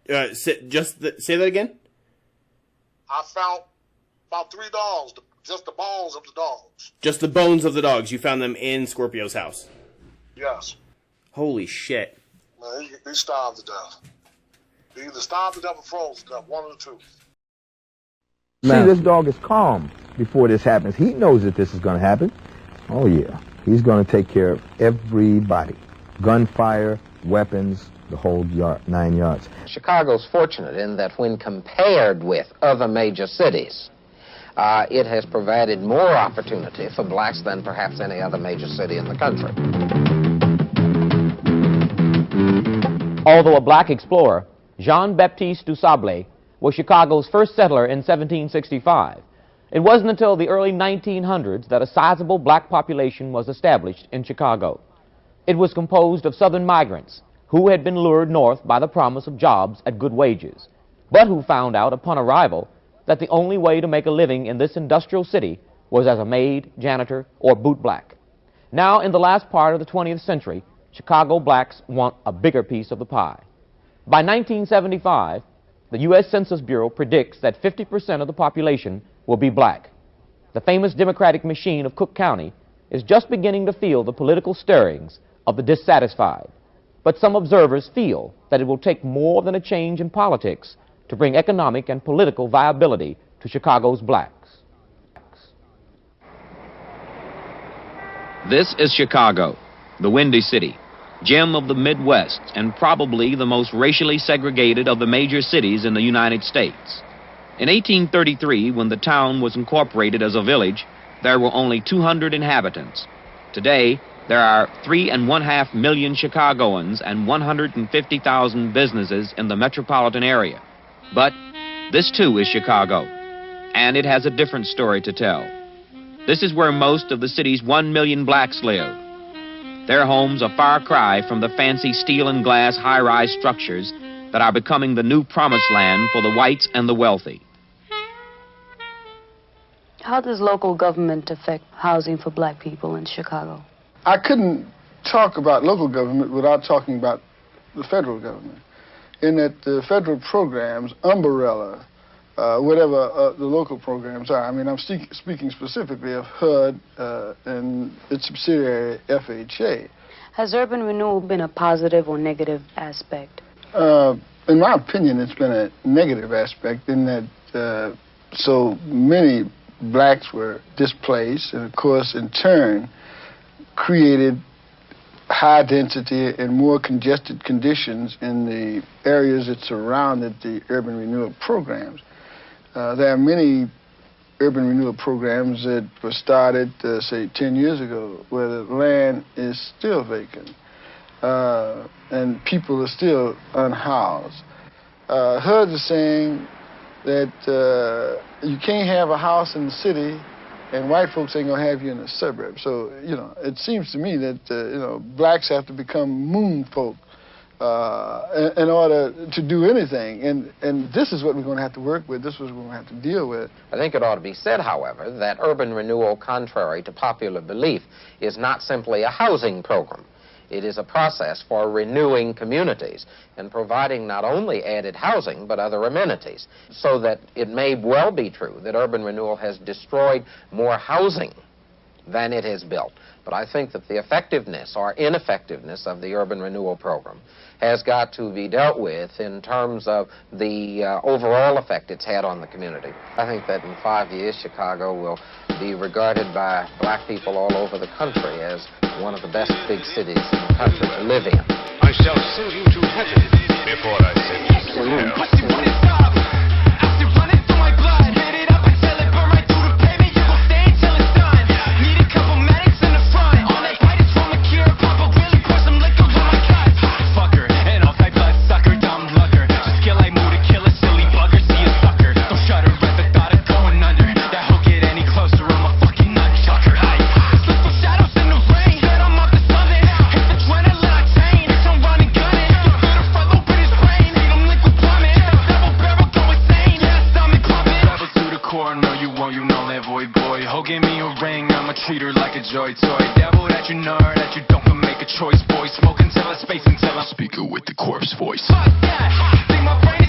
Say that again? I found about 3 dogs, just the bones of the dogs. Just the bones of the dogs. You found them in Scorpio's house? Yes. Holy shit. Man, he starved to death. He either starved to death or froze to death, one of the two. See, this dog is calm before this happens. He knows that this is going to happen. Oh, yeah. He's going to take care of everybody. Gunfire, weapons, the whole 9 yards. Chicago's fortunate in that when compared with other major cities, it has provided more opportunity for blacks than perhaps any other major city in the country. Although a black explorer, Jean-Baptiste du Sablé was Chicago's first settler in 1765. It wasn't until the early 1900s that a sizable black population was established in Chicago. It was composed of southern migrants who had been lured north by the promise of jobs at good wages, but who found out upon arrival that the only way to make a living in this industrial city was as a maid, janitor, or bootblack. Now, in the last part of the 20th century, Chicago blacks want a bigger piece of the pie. By 1975, the U.S. Census Bureau predicts that 50% of the population will be black. The famous Democratic machine of Cook County is just beginning to feel the political stirrings of the dissatisfied. But some observers feel that it will take more than a change in politics to bring economic and political viability to Chicago's blacks. This is Chicago, the Windy City, gem of the Midwest and probably the most racially segregated of the major cities in the United States. In 1833, when the town was incorporated as a village, there were only 200 inhabitants. Today, there are 3.5 million Chicagoans and 150,000 businesses in the metropolitan area. But this too is Chicago, and it has a different story to tell. This is where most of the city's 1 million blacks live. Their homes a far cry from the fancy steel and glass high-rise structures that are becoming the new promised land for the whites and the wealthy. How does local government affect housing for black people in Chicago? I couldn't talk about local government without talking about the federal government. In that the federal programs, umbrella, whatever the local programs are. I mean, I'm speaking specifically of HUD and its subsidiary FHA. Has urban renewal been a positive or negative aspect? In my opinion, it's been a negative aspect in that so many blacks were displaced, and of course, in turn, created high density and more congested conditions in the areas that surrounded the urban renewal programs. There are many urban renewal programs that were started, say, 10 years ago, where the land is still vacant and people are still unhoused. HUD is saying that you can't have a house in the city and white folks ain't gonna have you in the suburbs. So, you know, it seems to me that, you know, blacks have to become moon folk in order to do anything. And this is what we're gonna have to work with. This is what we're gonna have to deal with. I think it ought to be said, however, that urban renewal, contrary to popular belief, is not simply a housing program. It is a process for renewing communities and providing not only added housing, but other amenities, so that it may well be true that urban renewal has destroyed more housing than it has built. But I think that the effectiveness or ineffectiveness of the urban renewal program has got to be dealt with in terms of the overall effect it's had on the community. I think that in 5 years, Chicago will be regarded by black people all over the country as one of the best big cities in the country to live in. I shall send you to heaven before I send you to hell. Treat her like a joy toy. Devil that you know, that you don't make a choice, boy. Smoke until it's space until I'm speaker with the corpse voice. Fuck that. Think my brain is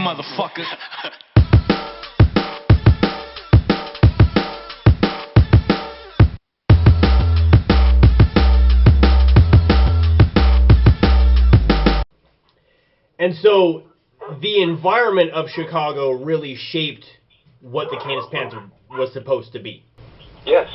motherfucker. And so the environment of Chicago really shaped what the Canis Panther was supposed to be. Yes.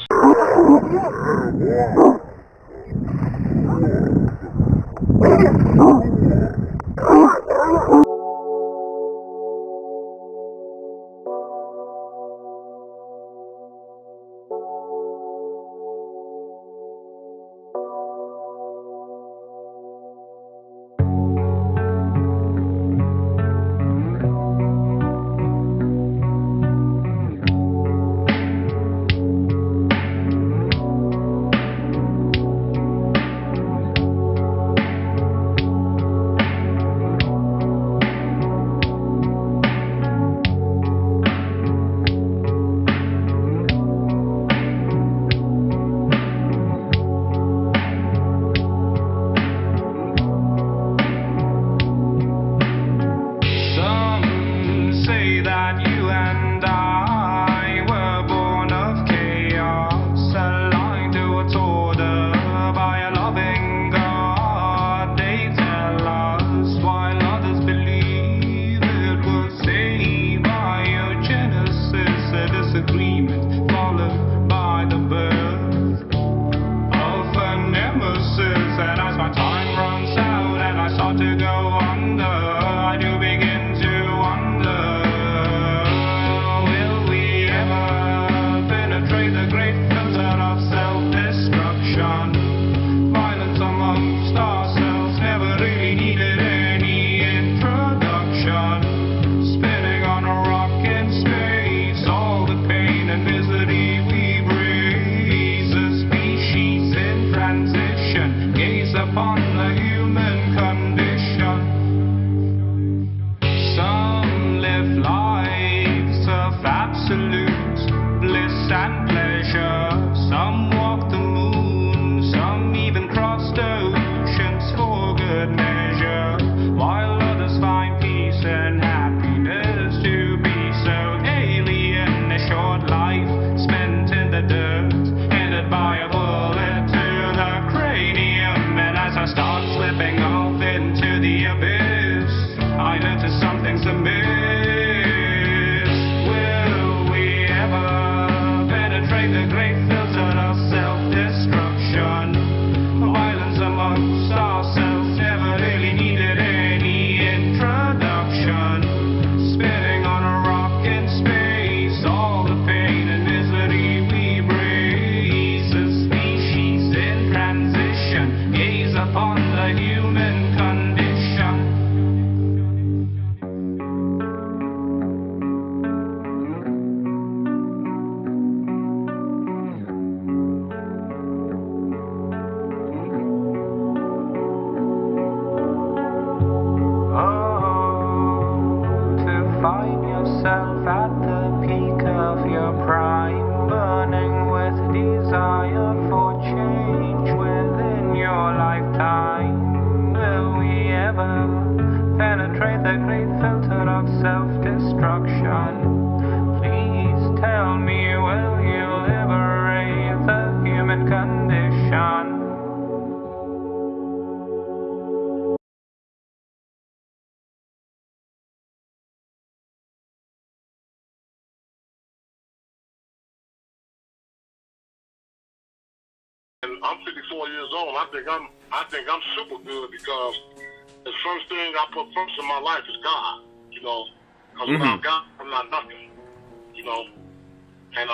I'm 54 years old. I think I'm super good because the first thing I put first in my life is God. You know, because without God, I'm not nothing. You know, and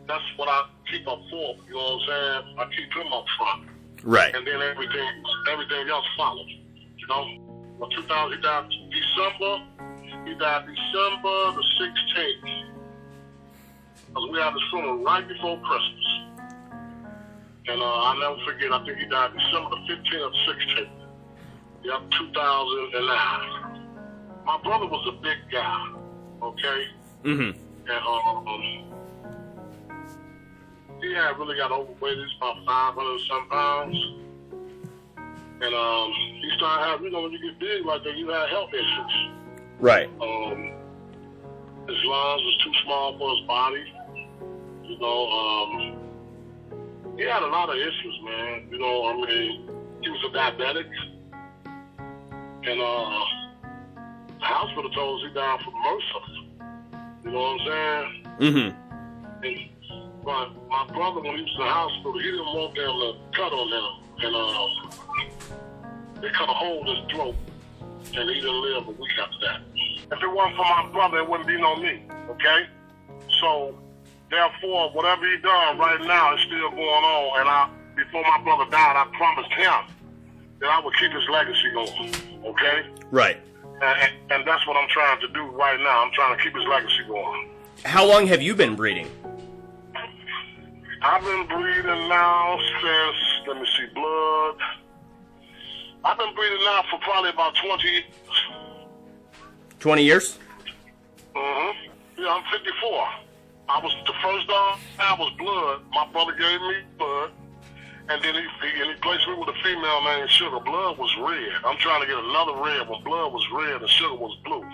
that's what I keep up for. You know what I'm saying? I keep him up front. Right. And then everything else follows. You know, well, 2000 he died December. He died December the 16th. Because we had his funeral right before Christmas. And I'll never forget, I think he died December the 15th or 16th. Yep, 2009. My brother was a big guy, okay? And he had really got overweight. He's about 500 and some pounds. And he started having, you know, when you get big like that, you have health issues. Right. His lungs was too small for his body. You know, he had a lot of issues, man. You know, I mean, he was a diabetic. And the hospital told us he died from MRSA. You know what I'm saying? Mm-hmm. And, but my brother, when he was in the hospital, he didn't want them to cut on him. And they cut a hole in his throat. And he didn't live a week after that. If it wasn't for my brother, it wouldn't be no me, okay? So, therefore, whatever he done right now is still going on. And before my brother died, I promised him that I would keep his legacy going, okay? Right. And that's what I'm trying to do right now. I'm trying to keep his legacy going. How long have you been breeding? I've been breeding now since, let me see, blood. I've been breeding now for probably about 20 years. 20 years? Mm-hmm. Yeah, I'm 54. I was the first dog. I was blood. My brother gave me blood. And then he placed me with a female named Sugar. Blood was red. I'm trying to get another red when blood was red and Sugar was blue.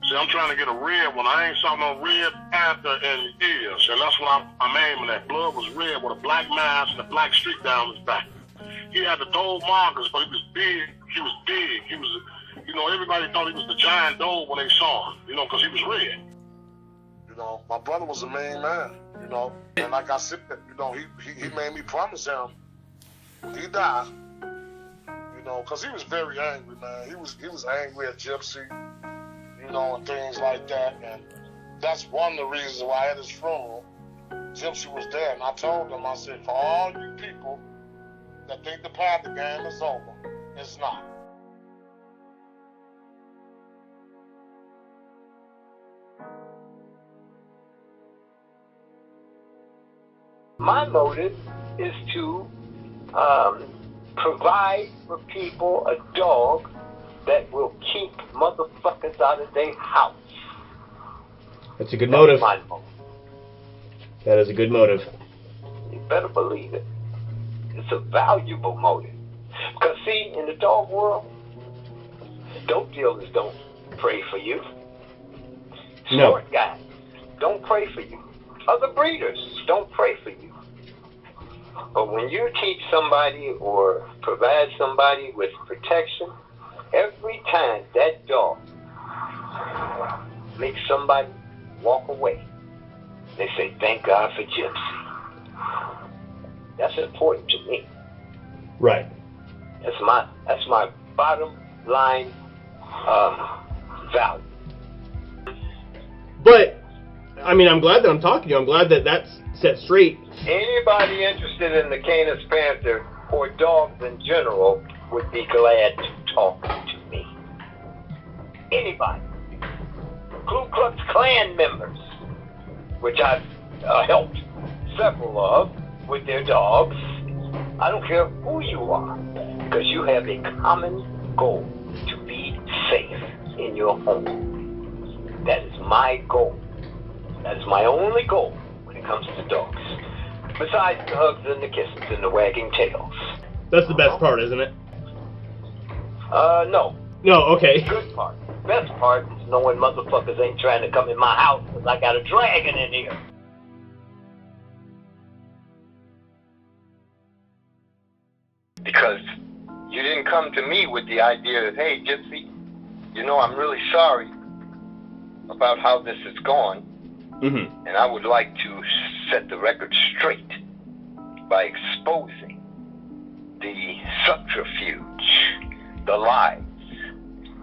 See, I'm trying to get a red one. I ain't saw no red Panther in years. And that's what I'm aiming at. Blood was red with a black mask and a black streak down his back. He had the dog markers, but he was big. He was big. He was, you know, everybody thought he was the giant dog when they saw him, you know, because he was red. You know, my brother was a main man, you know. And like I said, you know, he made me promise him when he died, you know, because he was very angry, man. He was angry at Gypsy, you know, and things like that. And that's one of the reasons why at his funeral, Gypsy was there. And I told him, I said, for all you people that think the Panther game is over, it's not. My motive is to provide for people a dog that will keep motherfuckers out of their house. That's a good motive. That's my motive. That is a good motive. You better believe it. It's a valuable motive. Because see, in the dog world, dope dealers don't pray for you. Smart guys don't pray for you. Other breeders don't pray for you. But when you teach somebody or provide somebody with protection, every time that dog makes somebody walk away, they say, thank God for Gypsy. That's important to me. Right. That's my bottom line value. But, I mean, I'm glad that I'm talking to you. I'm glad that that's set straight. Anybody interested in the Canis Panther or dogs in general would be glad to talk to me. Anybody. Ku Klux Klan members, which I've helped several of with their dogs. I don't care who you are, because you have a common goal to be safe in your home. That is my goal. That is my only goal when it comes to dogs. Besides the hugs and the kisses and the wagging tails. That's the best part, isn't it? No. No, okay. The good part. The best part is knowing motherfuckers ain't trying to come in my house because I got a dragon in here. Because you didn't come to me with the idea of, hey, Gypsy, you know, I'm really sorry about how this has gone. Mm-hmm. And I would like to set the record straight by exposing the subterfuge, the lies,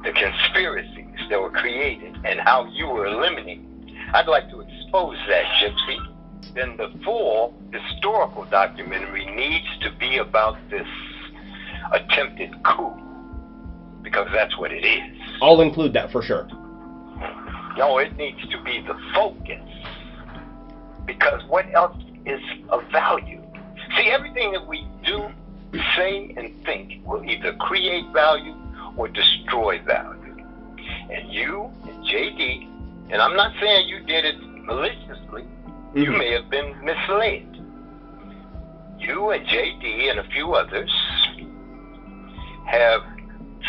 the conspiracies that were created, and how you were eliminated. I'd like to expose that, Gypsy. Then the full historical documentary needs to be about this attempted coup, because that's what it is. I'll include that for sure. No, it needs to be the focus, because what else is of value? See, everything that we do, say, and think will either create value or destroy value. And you and JD, and I'm not saying you did it maliciously, you may have been misled. You and JD and a few others have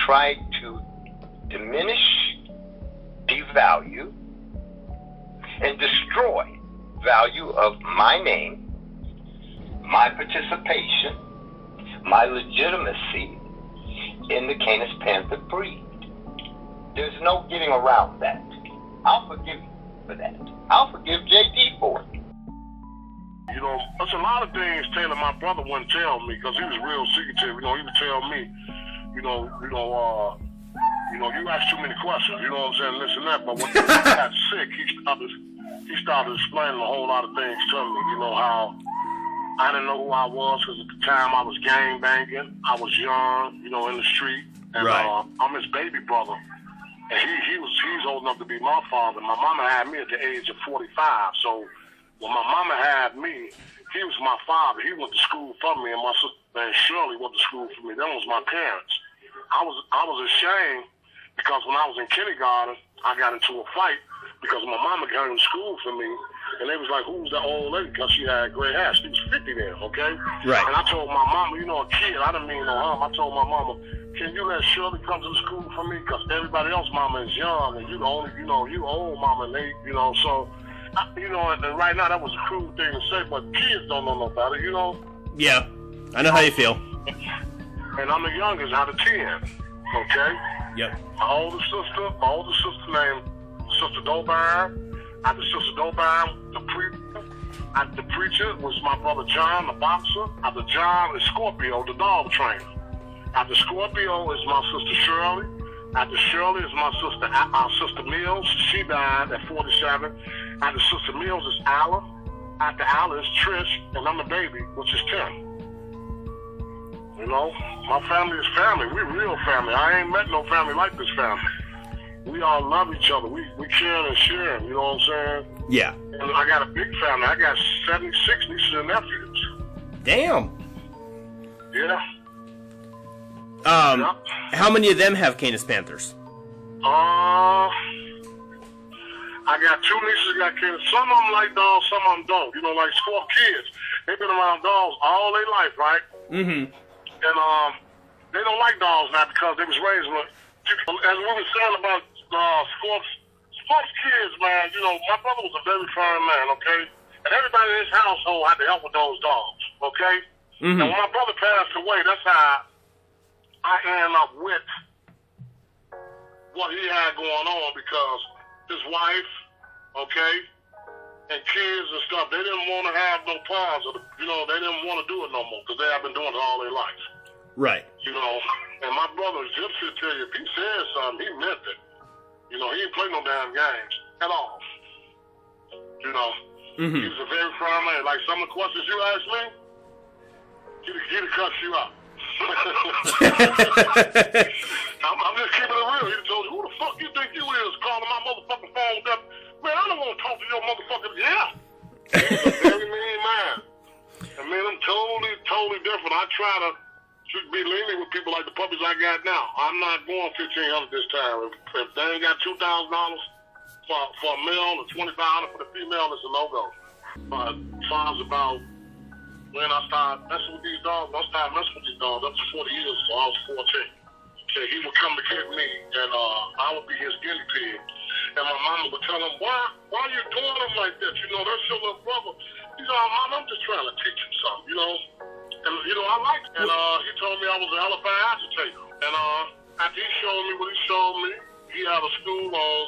tried to diminish value and destroy value of my name, my participation, my legitimacy in the Canis Panther breed. There's no getting around that. I'll forgive you for that. I'll forgive JD for it. You know, there's a lot of things Taylor, my brother, wouldn't tell me because he was real secretive. You know, he would tell me, you ask too many questions. You know what I'm saying? Listen that. But when he got sick, he started explaining a whole lot of things to me. You know how I didn't know who I was because at the time I was gang banging. I was young, you know, in the street, and right. I'm his baby brother. And he's old enough to be my father. My mama had me at the age of 45. So when my mama had me, he was my father. He went to school for me, and my sister named Shirley went to school for me. That was my parents. I was ashamed because when I was in kindergarten, I got into a fight because my mama came to school for me, and they was like, "Who's that old lady?" Because she had gray hair. She was 50 then, okay? Right. And I told my mama, you know, a kid, I didn't mean no harm. I told my mama, "Can you let Shirley come to the school for me? Because everybody else mama is young, and you the only, you old mama, and they, you know, so, and right now that was a cruel thing to say, but kids don't know no better, you know? Yeah, I know how you feel. And I'm the youngest out of 10, okay? Yep. My older sister named Sister Dobar. After Sister Dobar, the preacher was my brother John, the boxer. After John is Scorpio, the dog trainer. After Scorpio is my sister Shirley. After Shirley is my sister Mills. She died at 47. After Sister Mills is Alla. After Alla is Trish, and I'm the baby, which is Tim. You know, my family is family. We real family. I ain't met no family like this family. We all love each other. We sharing and sharing, you know what I'm saying? Yeah. And I got a big family. I got 76 nieces and nephews. Damn. Yeah. How many of them have Canis Panthers? I got 2 nieces that got Canis. Some of them like dogs, some of them don't. You know, like 4 kids. They've been around dogs all their life, right? Mm-hmm. And they don't like dogs now because they was raised with, as we were saying about sports kids, man, you know, my brother was a very firm man, okay? And everybody in his household had to help with those dogs, okay? Mm-hmm. And when my brother passed away, that's how I ended up with what he had going on because his wife, okay, and kids and stuff, they didn't want to have no paws, you know, they didn't want to do it no more because they had been doing it all their life. Right. You know, and my brother Gypsy tell you, if he said something, he meant it. You know, he didn't play no damn games at all. You know, mm-hmm. He was a very firm man. Like some of the questions you asked me, he'd have cut you out. I'm just keeping it real. He told you, who the fuck you think you is calling my motherfucking phone with that? Man, I don't want to talk to your motherfucking, yeah. He was a very mean man. And man, I'm totally different. I try to be lenient with people like the puppies I got now. I'm not going $1,500 this time. If they ain't got $2,000 for a male and $2,500 for the female, it's a no-go. But as far as about when I started messing with these dogs, up to 40 years, so I was 14. Okay, he would come to get me, and I would be his guinea pig. And my mama would tell him, why are you doing him like that? You know, that's your little brother. He said, Mama, I'm just trying to teach him something, you know. And, you know, I liked it. And he told me I was a hell of an agitator. And after he showed me what he showed me, he had a school on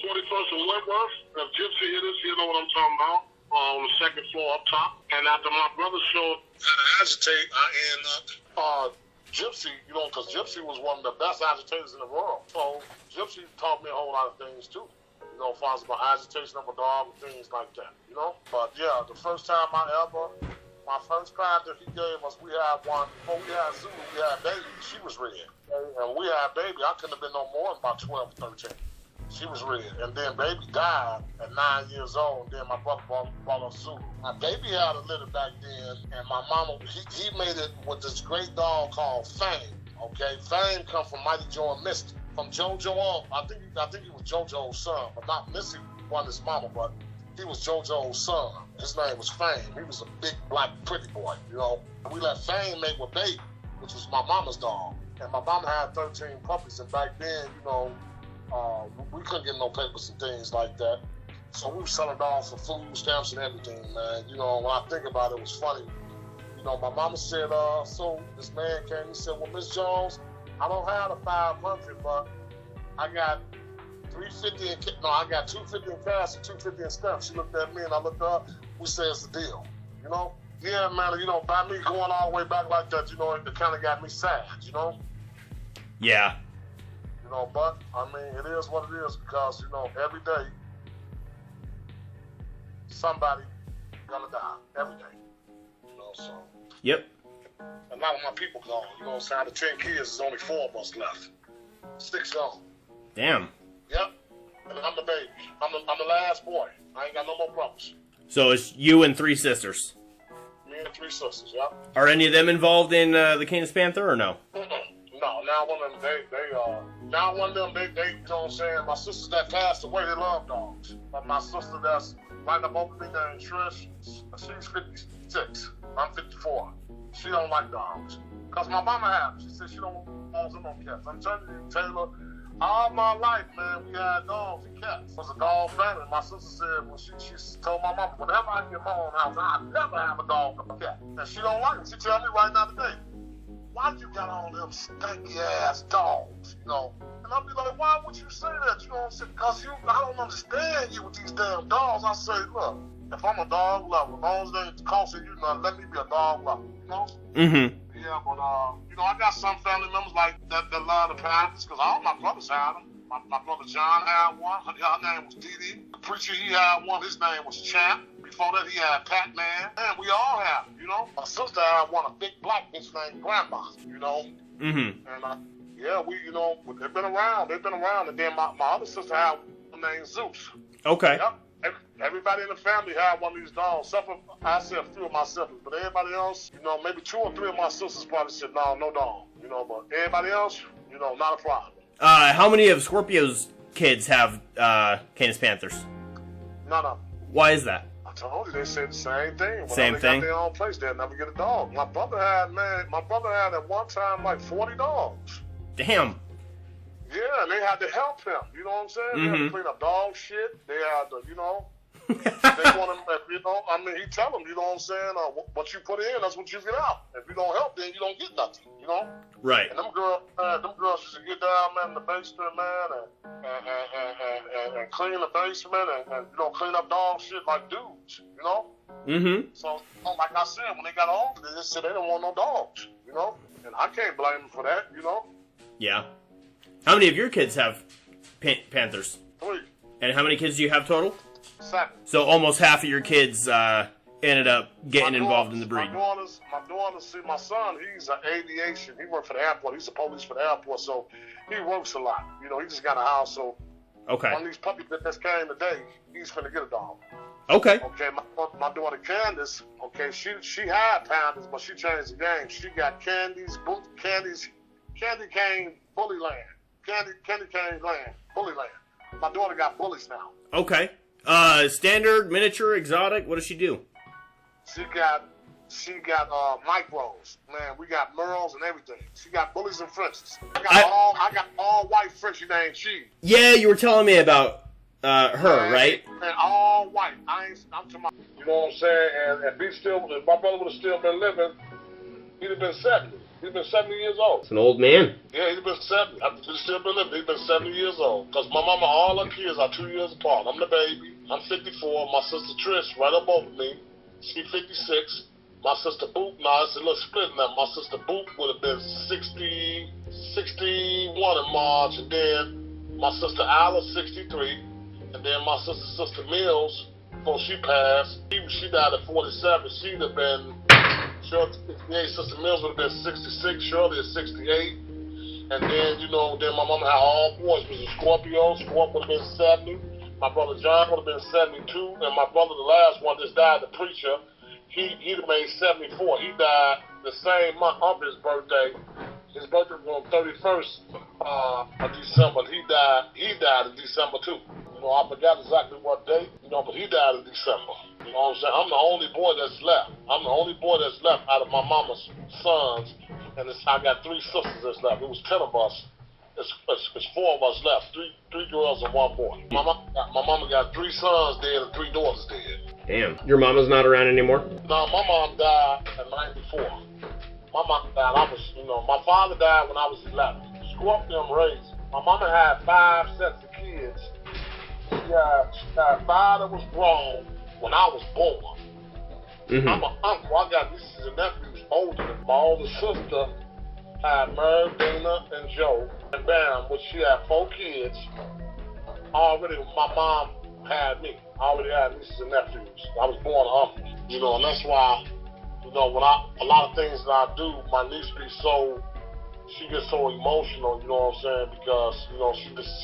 41st and Wentworth. If Gypsy hit us, you know what I'm talking about, on the 2nd floor up top. And after my brother showed how to agitate, I ended up Gypsy, you know, because Gypsy was one of the best agitators in the world. So Gypsy taught me a whole lot of things, too. You know, as far as about agitation of a dog and things like that, you know. But, yeah, the first time my first Panther he gave us, we had one, before we had Zulu, we had Baby. She was red. And we had Baby, I couldn't have been no more than about 12 or 13. She was red. And then Baby died at 9 years old, and then my brother brought us Zulu. Now, Baby had a litter back then, and my mama, he made it with this great dog called Fame, okay? Fame come from Mighty Joe and Misty. From JoJo, I think he was JoJo's son, but not Missy wasn't his mama, but he was JoJo's son. His name was Fame. He was a big, black, pretty boy, you know. We let Fame mate with Baby, which was my mama's dog. And my mama had 13 puppies, and back then, you know, We couldn't get no papers and things like that. So we were selling dogs for food stamps and everything, man. You know, when I think about it, it was funny. You know, my mama said, so this man came and said, well, Miss Jones, I don't have the 500, but I got $350 in, no, I got $250 in cash and $250 in stamps. She looked at me and I looked up. We said it's the deal, you know? Yeah, man, you know, by me going all the way back like that, you know, it kind of got me sad, you know? Yeah. You know, but, I mean, it is what it is because, you know, every day, somebody gonna die. Every day. You know, so. Yep. A lot of my people gone. You know what I'm saying? Out of 10 kids, there's only 4 of us left. 6 gone. Damn. Yep. And I'm the baby. I'm the last boy. I ain't got no more brothers. So it's you and 3 sisters. Me and 3 sisters, yep. Are any of them involved in the Canis Panther or no? No, now one of them, they, you know what I'm saying? My sisters that passed away, they love dogs. But my sister that's right up over me named Trish, she's 56. I'm 54. She don't like dogs. Because my mama had them. She said she don't want dogs and no cats. I'm telling you, Taylor, all my life, man, we had dogs and cats. It was a dog family. My sister said, well, she told my mama, whenever I get my own house, I'll never have a dog or a cat. And she don't like them. She tell me right now today, why you got all them stanky ass dogs, you know? And I'll be like, why would you say that? You know what I'm saying? Because I don't understand you with these damn dogs. I say, look, if I'm a dog lover, as long as they ain't costing you nothing, let me be a dog lover, you know? Mm-hmm. Yeah, but, you know, I got some family members like that love the Panthers, because all my brothers had them. My brother John had one. Her name was Dee Dee. The preacher, he had one. His name was Champ. Before that, he had Pac-Man. Man, we all had them, you know? My sister had one, a big black bitch named Grandma, you know? Mm-hmm. And, yeah, you know, they've been around. And then my other sister had one named Zeus. Okay. Yep. Everybody in the family had one of these dogs. Except for, I said a few of my siblings, but everybody else, you know, maybe 2 or 3 of my sisters probably said, no dog. You know, but everybody else, you know, not a problem. How many of Scorpio's kids have Canis Panthers? None. Why is that? I told you, they said the same thing. When Same they thing? got their own place, they'd never get a dog. My brother had at one time like 40 dogs. Damn. Yeah, and they had to help him. You know what I'm saying? They had to clean up dog shit. They had to, you know. They want him, you know. I mean, he tell them, you know what I'm saying? What you put in, that's what you get out. If you don't help, then you don't get nothing. You know. Right. And them girls used to get down, man, in the basement, man, and clean the basement and you know, clean up dog shit like dudes. You know. Mm-hmm. So, like I said, when they got older, they just said they don't want no dogs. You know. And I can't blame them for that. You know. Yeah. How many of your kids have Panthers? 3. And how many kids do you have total? 7. So almost half of your kids ended up getting involved in the breed. My daughters, see, my son, he's an aviation. He works for the airport. He's a police for the airport, so he works a lot. You know, he just got a house, so okay. One of these puppies that just came today, he's finna get a dog. Okay. Okay, my daughter Candace, okay, she had Panthers, but she changed the game. She got Candy Cane Bully Land. Candy Cane Land, Bully Land. My daughter got bullies now. Okay. Standard, miniature, exotic, what does she do? She got micros. Man, we got Merles and everything. She got bullies and Frenchies. I got all white Frenchie named She. Yeah, you were telling me about her, right? And all white. I'm to my, you know what I'm saying? And if my brother would have still been living, he'd have been 70. He's been 70 years old. It's an old man. Yeah, he's been 70. He's still been living. He's been 70 years old. Because my mama, all her kids are 2 years apart. I'm the baby. I'm 54. My sister Trish, right up over me. She 56. My sister Boop, it's a little split now. My sister Boop would have been 61 in March. And then my sister Alla, 63. And then my sister Mills, before she passed, she died at 47. She'd have been... Shirley, 68, Sister Mills would have been 66, Shirley is 68. And then, you know, then my mama had all boys. It was a Scorpio. Scorpio would have been 70. My brother John would have been 72. And my brother, the last one, just died, the preacher, he'd have made 74. He died the same month of his birthday. His birthday was on 31st of December. He died in December, too. You know, I forgot exactly what date, you know, but he died in December. You know what I'm saying? I'm the only boy that's left. I'm the only boy that's left out of my mama's sons. And I got 3 sisters that's left. It was 10 of us. it's four of us left. Three girls and one boy. My mama got 3 sons dead and 3 daughters dead. Damn. Your mama's not around anymore? No, my mom died in 94. My mom died, my father died when I was 11. Scorpion raised. My mama had 5 sets of kids. She had 5 that was grown when I was born. Mm-hmm. I'm an uncle. I got nieces and nephews older than my older sister. Had Merv, Dana, and Joe, and Bam, which she had 4 kids. Already, my mom had me. I already had nieces and nephews. I was born an uncle, and that's why, when a lot of things that I do, my niece she gets so emotional, you know what I'm saying, because,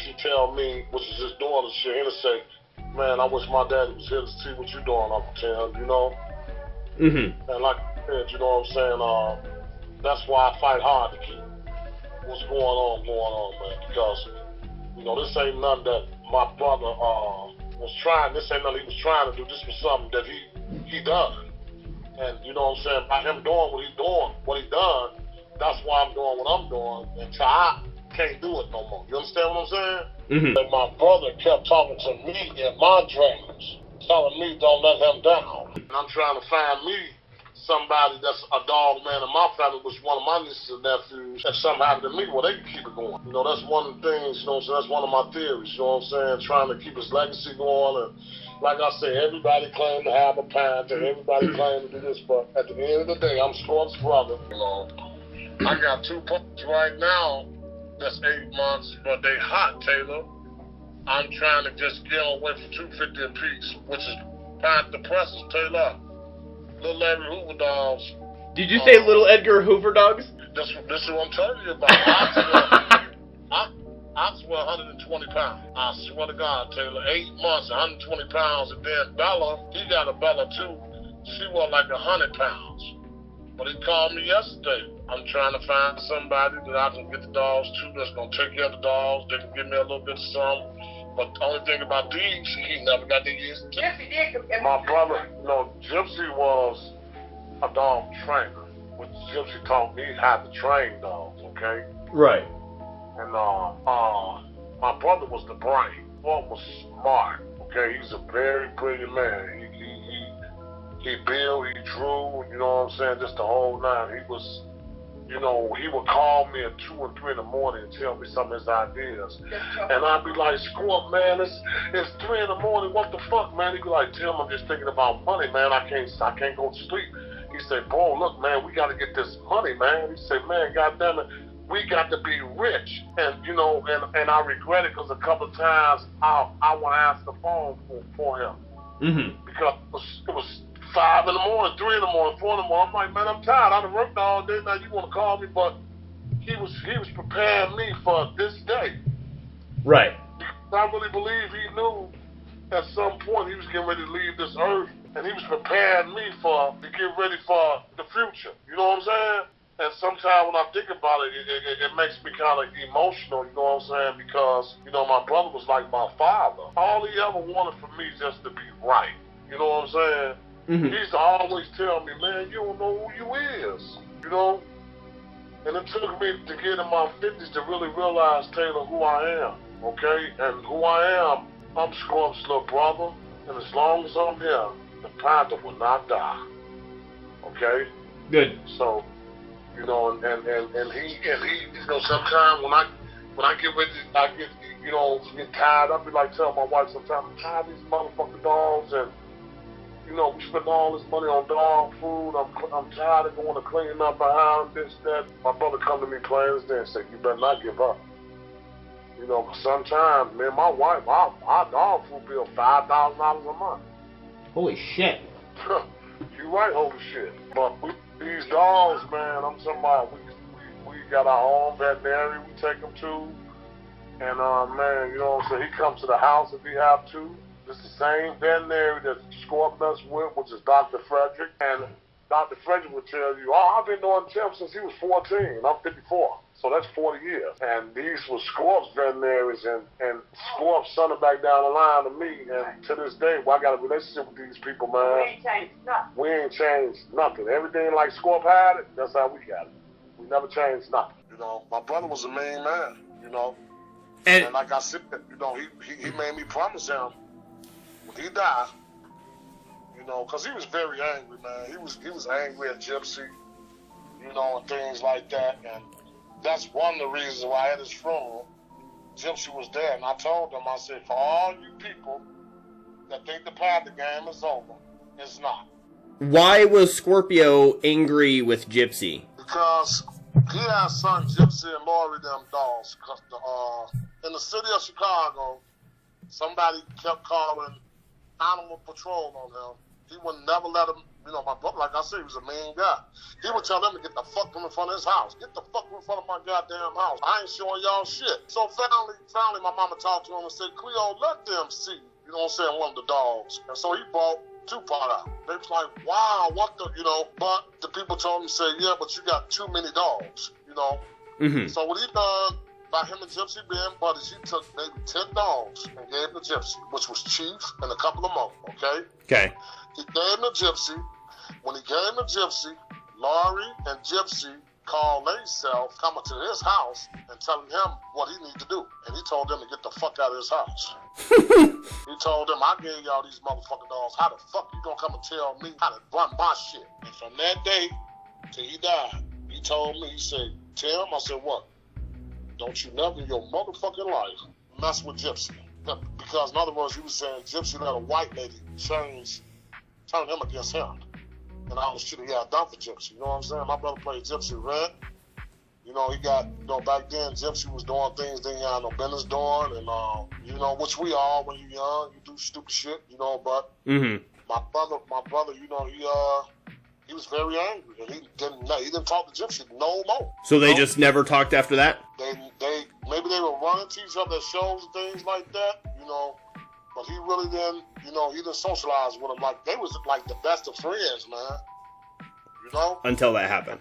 she tell me, which is his daughter, she'll say, man, I wish my daddy was here to see what you're doing, Uncle Tim, Mm-hmm. And like I said, you know what I'm saying, that's why I fight hard to keep what's going on, man. Because, this ain't nothing that my brother was trying. This ain't nothing he was trying to do. This was something that he done. And you know what I'm saying? By him doing what he done, that's why I'm doing what I'm doing. Until I can't do it no more. You understand what I'm saying? Mm-hmm. And my brother kept talking to me in my dreams, telling me don't let him down. And I'm trying to find me somebody that's a dog man in my family, which one of my nieces and nephews, if something happened to me, well, they can keep it going. That's one of the things, so that's one of my theories, you know what I'm saying, trying to keep his legacy going. And like I say, everybody claimed to have a Panther, everybody claimed to do this, but at the end of the day, I'm Scorp's brother, I got 2 pups right now that's 8 months, but they hot, Taylor. I'm trying to just get away for $250 a piece, which is Panther Presses, Taylor. Little Larry Hoover dogs. Did you say little Edgar Hoover dogs? This is what I'm telling you about. I swear 120 pounds. I swear to God, Taylor. 8 months, 120 pounds. And then Bella, he got a Bella too. She was like 100 pounds. But he called me yesterday. I'm trying to find somebody that I can get the dogs to that's going to take care of the dogs. They can give me a little bit of something. But the only thing about these, he never got the years. My brother, Gypsy was a dog trainer, which Gypsy taught me how to train dogs, okay? Right. And my brother was the brain. Boy was smart, okay? He's a very brilliant man. He built, he drew, you know what I'm saying, just the whole 9. He was, he would call me at 2 or 3 in the morning and tell me some of his ideas. And I'd be like, Scorp, man, it's 3 in the morning, what the fuck, man? He'd be like, Tim, I'm just thinking about money, man. I can't go to sleep. He said, bro, look, man, we got to get this money, man. He said, man, goddamn it, we got to be rich. And, and I regret it because a couple of times I want to answer the phone for him. Mm-hmm. Because it was 5 in the morning, 3 in the morning, 4 in the morning. I'm like, man, I'm tired. I done worked all day. Now you want to call me, but he was preparing me for this day. Right. I really believe he knew at some point he was getting ready to leave this earth, and he was preparing me to get ready for the future. You know what I'm saying? And sometimes when I think about it, it makes me kind of emotional, you know what I'm saying? Because, my brother was like my father. All he ever wanted from me is just to be right. You know what I'm saying? Mm-hmm. He used to always tell me, man, you don't know who you is, And it took me to get in my 50s to really realize, Taylor, who I am, okay? And who I am, I'm Scorp's little brother, and as long as I'm here, the Panther will not die, okay? Good. So, and he, sometimes when I get ready, I get tired. I be like telling my wife sometimes, I'm tired of these motherfucking dogs, and we spend all this money on dog food. I'm tired of going to cleaning up behind this, that. My brother come to me plain as day and say, you better not give up. Sometimes, me and my wife, our dog food bill $5,000 a month. Holy shit. You right, holy shit. But these dogs, man, I'm talking about, we got our own veterinary we take them to. And, man, he comes to the house if he have to. It's the same veterinary that Scorp mess with, which is Dr. Frederick. And Dr. Frederick would tell you, I've been knowing Tim since he was 14. I'm 54. So that's 40 years. And these were Scorp's veterinaries, and Scorp sent it back down the line to me. And to this day, I got a relationship with these people, man. We ain't changed nothing. Everything like Scorp had it, that's how we got it. We never changed nothing. My brother was a main man. you know. And like I said, you know, he made me promise him when he died, you know, because he was very angry, man. He was angry at Gypsy, you know, and things like that. And that's one of the reasons why at his funeral, Gypsy was there. And I told him, I said, for all you people that think the Panther game is over, it's not. why was Scorpio angry with Gypsy? Because he had son Gypsy and Lori them dogs. In the city of Chicago, somebody kept calling animal patrol on him. He would never let him, you know, my brother, like I said, he was a mean guy. He would tell them to get the fuck from in front of his house. Get the fuck from in front of my goddamn house. I ain't showing y'all shit. So finally, my mama talked to him and said, Cleo, let them see, you know what I'm saying, one of the dogs. And so he brought Tupac out. They was like, wow, what the, you know, but the people told him, say, yeah, but you got too many dogs, you know. Mm-hmm. So what he done, by him and Gypsy being buddies, he took maybe 10 dogs and gave them to Gypsy, which was Chief and a couple of more, okay? Okay. He gave them to Gypsy. When he gave them to Gypsy, Laurie and Gypsy called themselves coming to his house and telling him what he needed to do. And he told them to get the fuck out of his house. He told them, I gave y'all these motherfucking dogs. How the fuck you gonna come and tell me how to run my shit? And from that day till he died, he told me, he said, Tim, I said, what? Don't you never in your motherfucking life mess with Gypsy. Because in other words, he was saying Gypsy let a white lady turn him against him. And all the shit he had done for Gypsy. You know what I'm saying? My brother played Gypsy Red. You know, he got, you know, back then Gypsy was doing things they ain't had no business doing. And, you know, which we all, when you're young, you do stupid shit, you know, but my brother, you know, he was very angry. And he didn't talk to Gypsy no more. So they just never talked after that? Maybe they were running to each other at shows and things like that, you know. But he really didn't, you know, he didn't socialize with them. Like, they was like the best of friends, man. You know? Until that happened.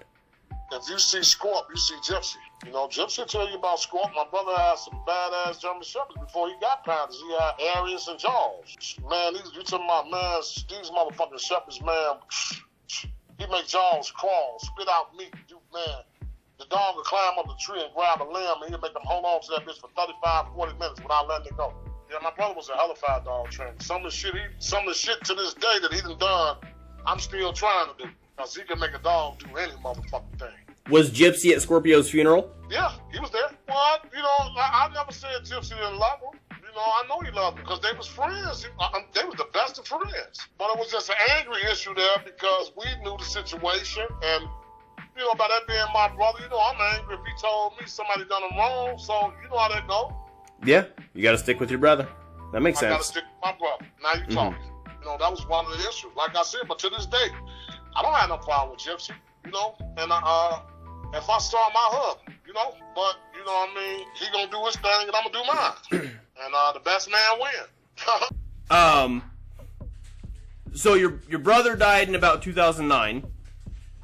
If you see Scorp, you see Gypsy. You know, Gypsy will tell you about Scorp. My brother had some badass German Shepherds before he got Panthers. He had Arius and Jaws. Man, you talking about, man, these motherfucking Shepherds, man, he make Jaws crawl, spit out meat, man. The dog will climb up the tree and grab a limb, and he'll make them hold on to that bitch for 35, 40 minutes without letting it go. Yeah, my brother was a hellified dog trainer. Some of the shit to this day that he done, I'm still trying to do. Because he can make a dog do any motherfucking thing. Was Gypsy at Scorpio's funeral? Yeah, he was there. Well, you know, I never said Gypsy didn't love him. You know, I know he loved him because they was friends. They was the best of friends. But it was just an angry issue there because we knew the situation. And, you know, by that being my brother, you know, I'm angry if he told me somebody done him wrong. So, you know how that go. Yeah, you got to stick with your brother. That makes sense. I got to stick with my brother. Now you talking. You know, that was one of the issues. Like I said, but to this day, I don't have no problem with Gypsy, you know. And if I saw my hug, you know, but, you know what I mean, he going to do his thing and I'm going to do mine. And the best man win. So your brother died in about 2009,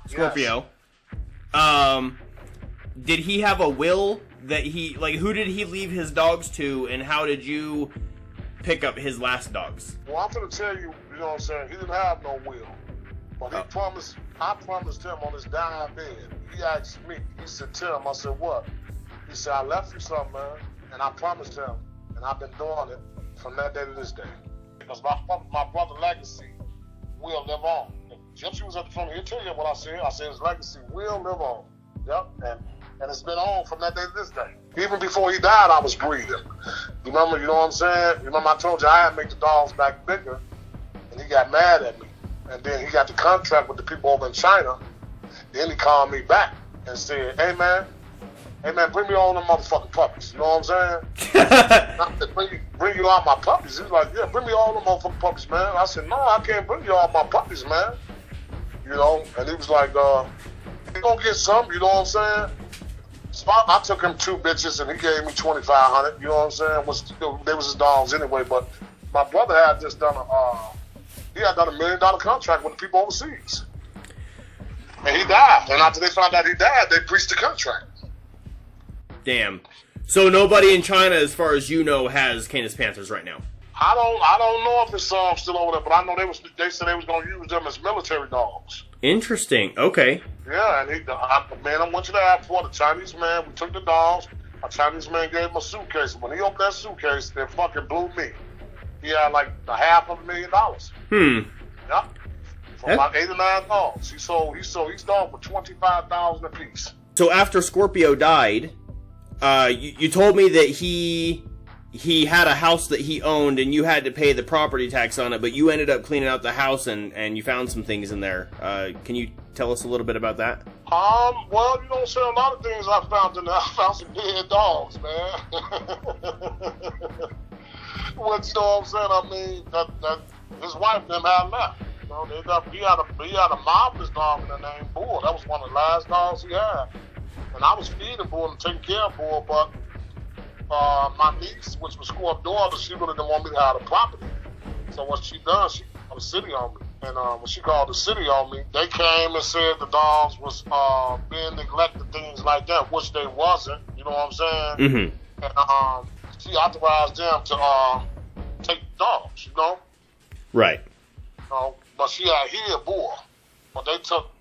Scorpio. Yes. Did he have a will that who did he leave his dogs to, and how did you pick up his last dogs? Well, I'm going to tell you, you know what I'm saying, he didn't have no will. But I promised him on his dying bed. He asked me, he said, Tim, I said, what? He said, I left you something, man. And I promised him, and I've been doing it from that day to this day. Because my brother's legacy will live on. If Gypsy was at the front, he'll tell you what I said. I said his legacy will live on. Yep, and it's been on from that day to this day. Even before he died, I was breathing. You know what I'm saying? You remember I told you I had to make the dogs back bigger, and he got mad at me. And then he got the contract with the people over in China. Then he called me back and said, hey man, bring me all them motherfucking puppies. You know what I'm saying? bring you all my puppies. He was like, yeah, bring me all them motherfucking puppies, man. I said, no, I can't bring you all my puppies, man. You know, and he was like, you gonna get some, you know what I'm saying? So I took him 2 bitches and he gave me $2,500, you know what I'm saying? They was his dogs anyway, but my brother had just done $1 million contract with the people overseas. And he died. And after they found out he died, they breached the contract. Damn. So nobody in China, as far as you know, has Canis Panthers right now? I don't know if it's still over there, but I know they said they was going to use them as military dogs. Interesting. Okay. Yeah, and I went to the airport, the Chinese man, we took the dogs. A Chinese man gave him a suitcase. When he opened that suitcase, it fucking blew me. He had like $500,000. Yep. For about 8 or 9 dogs. He sold his dog for $25,000 a piece. So after Scorpio died, you told me that he had a house that he owned and you had to pay the property tax on it, but you ended up cleaning out the house and you found some things in there. Can you tell us a little bit about that? Well, you know, so a lot of things I found in there. I found some dead dogs, man. What, you know what I'm saying? I mean, that his wife them had left. You know, he had a marvelous dog in the name Bull. That was one of the last dogs he had. And I was feeding Bull and taking care of Bull, but my niece, which was Scorp's daughter, she really didn't want me to have the property. So what she done, she called the city on me. And when she called the city on me, they came and said the dogs was being neglected, things like that, which they wasn't. You know what I'm saying? Mm-hmm. And she authorized them to take the dogs, you know? Right. You know, but she had here Bull. But they took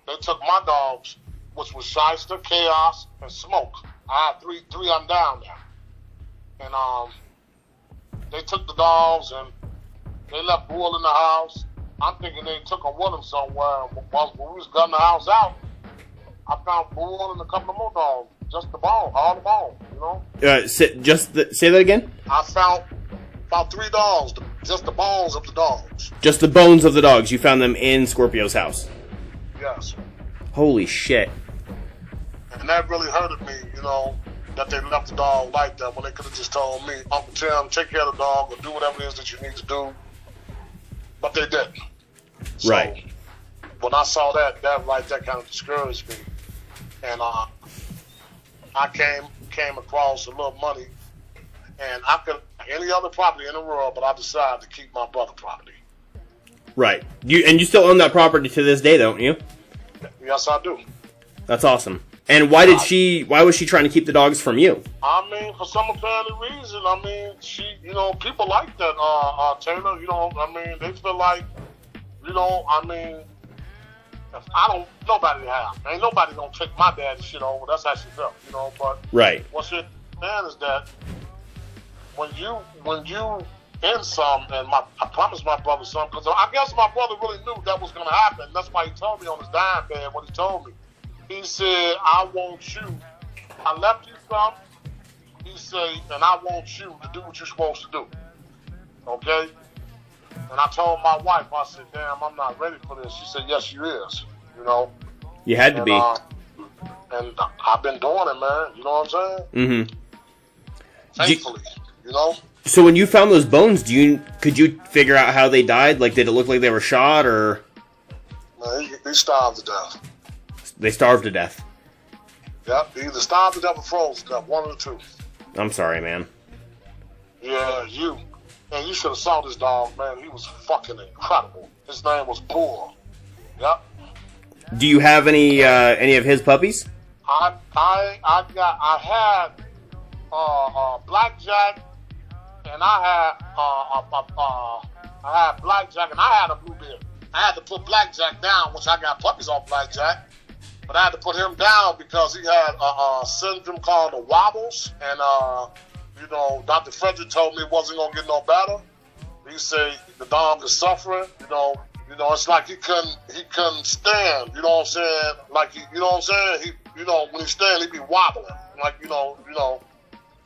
my dogs, which was Shyster, Chaos, and Smoke. I had three of them down there. And they took the dogs and they left Bull in the house. I'm thinking they took him with them somewhere. When we was gutting the house out, I found Bull and a couple of more dogs. Just the bone, all the bone, you know? Say that again? I found about 3 dogs, just the bones of the dogs. Just the bones of the dogs. You found them in Scorpio's house? Yes. Holy shit. And that really hurted me, you know, that they left the dog like that when they could have just told me, Uncle Tim, take care of the dog or do whatever it is that you need to do. But they didn't. So, right. When I saw that kind of discouraged me. And I came across a little money, and I could any other property in the world, but I decided to keep my brother property. Right. You still own that property to this day, don't you? Yes, I do. That's awesome. And why was she trying to keep the dogs from you? I mean, for some apparent reason. I mean, people like that, Taylor. You know, I mean, they feel like, you know, I mean, if nobody have. Ain't nobody gonna take my dad's shit over. That's how she felt, you know. But right. What's it, man, is that when you in some, and I promised my brother something, because I guess my brother really knew that was gonna happen. That's why he told me on his dying bed what he told me. He said, I want you. I left you something. He said, and I want you to do what you're supposed to do. Okay? And I told my wife, I said, damn, I'm not ready for this. She said, yes, you is. You know? You had to be. And I've been doing it, man. You know what I'm saying? Mm-hmm. Thankfully, you know? So when you found those bones, could you figure out how they died? Like, did it look like they were shot, or? No, they starved to death. They starved to death. Yep, they either starved to death or froze to death, one of the two. I'm sorry, man. Yeah, you should have saw this dog, man. He was fucking incredible. His name was Bull. Yep. Do you have any of his puppies? I had Blackjack, and I had Blackjack, and I had a Bluebeard. I had to put Blackjack down, which I got puppies off Blackjack. But I had to put him down because he had a syndrome called the wobbles. And, you know, Dr. Frederick told me it wasn't going to get no better. He said the dog is suffering. You know, it's like he couldn't stand. You know what I'm saying? Like, you know what I'm saying? He, you know, when he stand, he be wobbling. Like, you know.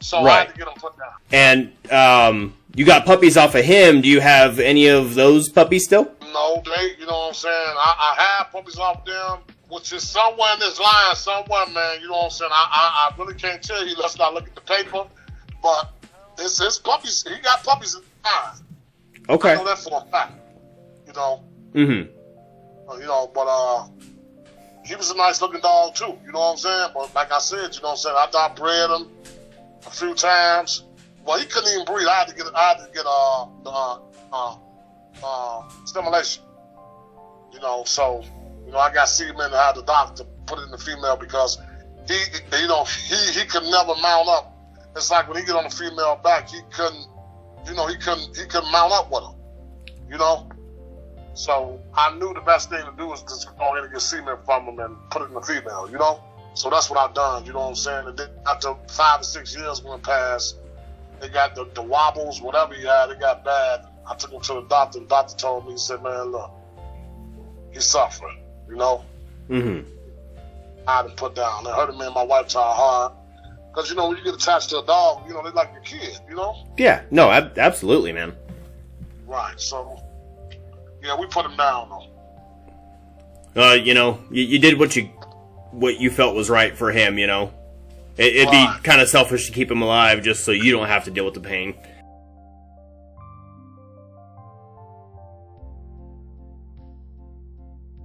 So right. I had to get him put down. And you got puppies off of him. Do you have any of those puppies still? No, you know what I'm saying? I have puppies off them, which is somewhere in this line, somewhere, man. You know what I'm saying? I really can't tell you. Let's not look at the paper. But it's his puppies. He got puppies in the line. Okay. I know that for a fact. You know? Mm-hmm. You know, but he was a nice looking dog, too. You know what I'm saying? But like I said, you know what I'm saying? After I bred him a few times, well, he couldn't even breed. I had to get stimulation. You know, so, you know, I got semen to have the doctor put it in the female because he could never mount up. It's like when he get on the female back, he couldn't mount up with her. You know? So I knew the best thing to do was just go ahead and get semen from him and put it in the female, you know? So that's what I've done, you know what I'm saying? And then after 5 or 6 years went past, they got the wobbles, whatever he had, it got bad. I took him to the doctor. The doctor told me, he said, man, look, he's suffering, you know? Mm-hmm. I had to put down. It hurted me and my wife tried hard. Because, you know, when you get attached to a dog, you know, they like your kid, you know? Yeah, no, absolutely, man. Right, so, yeah, we put him down, though. You know, you did what you felt was right for him, you know? It'd be kind of selfish to keep him alive just so you don't have to deal with the pain.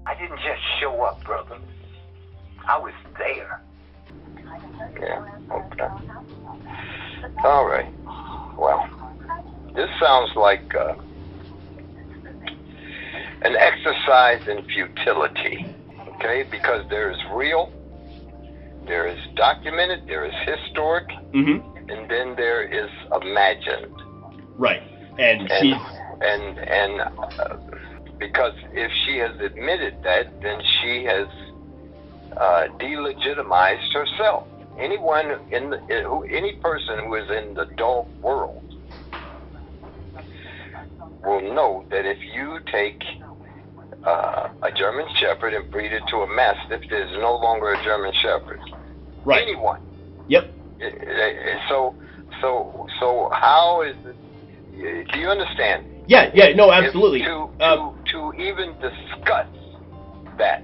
I didn't just show up, brother. I was there. Yeah, okay. All right. Well, this sounds like an exercise in futility, okay? Because there is real, there is documented, there is historic, and then there is imagined. Right. And because if she has admitted that, then she has delegitimized herself. Any person who is in the dog world will know that if you take a German Shepherd and breed it to a Mastiff, there's no longer a German Shepherd. Right. Anyone. Yep. So how is it? Do you understand? Yeah, no, absolutely. To even discuss that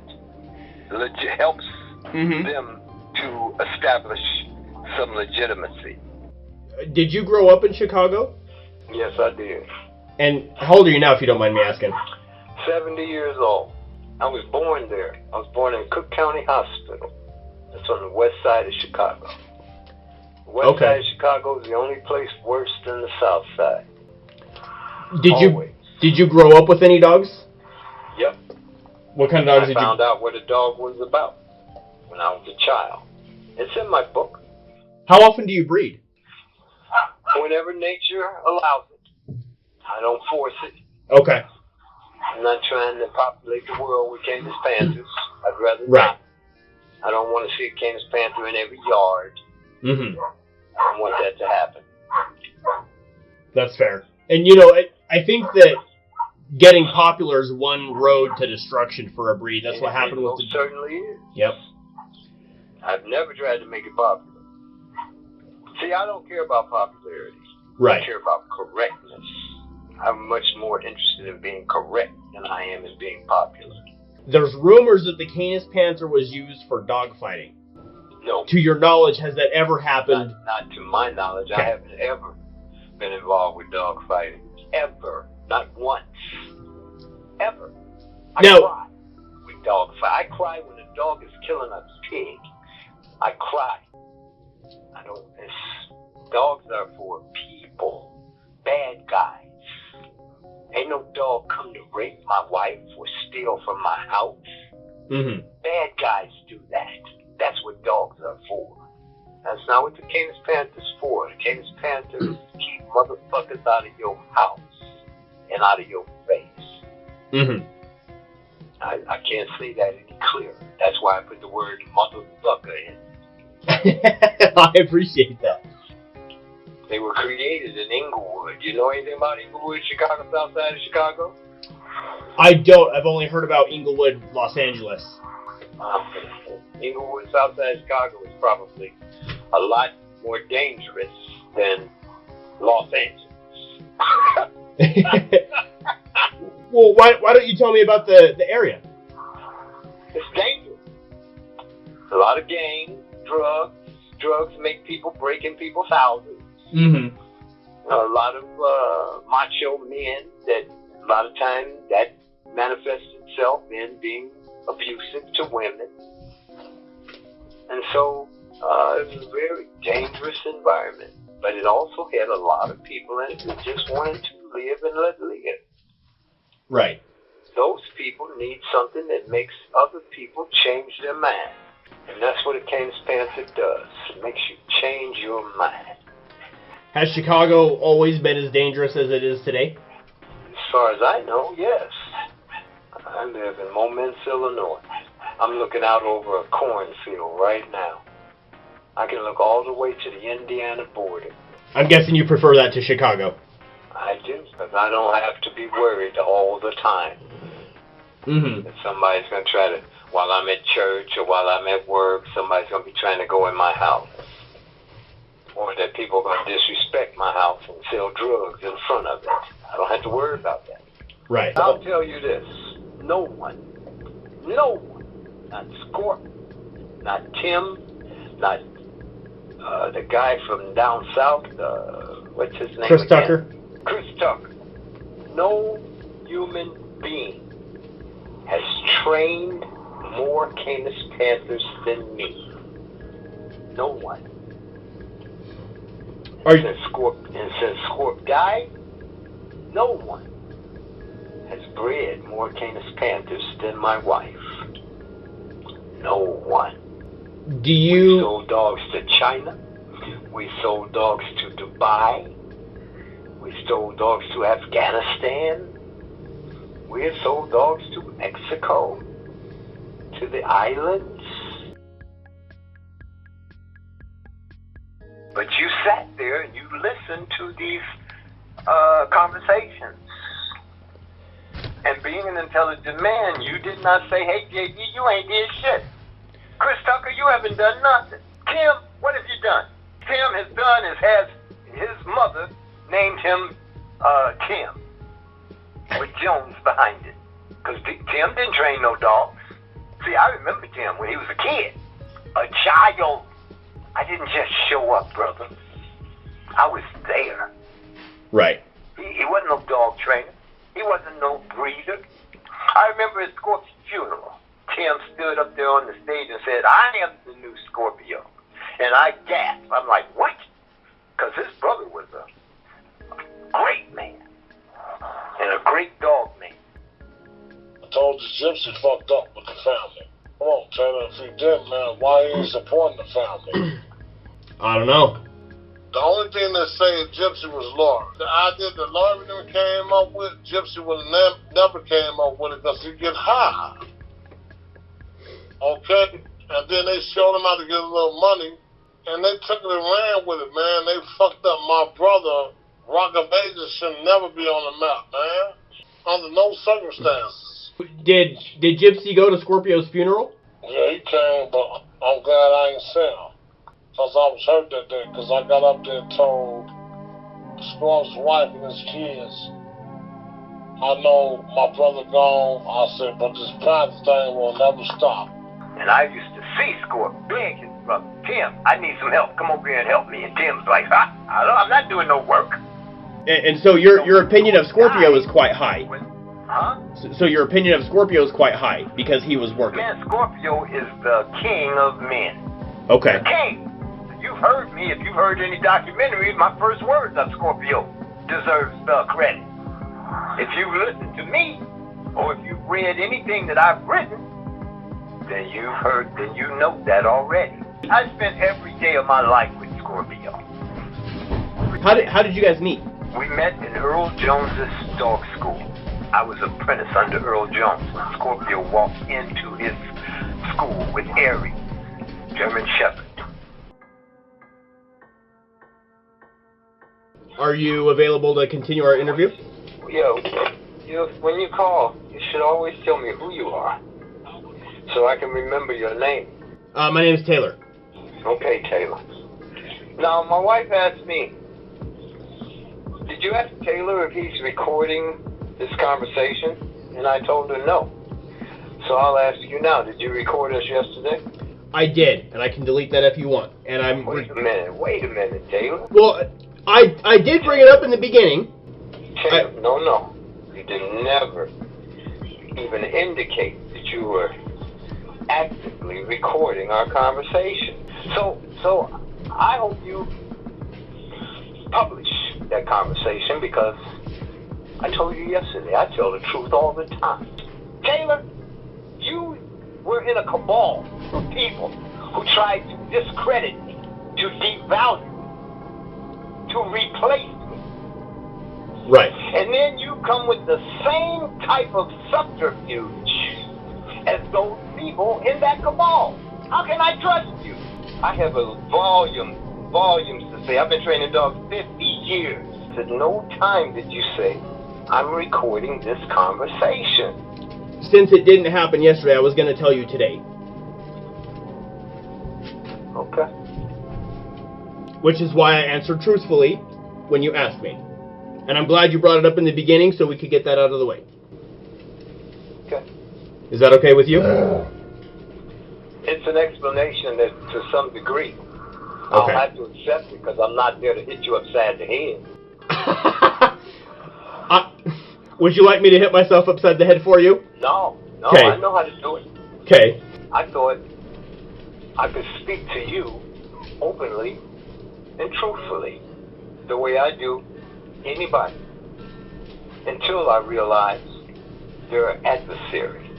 helps them to establish some legitimacy. Did you grow up in Chicago? Yes, I did. And how old are you now, if you don't mind me asking? 70 years old. I was born there. I was born in Cook County Hospital. It's on the west side of Chicago. The west side of Chicago is the only place worse than the south side. Did you grow up with any dogs? Yep. What kind of dogs I found out what a dog was about when I was a child. It's in my book. How often do you breed? Whenever nature allows it. I don't force it. Okay. I'm not trying to populate the world with Canis Panthers. I'd rather not. I don't want to see a Canis Panther in every yard. I don't want that to happen. That's fair. And, you know, I think that getting popular is one road to destruction for a breed. That's what happened with the... It certainly is. Yep. I've never tried to make it popular. See, I don't care about popularity. Right. I care about correctness. I'm much more interested in being correct than I am in being popular. There's rumors that the Canis Panther was used for dogfighting. No. To your knowledge, has that ever happened? Not to my knowledge. Okay. I haven't ever been involved with dogfighting. Ever. Not once. Ever. I cry with dogfight. I cry when a dog is killing a pig. I cry. Dogs are for people. Bad guys. Ain't no dog come to rape my wife or steal from my house. Bad guys do that. That's what dogs are for. That's not what the Canis Panther's for. The Canis Panther is to keep motherfuckers out of your house and out of your face. I can't say that any clearer. That's why I put the word motherfucker in. I appreciate that. They were created in Inglewood. You know anything about Inglewood, Chicago, south side of Chicago? I don't. I've only heard about Inglewood, Los Angeles. Inglewood, south side of Chicago is probably a lot more dangerous than Los Angeles. Well, why don't you tell me about the area? It's dangerous. A lot of gangs, drugs. Drugs make people break in people's houses. A lot of macho men that a lot of times that manifests itself in being abusive to women. And so it was a very dangerous environment. But it also had a lot of people in it who just wanted to live and let live. Right. Those people need something that makes other people change their mind. And that's what a Canis Panther does. It makes you change your mind. Has Chicago always been as dangerous as it is today? As far as I know, yes. I live in Momence, Illinois. I'm looking out over a cornfield right now. I can look all the way to the Indiana border. I'm guessing you prefer that to Chicago. I do, because I don't have to be worried all the time. Mm-hmm. That somebody's going to try to, while I'm at church or while I'm at work, somebody's going to be trying to go in my house. Or that people are going to disrespect my house and sell drugs in front of it. I don't have to worry about that. Right. I'll tell you this. No one, not Scorp, not Tim, not the guy from down south, what's his name Chris again? Tucker? Chris Tucker. No human being has trained more Canis Panthers than me. No one. Since Scorp died, no one has bred more Canis Panthers than my wife. No one. We sold dogs to China. We sold dogs to Dubai. We sold dogs to Afghanistan. We have sold dogs to Mexico, to the islands. But you sat there and you listened to these conversations. And being an intelligent man, you did not say, hey, JD, you ain't did shit. Chris Tucker, you haven't done nothing. Tim, what have you done? Tim has done has his mother named him Tim, with Jones behind it. Because Tim didn't train no dogs. See, I remember Tim when he was a kid, a child. I didn't just show up, brother. I was there. Right. He wasn't no dog trainer. He wasn't no breeder. I remember at Scorp's funeral, Tim stood up there on the stage and said, I am the new Scorpio. And I gasped. I'm like, what? Because his brother was a great man and a great dog man. I told you Gypsy fucked up with the family. Come on, Taylor, if he did, man, why ain't he supporting the family? I don't know. The only thing that saved Gypsy was Laura. The idea that Laura came up with, Gypsy would never came up with it because he'd get high. Okay? And then they showed him how to get a little money, and they took it and ran with it, man. They fucked up my brother. Rock of Ages should never be on the map, man. Under no circumstances. Did Gypsy go to Scorpio's funeral? Yeah, he came, but I'm glad I ain't seen him. Because I was hurt that day, because I got up there and told Scorp's wife and his kids, I know my brother gone. I said, but this Panther thing will never stop. And I used to see Scorp beg his brother, Tim, I need some help. Come over here and help me. And Tim's like, I'm not doing no work. And so your opinion of Scorpio is quite high. Huh? So your opinion of Scorpio is quite high because he was working. Man, Scorpio is the king of men. Okay. The king. You've heard me. If you've heard any documentaries, my first words of Scorpio deserves the credit. If you listen to me, or if you've read anything that I've written, then you've heard, then you know that already. I spent every day of my life with Scorpio. How did you guys meet? We met in Earl Jones's dog school. I was an apprentice under Earl Jones when Scorpio walked into his school with Aries, German Shepherd. Are you available to continue our interview? When you call, you should always tell me who you are, so I can remember your name. My name is Taylor. Okay, Taylor. Now, my wife asked me, did you ask Taylor if he's recording this conversation? And I told her no. So I'll ask you now, did you record us yesterday? I did, and I can delete that if you want. And I'm. Wait a minute, Taylor. Well, I did bring it up in the beginning. Taylor, no. You did never even indicate that you were actively recording our conversation. So I hope you publish that conversation, because I told you yesterday, I tell the truth all the time. Taylor, you were in a cabal of people who tried to discredit me, to devalue me, to replace me. Right. And then you come with the same type of subterfuge as those people in that cabal. How can I trust you? I have a volumes to say. I've been training dogs 50 years. At no time did you say, I'm recording this conversation. Since it didn't happen yesterday, I was going to tell you today. Okay. Which is why I answered truthfully when you asked me. And I'm glad you brought it up in the beginning so we could get that out of the way. Okay. Is that okay with you? It's an explanation that, to some degree. Okay. I'll have to accept it because I'm not there to hit you upside the head. Would you like me to hit myself upside the head for you? No, Kay. I know how to do it. Okay. I thought I could speak to you openly and truthfully, the way I do anybody, until I realized you're an adversary.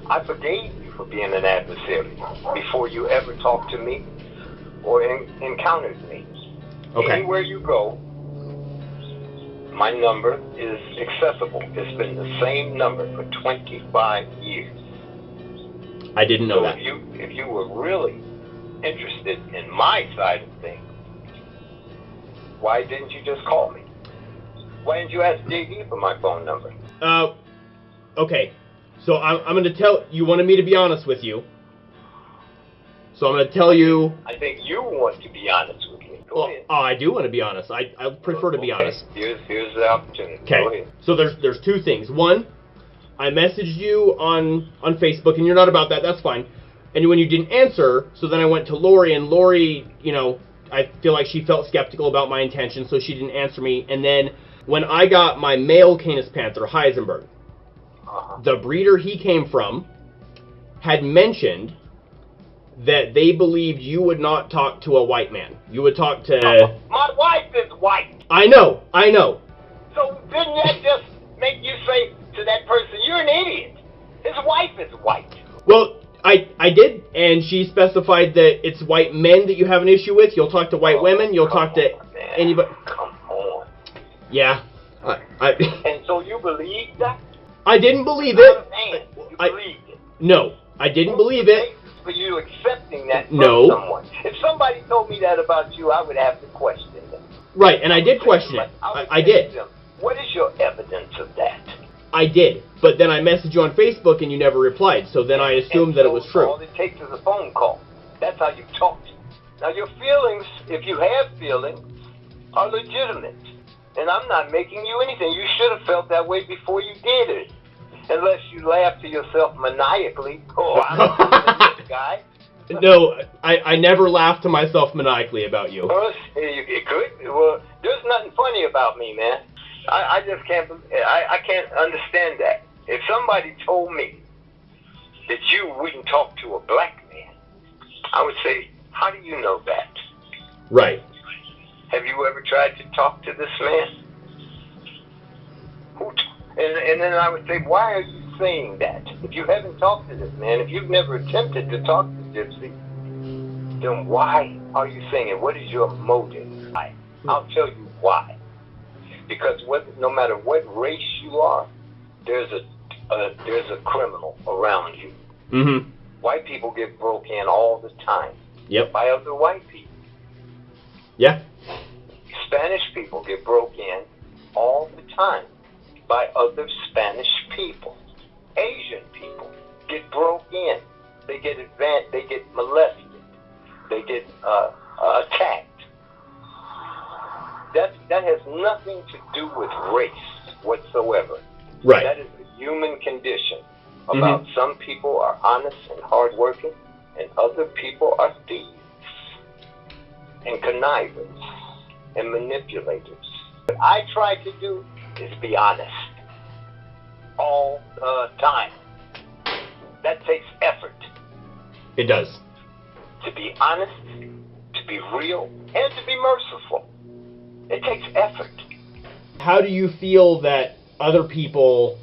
I forgave you for being an adversary before you ever talked to me or encountered me. Okay. Anywhere you go, my number is accessible. It's been the same number for 25 years. I didn't know that. If you were really interested in my side of things, why didn't you just call me? Why didn't you ask JD for my phone number? Okay. So I'm going to tell... You wanted me to be honest with you. So I'm going to tell you... I think you want to be honest with me. Go ahead. Oh, I do want to be honest. I prefer to be honest. Here's the opportunity. Okay. Go ahead. So there's two things. One, I messaged you on Facebook, and you're not about that. That's fine. And when you didn't answer, so then I went to Lori, and Lori, you know, I feel like she felt skeptical about my intentions, so she didn't answer me. And then when I got my male Canis Panther, Heisenberg, the breeder he came from had mentioned that they believed you would not talk to a white man. You would talk to... My wife is white. I know. So didn't that just make you say to that person, you're an idiot? His wife is white. Well, I did, and she specified that it's white men that you have an issue with. You'll talk to white women. You'll talk to anybody. Come on. Yeah. And so you believe that? I didn't believe it. You believed it. No, I didn't believe it. For you accepting that from No. someone. If somebody told me that about you, I would have to question them. Right, and I did question it. I did. Them, what is your evidence of that? I did. But then I messaged you on Facebook and you never replied, so then I assumed that it was true. All it takes is a phone call. That's how you talk. Now your feelings, if you have feelings, are legitimate. And I'm not making you anything. You should have felt that way before you did it. Unless you laugh to yourself maniacally. Oh, I'm a this guy. No, I never laughed to myself maniacally about you. Well, it could. Well, there's nothing funny about me, man. I just can't. I can't understand that. If somebody told me that you wouldn't talk to a black man, I would say, how do you know that? Right. Have you ever tried to talk to this man? And then I would say, why are you saying that? If you haven't talked to this man, if you've never attempted to talk to Gypsy, then why are you saying it? What is your motive? I'll tell you why. Because no matter what race you are, there's a criminal around you. Mm-hmm. White people get broke in all the time. Yep. By other white people. Yeah. Spanish people get broke in all the time by other Spanish people. Asian people get broke in. They get molested. They get attacked. That has nothing to do with race whatsoever. Right. That is a human condition. About some people are honest and hardworking, and other people are thieves and connivers and manipulators. What I try to do is be honest all the time. That takes effort. It does. To be honest, to be real, and to be merciful. It takes effort. How do you feel that other people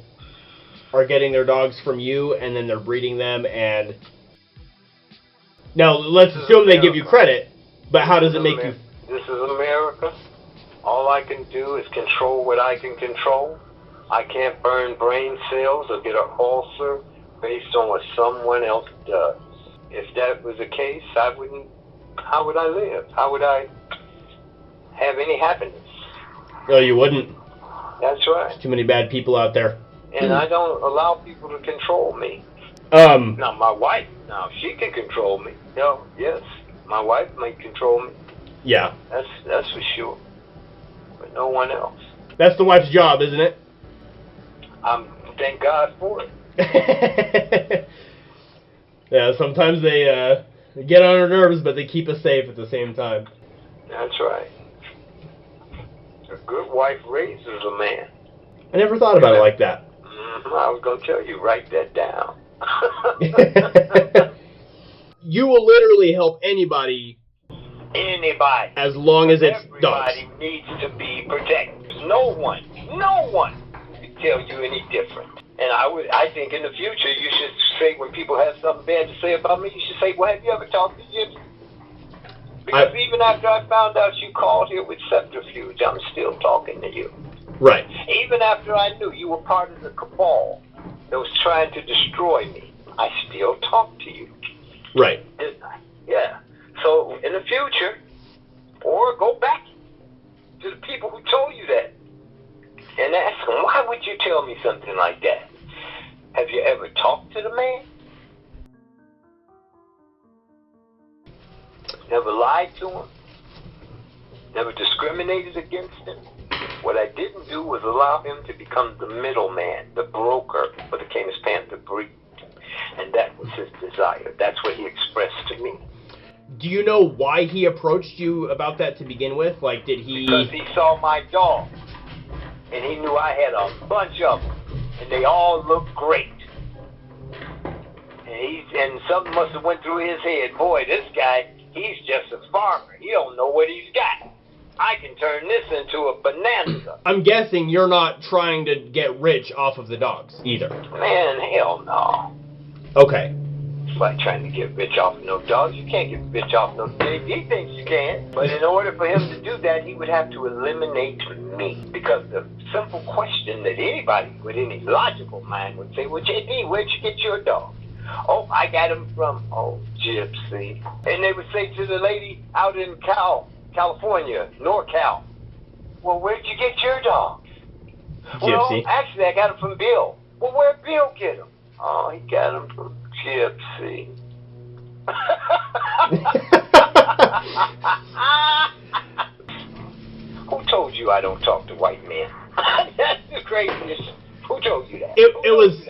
are getting their dogs from you and then they're breeding them and... Now, let's assume they give you credit, but how does it make you... This is America. All I can do is control what I can control. I can't burn brain cells or get an ulcer based on what someone else does. If that was the case, how would I live? How would I have any happiness? No, you wouldn't. That's right. There's too many bad people out there. And I don't allow people to control me. Now, my wife, she can control me. Yes, my wife might control me. Yeah. That's for sure. But no one else. That's the wife's job, isn't it? Thank God for it. Yeah, sometimes they get on our nerves, but they keep us safe at the same time. That's right. A good wife raises a man. I never thought about it like that. I was going to tell you, write that down. You will literally help anybody. Anybody. As long as it's dogs. Everybody needs to be protected. No one can tell you any different. And I think in the future you should say, when people have something bad to say about me, you should say, well, have you ever talked to Gypsy? Because even after I found out you called here with subterfuge, I'm still talking to you. Right. Even after I knew you were part of the cabal that was trying to destroy me, I still talk to you. Right. Didn't I? Yeah. So in the future, or go back to the people who told you that and ask them, why would you tell me something like that? Have you ever talked to the man? Never lied to him? Never discriminated against him? What I didn't do was allow him to become the middleman, the broker for the Canis Panther breed. And that was his desire. That's what he expressed to me. Do you know why he approached you about that to begin with? Like, did he... Because he saw my dog. And he knew I had a bunch of them. And they all looked great. And something must have went through his head. Boy, this guy, he's just a farmer. He don't know what he's got. I can turn this into a bonanza. I'm guessing you're not trying to get rich off of the dogs, either. Man, hell no. Okay. It's like trying to get rich off no dogs. You can't get rich off no pigs. He thinks you can. But in order for him to do that, he would have to eliminate me. Because the simple question that anybody with any logical mind would say, well, JD, where'd you get your dog? Oh, I got him from, Gypsy. And they would say to the lady out in California, NorCal, well, where'd you get your dog? Gypsy. Well, actually, I got him from Bill. Well, where'd Bill get him? Oh, he got him from Gypsy. Who told you I don't talk to white men? That's the craziest. Who told you that? It was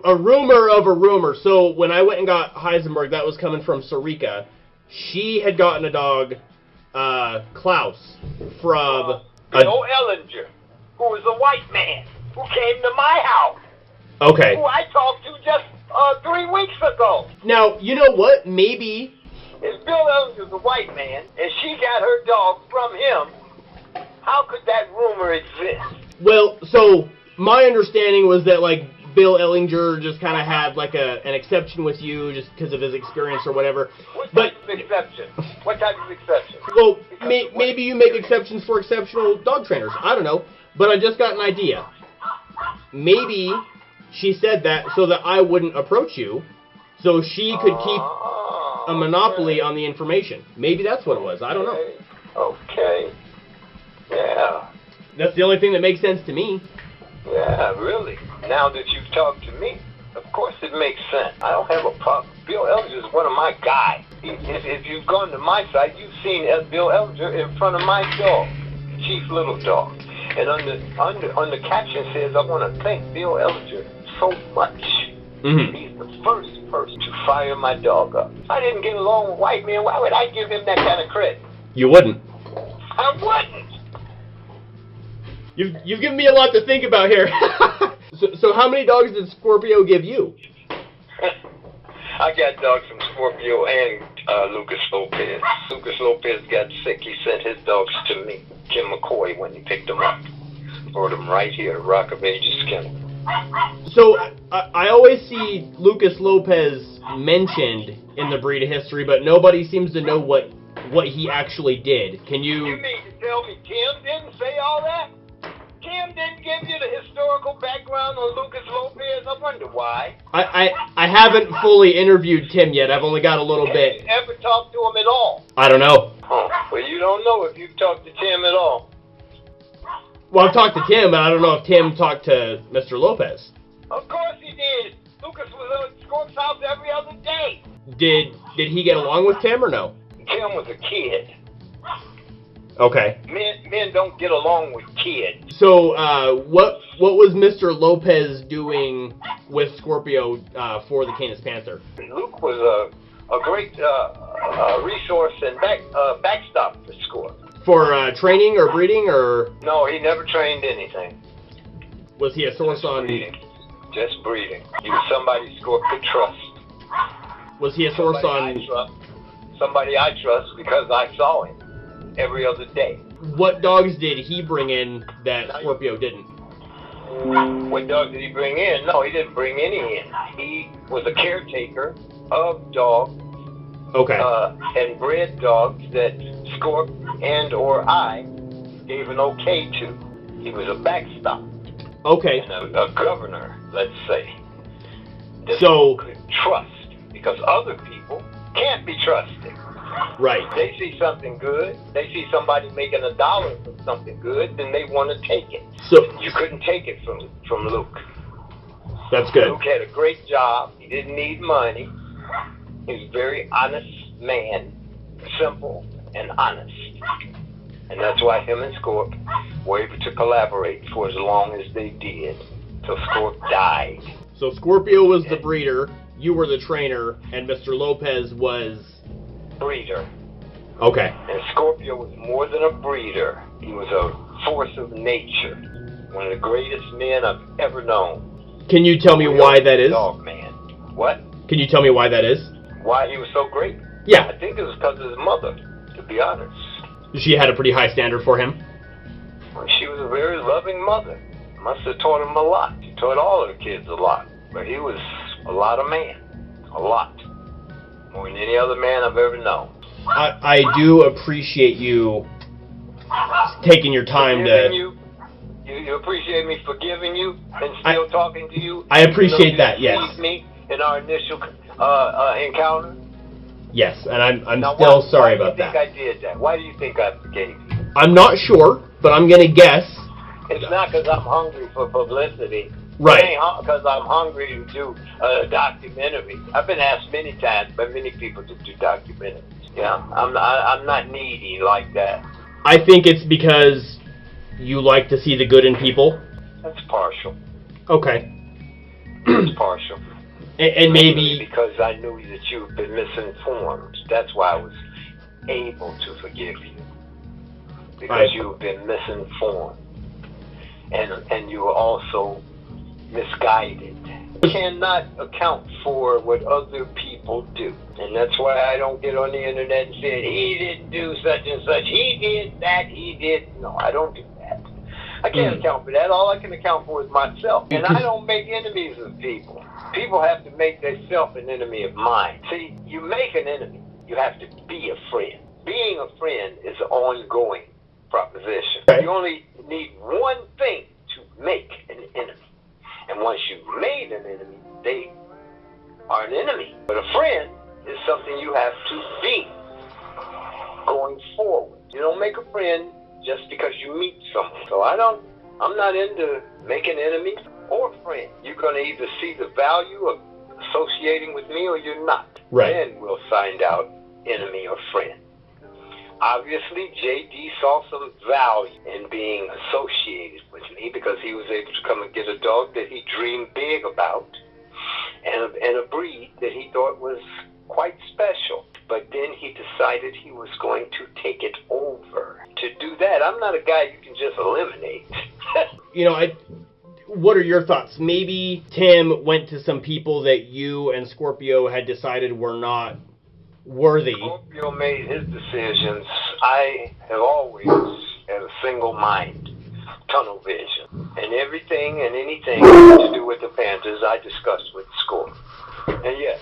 a rumor of a rumor. So when I went and got Heisenberg, that was coming from Sarika. She had gotten a dog, Klaus, from... Bill Ellinger, who was a white man, who came to my house. Okay. Who I talked to just 3 weeks ago. Now, you know what? Maybe... If Bill Ellinger's a white man, and she got her dog from him, how could that rumor exist? Well, so... my understanding was that, like, Bill Ellinger just kind of had, like, an exception with you just because of his experience or whatever. What type of exception? What type of exception? Well, maybe you make exceptions for exceptional dog trainers. I don't know. But I just got an idea. Maybe she said that so that I wouldn't approach you, so she could keep a monopoly on the information. Maybe that's what it was. I don't know. Okay. Yeah. That's the only thing that makes sense to me. Yeah, really. Now that you've talked to me, of course it makes sense. I don't have a problem. Bill Ellinger is one of my guys. If you've gone to my site, you've seen Bill Ellinger in front of my dog, Chief Little Dog. And on the caption says, I want to thank Bill Ellinger so much. Mm-hmm. He's the first person to fire my dog up. If I didn't get along with white men, why would I give him that kind of credit? You wouldn't. I wouldn't. You've given me a lot to think about here. So how many dogs did Scorpio give you? I got dogs from Scorpio and Lucas Lopez. Lucas Lopez got sick. He sent his dogs to me, Jim McCoy, when he picked them up. Brought them right here to Rock of Ages Kennel. So I always see Lucas Lopez mentioned in the breed of history, but nobody seems to know what he actually did. Can you... You mean to tell me Kim didn't say all that? Tim didn't give you the historical background on Lucas Lopez? I wonder why. I haven't fully interviewed Tim yet. I've only got a little bit. Have you ever talked to him at all? I don't know. Oh, well, you don't know if you've talked to Tim at all. Well, I've talked to Tim, but I don't know if Tim talked to Mr. Lopez. Of course he did. Lucas was at Scorp's house every other day. Did he get along with Tim or no? Tim was a kid. Okay. Men don't get along with kids. So, what was Mr. Lopez doing with Scorpio for the Canis Panther? Luke was a great resource and backstop for Scorp. For training or breeding or? No, he never trained anything. Was he a source on? Just breeding. He was somebody Scorp could trust. Was he a source Somebody I trust because I saw him every other day. What dogs did he bring in that Scorpio didn't? What dogs did he bring in? No, he didn't bring any in. He was a caretaker of dogs. Okay. And bred dogs that Scorp and or I gave an okay to. He was a backstop. Okay. And a governor, let's say. That so could trust, because other people can't be trusted. Right. They see something good. They see somebody making $1 from something good, then they want to take it. So you couldn't take it from Luke. That's good. Luke had a great job. He didn't need money. He was a very honest man, simple and honest. And that's why him and Scorp were able to collaborate for as long as they did, till Scorp died. So Scorpio was the breeder, you were the trainer, and Mr. Lopez was... breeder. Okay. And Scorpio was more than a breeder. He was a force of nature. One of the greatest men I've ever known. Can you tell me why that is? Dog man. What? Can you tell me why that is? Why he was so great? Yeah. I think it was because of his mother, to be honest. She had a pretty high standard for him? Well, she was a very loving mother. Must have taught him a lot. She taught all of the kids a lot. But he was a lot of man. A lot. More than any other man I've ever known. I do appreciate you taking your time to... You appreciate me forgiving you and still talking to you? I appreciate that, yes. Me in our initial encounter? Yes, and I'm still sorry about that. Why do you think I did that? Why do you think I forgave you? I'm not sure, but I'm going to guess. It's not because I'm hungry for publicity. Right. It ain't because I'm hungry to do a documentary. I've been asked many times by many people to do documentaries. Yeah, I'm not needy like that. I think it's because you like to see the good in people. That's partial. Okay. It's partial. And maybe... because I knew that you've been misinformed. That's why I was able to forgive you. Because you've been misinformed. And you were also misguided. You cannot account for what other people do. And that's why I don't get on the internet and say, he didn't do such and such. He did that, he did. No, I don't do that. I can't account for that. All I can account for is myself. And I don't make enemies of people. People have to make themselves an enemy of mine. See, you make an enemy, you have to be a friend. Being a friend is an ongoing proposition. You only need one thing to make an enemy. And once you've made an enemy, they are an enemy. But a friend is something you have to be going forward. You don't make a friend just because you meet someone. So I'm not into making enemies or friends. You're going to either see the value of associating with me or you're not. Right. Then we'll find out enemy or friend. Obviously, J.D. saw some value in being associated with me because he was able to come and get a dog that he dreamed big about and a breed that he thought was quite special. But then he decided he was going to take it over. To do that, I'm not a guy you can just eliminate. What are your thoughts? Maybe Tim went to some people that you and Scorpio had decided were not worthy. Scorpio made his decisions. I have always had a single mind, tunnel vision. And everything and anything to do with the Panthers, I discussed with Scorp. And yes,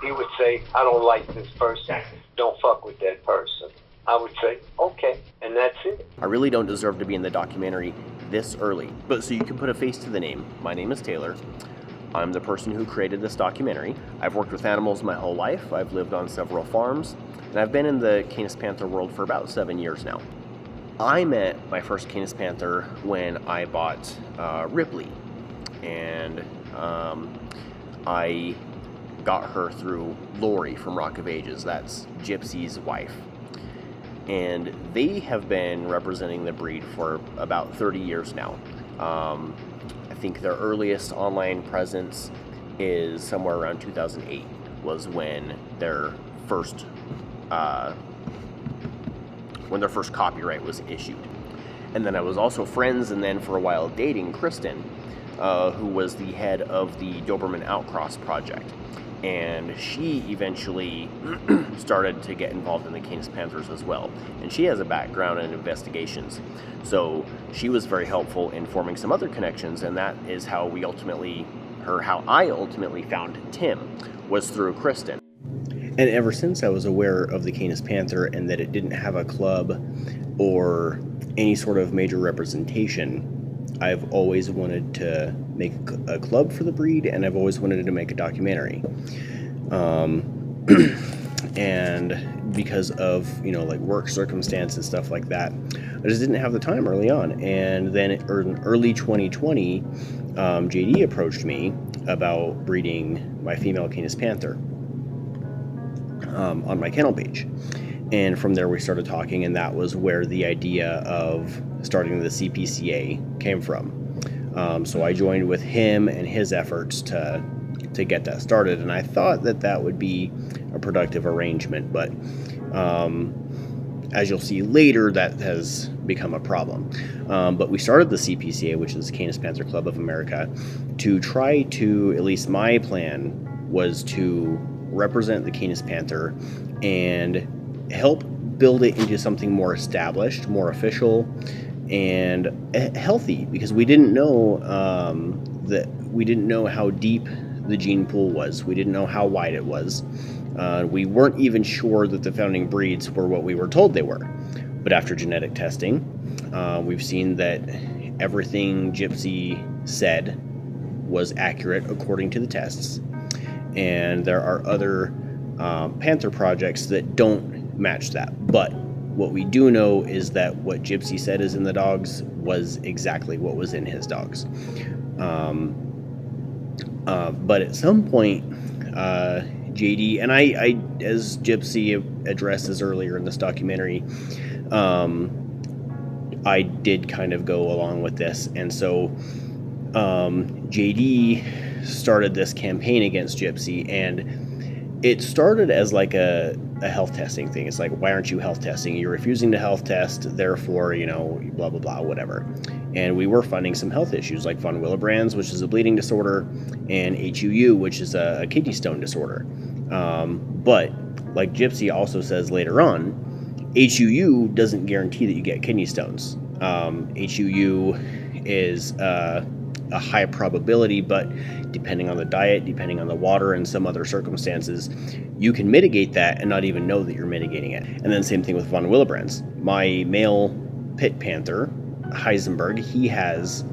he would say, I don't like this person. Don't fuck with that person. I would say, okay, and that's it. I really don't deserve to be in the documentary. this early. But so you can put a face to the name. My name is Taylor. I'm the person who created this documentary. I've worked with animals my whole life. I've lived on several farms, and I've been in the Canis Panther world for about 7 years now. I met my first Canis Panther when I bought Ripley, and I got her through Lori from Rock of Ages. That's Gypsy's wife. And they have been representing the breed for about 30 years now. I think their earliest online presence is somewhere around 2008 was when their first copyright was issued. And then I was also friends and then for a while dating Kristen, who was the head of the Doberman Outcross project. And she eventually started to get involved in the Canis Panthers as well. And she has a background in investigations. So she was very helpful in forming some other connections, and that is how I ultimately found Tim, was through Kristen. And ever since I was aware of the Canis Panther and that it didn't have a club or any sort of major representation, I've always wanted to make a club for the breed, and I've always wanted to make a documentary. And because of, like work circumstances, stuff like that, I just didn't have the time early on. And then in early 2020, JD approached me about breeding my female Canis Panther on my kennel page. And from there we started talking, and that was where the idea of starting the CPCA came from. So I joined with him and his efforts to get that started, and I thought that would be a productive arrangement, but as you'll see later, that has become a problem. But we started the CPCA, which is the Canis Panther Club of America, to try to, at least my plan was to represent the Canis Panther and help build it into something more established, more official, and healthy, because we didn't know how deep the gene pool was. We didn't know how wide it was. We weren't even sure that the founding breeds were what we were told they were. But after genetic testing, we've seen that everything Gypsy said was accurate according to the tests. And there are other Panther projects that don't match that. But what we do know is that what Gypsy said is in the dogs was exactly what was in his dogs. But at some point, JD, and I, as Gypsy addresses earlier in this documentary, I did kind of go along with this. And so JD started this campaign against Gypsy, and it started as like a health testing thing. It's like, why aren't you health testing? You're refusing to health test, therefore, blah, blah, blah, whatever. And we were finding some health issues like von Willebrand's, which is a bleeding disorder, and HUU, which is a kidney stone disorder. But like Gypsy also says later on, HUU doesn't guarantee that you get kidney stones. HUU is a high probability, but depending on the diet, depending on the water, and some other circumstances, you can mitigate that and not even know that you're mitigating it. And then same thing with von Willebrand's. My male pit panther, Heisenberg, he has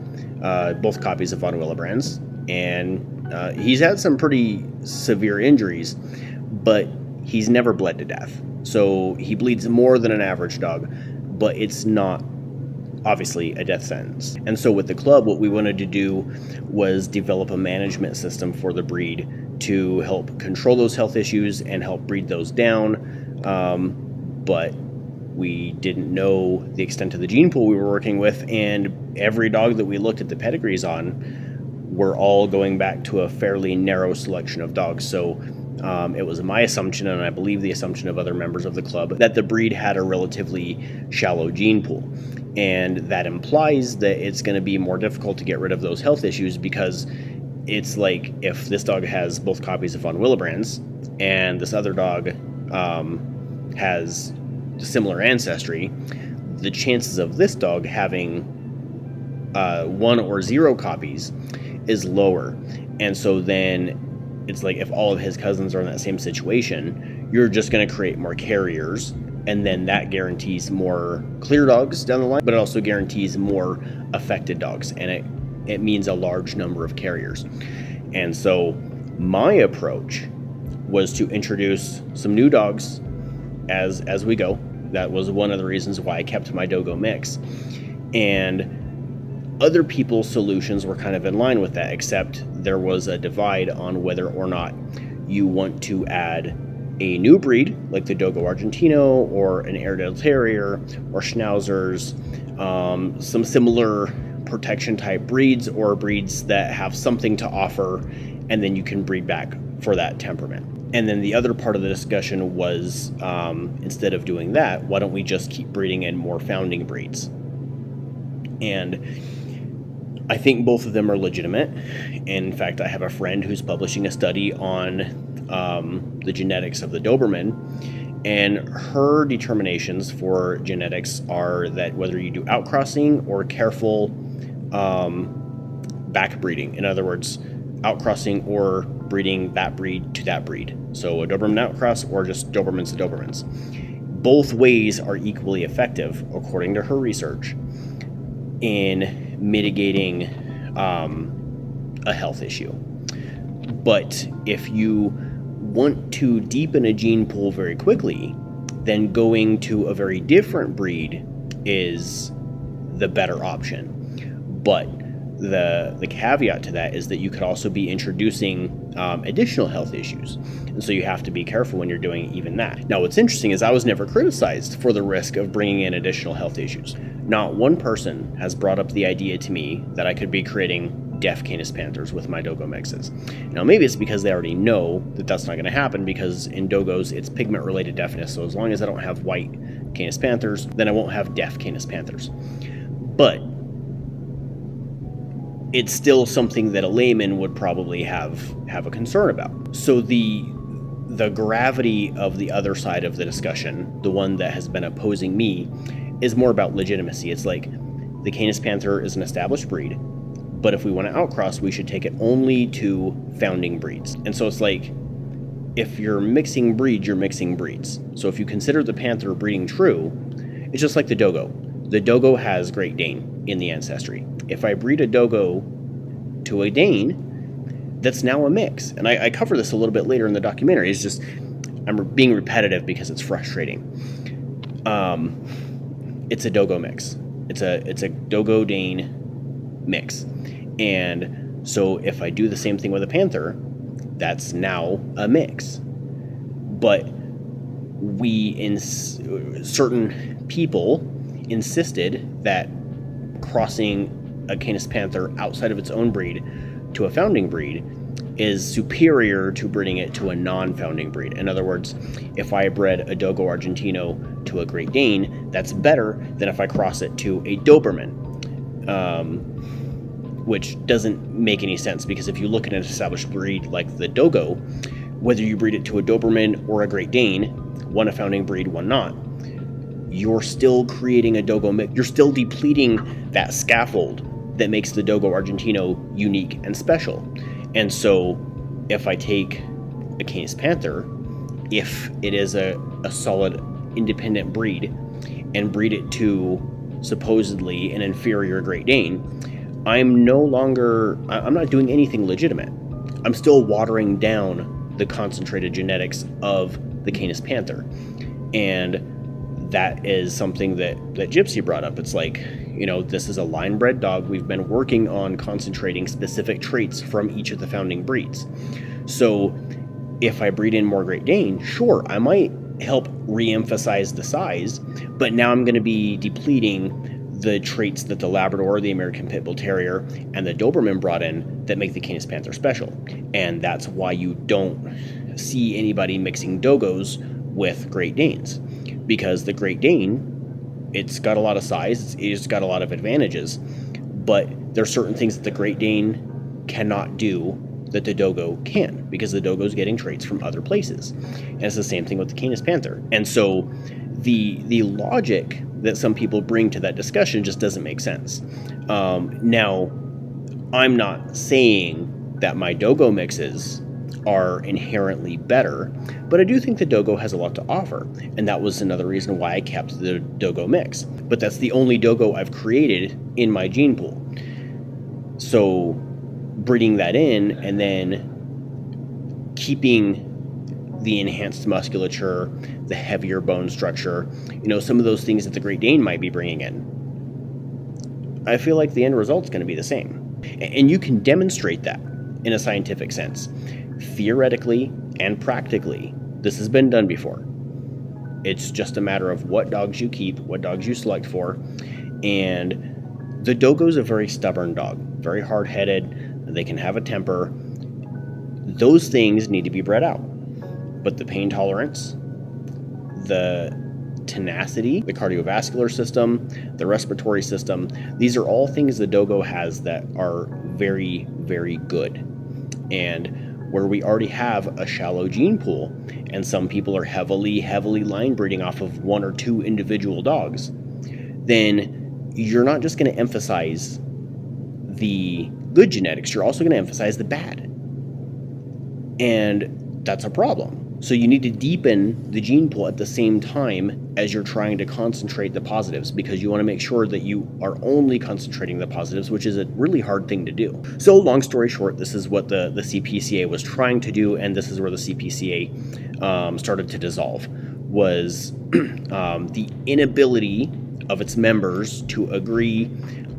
both copies of von Willebrand's, and he's had some pretty severe injuries, but he's never bled to death. So he bleeds more than an average dog, but it's not obviously a death sentence. And so with the club, what we wanted to do was develop a management system for the breed to help control those health issues and help breed those down. But we didn't know the extent of the gene pool we were working with, and every dog that we looked at the pedigrees on were all going back to a fairly narrow selection of dogs. So it was my assumption, and I believe the assumption of other members of the club, that the breed had a relatively shallow gene pool. And that implies that it's going to be more difficult to get rid of those health issues, because it's like if this dog has both copies of von Willebrand's and this other dog has similar ancestry, the chances of this dog having 1 or 0 copies is lower. And so then it's like if all of his cousins are in that same situation, you're just going to create more carriers, and then that guarantees more clear dogs down the line, but it also guarantees more affected dogs, and it means a large number of carriers. And so my approach was to introduce some new dogs as we go. That was one of the reasons why I kept my Dogo mix. And other people's solutions were kind of in line with that, except there was a divide on whether or not you want to add a new breed like the Dogo Argentino or an Airedale Terrier or Schnauzers, some similar protection type breeds or breeds that have something to offer, and then you can breed back for that temperament. And then the other part of the discussion was, instead of doing that, why don't we just keep breeding in more founding breeds? And I think both of them are legitimate. In fact, I have a friend who's publishing a study on the genetics of the Doberman, and her determinations for genetics are that whether you do outcrossing or careful backbreeding, in other words, outcrossing or breeding that breed to that breed, so a Doberman outcross or just Dobermans to Dobermans, both ways are equally effective, according to her research, in mitigating a health issue. But if you want to deepen a gene pool very quickly, then going to a very different breed is the better option. But the caveat to that is that you could also be introducing additional health issues. And so you have to be careful when you're doing even that. Now, what's interesting is I was never criticized for the risk of bringing in additional health issues. Not one person has brought up the idea to me that I could be creating deaf Canis Panthers with my Dogo mixes. Now, maybe it's because they already know that that's not going to happen, because in Dogos, it's pigment-related deafness. So as long as I don't have white Canis Panthers, then I won't have deaf Canis Panthers. But it's still something that a layman would probably have a concern about. So the gravity of the other side of the discussion, the one that has been opposing me, is more about legitimacy. It's like the Canis Panther is an established breed, but if we want to outcross, we should take it only to founding breeds. And so it's like, if you're mixing breeds, you're mixing breeds. So if you consider the Panther breeding true, it's just like the Dogo. The Dogo has Great Dane in the ancestry. If I breed a Dogo to a Dane, that's now a mix. And I cover this a little bit later in the documentary. It's just, I'm being repetitive because it's frustrating. It's a Dogo mix. It's a Dogo Dane mix. And so if I do the same thing with a Panther, that's now a mix. But certain people insisted that crossing a Canis Panther outside of its own breed to a founding breed is superior to breeding it to a non-founding breed. In other words, if I bred a Dogo Argentino to a Great Dane, that's better than if I cross it to a Doberman, which doesn't make any sense, because if you look at an established breed like the Dogo, whether you breed it to a Doberman or a Great Dane, one a founding breed, one not, you're still creating a Dogo mix. You're still depleting that scaffold that makes the Dogo Argentino unique and special. And so if I take a Canis Panther, if it is a solid independent breed, and breed it to supposedly an inferior Great Dane, I'm not doing anything legitimate. I'm still watering down the concentrated genetics of the Canis Panther. And that is something that Gypsy brought up. It's like, this is a line-bred dog. We've been working on concentrating specific traits from each of the founding breeds. So if I breed in more Great Dane, sure, I might help re-emphasize the size, but now I'm going to be depleting the traits that the Labrador, the American Pit Bull Terrier, and the Doberman brought in that make the Canis Panther special. And that's why you don't see anybody mixing Dogos with Great Danes, because the Great Dane, it's got a lot of size, it's got a lot of advantages, but there's certain things that the Great Dane cannot do that the Dogo can, because the Dogo's getting traits from other places. And it's the same thing with the Canis Panther. And so the logic that some people bring to that discussion just doesn't make sense. Now, I'm not saying that my Dogo mixes are inherently better, but I do think the Dogo has a lot to offer, and that was another reason why I kept the Dogo mix. But that's the only Dogo I've created in my gene pool. So breeding that in and then keeping the enhanced musculature, the heavier bone structure, some of those things that the Great Dane might be bringing in, I feel like the end result's going to be the same. And you can demonstrate that in a scientific sense. Theoretically and practically, this has been done before. It's just a matter of what dogs you keep, what dogs you select for, and the Dogo's a very stubborn dog, very hard-headed, they can have a temper. Those things need to be bred out. But the pain tolerance, the tenacity, the cardiovascular system, the respiratory system, these are all things the Dogo has that are very, very good. And where we already have a shallow gene pool, and some people are heavily line breeding off of one or two individual dogs, then you're not just going to emphasize the good genetics, you're also going to emphasize the bad. And that's a problem. So you need to deepen the gene pool at the same time as you're trying to concentrate the positives, because you want to make sure that you are only concentrating the positives, which is a really hard thing to do. So long story short, this is what the CPCA was trying to do, and this is where the CPCA started to dissolve, was the inability of its members to agree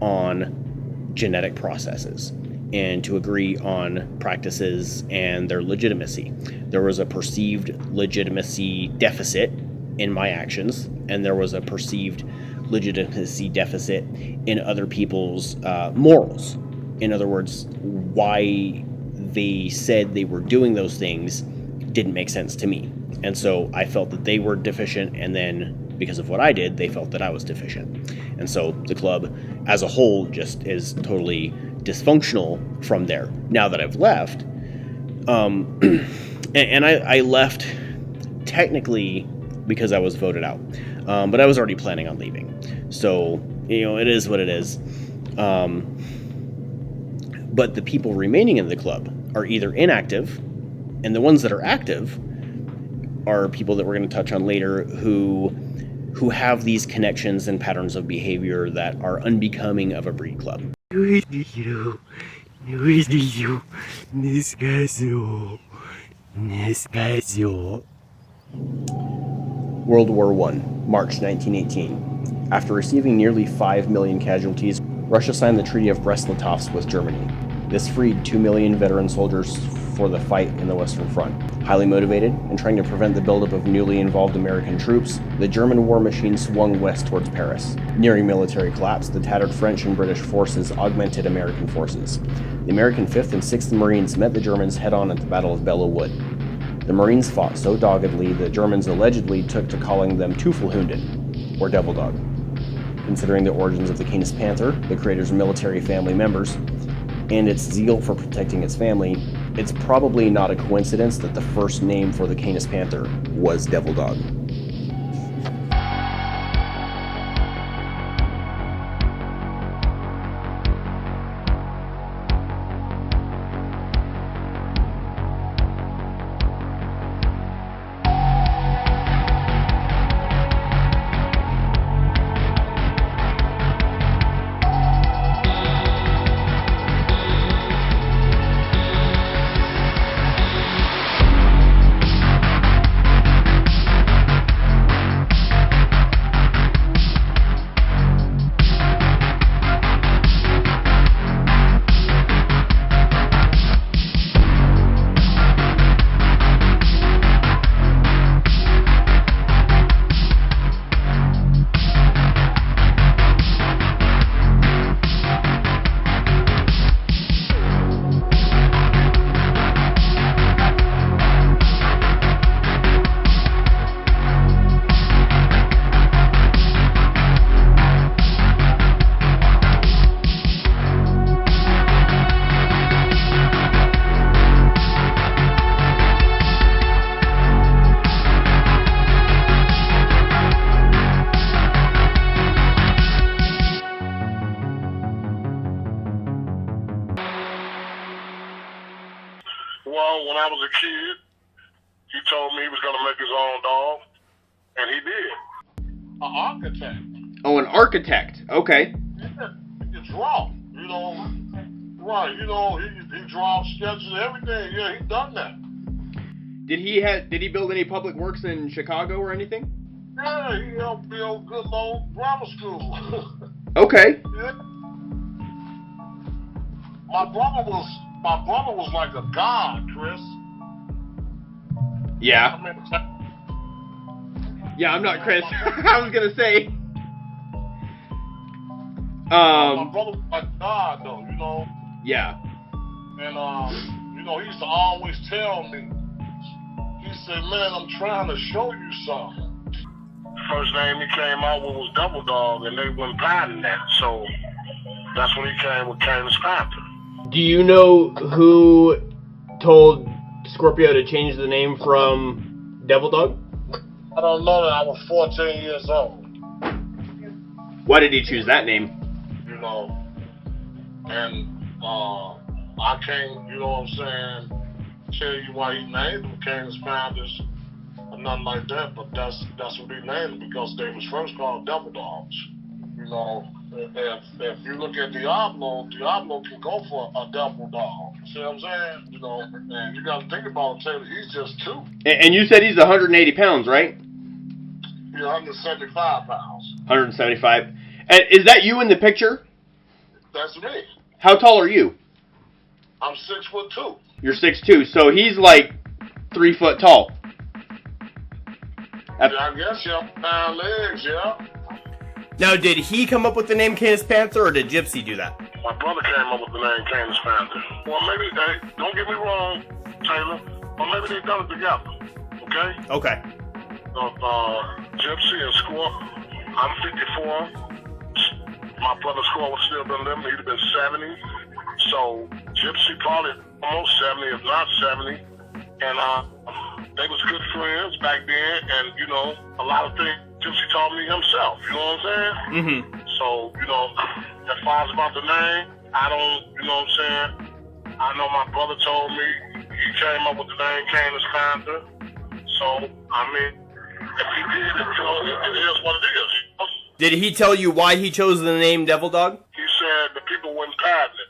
on genetic processes and to agree on practices and their legitimacy. There was a perceived legitimacy deficit in my actions, and there was a perceived legitimacy deficit in other people's morals. In other words, why they said they were doing those things didn't make sense to me. And so I felt that they were deficient, and then because of what I did, they felt that I was deficient. And so the club as a whole just is totally dysfunctional from there. Now that I've left, and I left technically because I was voted out, but I was already planning on leaving. So, it is what it is. But the people remaining in the club are either inactive, and the ones that are active are people that we're going to touch on later who have these connections and patterns of behavior that are unbecoming of a breed club. World War I, March 1918. After receiving nearly 5 million casualties, Russia signed the Treaty of Brest-Litovsk with Germany. This freed 2 million veteran soldiers for the fight in the Western Front. Highly motivated and trying to prevent the buildup of newly involved American troops, the German war machine swung west towards Paris. Nearing military collapse, the tattered French and British forces augmented American forces. The American 5th and 6th Marines met the Germans head-on at the Battle of Belleau Wood. The Marines fought so doggedly that Germans allegedly took to calling them Teufelhunden, or Devil Dog. Considering the origins of the Canis Panther, the creator's military family members, and its zeal for protecting its family, it's probably not a coincidence that the first name for the Canis Panther was Devil Dog. Well, when I was a kid, he told me he was going to make his own dog, and he did. An architect. Oh, an architect. Okay. Yeah, he can draw, you know. Right, you know, he draws sketches, everything. Yeah, he done that. Did he build any public works in Chicago or anything? Yeah, he helped build good old grammar school. Okay. Yeah. My brother was like a god, Chris. Yeah. I mean, Yeah, I'm not Chris. I was gonna say. my brother was like God, though, you know. Yeah. And you know, he used to always tell me. He said, "Man, I'm trying to show you something." First name he came out with was Double Dog, and they went patenting that. So that's when he came with Canis Panther. Do you know who told Scorpio to change the name from Devil Dog? I don't know that. I was 14 years old. Why did he choose that name? You know, and I can't, you know what I'm saying, tell you why he named them Canis Panthers or nothing like that, but that's what he named them because they was first called Devil Dogs. You know, if you look at Diablo can go for a devil dog. You see what I'm saying? You know, and you got to think about it, Taylor. He's just 2. And you said he's 180 pounds, right? He's 175 pounds. 175. And is that you in the picture? That's me. How tall are you? I'm 6'2". You're 6'2", so he's like 3 foot tall. Yeah, I guess, yeah. 9 legs, yeah. Now, did he come up with the name Canis Panther, or did Gypsy do that? My brother came up with the name Canis Panther. Well, maybe, don't get me wrong, Taylor, or maybe they done it together, okay? Okay. Gypsy and Scorp, I'm 54. My brother Scorp would still been living, he'd have been 70. So, Gypsy probably almost 70, if not 70. And they was good friends back then, and, you know, a lot of things Gypsy taught me himself, you know what I'm saying? Mm-hmm. So, you know, as far as about the name, I don't, you know what I'm saying? I know my brother told me he came up with the name Canis Panther. So, I mean, if he did, you know, it is what it is. You know? Did he tell you why he chose the name Devil Dog? He said the people wouldn't patent it.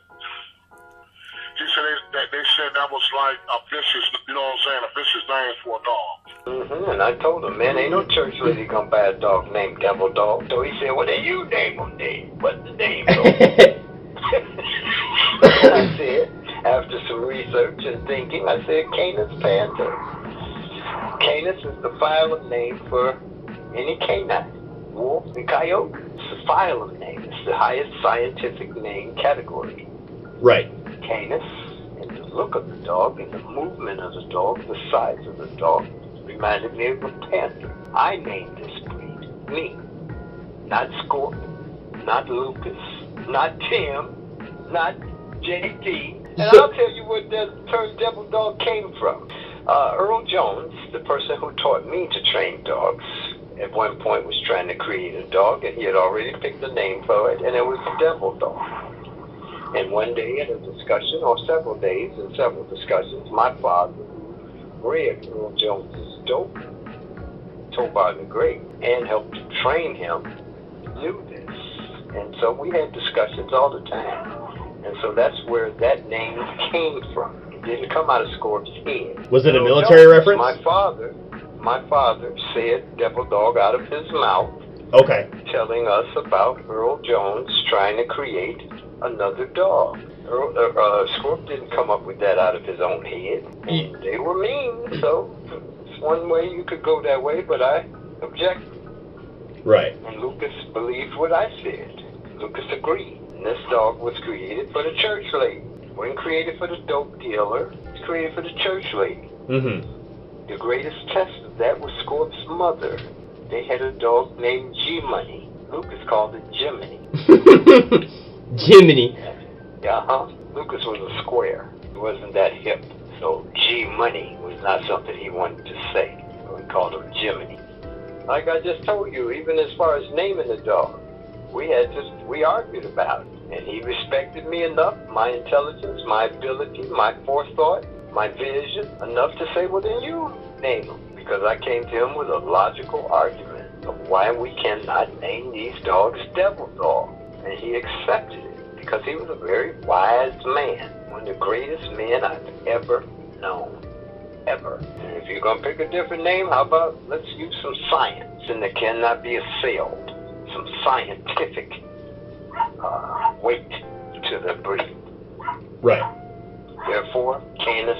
He said they said that was like a vicious, you know what I'm saying, a vicious name for a dog. And I told him, man, ain't no church lady gonna buy a dog named Devil Dog. So he said, well, then you name him then. What's the name, though? I said, after some research and thinking, I said, Canis Panther. Canis is the phylum name for any canine. Wolf and coyote. It's the phylum name. It's the highest scientific name category. Right. Canis, and the look of the dog, and the movement of the dog, the size of the dog, reminded me of a panther. I named this breed. Me. Not Scorp, not Lucas, not Tim, not JD. And I'll tell you where the term Devil Dog came from. Earl Jones, the person who taught me to train dogs, at one point was trying to create a dog, and he had already picked a name for it, and it was Devil Dog. And one day in a discussion, or several days in several discussions, my father, who read Earl Jones's dope, Tobar the Great, and helped to train him, knew this. And so we had discussions all the time. And so that's where that name came from. It didn't come out of Scorp's head. Was it a Earl military Jones, reference? My father said Devil Dog out of his mouth. Okay. Telling us about Earl Jones trying to create another dog. Scorp didn't come up with that out of his own head. And they were mean, so it's one way you could go that way, but I objected. Right. And Lucas believed what I said. Lucas agreed. And this dog was created for the church lady. It wasn't created for the dope dealer. It's created for the church lady. Mm-hmm. The greatest test of that was Scorp's mother. They had a dog named G-Money. Lucas called it Jiminy. Jiminy. Lucas was a square. He wasn't that hip. So G-Money was not something he wanted to say. So he called him Jiminy. Like I just told you, even as far as naming the dog, we argued about it. And he respected me enough, my intelligence, my ability, my forethought. my vision enough to say, well, then you name them. Because I came to him with a logical argument of why we cannot name these dogs Devil Dog. And he accepted it because he was a very wise man. One of the greatest men I've ever known. Ever. And if you're going to pick a different name, how about let's use some science, and it cannot be assailed. Some scientific weight to the breed. Right. Therefore, Canis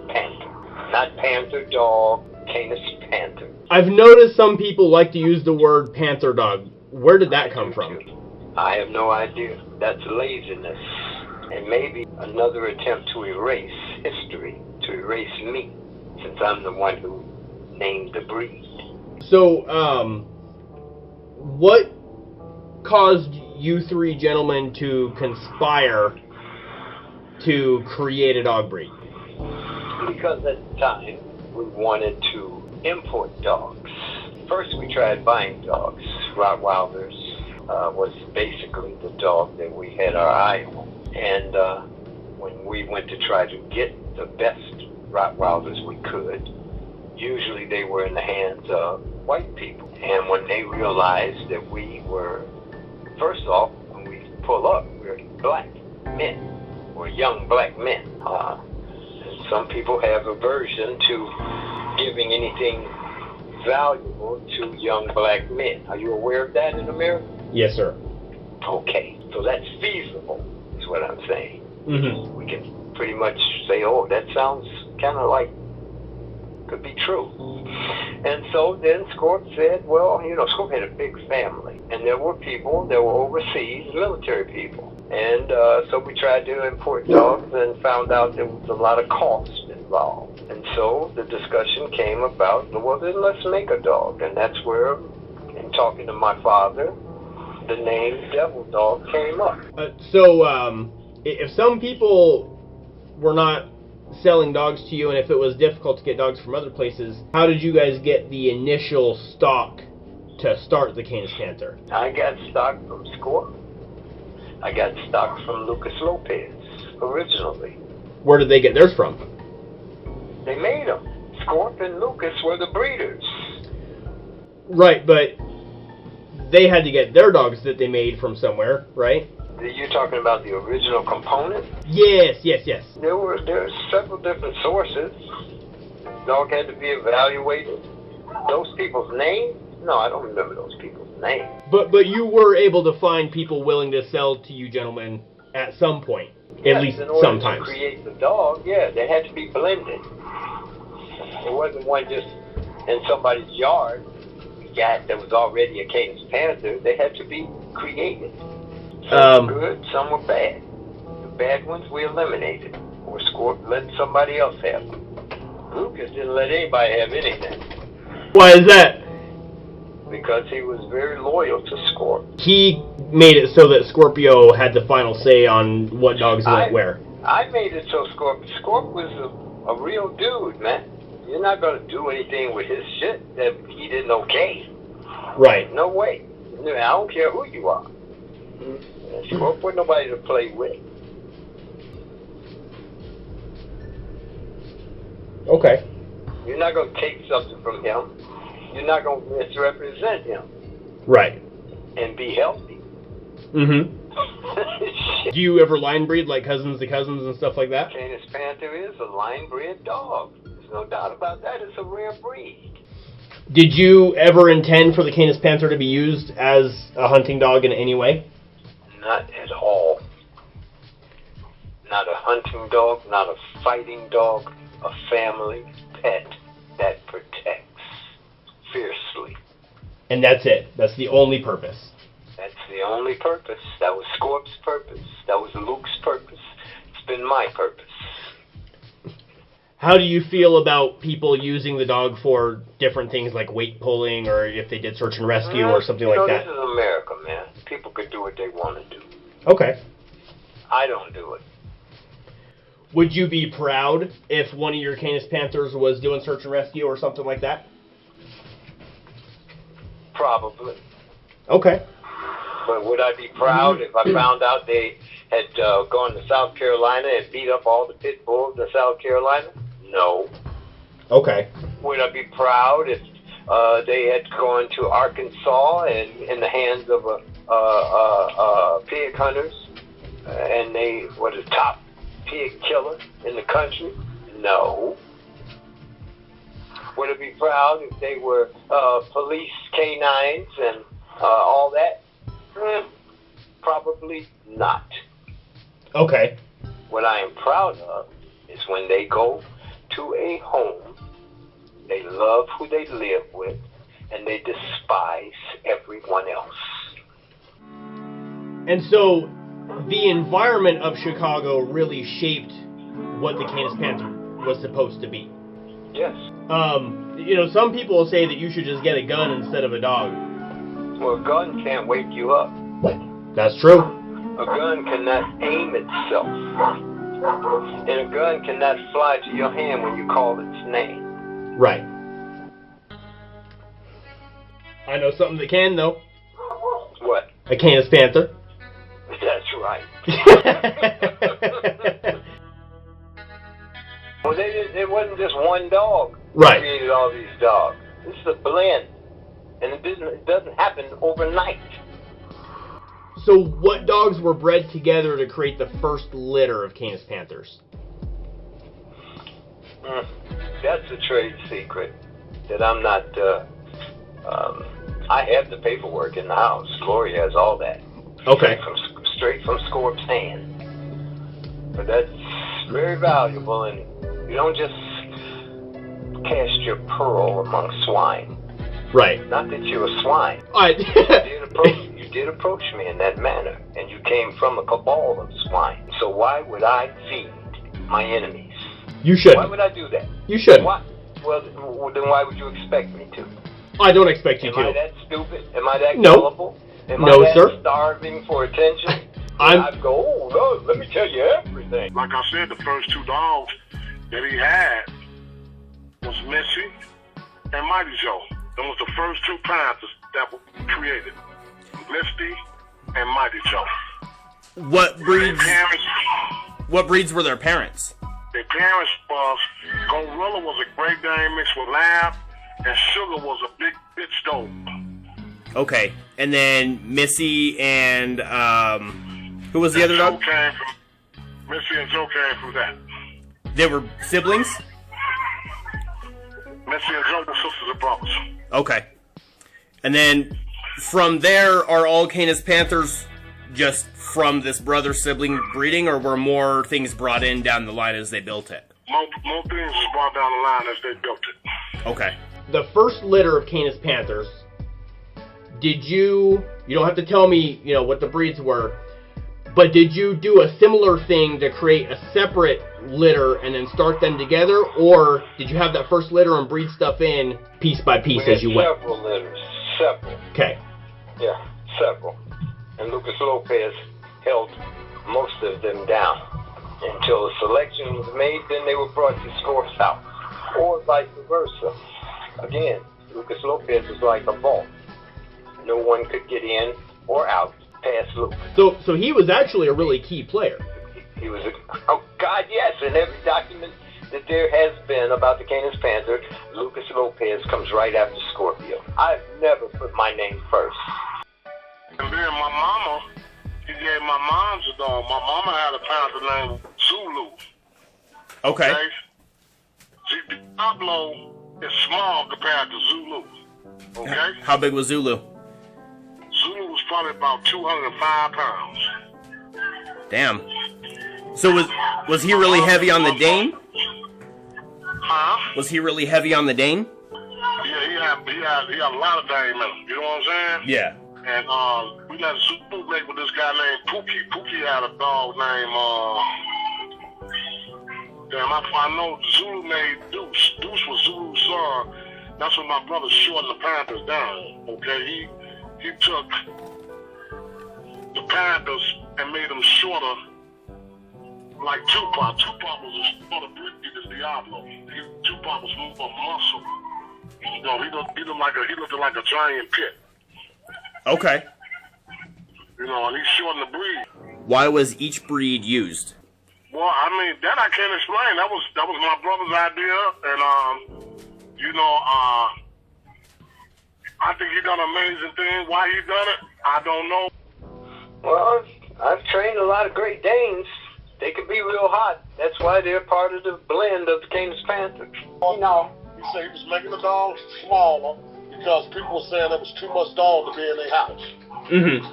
Panther. Not Panther Dog, Canis Panther. I've noticed some people like to use the word Panther Dog. Where did that come from? I have no idea. That's laziness. And maybe another attempt to erase history, to erase me, since I'm the one who named the breed. So, what caused you three gentlemen to conspire to create a dog breed? Because at the time, we wanted to import dogs. First, we tried buying dogs. Rottweilers was basically the dog that we had our eye on. And when we went to try to get the best Rottweilers we could, usually they were in the hands of white people. And when they realized that we were, first off, when we pull up, we're black men. We're young black men. Some people have aversion to giving anything valuable to young black men. Are you aware of that in America? Yes, sir. Okay, so that's feasible, is what I'm saying. Mm-hmm. We can pretty much say, oh, that sounds kind of like, could be true. And so then Scorp said, well, you know, Scorp had a big family, and there were people that were overseas, military people. And so we tried to import dogs and found out there was a lot of cost involved. And so the discussion came about, well, then let's make a dog. And that's where, in talking to my father, the name Devil Dog came up. So if some people were not selling dogs to you, and if it was difficult to get dogs from other places, how did you guys get the initial stock to start the Canis Panther? I got stock from Scorp. I got stock from Lucas Lopez, originally. Where did they get theirs from? They made them. Scorp and Lucas were the breeders. Right, but they had to get their dogs that they made from somewhere, right? You're talking about the original component? Yes. There's several different sources. The dog had to be evaluated. Those people's names? No, I don't remember those people's names. But you were able to find people willing to sell to you gentlemen at some point, yes, at least in order sometimes. To create the dog, yeah, they had to be blended. It wasn't one just in somebody's yard that was already a Canis Panther. They had to be created. Some were good, some were bad. The bad ones we eliminated, or Scorp let somebody else have them. Lucas didn't let anybody have anything. Why is that? Because he was very loyal to Scorp. He made it so that Scorpio had the final say on what dogs went where. I made it so Scorp was a real dude, man. You're not going to do anything with his shit that he didn't okay. Right. No way. I don't care who you are. Scorp wasn't nobody to play with. Okay. You're not going to take something from him. You're not going to misrepresent him. Right. And be healthy. Mm-hmm. Do you ever line breed like cousins to cousins and stuff like that? Canis Panther is a line bred dog. There's no doubt about that. It's a rare breed. Did you ever intend for the Canis Panther to be used as a hunting dog in any way? Not at all. Not a hunting dog, not a fighting dog, a family pet that protects fiercely. And that's it. That's the only purpose. That's the only purpose. That was Scorp's purpose. That was Luke's purpose. It's been my purpose. How do you feel about people using the dog for different things like weight pulling, or if they did search and rescue or something like that? This is America, man. People could do what they want to do. Okay. I don't do it. Would you be proud if one of your Canis Panthers was doing search and rescue or something like that? Probably. Okay. But would I be proud if I found out they had gone to South Carolina and beat up all the pit bulls in South Carolina? No. Okay. Would I be proud if they had gone to Arkansas and in the hands of pig hunters and they were the top pig killer in the country? No. Would I be proud if they were police canines and all that? Probably not. Okay. What I am proud of is when they go to a home, they love who they live with, and they despise everyone else. And so, the environment of Chicago really shaped what the Canis Panther was supposed to be. Yes. You know, some people say that you should just get a gun instead of a dog. Well, a gun can't wake you up. That's true. A gun cannot aim itself. And a gun cannot fly to your hand when you call its name. Right. I know something that can, though. What? A Canis Panther. That's right. Well, it wasn't just one dog Right. that created all these dogs. This is a blend. And it doesn't happen overnight. So what dogs were bred together to create the first litter of Canis Panthers? That's a trade secret that I'm not... I have the paperwork in the house. Gloria has all that. Okay. Straight from Scorp's hand. But that's very valuable, and you don't just cast your pearl among swine. Right. Not that you're a swine. You did approach me in that manner, and you came from a cabal of swine. So why would I feed my enemies? You shouldn't. Why would I do that? You shouldn't. Why? Well, then why would you expect me to? I don't expect you Am to. I that stupid? Am I that No. gullible? Am No, I that sir. starving for attention? I'd go, oh, no, let me tell you everything. Like I said, the first two dogs that he had was Missy and Mighty Joe. Them was the first two Panthers that were created. Misty and Mighty Joe. What breeds? Their parents, What breeds were their parents? their parents was, Gorilla was a Great Dane mixed with Lab, and Sugar was a big bitch dog. Okay, and then Missy and who was the other dog? Missy and Joe came from that. They were siblings? Missy and Joe were sisters and brothers. Okay. And then from there, are all Canis Panthers just from this brother-sibling breeding, or were more things brought in down the line as they built it? More things was brought down the line as they built it. Okay. The first litter of Canis Panthers, did you don't have to tell me, what the breeds were, but did you do a similar thing to create a separate litter and then start them together, or did you have that first litter and breed stuff in piece by piece as you went? Several litters. Several. Okay. Yeah, several. And Lucas Lopez held most of them down until a selection was made, then they were brought to Scorp's house, or vice versa. Again, Lucas Lopez was like a vault. No one could get in or out past Lucas. So he was actually a really key player. He was oh God, yes, in every document that there has been about the Canis Panther, Lucas Lopez comes right after Scorpio. I've never put my name first. And then my mama, he gave my mom's a dog. My mama had a panther named Zulu. Okay. See, Pablo is small compared to Zulu. Okay? How big was Zulu? Zulu was probably about 205 pounds. Damn. So was he really heavy on the Dane? Huh? Was he really heavy on the Dane? Yeah, he had a lot of Dane in him. You know what I'm saying? Yeah. And we got Zulu mate with this guy named Pookie. Pookie had a dog named I know Zulu made Deuce. Deuce was Zulu's son. That's when my brother shortened the Panthers down. Okay, he took the Panthers and made them shorter, like Tupac. Tupac was a shorter breed than Diablo. Tupac was more muscle. He looked like a giant pit. Okay. You know, and he's shorting the breed. Why was each breed used? Well, I mean, that I can't explain. That was my brother's idea, and I think he done an amazing thing. Why he done it, I don't know. Well, I've trained a lot of Great Danes. They can be real hot. That's why they're part of the blend of the Canis Panther. No. He said he was making the dogs smaller because people were saying there was too much dog to be in their house. Mm-hmm.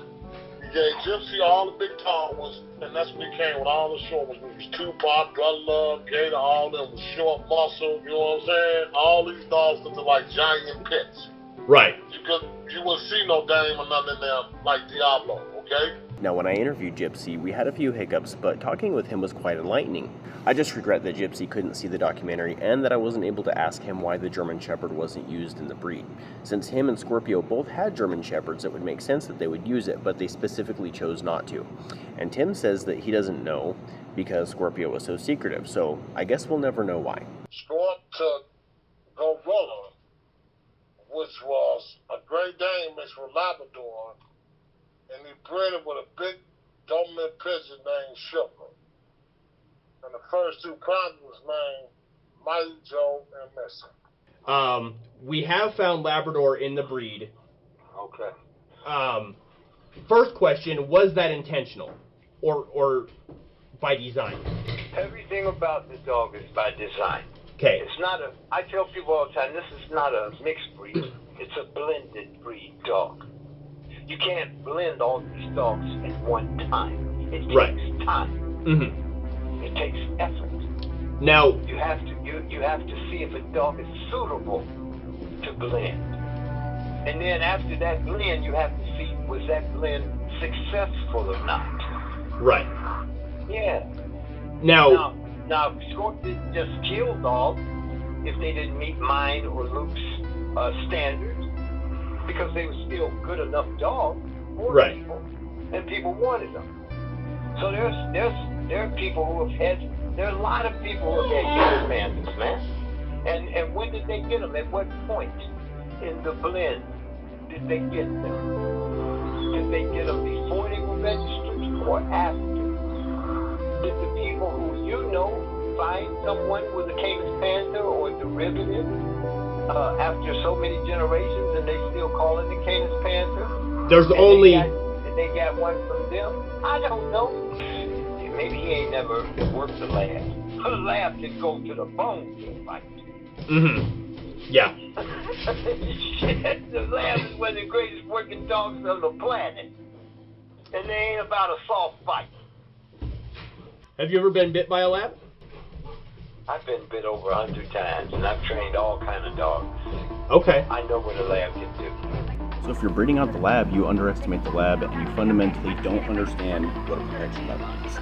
He gave Gypsy all the big tall ones, and that's when he came with all the short ones, which was Tupac, Brother Love, Gator, all them with short muscle, you know what I'm saying? All these dogs looked like giant pits. Right. You wouldn't see no Dame or nothing in there like Diablo, okay? Now, when I interviewed Gypsy, we had a few hiccups, but talking with him was quite enlightening. I just regret that Gypsy couldn't see the documentary and that I wasn't able to ask him why the German Shepherd wasn't used in the breed. Since him and Scorpio both had German Shepherds, it would make sense that they would use it, but they specifically chose not to. And Tim says that he doesn't know because Scorpio was so secretive, so I guess we'll never know why. Scorp took Gorilla, which was a Great Dane mixed with Labrador, and he bred it with a big Doberman pigeon named Sugar. And the first two crowns was named Mighty Joe and Missy. We have found Labrador in the breed. Okay. First question, was that intentional or by design? Everything about the dog is by design. Okay. It's not I tell people all the time, this is not a mixed breed. It's a blended breed dog. You can't blend all these dogs at one time. It takes time. Mm-hmm. It takes effort. Now you have to see if a dog is suitable to blend. And then after that blend, you have to see, was that blend successful or not? Right. Yeah. Now Scorp didn't just kill dogs if they didn't meet mine or Luke's standards, because they were still good enough dogs for people, and people wanted them. So there are people who have had, there are a lot of people who have had Canis Panthers, man. And when did they get them? At what point in the blend did they get them? Did they get them before they were registered or after? Did the people who find someone with a Canis Panther or derivative after so many generations and they still call it the Canis Panther? They got one from them? I don't know. Maybe he ain't never worked the lab. The lab can go to the bone to fight. Mm-hmm. Yeah. Shit, the lab is one of the greatest working dogs on the planet. And they ain't about a soft fight. Have you ever been bit by a lab? I've been bit over 100 times, and I've trained all kind of dogs. Okay. I know what a lab can do. So if you're breeding out the lab, you underestimate the lab, and you fundamentally don't understand what a protection lab means.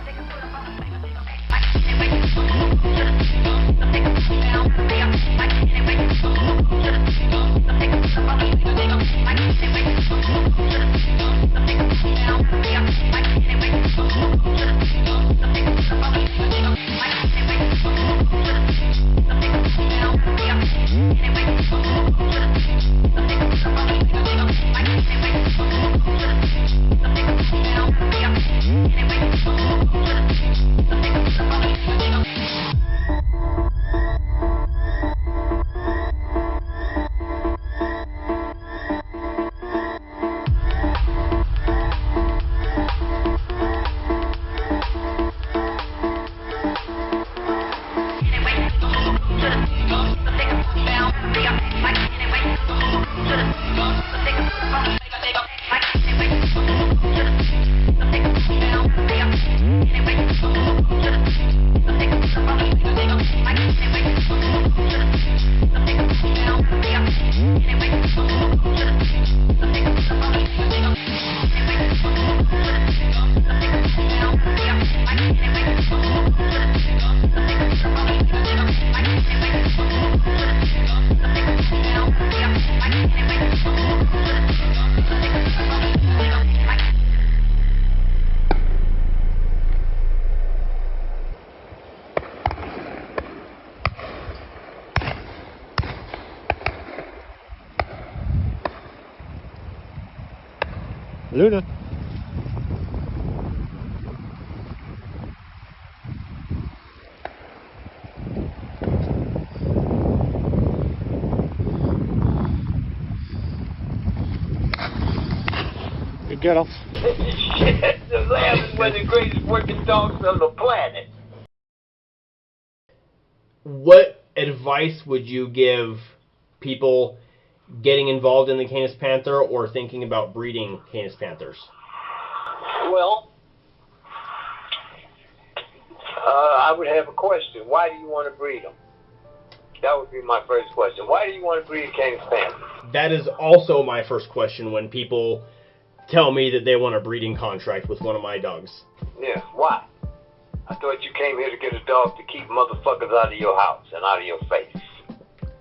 Luna. get them. Shit, the Lab is one of the greatest working dogs on the planet. What advice would you give people getting involved in the Canis Panther or thinking about breeding Canis Panthers? Well, I would have a question. Why do you want to breed them? That would be my first question. Why do you want to breed a Canis Panther? That is also my first question when people tell me that they want a breeding contract with one of my dogs. Yeah, why? I thought you came here to get a dog to keep motherfuckers out of your house and out of your face.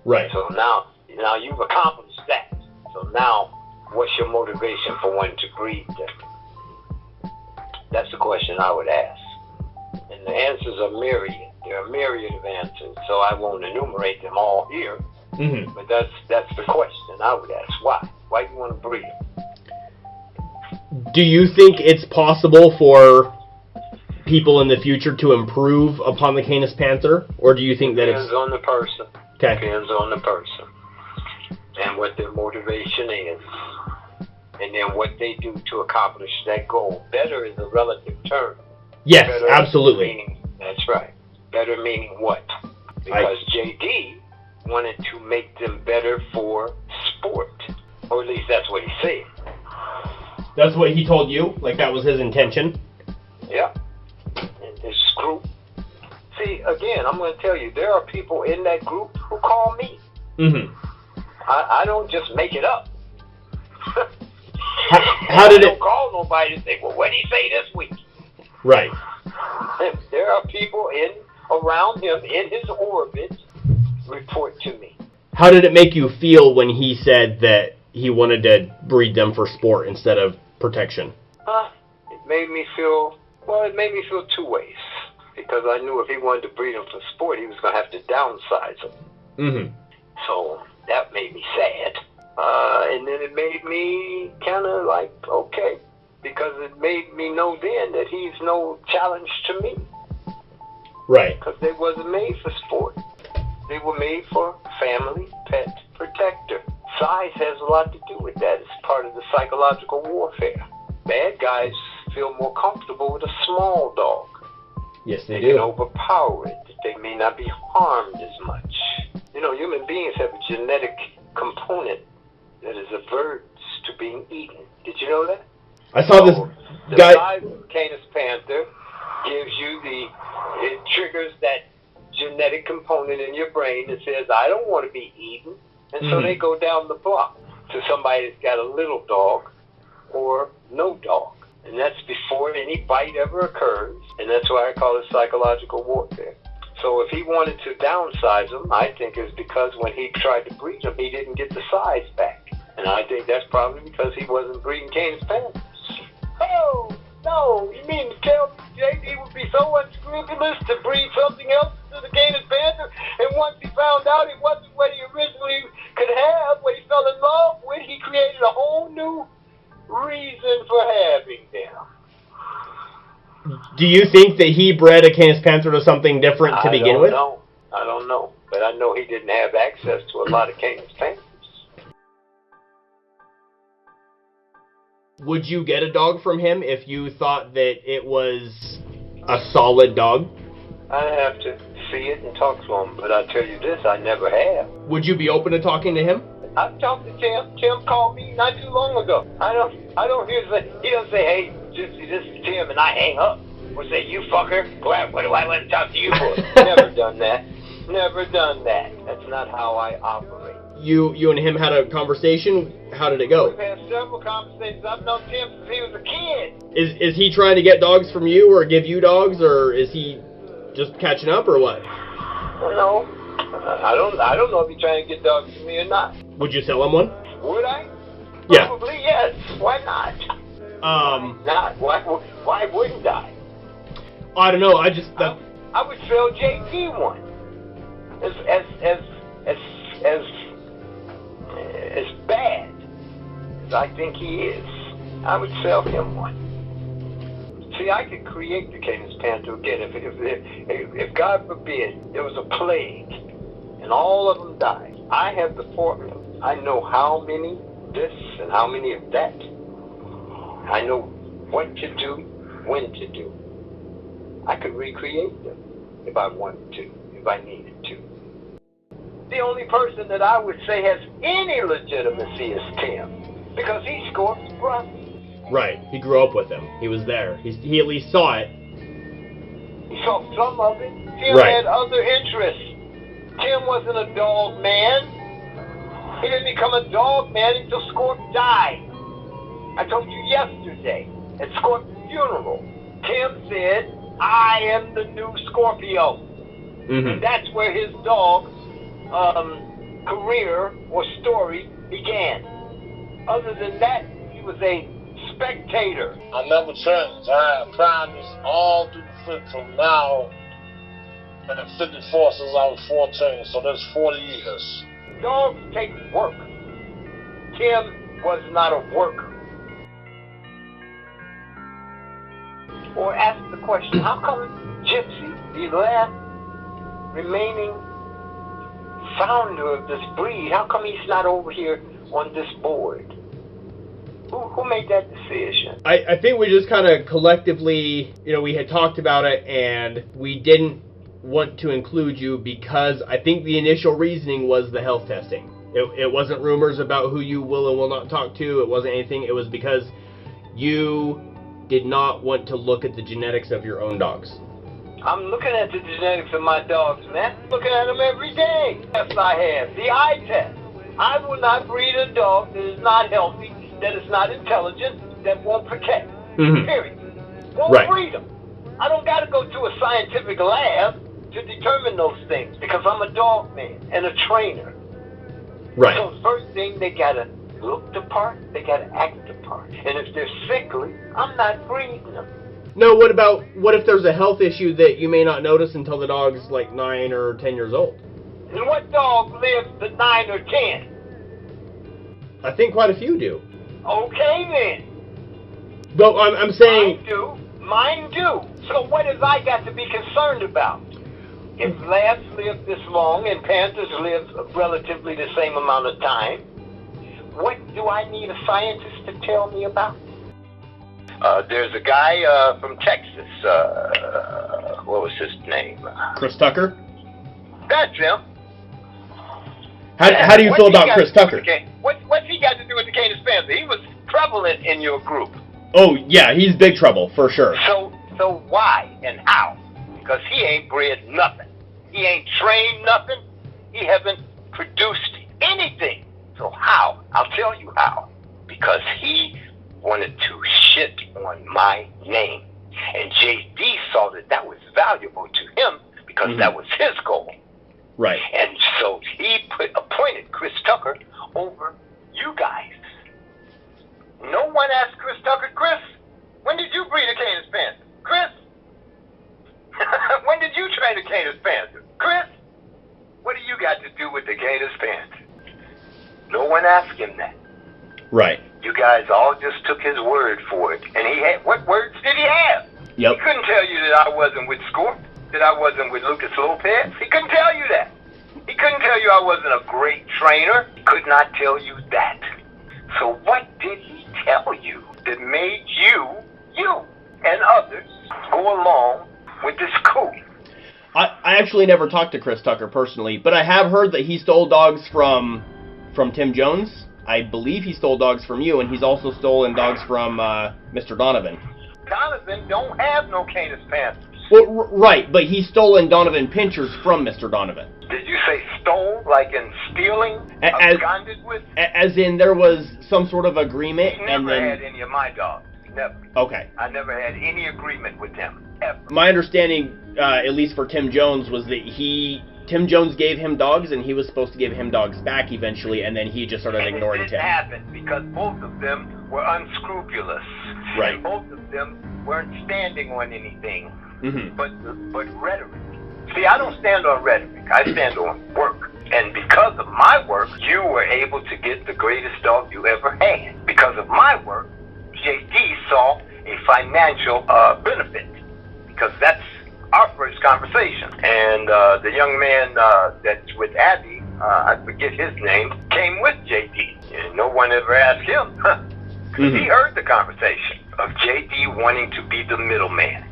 Right. So now you've accomplished that. So now, what's your motivation for wanting to breed them? That's the question I would ask. And the answers are myriad. There are myriad of answers, so I won't enumerate them all here. Mm-hmm. But that's the question I would ask. Why? Why do you want to breed them? Do you think it's possible for people in the future to improve upon the Canis Panther, or do you think that Depends on the person. Okay. Depends on the person and what their motivation is, and then what they do to accomplish that goal. Better is a relative term. Yes, Better absolutely. Meaning, that's right. Better meaning what? Because JD wanted to make them better for sport, or at least that's what he said. That's what he told you? Like that was his intention? Yeah. And his group. See, again, I'm going to tell you, there are people in that group who call me. Mm-hmm. I don't just make it up. How did I don't call nobody to say, well, what did he say this week? Right. There are people around him in his orbit report to me. How did it make you feel when he said that he wanted to breed them for sport instead of protection? It made me feel two ways. Because I knew if he wanted to breed them for sport, he was going to have to downsize them. Mm-hmm. So that made me sad. And then it made me kind of like, okay. Because it made me know then that he's no challenge to me. Right. Because they wasn't made for sport. They were made for family, pet, protector. Size has a lot to do with that. It's part of the psychological warfare. Bad guys feel more comfortable with a small dog. Yes, they can do. overpower it. They may not be harmed as much. You know, human beings have a genetic component that is averse to being eaten. Did you know that? I saw this the guy. size of Canis Panther gives you it triggers that genetic component in your brain that says, I don't want to be eaten. And so they go down the block to somebody that's got a little dog or no dog. And that's before any bite ever occurs. And that's why I call it psychological warfare. So if he wanted to downsize them, I think it's because when he tried to breed them, he didn't get the size back. And I think that's probably because he wasn't breeding Canis Panthers. Oh, no, you mean to tell me JD would be so unscrupulous to breed something else into the Canis Panther, and once he found out it wasn't what he originally could have, what he fell in love with, he created a whole new reason for having them. Do you think that he bred a Canis Panther to something different to begin with? I don't know. But I know he didn't have access to a lot of Canis Panthers. Would you get a dog from him if you thought that it was a solid dog? I have to see it and talk to him, but I tell you this, I never have. Would you be open to talking to him? I've talked to Tim. Tim called me not too long ago. I don't hear he doesn't say, hey, this is Tim, and I hang up. Or say, you fucker, what do I want to talk to you for? Never done that. Never done that. That's not how I operate. You and him had a conversation? How did it go? We've had several conversations. I've known Tim since he was a kid. Is he trying to get dogs from you or give you dogs, or is he just catching up, or what? No. I don't know if he's trying to get dogs from me or not. Would you sell him one? Would I? Yeah. Probably yes. Why not? Not. Why wouldn't I? I don't know. I would sell JD one. As bad as I think he is, I would sell him one. See, I could create the Canis Panther again if God forbid there was a plague and all of them died. I have the formula. I know how many this and how many of that. I know what to do, when to do. I could recreate them if I wanted to, if I needed to. The only person that I would say has any legitimacy is Tim, because he's Scorp's brother. Right. He grew up with him. He was there. He at least saw it. He saw some of it. Tim Right. had other interests. Tim wasn't a dog man. He didn't become a dog man until Scorp died. I told you yesterday at Scorp's funeral, Tim said, I am the new Scorpio. Mm-hmm. And that's where his dog career or story began. Other than that, he was a spectator. I never changed. I have practiced all through the fit from now and 54 since I was 14, so that's 40 years. Dogs take work. Tim was not a worker. Or ask the question, how come Gypsy, the last remaining founder of this breed, how come he's not over here on this board? Who made that decision? I think we just kind of collectively, we had talked about it, and we didn't want to include you because I think the initial reasoning was the health testing. It wasn't rumors about who you will and will not talk to. It wasn't anything. It was because you did not want to look at the genetics of your own dogs. I'm looking at the genetics of my dogs, man. Looking at them every day. Yes, I have. The eye test. I will not breed a dog that is not healthy, that is not intelligent, that won't protect. Mm-hmm. Period. Won't Right. breed them. I don't got to go to a scientific lab to determine those things because I'm a dog man and a trainer. Right. So first thing, they got to look the part, they got to act the part. And if they're sickly, I'm not breeding them. No, what if there's a health issue that you may not notice until the dog's like 9 or 10 years old? And what dog lives to 9 or 10? I think quite a few do. Okay then. But I'm saying... Mine do. So what have I got to be concerned about? If labs live this long and panthers live relatively the same amount of time, what do I need a scientist to tell me about? There's a guy from Texas. What was his name? Chris Tucker? That's him. How do you feel about Chris Tucker? What's he got to do with the Canis Panther? He was prevalent in your group. Oh, yeah, he's big trouble, for sure. So why and how? Because he ain't bred nothing. He ain't trained nothing. He haven't produced anything. So how? I'll tell you how. Because he wanted to shit on my name. And JD saw that was valuable to him because that was his goal. Right. And so he appointed Chris Tucker over you guys. No one asked Chris Tucker, Chris, when did you breed a Canis Panther? Chris, when did you train a Canis Panther? Chris, what do you got to do with the Canis Panther? No one asked him that. Right. You guys all just took his word for it. And he had, what words did he have? Yep. He couldn't tell you that I wasn't with Scorp, that I wasn't with Lucas Lopez. He couldn't tell you that. He couldn't tell you I wasn't a great trainer. He could not tell you that. So what did he tell you that made you and others go along with this coup? I actually never talked to Chris Tucker personally, but I have heard that he stole dogs from Tim Jones. I believe he stole dogs from you, and he's also stolen dogs from Mr. Donovan. Donovan don't have no Canis Panthers. Well, right, but he's stolen Donovan pinchers from Mr. Donovan. Did you say stole, like in stealing? Absconded with? As in there was some sort of agreement, He never and then... had any of my dogs. Never. Okay. I never had any agreement with them, ever. My understanding, at least for Tim Jones, was that Tim Jones gave him dogs, and he was supposed to give him dogs back eventually, and then he just started ignoring Tim. Tim. It didn't happen because both of them were unscrupulous. Right. And both of them weren't standing on anything but rhetoric. See, I don't stand on rhetoric. I stand on work. And because of my work, you were able to get the greatest dog you ever had. Because of my work, JD saw a financial benefit. Because that's our first conversation. And the young man that's with Abby, I forget his name, came with JD. And no one ever asked him, He heard the conversation of JD wanting to be the middleman.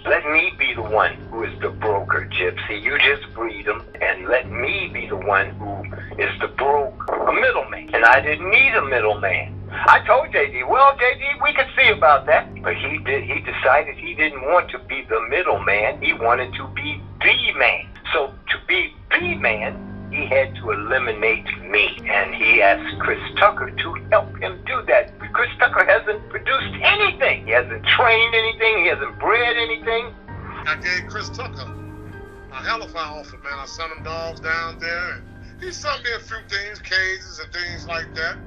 Let me be the one who is the broker, Gypsy. You just breed him, and let me be the one who is the a middleman. And I didn't need a middleman. I told JD, well, JD, we could see about that. But he decided he didn't want to be the middleman. He wanted to be the man. So to be the man, he had to eliminate me. And he asked Chris Tucker to help him do that. Chris Tucker hasn't produced anything. He hasn't trained anything. He hasn't bred anything. I gave Chris Tucker a hell of an offer, man. I sent him dogs down there, and he sent me a few things, cages and things like that.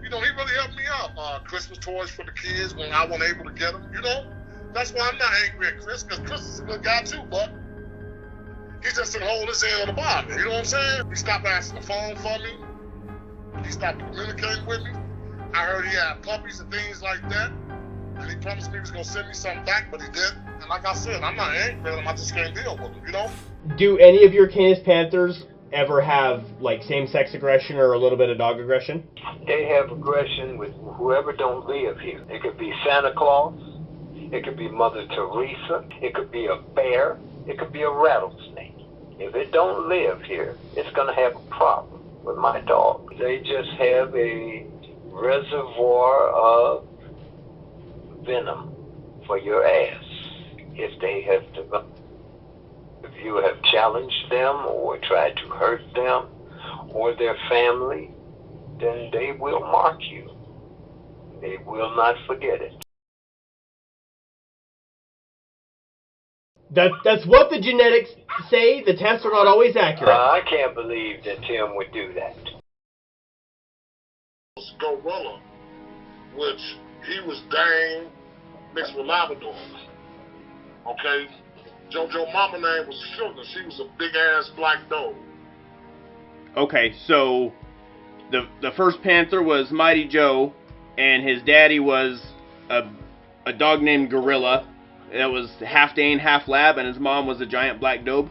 You know, he really helped me out. Christmas toys for the kids when I wasn't able to get them, you know? That's why I'm not angry at Chris, because Chris is a good guy too, but he just didn't hold his end on the bottom. You know what I'm saying? He stopped answering the phone for me. He stopped communicating with me. I heard he had puppies and things like that. And he promised me he was going to send me something back, but he didn't. And like I said, I'm not angry at him. I just can't deal with him, you know? Do any of your Canis Panthers ever have, like, same-sex aggression or a little bit of dog aggression? They have aggression with whoever don't live here. It could be Santa Claus. It could be Mother Teresa. It could be a bear. It could be a rattlesnake. If it don't live here, it's going to have a problem with my dog. They just have a reservoir of venom for your ass. If they have if you have challenged them or tried to hurt them or their family, then they will mark you. They will not forget it. That's what the genetics say. The tests are not always accurate. I can't believe that Tim would do that. Gorilla, which he was Dane mixed with Labrador. Okay? JoJo mama name was Sugar. She was a big ass black dog. Okay, so the first Panther was Mighty Joe, and his daddy was a dog named Gorilla. That was half Dane, half Lab, and his mom was a giant black dobe?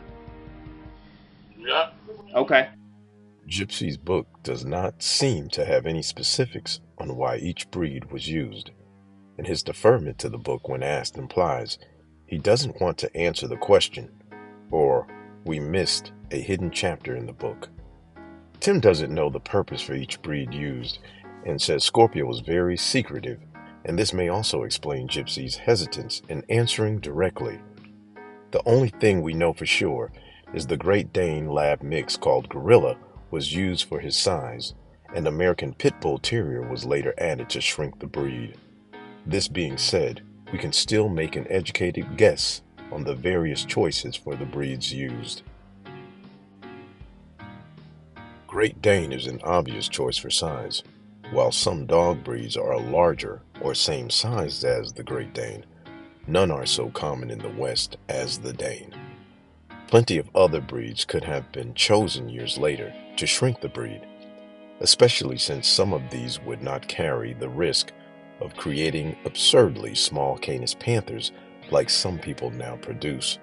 Yep. Okay. Gypsy's book does not seem to have any specifics on why each breed was used, and his deferment to the book when asked implies he doesn't want to answer the question, or we missed a hidden chapter in the book. Tim doesn't know the purpose for each breed used, and says Scorpio was very secretive, and this may also explain Gypsy's hesitance in answering directly. The only thing we know for sure is the Great Dane Lab mix called Gorilla was used for his size, and American Pit Bull Terrier was later added to shrink the breed. This being said, we can still make an educated guess on the various choices for the breeds used. Great Dane is an obvious choice for size. While some dog breeds are larger or same size as the Great Dane, none are so common in the West as the Dane. Plenty of other breeds could have been chosen years later to shrink the breed, especially since some of these would not carry the risk of creating absurdly small Canis Panthers like some people now produce.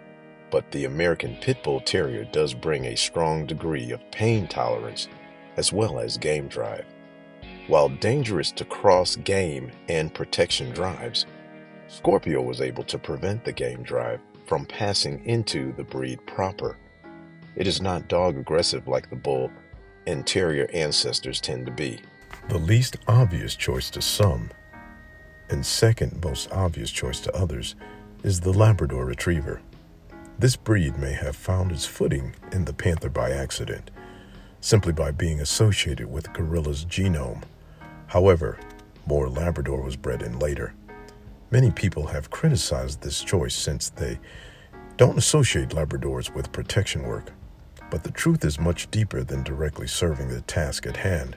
But the American Pit Bull Terrier does bring a strong degree of pain tolerance as well as game drive. While dangerous to cross game and protection drives, Scorpio was able to prevent the game drive from passing into the breed proper. It is not dog aggressive like the bull and terrier ancestors tend to be. The least obvious choice to some, and second most obvious choice to others, is the Labrador Retriever. This breed may have found its footing in the Panther by accident, simply by being associated with Gorilla's genome. However, more Labrador was bred in later. Many people have criticized this choice since they don't associate Labradors with protection work. But the truth is much deeper than directly serving the task at hand.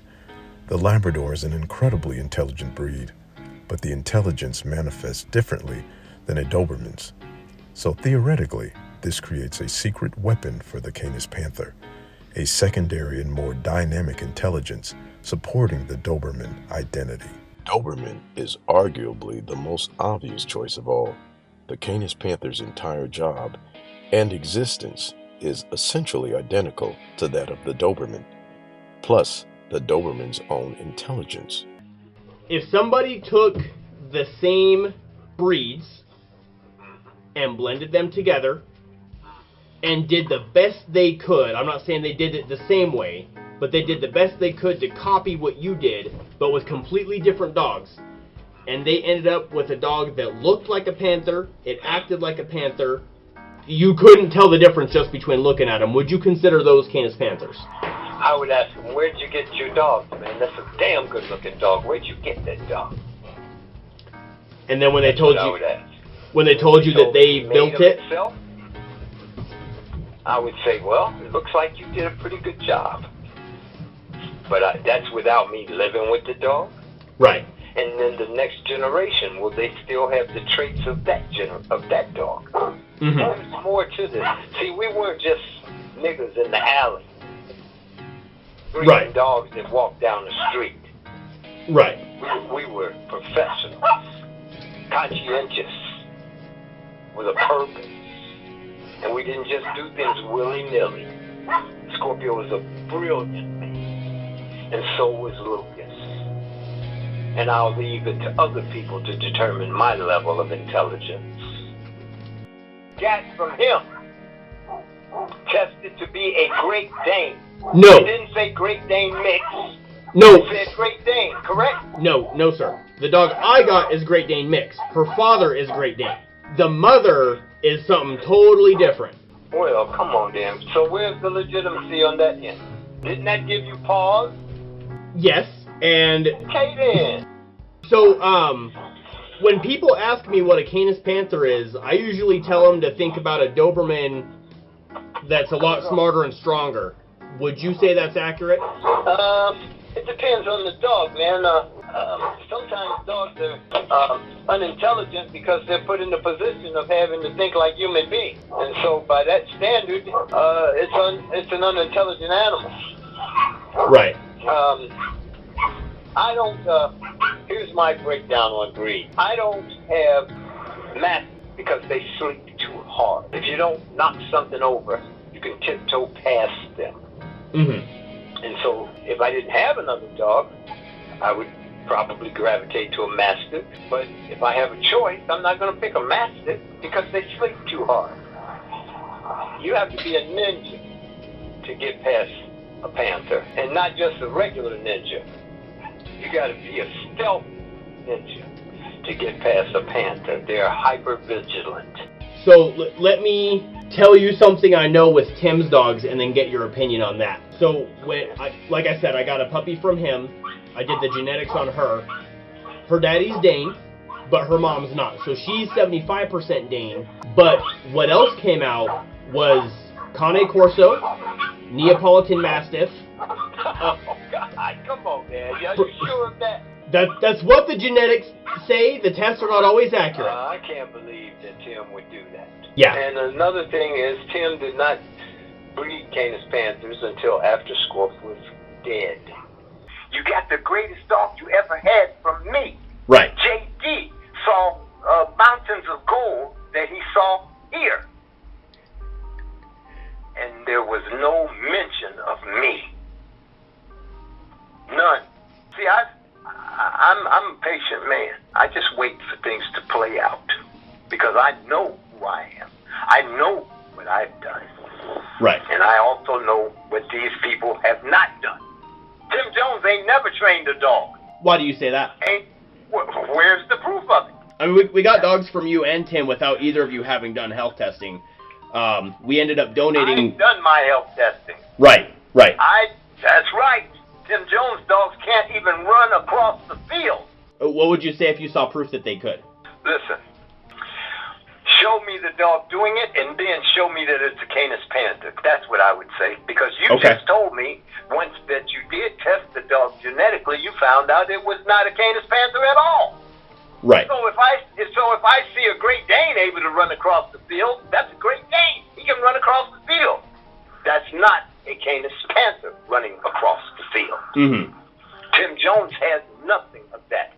The Labrador is an incredibly intelligent breed, but the intelligence manifests differently than a Doberman's. So theoretically, this creates a secret weapon for the Canis Panther, a secondary and more dynamic intelligence supporting the Doberman identity. Doberman is arguably the most obvious choice of all. The Canis Panther's entire job and existence is essentially identical to that of the Doberman, plus the Doberman's own intelligence. if somebody took the same breeds and blended them together and did the best they could, I'm not saying they did it the same way, but they did the best they could to copy what you did, but with completely different dogs, and they ended up with a dog that looked like a panther, it acted like a panther, you couldn't tell the difference just between looking at them, would you consider those Canis Panthers? I would ask them, where'd you get your dog, man? That's a damn good looking dog. Where'd you get that dog? And then when they told you, that they built it, itself, I would say, well, it looks like you did a pretty good job. But that's without me living with the dog. Right. And then the next generation, will they still have the traits of that dog? Mm-hmm. There's more to this. See, we weren't just niggas in the alley. Breeding dogs that walk down the street. Right. We were professionals. Conscientious. With a purpose. And we didn't just do things willy-nilly. Scorpio was a brilliant man. And so was Lucas. And I'll leave it to other people to determine my level of intelligence. Got from him. Tested to be a Great Dane. No. He didn't say Great Dane mix. No. He said Great Dane, correct? No, sir. The dog I got is Great Dane mix. Her father is Great Dane. The mother is something totally different. Well, come on, then. So where's the legitimacy on that end? Didn't that give you pause? Yes, and... Okay, then. So, when people ask me what a Canis Panther is, I usually tell them to think about a Doberman that's a lot smarter and stronger. Would you say that's accurate? It depends on the dog, man. Sometimes dogs are unintelligent because they're put in the position of having to think like human beings. And so by that standard, it's an unintelligent animal. Right. I don't, here's my breakdown on breed. I don't have mastiffs because they sleep too hard. If you don't knock something over, you can tiptoe past them. Mm-hmm. And so if I didn't have another dog, I would probably gravitate to a mastiff. But if I have a choice, I'm not going to pick a mastiff because they sleep too hard. You have to be a ninja to get past a panther, and not just a regular ninja. You got to be a stealth ninja to get past a panther. They're hyper vigilant. So let me tell you something I know with Tim's dogs, and then get your opinion on that. So like I said, I got a puppy from him. I did the genetics on her. Her daddy's Dane, but her mom's not. So she's 75% Dane. But what else came out was Cane Corso, Neapolitan Mastiff. Oh, God, come on, man. Are you sure of that? That's what the genetics say. The tests are not always accurate. I can't believe that Tim would do that. Yeah. And another thing is, Tim did not breed Canis Panthers until after Scorp was dead. You got the greatest dog you ever had from me. Right. JD saw mountains of gold that he saw here. And there was no mention of me. None. See, I'm a patient man. I just wait for things to play out because I know who I am. I know what I've done. Right. And I also know what these people have not done. Tim Jones ain't never trained a dog. Why do you say that? Where's the proof of it? I mean, we got dogs from you and Tim without either of you having done health testing. We ended up donating... I've done my health testing. Right. That's right. Tim Jones dogs can't even run across the field. What would you say if you saw proof that they could? Listen. Show me the dog doing it, and then show me that it's a Canis Panther. That's what I would say. Because you just told me once that you did test the dog genetically, you found out it was not a Canis Panther at all. Right. So if I see a Great Dane able to run across the field, that's a Great Dane. He can run across the field. That's not a Canis Panther running across the field. Mm-hmm. Tim Jones has nothing of that.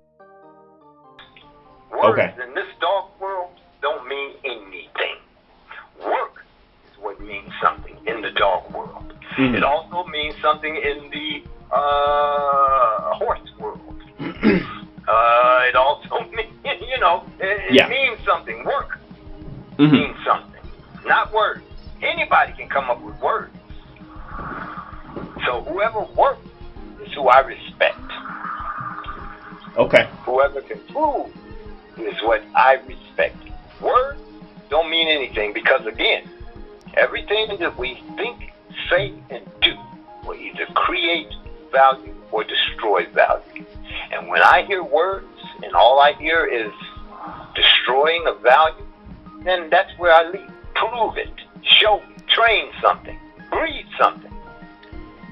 Words in this dog world don't mean anything. Work is what means something in the dog world. Mm-hmm. It also means something in the horse world. It means something. Work means something, not words. Anybody can come up with words. So whoever works is who I respect. Okay. Whoever can prove is what I respect. Words don't mean anything because, again, everything that we think, say, and do will either create value or destroy value. And when I hear words and all I hear is destroying of value, then that's where I leave. Prove it. Show me. Train something. Breed something.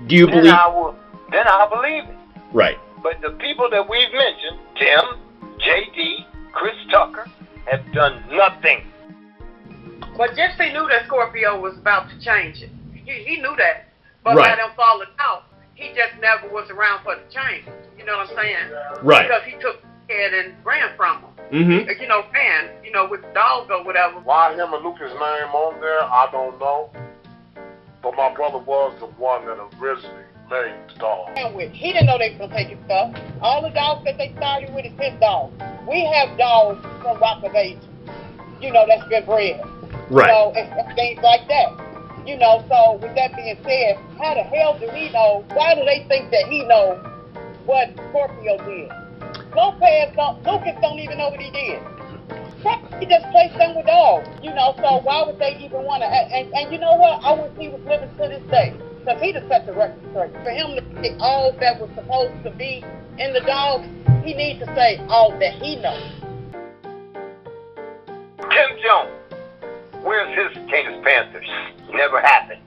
Do you believe? Then I'll believe it. Right. But the people that we've mentioned, Tim, J.D., Chris Tucker, have done nothing. But Gypsy knew that Scorpio was about to change it. He knew that. But Right. let him fall it out. He just never was around for the change. You know what I'm saying? Right. Because he took head and ran from him. Mm-hmm. You know, with the dog or whatever. Why him and Lucas' name on there, I don't know. But my brother was the one that originally made the dog. He didn't know they was going to take his stuff. All the dogs that they started with is his dogs. We have dogs from Rock of Ages, that's been bred. Right. And things like that. So with that being said, how the hell do he know? Why do they think that he knows what Scorpio did? Lucas don't even know what he did. He just placed them with dogs, so why would they even want to? And you know what? I wish he was living to this day. Because he'd have set the record straight. For him to say all that was supposed to be in the dogs, he needs to say all that he knows. Tim Jones, where's his Canis Panthers? Never happened.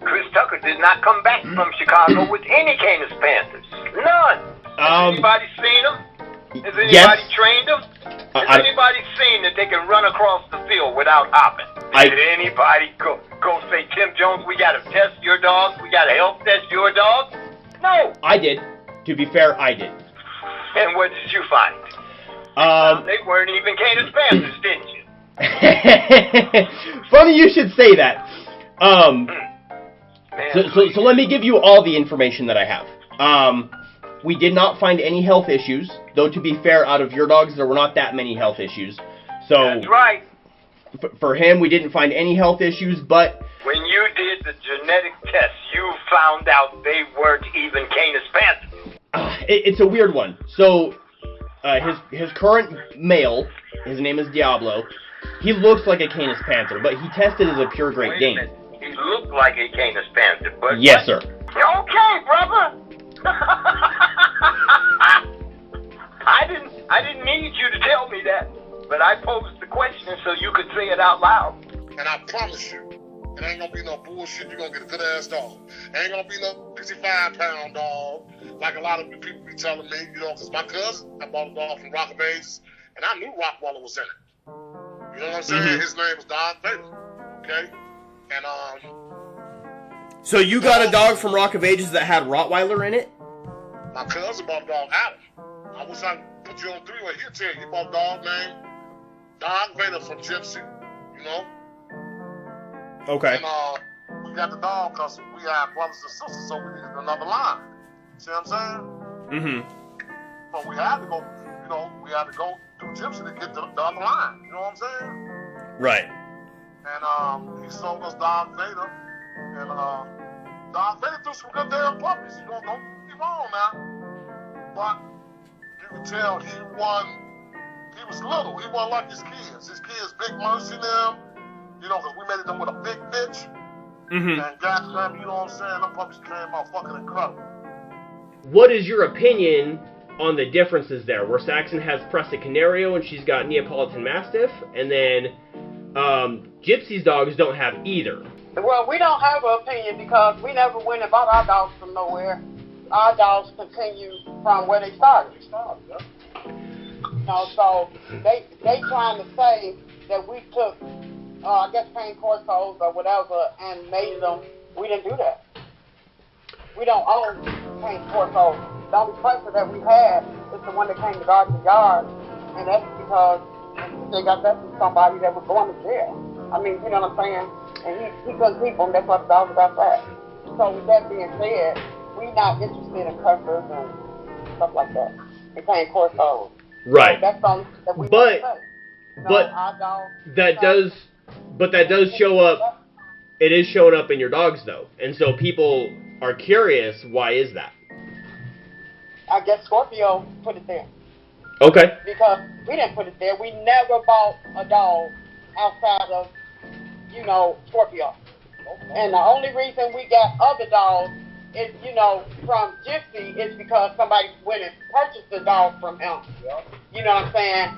Chris Tucker did not come back from Chicago with any Canis Panthers. None. Has anybody seen them? Has anybody trained them? Has anybody seen that they can run across the field without hopping? Did anybody go say, Tim Jones, we got to test your dogs? We got to health test your dogs? No. I did. To be fair, I did. And what did you find? They weren't even Canis Panthers, didn't you? Funny you should say that. So let me give you all the information that I have. We did not find any health issues, though to be fair, out of your dogs, there were not that many health issues. So that's right. For him, we didn't find any health issues, but when you did the genetic test, you found out they weren't even Canis Panthers. It's a weird one. So his current male, his name is Diablo. He looks like a Canis Panther, but he tested as a pure Great Dane. He looked like a Canis Panther, but yes, sir. Okay, brother. I didn't need you to tell me that, but I posed the question so you could say it out loud. And I promise you, it ain't gonna be no bullshit. You're gonna get a good ass dog. It ain't gonna be no 65-pound dog like a lot of people be telling me, because my cousin, I bought a dog from Rock of Ages, and I knew Rottweiler was in it. You know what I'm saying? Mm-hmm. His name was Don Bailey. Okay? And so you got a dog from Rock of Ages that had Rottweiler in it? My cousin bought a dog, Adam. I wish I could put you on three-way. He'll tell you. He bought a dog named Don Vader from Gypsy. Okay. And we got the dog because we had brothers and sisters, so we needed another line. See what I'm saying? Mm-hmm. So we had to go, through Gypsy to get the other line. You know what I'm saying? Right. And he sold us Don Vader. And Don Vader threw some good damn puppies. Don't get me wrong now. But you can tell he was little. He wasn't like his kids. His kids, Big Mercy them, because we made them with a big bitch. Mm-hmm. And goddamn, you know what I'm saying? Them puppies came out fucking incredible. What is your opinion on the differences there, where Saxon has Presa Canario and she's got Neapolitan Mastiff, and then Gypsy's dogs don't have either? Well, we don't have an opinion because we never went and bought our dogs from nowhere. Our dogs continue from where they started. So they trying to say that we took, I guess, paint corsos or whatever and made them. We didn't do that. We don't own paint corsos. The only Presa that we had is the one that came to guard the yard, and that's because they got that from somebody that was going to jail. I mean, you know what I'm saying? And he couldn't keep them. That's why the dog got that. So with that being said, we're not interested in customers and stuff like that. It can't corsos. Right. So that's all that we But say. So but that does show up. It is showing up in your dogs though, and so people are curious. Why is that? I guess Scorpio put it there. Okay. Because we didn't put it there. We never bought a dog outside of, Scorpio. And the only reason we got other dogs is, from Gypsy is because somebody went and purchased the dog from him. You know what I'm saying?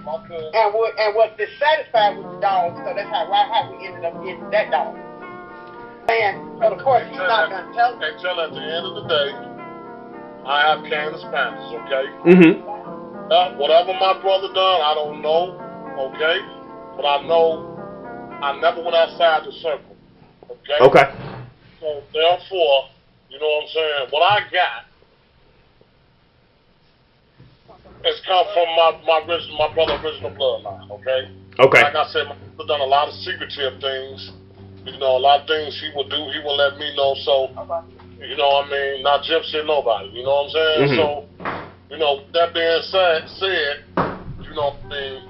And was dissatisfied with the dog, so that's how we ended up getting that dog. And but of course he's not gonna tell me. Until at the end of the day, I have Canis Panthers, okay? Mm-hmm. Whatever my brother done, I don't know, okay? But I know I never went outside the circle, okay? Okay. So therefore, you know what I'm saying? What I got has come from my brother's original bloodline, okay? Okay. Like I said, my brother done a lot of secretive things. You know, a lot of things he would do, he would let me know. So, you know what I mean? Not Gypsy, nobody. You know what I'm saying? Mm-hmm. So, you know, that being said, you know what I mean?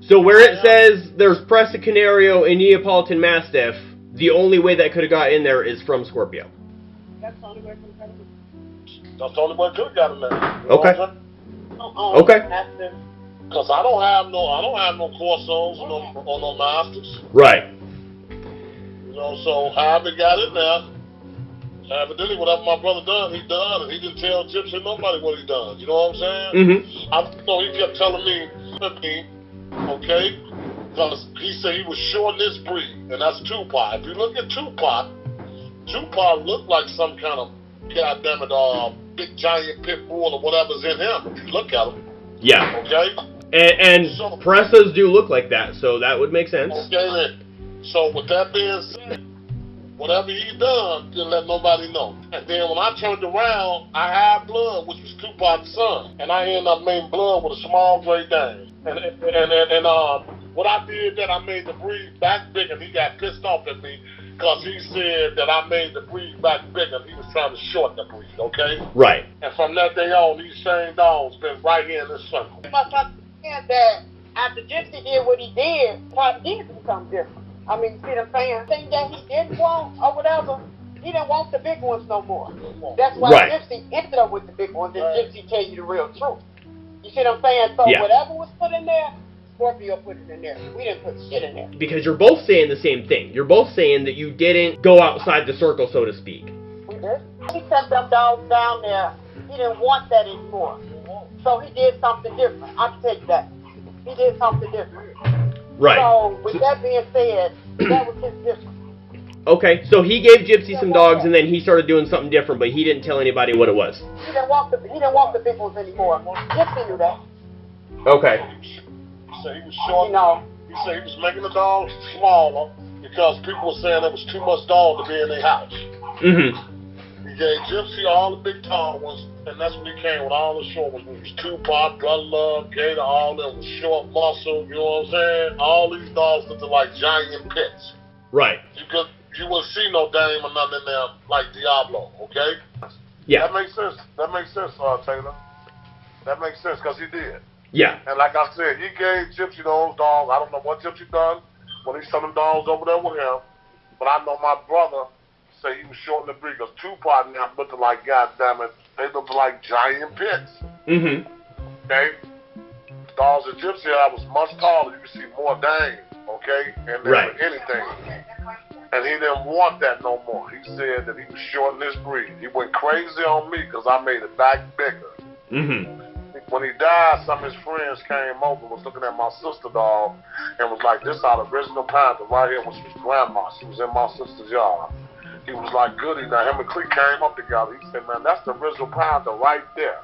So where it says there's Presa Canario and Neapolitan Mastiff, the only way that could have got in there is from Scorpio. That's the only way from That's the only way it could have got in there. You Okay. Okay. Because I don't have no Corsos or no Masters. Right. You know, so however it got in there, evidently whatever my brother done, he done, and he didn't tell Gypsy nobody what he done. You know what I'm saying? Mm-hmm. I know he kept telling me, okay, because he said he was shorting this breed, and that's Tupac. If you look at Tupac looked like some kind of big giant pit bull or whatever's in him. If you look at him. Yeah. Okay. And Presas do look like that, so that would make sense. Okay then. So with that being said, whatever he done, didn't let nobody know. And then when I turned around, I had blood, which was Tupac's son, and I ended up making blood with a small Great Dane. And what I did that I made the breed back big, and he got pissed off at me because he said that I made the breed back big, and he was trying to shorten the breed. Okay. Right. And from that day on, these same dogs been right here in this circle. You must understand that after Gypsy did what he did, Pop did do something different. I mean, you see what I'm saying? Thing that he didn't want or whatever, he didn't want the big ones no more. That's why Gypsy ended up with the big ones, and Gypsy tell you the real truth. You see what I'm saying? So whatever was put in there, Scorpio put it in there. We didn't put shit in there. Because you're both saying the same thing. You're both saying that you didn't go outside the circle, so to speak. We did. He sent them dogs down there. He didn't want that anymore. So he did something different. I can tell you that. He did something different. Right. So with that being said, that was his difference. Okay, so he gave Gypsy some dogs, and then he started doing something different, but he didn't tell anybody what it was. He didn't want the big ones anymore. Gypsy knew that. Okay. He said he was short. He said he was making the dogs smaller because people were saying there was too much dog to be in their house. Mm-hmm. He gave Gypsy all the big tall ones, and that's when he came with all the short ones. It was Tupac, Brother Love, Gator, all them was short muscle. You know what I'm saying? All these dogs looked like giant pits. Right. You wouldn't see no Dame or nothing in there like Diablo. Okay. Yeah. That makes sense. That makes sense, Taylor. That makes sense because he did. Yeah. And like I said, he gave Gypsy those dogs. I don't know what Gypsy done when he sent them dogs over there with him, but I know my brother said he was shorting the breed because Tupac now looked like, goddammit, they looked like giant pits. Mm-hmm. Okay? The dogs that Gypsy had was much taller. You could see more Dame, okay? And then anything. And he didn't want that no more. He said that he was shorting his breed. He went crazy on me because I made it back bigger. Mm-hmm. When he died, some of his friends came over, was looking at my sister dog, and was like, this our original Panther right here, which was grandma. She was in my sister's yard. He was like, goody. Now, him and Cleek came up together. He said, man, that's the original Panther right there.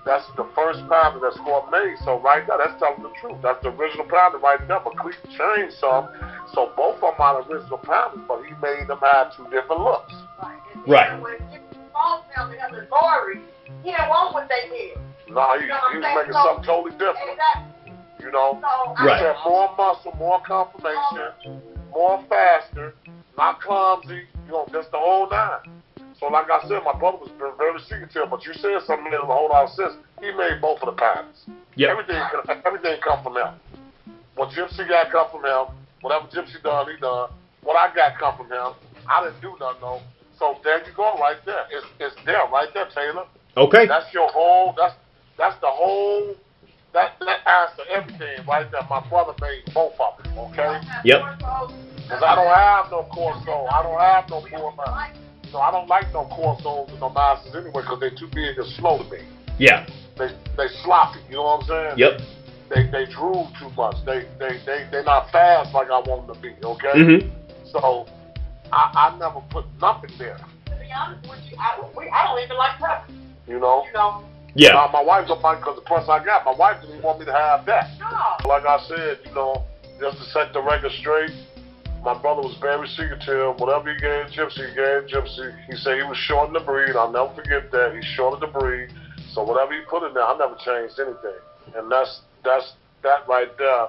That's the first Panther that Scorp made. So right there, that's telling the truth. That's the original Panther right there. But Cleek changed some. So both of them are the original Panthers, but he made them have two different looks. Right. When you called them in the story, he didn't want what they did. No, he was making something totally different. Exactly. You know? He said more muscle, more confirmation, more faster, not clumsy, you know, just the whole nine. So like I said, my brother was very secretive, but you said something that made a whole lot of sense. he made both of the patents. Yep. Everything come from him. What Gypsy got come from him. Whatever Gypsy done, he done. What I got come from him. I didn't do nothing though. So there you go, right there. It's there, right there, Taylor. Okay. That's your whole. That's the whole. That answer everything right there. My brother made both of them. Okay. Yep. Because I don't have no Corso. I don't have no poor man. You know, I don't like no Corsos and no Masters anyway because they're too big and slow to me. Yeah. They sloppy. You know what I'm saying? Yep. They drool too much. They're not fast like I want them to be. Okay. Mm-hmm. So I never put nothing there. To be honest with you, I don't even like press. You know. Yeah. My wife don't mind because the press I got, my wife didn't want me to have that. No. Like I said, you know, just to set the record straight, my brother was very secretive. Whatever he gave Gypsy, he gave Gypsy. He said he was shorting the breed. I'll never forget that. He shorted the breed. So whatever he put in there, I never changed anything. And that's that right there.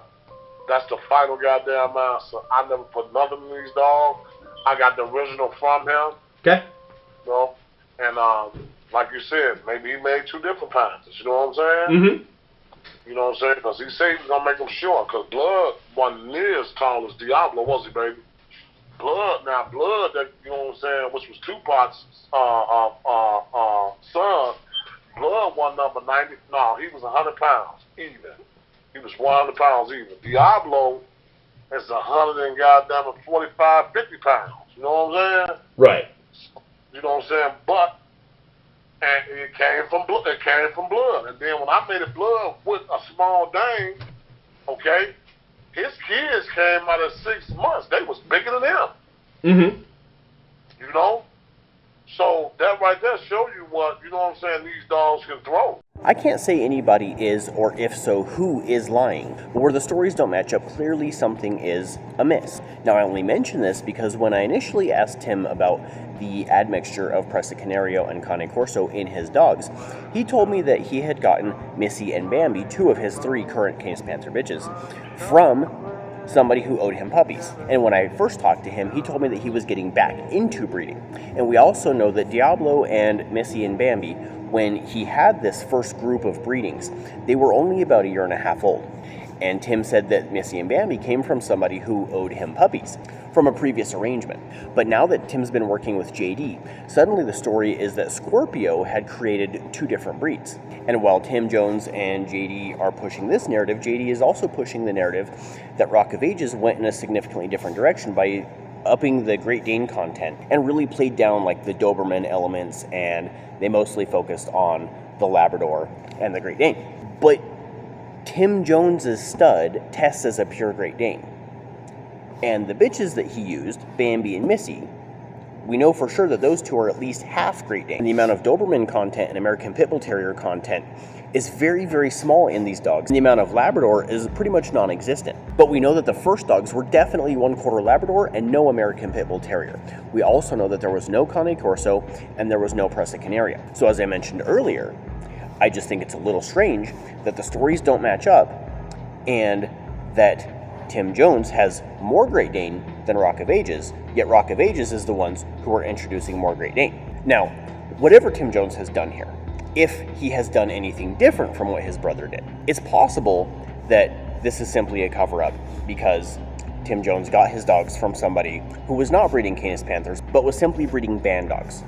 That's the final goddamn answer. I never put nothing in these dogs. I got the original from him. Okay. You know, and like you said, maybe he made two different Panthers. You know what I'm saying? Mm-hmm. You know what I'm saying? Because he said he's going to make them short. Because Blood wasn't near as tall as Diablo, was he, baby? Blood, that, you know what I'm saying, which was Tupac's son. Blood wasn't number 90. No, he was 100 pounds even. He was 100 pounds even. Diablo is 145, 50 pounds. You know what I'm saying? Right. You know what I'm saying? But and it came from blood. And then when I made it blood with a small Dane, okay, his kids came out at 6 months. They was bigger than him. Mm-hmm. You know? So that right there show you what, you know what I'm saying, these dogs can throw. I can't say anybody is, or if so, who is lying. But where the stories don't match up, clearly something is amiss. Now, I only mention this because when I initially asked Tim about the admixture of Presa Canario and Cane Corso in his dogs, he told me that he had gotten Missy and Bambi, 2 of his 3 current Canis Panther bitches, from somebody who owed him puppies. And when I first talked to him, he told me that he was getting back into breeding. And we also know that Diablo and Missy and Bambi, when he had this first group of breedings, they were only about 1.5 years old. And Tim said that Missy and Bambi came from somebody who owed him puppies from a previous arrangement. But now that Tim's been working with JD, suddenly the story is that Scorpio had created 2 different breeds. And while Tim Jones and JD are pushing this narrative, JD is also pushing the narrative that Rock of Ages went in a significantly different direction by upping the Great Dane content and really played down like the Doberman elements, and they mostly focused on the Labrador and the Great Dane. But Tim Jones's stud tests as a pure Great Dane. And the bitches that he used, Bambi and Missy, we know for sure that those 2 are at least half Great Dane. And the amount of Doberman content and American Pit Bull Terrier content is very, very small in these dogs. And the amount of Labrador is pretty much non-existent. But we know that the first dogs were definitely 1/4 Labrador and no American Pit Bull Terrier. We also know that there was no Cane Corso and there was no Presa Canaria. So as I mentioned earlier, I just think it's a little strange that the stories don't match up and that Tim Jones has more Great Dane than Rock of Ages, yet Rock of Ages is the ones who are introducing more Great Dane. Now, whatever Tim Jones has done here, if he has done anything different from what his brother did, it's possible that this is simply a cover-up because Tim Jones got his dogs from somebody who was not breeding Canis Panthers, but was simply breeding band dogs.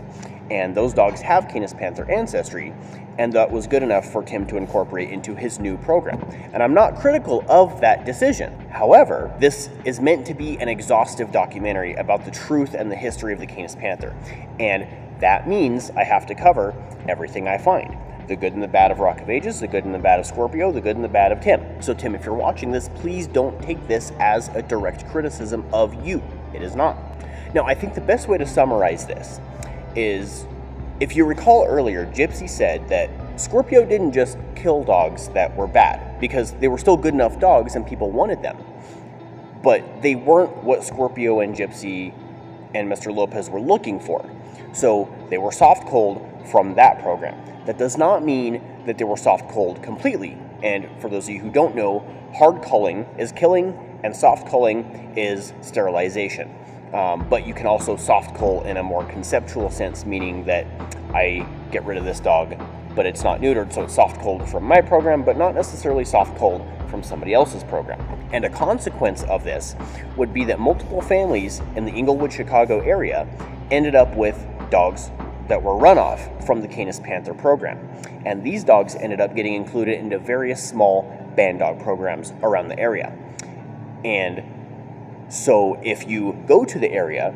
And those dogs have Canis Panther ancestry, and that was good enough for Tim to incorporate into his new program. And I'm not critical of that decision. However, this is meant to be an exhaustive documentary about the truth and the history of the Canis Panther. And that means I have to cover everything I find. The good and the bad of Rock of Ages, the good and the bad of Scorpio, the good and the bad of Tim. So Tim, if you're watching this, please don't take this as a direct criticism of you. It is not. Now, I think the best way to summarize this is, if you recall earlier, Gypsy said that Scorpio didn't just kill dogs that were bad, because they were still good enough dogs and people wanted them. But they weren't what Scorpio and Gypsy and Mr. Lopez were looking for. So they were soft-cold from that program. That does not mean that they were soft-cold completely. And for those of you who don't know, hard culling is killing and soft culling is sterilization. But you can also soft cull in a more conceptual sense, meaning that I get rid of this dog but it's not neutered, so it's soft-cold from my program, but not necessarily soft-cold from somebody else's program. And a consequence of this would be that multiple families in the Englewood, Chicago area ended up with dogs that were runoff from the Canis Panther program. And these dogs ended up getting included into various small band dog programs around the area. And so if you go to the area,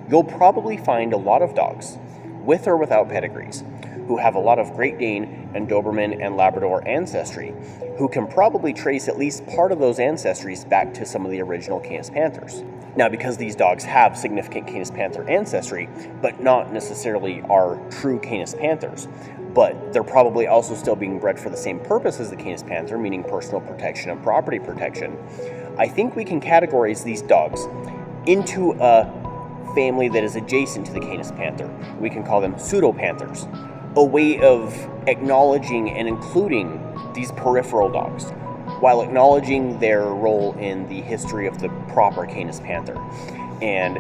you'll probably find a lot of dogs, with or without pedigrees, who have a lot of Great Dane and Doberman and Labrador ancestry, who can probably trace at least part of those ancestries back to some of the original Canis Panthers. Now, because these dogs have significant Canis Panther ancestry, but not necessarily are true Canis Panthers, but they're probably also still being bred for the same purpose as the Canis Panther, meaning personal protection and property protection, I think we can categorize these dogs into a family that is adjacent to the Canis Panther. We can call them pseudo-panthers, a way of acknowledging and including these peripheral dogs, while acknowledging their role in the history of the proper Canis Panther. And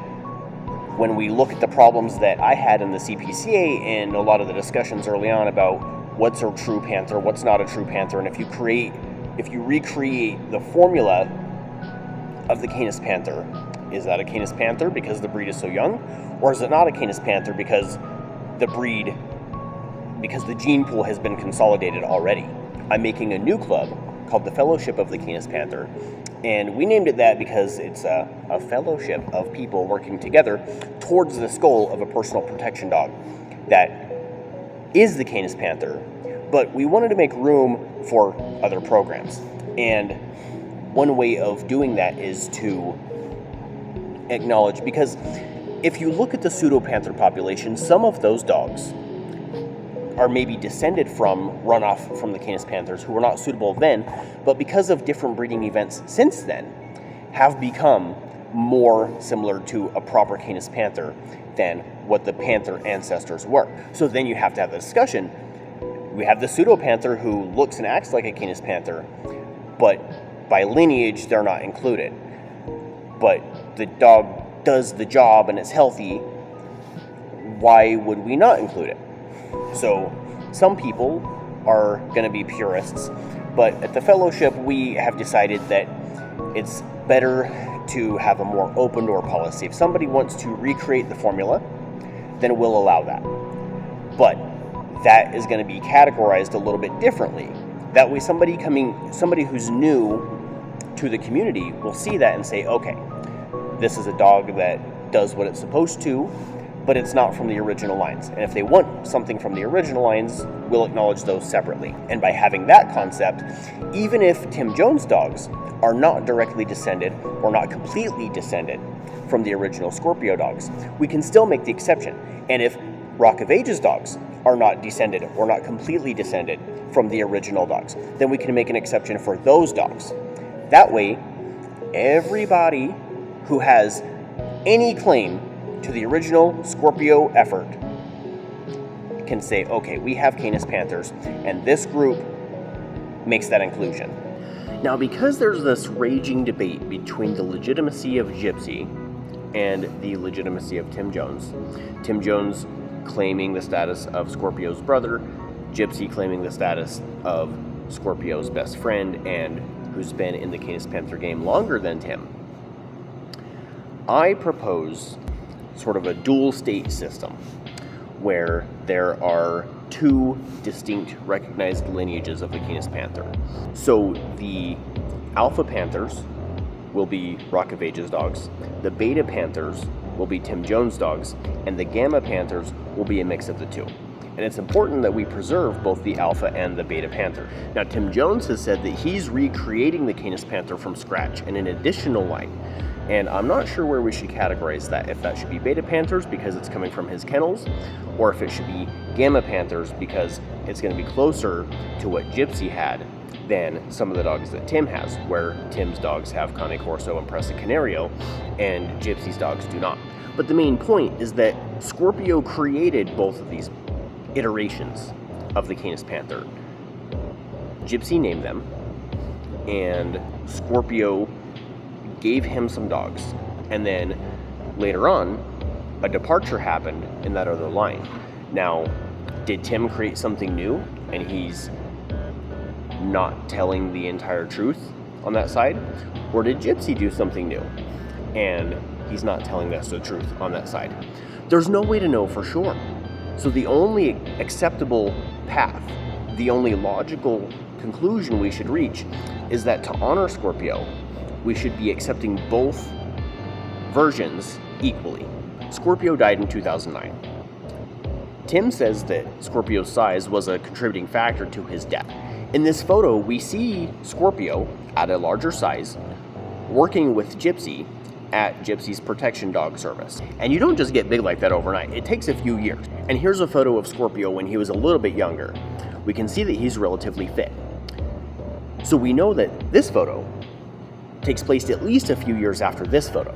when we look at the problems that I had in the CPCA and a lot of the discussions early on about what's a true panther, what's not a true panther, and if you recreate the formula of the Canis Panther, is that a Canis Panther because the breed is so young, or is it not a Canis Panther because the gene pool has been consolidated already? I'm making a new club called the Fellowship of the Canis Panther, and we named it that because it's a fellowship of people working together towards this goal of a personal protection dog that is the Canis Panther, but we wanted to make room for other programs. And one way of doing that is to acknowledge, because if you look at the pseudo-panther population, some of those dogs are maybe descended from runoff from the Canis Panthers who were not suitable then, but because of different breeding events since then, have become more similar to a proper Canis Panther than what the Panther ancestors were. So then you have to have the discussion. We have the pseudo-panther who looks and acts like a Canis Panther, but by lineage they're not included. But the dog does the job and it's healthy, why would we not include it? So some people are going to be purists, but at the Fellowship we have decided that it's better to have a more open door policy. If somebody wants to recreate the formula, then we'll allow that. But that is going to be categorized a little bit differently. That way somebody who's new to the community will see that and say, okay, this is a dog that does what it's supposed to, but it's not from the original lines. And if they want something from the original lines, we'll acknowledge those separately. And by having that concept, even if Tim Jones dogs are not directly descended or not completely descended from the original Scorpio dogs, we can still make the exception. And if Rock of Ages dogs are not descended or not completely descended from the original dogs, then we can make an exception for those dogs. That way, everybody who has any claim to the original Scorpio effort can say, okay, we have Canis Panthers, and this group makes that inclusion. Now, because there's this raging debate between the legitimacy of Gypsy and the legitimacy of Tim Jones claiming the status of Scorpio's brother, Gypsy claiming the status of Scorpio's best friend, and who's been in the Canis Panther game longer than Tim, I propose sort of a dual state system where there are two distinct recognized lineages of the Canis Panther. So the Alpha Panthers will be Rock of Ages dogs, the Beta Panthers will be Tim Jones dogs, and the Gamma Panthers will be a mix of the two. And it's important that we preserve both the Alpha and the Beta Panther. Now, Tim Jones has said that he's recreating the Canis Panther from scratch in an additional line. And I'm not sure where we should categorize that, if that should be Beta Panthers because it's coming from his kennels, or if it should be Gamma Panthers because it's going to be closer to what Gypsy had than some of the dogs that Tim has, where Tim's dogs have Cane Corso and Presa Canario, and Gypsy's dogs do not. But the main point is that Scorpio created both of these iterations of the Canis Panther. Gypsy named them, and Scorpio gave him some dogs, and then later on a departure happened in that other line. Now, did Tim create something new? and he's not telling the entire truth on that side? Or did Gypsy do something new and he's not telling us the truth on that side? There's no way to know for sure. So the only acceptable path, the only logical conclusion we should reach is that to honor Scorpio, we should be accepting both versions equally. Scorpio died in 2009. Tim says that Scorpio's size was a contributing factor to his death. In this photo, we see Scorpio at a larger size working with Gypsy at Gypsy's protection dog service. And you don't just get big like that overnight. It takes a few years. And here's a photo of Scorpio when he was a little bit younger. We can see that he's relatively fit. So we know that this photo takes place at least a few years after this photo,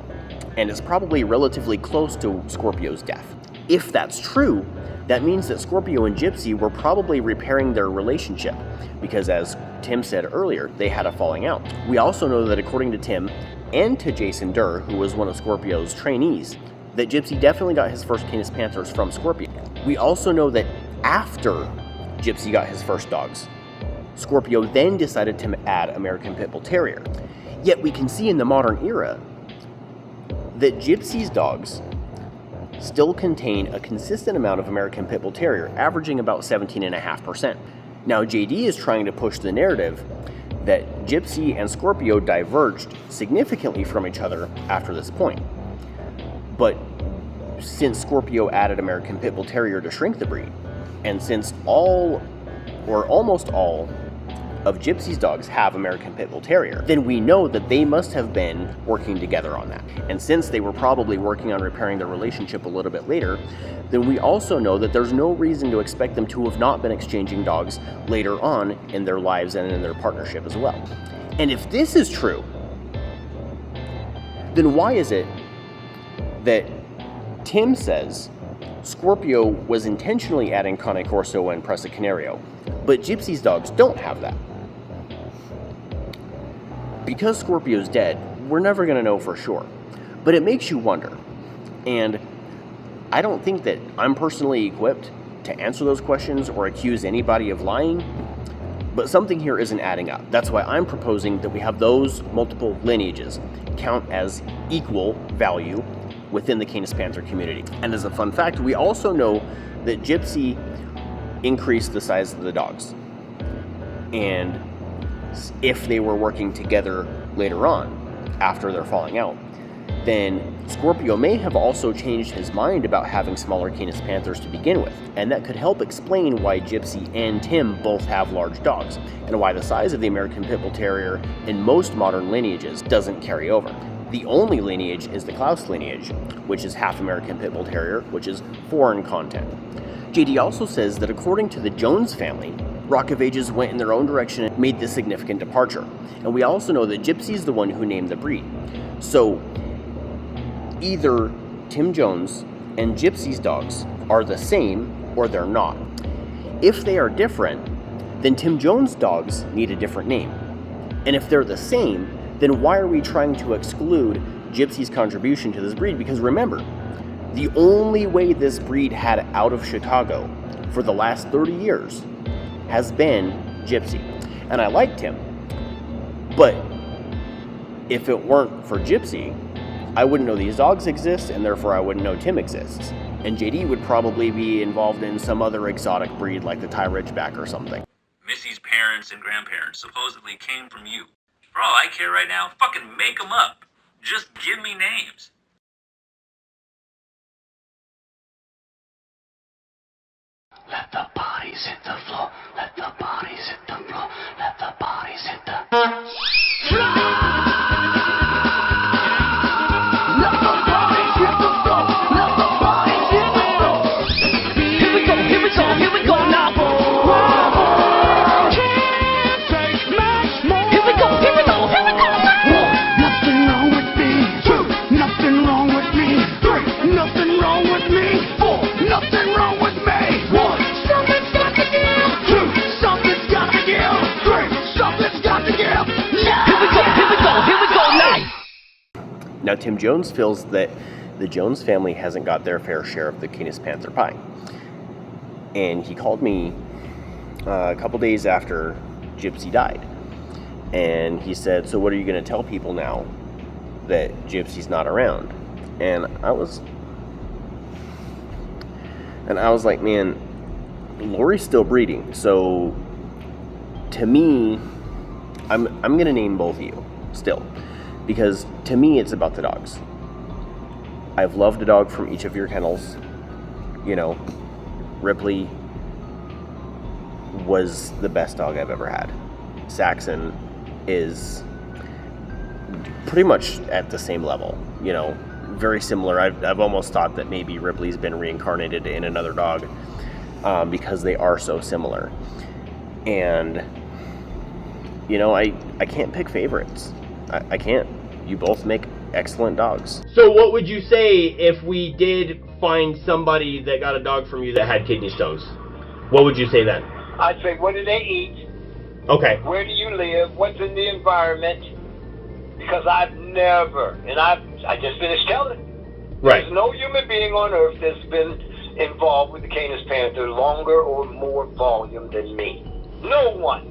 and is probably relatively close to Scorpio's death. If that's true, that means that Scorpio and Gypsy were probably repairing their relationship, because as Tim said earlier, they had a falling out. We also know that according to Tim and to Jason Durr, who was one of Scorpio's trainees, that Gypsy definitely got his first Canis Panthers from Scorpio. We also know that after Gypsy got his first dogs, Scorpio then decided to add American Pit Bull Terrier. Yet we can see in the modern era that Gypsy's dogs still contain a consistent amount of American Pit Bull Terrier, averaging about 17.5%. Now JD is trying to push the narrative that Gypsy and Scorpio diverged significantly from each other after this point. But since Scorpio added American Pit Bull Terrier to shrink the breed, and since all or almost all of Gypsy's dogs have American Pit Bull Terrier, then we know that they must have been working together on that. And since they were probably working on repairing their relationship a little bit later, then we also know that there's no reason to expect them to have not been exchanging dogs later on in their lives and in their partnership as well. And if this is true, then why is it that Tim says Scorpio was intentionally adding Cane Corso and Presa Canario, but Gypsy's dogs don't have that? Because Scorpio's dead, we're never going to know for sure. But it makes you wonder. And I don't think that I'm personally equipped to answer those questions or accuse anybody of lying, but something here isn't adding up. That's why I'm proposing that we have those multiple lineages count as equal value within the Canis Panther community. And as a fun fact, we also know that Gypsy increased the size of the dogs. And if they were working together later on, after their falling out, then Scorpio may have also changed his mind about having smaller Canis Panthers to begin with, and that could help explain why Gypsy and Tim both have large dogs, and why the size of the American Pit Bull Terrier in most modern lineages doesn't carry over. The only lineage is the Klaus lineage, which is half American Pit Bull Terrier, which is foreign content. JD also says that according to the Jones family, Rock of Ages went in their own direction and made this significant departure. And we also know that Gypsy's the one who named the breed. So either Tim Jones and Gypsy's dogs are the same or they're not. If they are different, then Tim Jones' dogs need a different name. And if they're the same, then why are we trying to exclude Gypsy's contribution to this breed? Because remember, the only way this breed had out of Chicago for the last 30 years has been Gypsy. And I liked him, but if it weren't for Gypsy, I wouldn't know these dogs exist, and therefore I wouldn't know Tim exists. And JD would probably be involved in some other exotic breed like the Thai Ridgeback or something. Missy's parents and grandparents supposedly came from you. For all I care right now, fucking make them up. Just give me names. Let the bodies hit the floor. Let the bodies hit the floor. Let the bodies hit the floor. Let the bodies hit the floor. Let the bodies hit the floor. Here we go, here we go, here we go now. Here we go, here we go, here we go. Nothing wrong with me. 2, nothing wrong with me. 3, nothing wrong with me. 4, nothing wrong with me. 1, something's got to give. 2, something's got to give. 3, something's got to give. Yeah. Here we go, here we go, here we go now. Now Tim Jones feels that the Jones family hasn't got their fair share of the Canis Panther pie. And he called me a couple days after Gypsy died. And he said, so what are you going to tell people now that Gypsy's not around? And I was like, man, Lori's still breeding. So to me, I'm going to name both of you still, because to me it's about the dogs. I've loved a dog from each of your kennels. You know, Ripley was the best dog I've ever had. Saxon is pretty much at the same level, you know, very similar. I've almost thought that maybe Ripley's been reincarnated in another dog because they are so similar. And, you know, I can't pick favorites. I can't. You both make excellent dogs. So what would you say if we did find somebody that got a dog from you that had kidney stones? What would you say then? I'd say, what do they eat? Okay. Where do you live? What's in the environment? Because I've never, and I just finished telling it. Right. There's no human being on earth that's been involved with the Canis Panther longer or more volume than me. No one.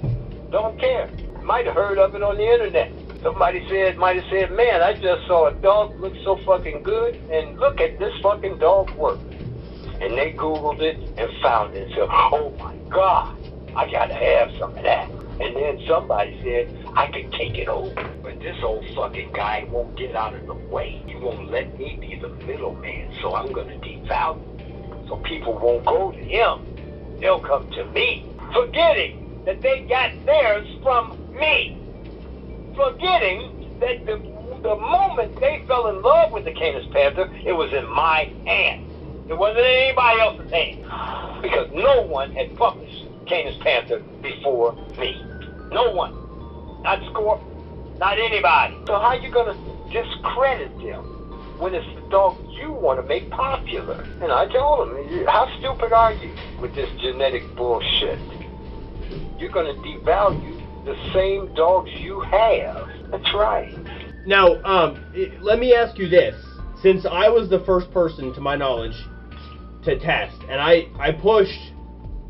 Don't care. Might have heard of it on the internet. Somebody might have said, man, I just saw a dog look so fucking good, and look at this fucking dog work. And they Googled it and found it and said, oh my God, I gotta have some of that. And then somebody said, I could take it over. But this old fucking guy won't get out of the way. He won't let me be the middleman, so I'm gonna devalue. So people won't go to him. They'll come to me, forgetting that they got theirs from me. Forgetting that the moment they fell in love with the Canis Panther, it was in my hands. It wasn't in anybody else's hands. Because no one had published Canis Panther before me. No one. Not Scorp, not anybody. So how you gonna discredit them when it's the dog you want to make popular? And I told him, how stupid are you with this genetic bullshit? You're gonna devalue the same dogs you have. That's right. Now, let me ask you this. Since I was the first person, to my knowledge, to test, and I pushed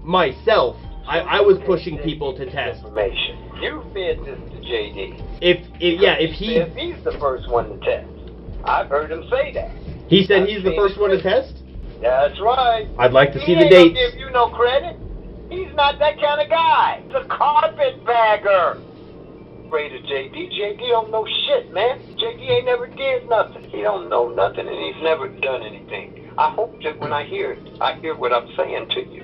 myself, I was pushing people to test. Information. You fed this to JD. If he's the first one to test. I've heard him say that. He said he's the first one to test? That's right. I'd like to see the He dates. ain't gonna give you no credit. He's not that kind of guy. He's a carpetbagger. Afraid of JD. JD don't know shit, man. JD ain't never did nothing. He don't know nothing, and he's never done anything. I hope that when I hear it, I hear what I'm saying to you.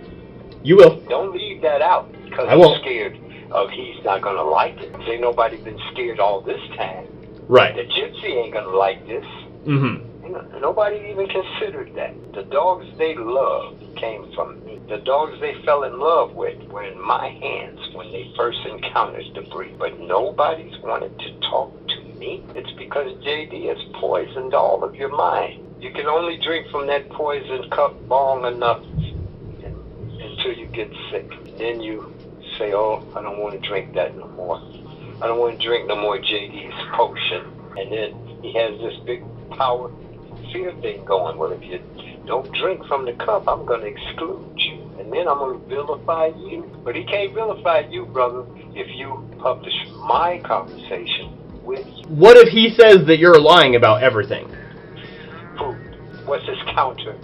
You will. Don't leave that out because I you're won't. scared of he's not gonna like it. Ain't nobody been scared all this time. Right. The Gypsy ain't gonna like this. Mm-hmm. Nobody even considered that. The dogs they loved came from me. The dogs they fell in love with were in my hands when they first encountered the breed. But nobody's wanted to talk to me. It's because JD has poisoned all of your mind. You can only drink from that poison cup long enough until you get sick. Then you say, oh, I don't want to drink that no more. I don't want to drink no more JD's potion. And then he has this big power fear thing going. Well, if you don't drink from the cup, I'm going to exclude you. And then I'm going to vilify you. But he can't vilify you, brother, if you publish my conversation with you. What if he says that you're lying about everything? What's his counter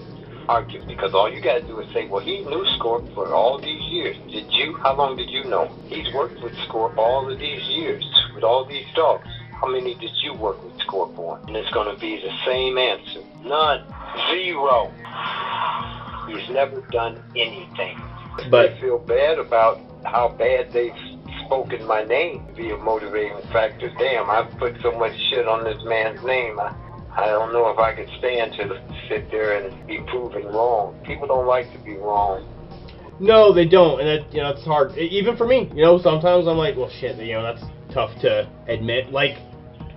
argument? Because all you got to do is say, well, he knew Scorp for all these years. Did you? How long did you know? He's worked with Scorp all of these years with all these dogs. How many did you work with Scorp on? And it's going to be the same answer. None. Zero. He's never done anything. But I feel bad about how bad they've spoken my name to be a motivating factor. Damn, I've put so much shit on this man's name. I don't know if I could stand to sit there and be proven wrong. People don't like to be wrong. No, they don't, and that, it's hard. Even for me, sometimes I'm like, well, shit, that's tough to admit. Like,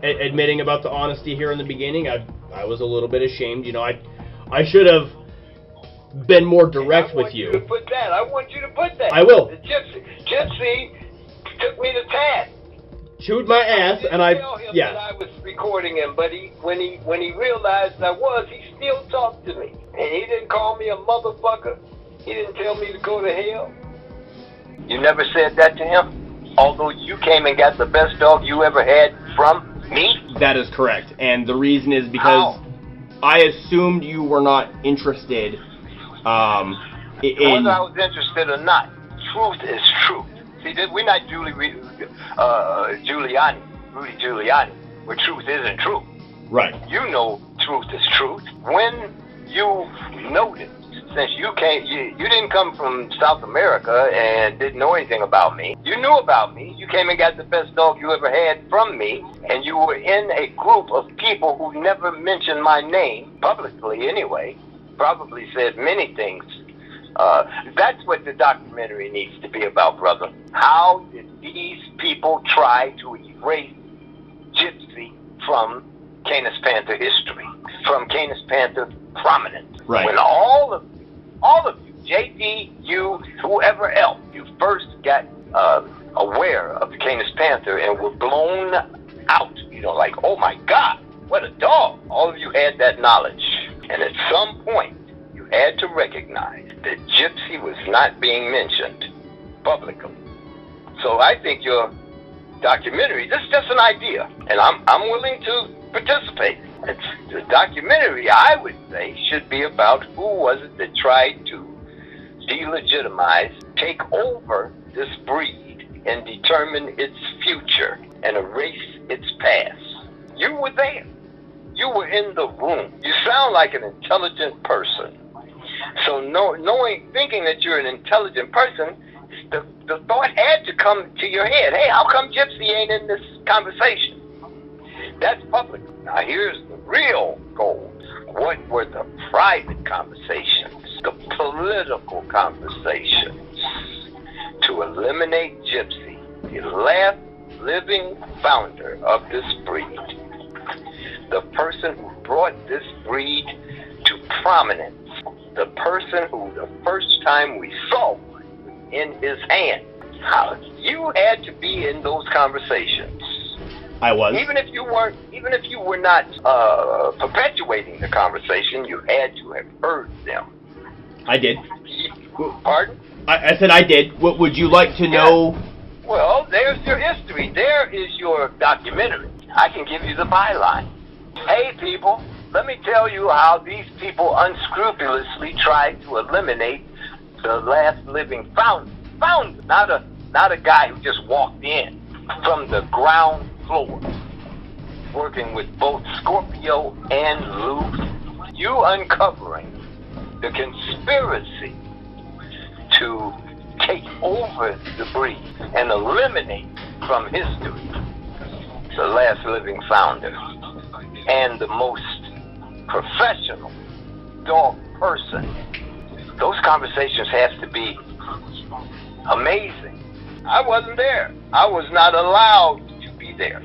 admitting about the honesty here in the beginning, I was a little bit ashamed. I should have been more direct with you. I want you to put that. I want you to put that. I will. The Gypsy took me to task. Chewed my ass, and I tell him that I was recording him, but when he realized I was, he still talked to me, and he didn't call me a motherfucker. He didn't tell me to go to hell. You never said that to him? Although you came and got the best dog you ever had from me? That is correct. And the reason is because I assumed you were not interested in... Whether I was interested or not, truth is truth. See, we're not Rudy Giuliani, where truth isn't true. Right. You know truth is truth. When you noticed, since you didn't come from South America and didn't know anything about me. You knew about me. You came and got the best dog you ever had from me, and you were in a group of people who never mentioned my name, publicly anyway, probably said many things. That's what the documentary needs to be about, brother. How did these people try to erase Gypsy from Canis Panther history, from Canis Panther prominence? Right. When all of you, JD, you, whoever else, you first got aware of the Canis Panther and were blown out, like, oh my God, what a dog. All of you had that knowledge. And at some point, you had to recognize that Gypsy was not being mentioned publicly. So I think your documentary, this is just an idea, and I'm willing to participate. The documentary, I would say, should be about who was it that tried to delegitimize, take over this breed and determine its future and erase its past. You were there. You were in the room. You sound like an intelligent person. So thinking that you're an intelligent person, the thought had to come to your head, hey, how come Gypsy ain't in this conversation? That's public. Now here's the real goal. What were the private conversations, the political conversations to eliminate Gypsy, the last living founder of this breed, the person who brought this breed to prominence, the person who the first time we saw one was in his hand? How you had to be in those conversations. I was. Even if you were not perpetuating the conversation, you had to have heard them. I did. Pardon? I said I did. What would you like to know? Well, there's your history. There is your documentary. I can give you the byline. Hey, people, let me tell you how these people unscrupulously tried to eliminate the last living founder. Not a guy who just walked in from the ground floor, working with both Scorpio and Lou. You uncovering the conspiracy to take over the breed and eliminate from history the last living founder and the most professional dog person. Those conversations have to be amazing. I wasn't there. I was not allowed to be there.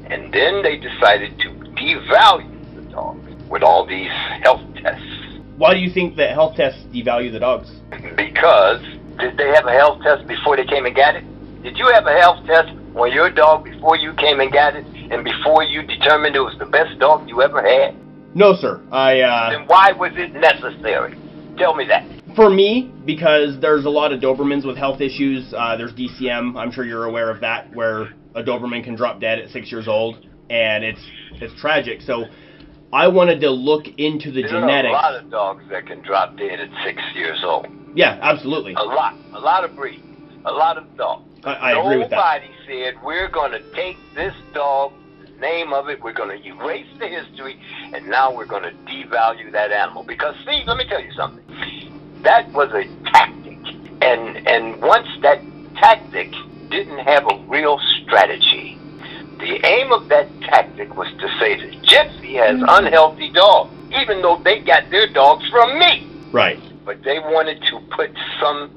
And then they decided to devalue the dog with all these health tests. Why do you think that health tests devalue the dogs? Because did they have a health test before they came and got it? Did you have a health test on your dog before you came and got it and before you determined it was the best dog you ever had? No, sir. Then why was it necessary? Tell me that. For me, because there's a lot of Dobermans with health issues. There's DCM. I'm sure you're aware of that, where a Doberman can drop dead at 6 years old, and it's tragic. So I wanted to look into the genetics. There are a lot of dogs that can drop dead at 6 years old. Yeah, absolutely. A lot of breeds, a lot of dogs. I agree with that. Nobody said, we're going to take this dog, the name of it, we're going to erase the history, and now we're going to devalue that animal. Because, see, let me tell you something. That was a tactic. And once that tactic didn't have a real strategy, the aim of that tactic was to say that Gypsy has unhealthy dogs, even though they got their dogs from me. Right. But they wanted to put some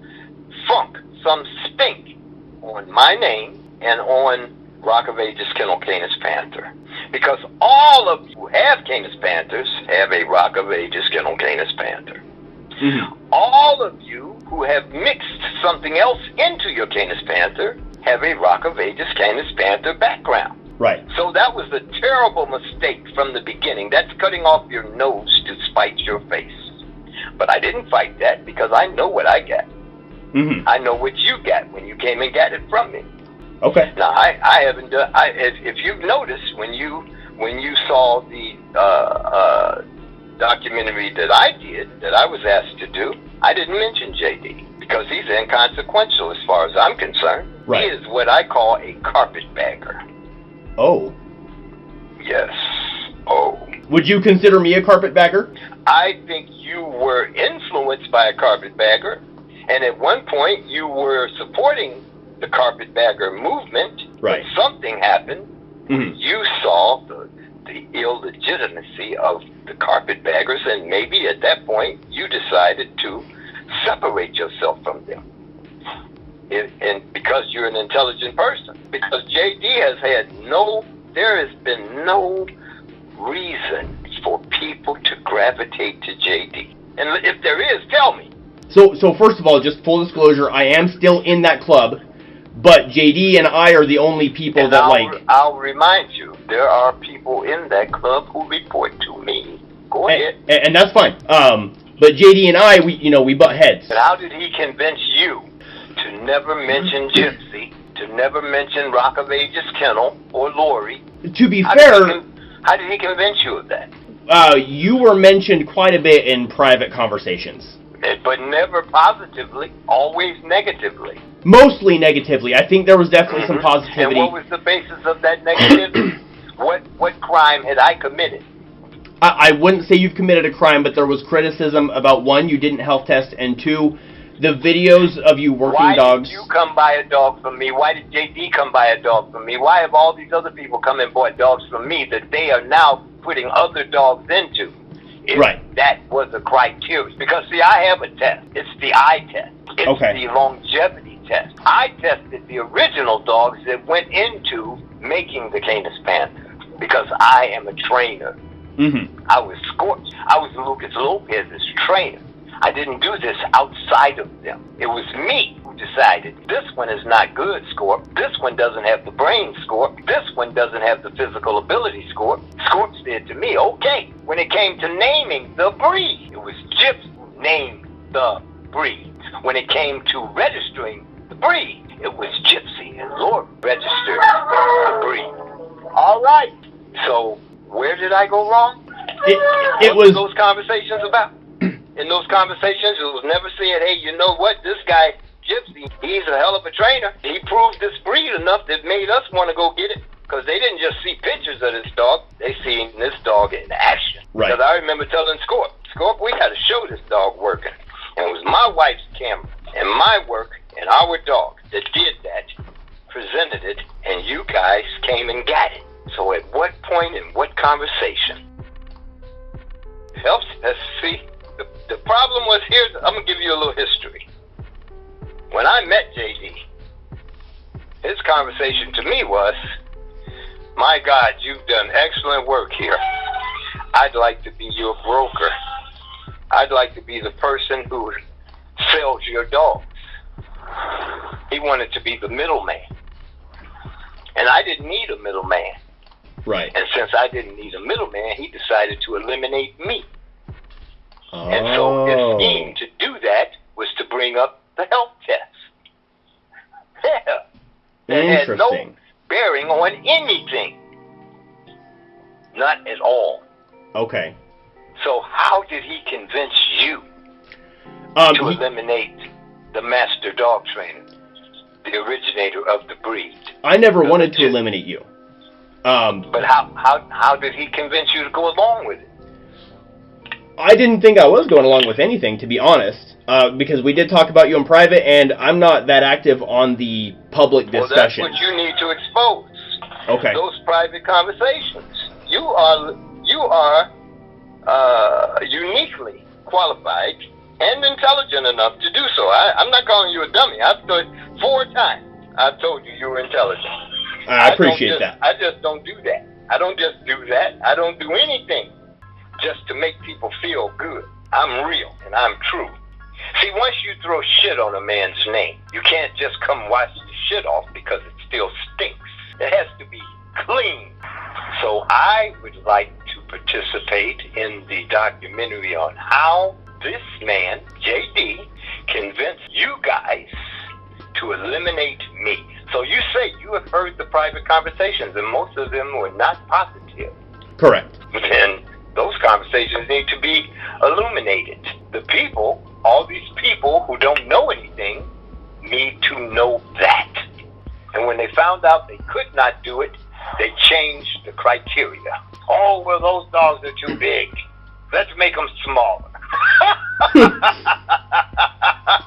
funk, some stink on my name and on Rock of Ages Kennel Canis Panther. Because all of you who have Canis Panthers have a Rock of Ages Kennel Canis Panther. Mm-hmm. All of you who have mixed something else into your Canis Panther have a Rock of Ages Canis Panther background. Right. So that was a terrible mistake from the beginning. That's cutting off your nose to spite your face. But I didn't fight that because I know what I got. Mm-hmm. I know what you got when you came and got it from me. Okay. Now I haven't done. If you've noticed when you saw the documentary that I was asked to do, I didn't mention JD because he's inconsequential as far as I'm concerned. Right. He is what I call a carpetbagger. Oh. Yes. Oh. Would you consider me a carpetbagger? I think you were influenced by a carpetbagger, and at one point you were supporting the carpetbagger movement. Right. But something happened. Mm-hmm. You saw the illegitimacy of the carpetbaggers, and maybe at that point you decided to separate yourself from them. And because you're an intelligent person. Because JD has there has been no reason for people to gravitate to JD. And if there is, tell me. So first of all, just full disclosure, I am still in that club, but JD and I are the only people that I'll remind you, there are people in that club who report to me. Go ahead. And that's fine. But JD and I, we butt heads. And how did he convince you to never mention Gypsy, to never mention Rock of Ages Kennel or Lori? To be fair, how did he convince you of that? You were mentioned quite a bit in private conversations. But never positively, always negatively. Mostly negatively. I think there was definitely some positivity. And what was the basis of that negativity? What crime had I committed? I wouldn't say you've committed a crime, but there was criticism about, one, you didn't health test, and two, the videos of you working dogs. Why did you come buy a dog from me? Why did JD come buy a dog from me? Why have all these other people come and bought dogs from me that they are now putting other dogs into? That was a criteria. Because, see, I have a test. It's the eye test. It's the longevity test. I tested the original dogs that went into making the Canis Panther because I am a trainer. Mm-hmm. I was Lucas Lopez's trainer. I didn't do this outside of them. It was me who decided this one is not good, Scorp. This one doesn't have the brain, Scorp. This one doesn't have the physical ability, Scorp. Scorp said to me, okay. When it came to naming the breed, it was Gypsy who named the breed. When it came to registering the breed, it was Gypsy and Lord registered the breed. All right. So where did I go wrong? It was those conversations about. In those conversations, it was never said, hey, you know what, this guy, Gypsy, he's a hell of a trainer. He proved this breed enough that made us want to go get it. Because they didn't just see pictures of this dog, they seen this dog in action. Right. Because I remember telling Scorp, we got to show this dog working. And it was my wife's camera and my work and our dog that did that, presented it, and you guys came and got it. So at what point in what conversation? See, the problem was here. I'm going to give you a little history. When I met JD, his conversation to me was, my God, you've done excellent work here. I'd like to be your broker. I'd like to be the person who sells your dogs. He wanted to be the middleman. And I didn't need a middleman. Right. And since I didn't need a middleman, he decided to eliminate me. And so his scheme to do that was to bring up the health test. That had no bearing on anything. Not at all. Okay. So how did he convince you to eliminate the master dog trainer, the originator of the breed? I never wanted to eliminate you. But how did he convince you to go along with it? I didn't think I was going along with anything, to be honest, because we did talk about you in private, and I'm not that active on the public discussion. Well, that's what you need to expose. Okay. Those private conversations. You are uniquely qualified and intelligent enough to do so. I'm not calling you a dummy. I've told 4 times. I've told you were intelligent. I appreciate that. I just don't do that. I don't just do that. I don't do anything just to make people feel good. I'm real and I'm true. See, once you throw shit on a man's name, you can't just come wash the shit off because it still stinks. It has to be clean. So I would like to participate in the documentary on how this man, JD, convinced you guys to eliminate me. So you say you have heard the private conversations, and most of them were not positive. Correct. Then those conversations need to be illuminated. The people, all these people who don't know anything, need to know that. And when they found out they could not do it, they changed the criteria. Oh, well, those dogs are too big. Let's make them smaller.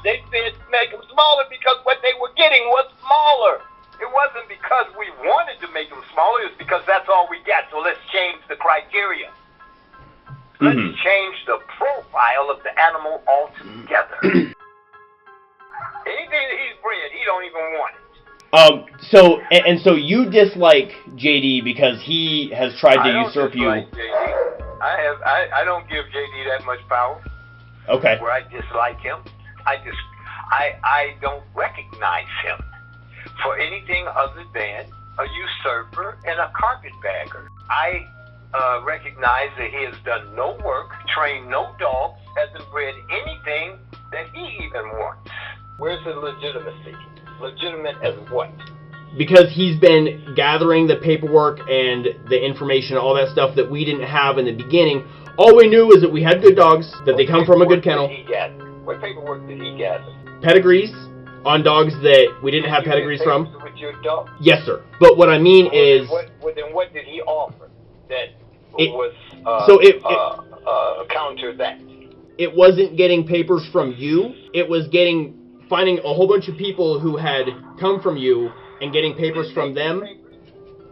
They said make them smaller because what they were getting was smaller. It wasn't because we wanted to make them smaller. It was because that's all we got. So let's change the criteria. Let's change the profile of the animal altogether. Anything that he's bred, he don't even want it. So you dislike JD because he has tried to usurp you. I don't dislike JD. I don't give JD that much power. Okay. Where I dislike him, I don't recognize him for anything other than a usurper and a carpetbagger. I recognize that he has done no work, trained no dogs, hasn't bred anything that he even wants. Where's the legitimacy? Legitimate as what? Because he's been gathering the paperwork and the information, all that stuff that we didn't have in the beginning. All we knew is that we had good dogs, that they come from a good kennel. What paperwork did he gather? Pedigrees on dogs that we didn't have pedigrees from. With your dog? Yes, sir. But what I mean is... Then what did he offer that counter that? It wasn't getting papers from you. It was finding a whole bunch of people who had come from you and getting papers from them.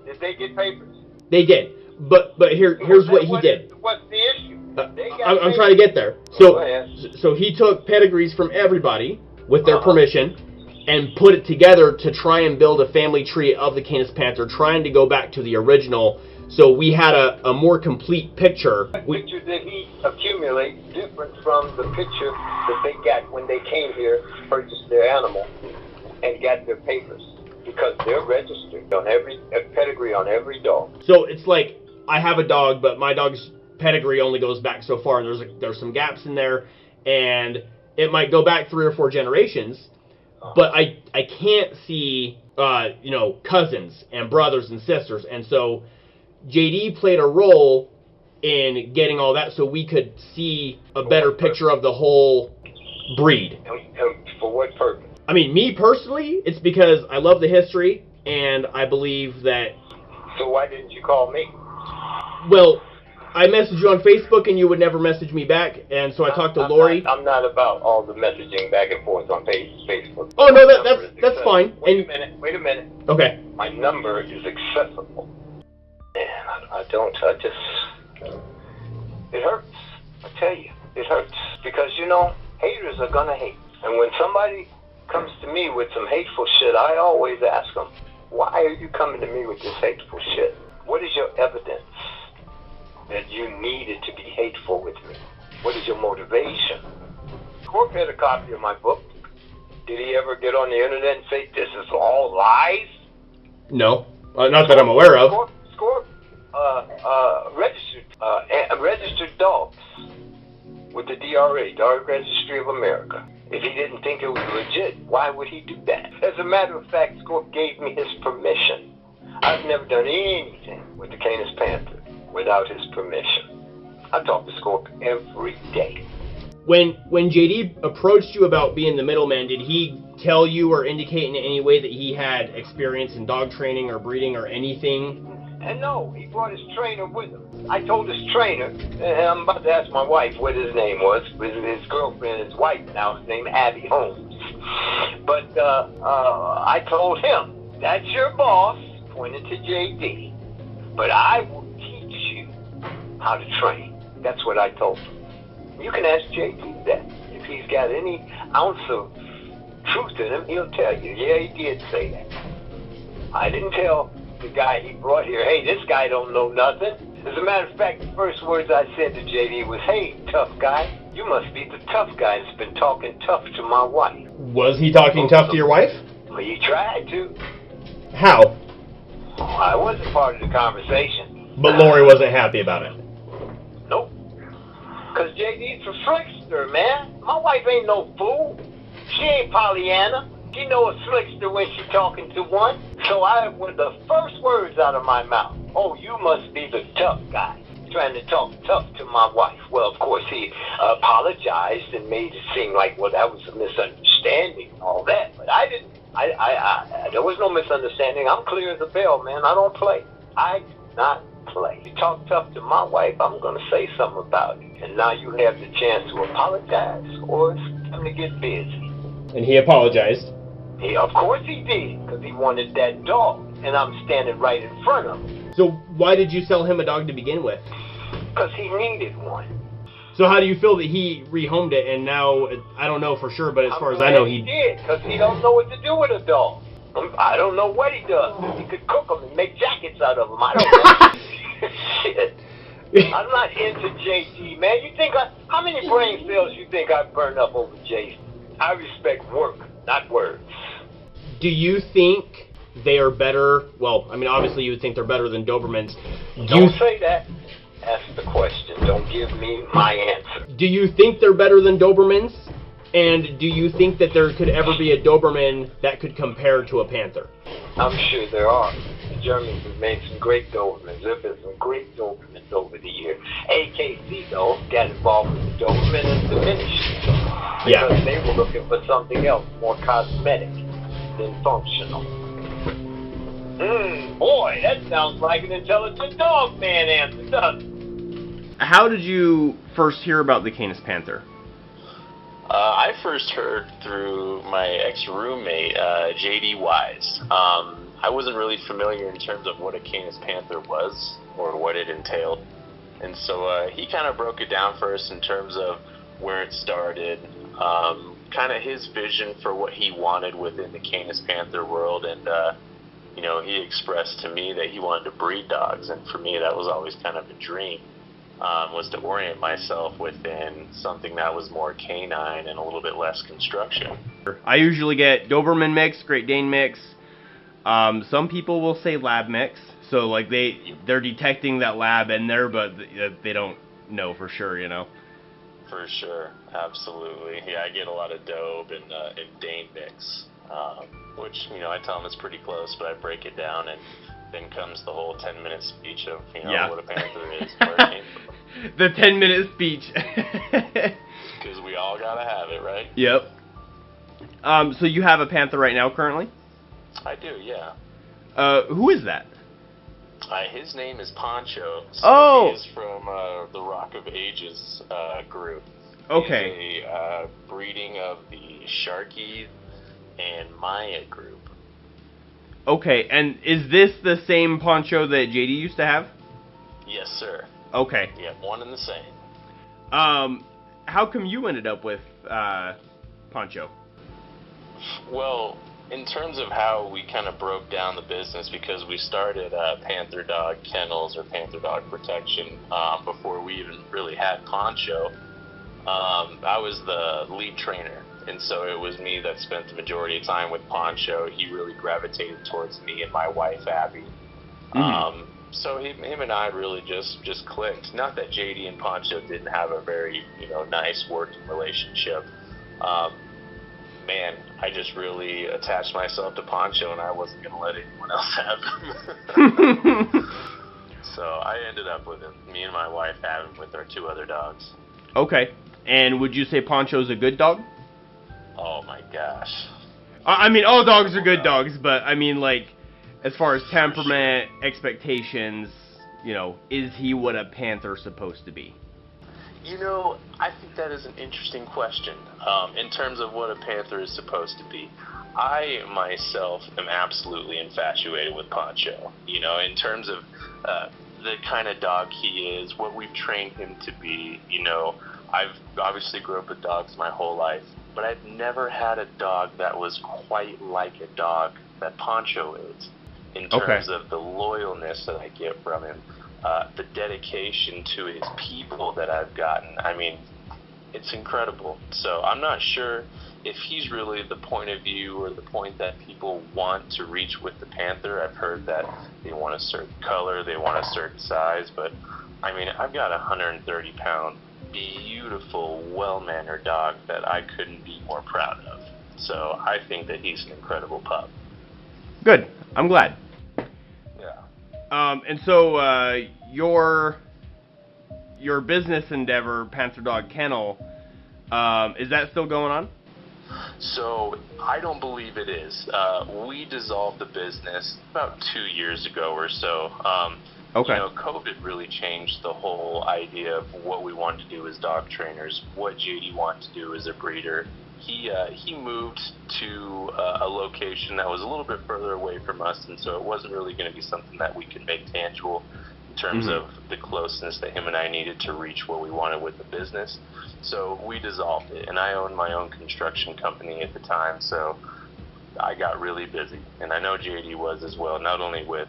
Did they get papers? They did. But here's what he did. What's the issue? I'm trying to get there. So he took pedigrees from everybody with their permission and put it together to try and build a family tree of the Canis Panther, trying to go back to the original. So we had a more complete picture. What picture did he accumulate different from the picture that they got when they came here, purchased their animal, and got their papers? Because they're registered on a pedigree on every dog. So it's like, I have a dog, but my dog's pedigree only goes back so far, and there's some gaps in there, and it might go back 3 or 4 generations, but I can't see cousins and brothers and sisters, and so JD played a role in getting all that so we could see a better picture of the whole breed. And for what purpose? I mean, me personally, it's because I love the history, and I believe that... So why didn't you call me? Well, I messaged you on Facebook, and you would never message me back, and so I talked to Lori. I'm not about all the messaging back and forth on Facebook. Oh, no, that's fine. Wait a minute. Okay. My number is accessible. And it hurts. I tell you, it hurts. Because, haters are gonna hate. And when somebody comes to me with some hateful shit, I always ask them, why are you coming to me with this hateful shit? What is your evidence that you needed to be hateful with me? What is your motivation? Scorp had a copy of my book. Did he ever get on the internet and say, this is all lies? No, not that I'm aware of. Scorp registered dogs with the DRA, Dog Registry of America. If he didn't think it was legit, why would he do that? As a matter of fact, Scorp gave me his permission. I've never done anything with the Canis Panther without his permission. I talk to Scorp every day. When JD approached you about being the middleman, did he tell you or indicate in any way that he had experience in dog training or breeding or anything? And no, he brought his trainer with him. I told his trainer, and I'm about to ask my wife what his name was. His girlfriend, his wife now, is named Abby Holmes. But I told him, that's your boss, pointed to JD. But I will teach you how to train. That's what I told him. You can ask JD that. If he's got any ounce of truth in him, he'll tell you, yeah, he did say that. I didn't tell the guy he brought here, hey, this guy don't know nothing. As a matter of fact, the first words I said to JD was, hey, tough guy, you must be the tough guy that's been talking tough to my wife. Was he talking tough to your wife? Well, he tried to. How? I wasn't part of the conversation. But Lori wasn't happy about it. Nope. Because JD's a slickster, man. My wife ain't no fool. She ain't Pollyanna. She know a slickster when she talking to one. So with the first words out of my mouth, oh, you must be the tough guy, trying to talk tough to my wife. Well, of course, he apologized and made it seem like, well, that was a misunderstanding and all that. But I didn't. There was no misunderstanding. I'm clear as a bell, man. I don't play. I do not play. You talk tough to my wife, I'm going to say something about it. And now you have the chance to apologize, or it's time to get busy. And he apologized. Of course he did, because he wanted that dog, and I'm standing right in front of him. So why did you sell him a dog to begin with? Because he needed one. So how do you feel that he rehomed it, and now, I don't know for sure, but as far as I know, he did, because he don't know what to do with a dog. I don't know what he does. He could cook them and make jackets out of them. I don't know. Shit. I'm not into JD, man. You think how many brain cells you think I burned up over JD? I respect work, not words. Do you think they are better? Well, I mean, obviously you would think they're better than Dobermans. Don't say that. Ask the question. Don't give me my answer. Do you think they're better than Dobermans? And do you think that there could ever be a Doberman that could compare to a Panther? I'm sure there are. The Germans have made some great Dobermans. There have been some great Dobermans over the years. AKC, though, got involved with the Doberman and diminished it. Because they were looking for something else, more cosmetic than functional. Boy, that sounds like an intelligent dog man answer, doesn't it? How did you first hear about the Canis Panther? I first heard through my ex-roommate, J.D. Wise. I wasn't really familiar in terms of what a Canis Panther was or what it entailed. And so he kind of broke it down for us in terms of where it started, kind of his vision for what he wanted within the Canis Panther world. And, you know, he expressed to me that he wanted to breed dogs. And for me, that was always kind of a dream. Was to orient myself within something that was more canine and a little bit less construction. I usually get Doberman mix, Great Dane mix. Some people will say lab mix, so like they're detecting that lab in there, but they don't know for sure, you know. For sure, absolutely. Yeah, I get a lot of Dobe and Dane mix, which, you know, I tell them it's pretty close, but I break it down, and then comes the whole 10-minute speech of, you know, what a Panther is, where it came from. The 10-minute speech. Because we all gotta have it, right? Yep. So you have a Panther right now currently? I do, yeah. Who is that? His name is Poncho. So oh! He is from the Rock of Ages group. Okay. He's a breeding of the Sharkey and Maya group. Okay, and is this the same Poncho that JD used to have? Yes, sir. Okay. Yeah, one and the same. How come you ended up with Poncho? Well, in terms of how we kind of broke down the business, because we started Panther Dog Kennels or Panther Dog Protection before we even really had Poncho. I was the lead trainer, and so it was me that spent the majority of time with Poncho. He really gravitated towards me and my wife, Abby. So him and I really just clicked. Not that JD and Poncho didn't have a very, you know, nice working relationship. Man, I just really attached myself to Poncho, and I wasn't going to let anyone else have him. So I ended up with him. Me and my wife have him with our two other dogs. Okay. And would you say Poncho's a good dog? Oh, my gosh. I mean, all dogs are good dogs, but I mean, like, as far as temperament, expectations, you know, is he what a Panther's supposed to be? You know, I think that is an interesting question. In terms of what a Panther is supposed to be, I myself am absolutely infatuated with Poncho. You know, in terms of the kind of dog he is, what we've trained him to be. You know, I've obviously grew up with dogs my whole life, but I've never had a dog that was quite like a dog that Poncho is. In terms of the loyalness that I get from him, the dedication to his people that I've gotten. I mean, it's incredible. So I'm not sure if he's really the point of view or the point that people want to reach with the Panther. I've heard that they want a certain color, they want a certain size, but I mean, I've got a 130-pound beautiful, well-mannered dog that I couldn't be more proud of. So I think that he's an incredible pup. Good. I'm glad. Yeah. And so your business endeavor, Panther Dog Kennel, is that still going on? So I don't believe it is. We dissolved the business about 2 years ago or so. Okay. You know, COVID really changed the whole idea of what we wanted to do as dog trainers, what JD wanted to do as a breeder. He moved to a location that was a little bit further away from us, and so it wasn't really going to be something that we could make tangible in terms of the closeness that him and I needed to reach what we wanted with the business. So we dissolved it, and I owned my own construction company at the time, so I got really busy, and I know JD was as well, not only with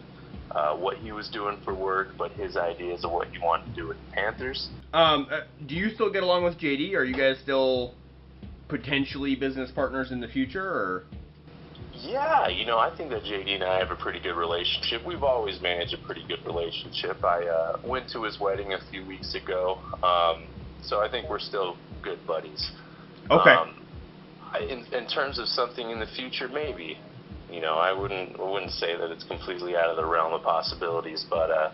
what he was doing for work, but his ideas of what he wanted to do with the Panthers. Do you still get along with JD? Are you guys still potentially business partners in the future, or? Yeah, you know, I think that JD and I have a pretty good relationship. We've always managed a pretty good relationship. I went to his wedding a few weeks ago, so I think we're still good buddies. Okay. In terms of something in the future, maybe. You know, I wouldn't say that it's completely out of the realm of possibilities, but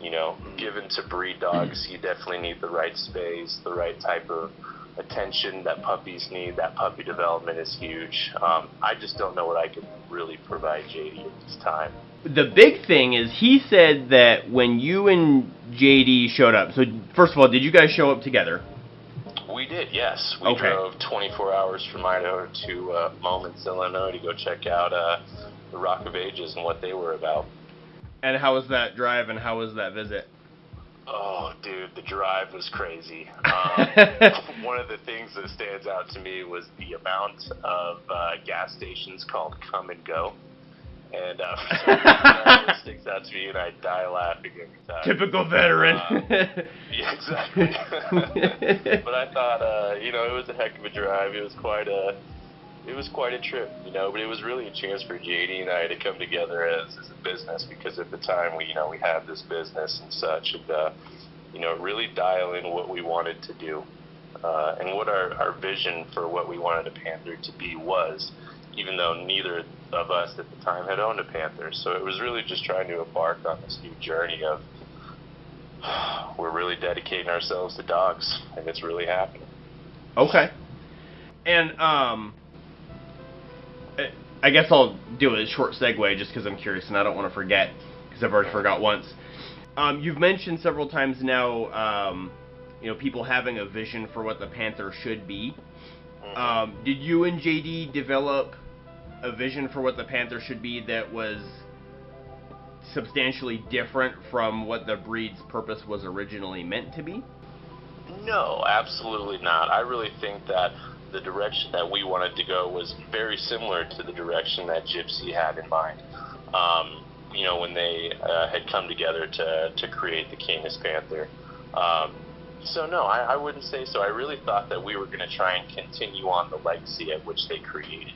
you know, given to breed dogs, you definitely need the right space, the right type of attention that puppies need. That puppy development is huge. I just don't know what I could really provide JD at this time. The big thing is he said that when you and JD showed up, so first of all, did you guys show up together? We did, yes. We drove 24 hours from Idaho to Moments, Illinois to go check out the Rock of Ages and what they were about. And how was that drive and how was that visit? Oh, dude, the drive was crazy. One of the things that stands out to me was the amount of gas stations called Come and Go. And for some reason, that really sticks out to me, and I die laughing every time. Typical veteran. Yeah, exactly. But I thought, you know, it was a heck of a drive. It was quite a trip, you know. But it was really a chance for JD and I to come together as a business, because at the time we had this business and such, and you know, really dial in what we wanted to do, and what our vision for what we wanted a Panther to be was. Even though neither of us at the time had owned a Panther. So it was really just trying to embark on this new journey of we're really dedicating ourselves to dogs, and it's really happening. Okay. And I guess I'll do a short segue just because I'm curious and I don't want to forget, because I've already forgot once. You've mentioned several times now, you know, people having a vision for what the Panther should be. Did you and JD develop a vision for what the Panther should be that was substantially different from what the breed's purpose was originally meant to be? No, absolutely not. I really think that the direction that we wanted to go was very similar to the direction that Gypsy had in mind. You know, when they had come together to create the Canis Panther. So no, I wouldn't say so. I really thought that we were going to try and continue on the legacy at which they created,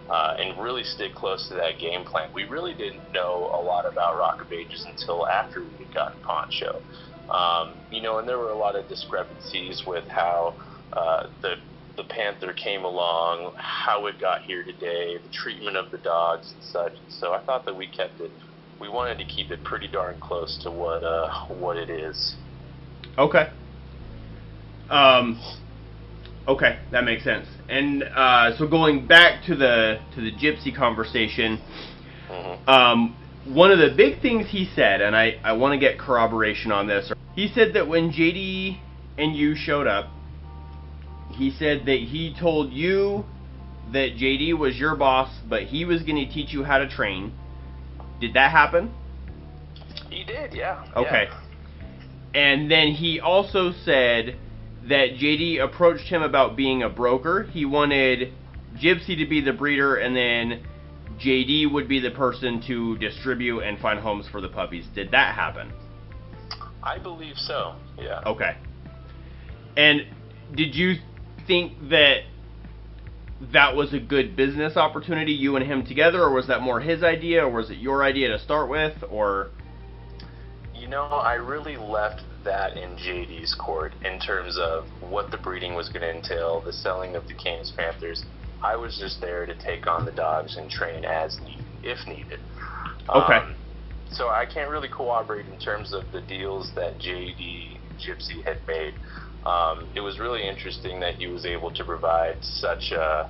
and really stick close to that game plan. We really didn't know a lot about Rock of Ages until after we had gotten Poncho. You know, and there were a lot of discrepancies with how the Panther came along, how it got here today, the treatment of the dogs and such. So I thought that we wanted to keep it pretty darn close to what it is. Okay. Okay, that makes sense. And so going back to the Gypsy conversation, one of the big things he said, and I want to get corroboration on this. He said that when JD and you showed up, he said that he told you that JD was your boss, but he was going to teach you how to train. Did that happen? He did, yeah. Okay. Yeah. And then he also said that JD approached him about being a broker. He wanted Gypsy to be the breeder, and then JD would be the person to distribute and find homes for the puppies. Did that happen? I believe so, yeah. Okay. And did you think that that was a good business opportunity, you and him together, or was that more his idea, or was it your idea to start with, or? You know, I really left that in JD's court in terms of what the breeding was going to entail, the selling of the Canis Panthers. I was just there to take on the dogs and train as needed, if needed. Okay. So I can't really corroborate in terms of the deals that JD Gypsy had made. It was really interesting that he was able to provide such a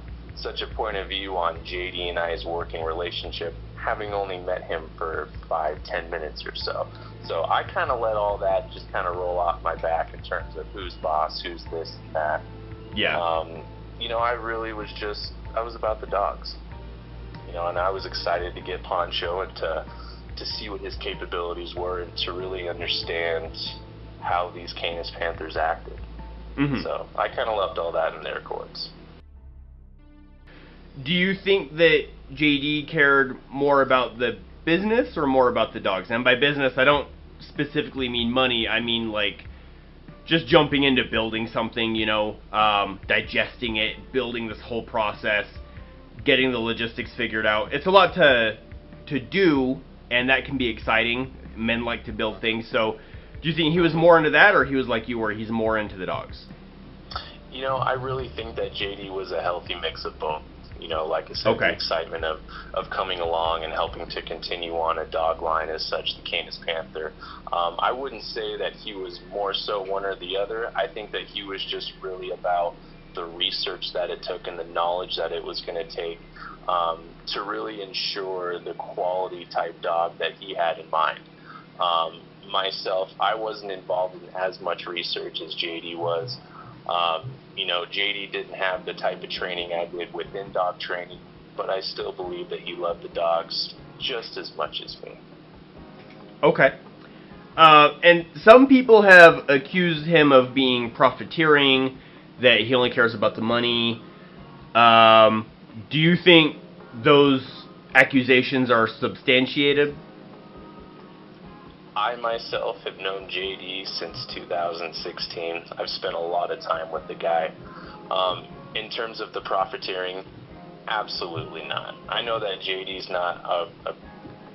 point of view on JD and I's working relationship, having only met him for 5-10 minutes or so. So I kind of let all that just kind of roll off my back in terms of who's boss, who's this and that. Yeah. You know, I really was I was about the dogs. You know, and I was excited to get Poncho and to see what his capabilities were and to really understand how these Canis Panthers acted. Mm-hmm. So I kind of left all that in their courts. Do you think that JD cared more about the business or more about the dogs? And by business, I don't specifically mean money. I mean, like, just jumping into building something, you know, digesting it, building this whole process, getting the logistics figured out. It's a lot to do, and that can be exciting. Men like to build things. So do you think he was more into that, or he was like you, where he's more into the dogs? You know, I really think that JD was a healthy mix of both. You know, like I said, the excitement of coming along and helping to continue on a dog line as such, the Canis Panther. I wouldn't say that he was more so one or the other. I think that he was just really about the research that it took and the knowledge that it was going to take to really ensure the quality type dog that he had in mind. Myself, I wasn't involved in as much research as JD was. You know, JD didn't have the type of training I did within dog training, but I still believe that he loved the dogs just as much as me. Okay. And some people have accused him of being profiteering, that he only cares about the money. Do you think those accusations are substantiated? I myself have known JD since 2016. I've spent a lot of time with the guy. In terms of the profiteering, absolutely not. I know that JD's not a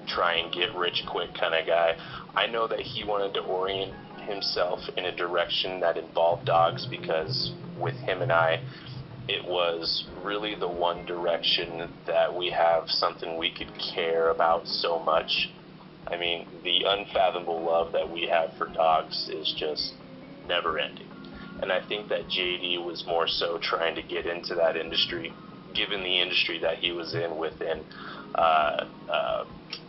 try and get rich quick kind of guy. I know that he wanted to orient himself in a direction that involved dogs, because with him and I, it was really the one direction that we have something we could care about so much. I mean, the unfathomable love that we have for dogs is just never ending. And I think that JD was more so trying to get into that industry, given the industry that he was in within,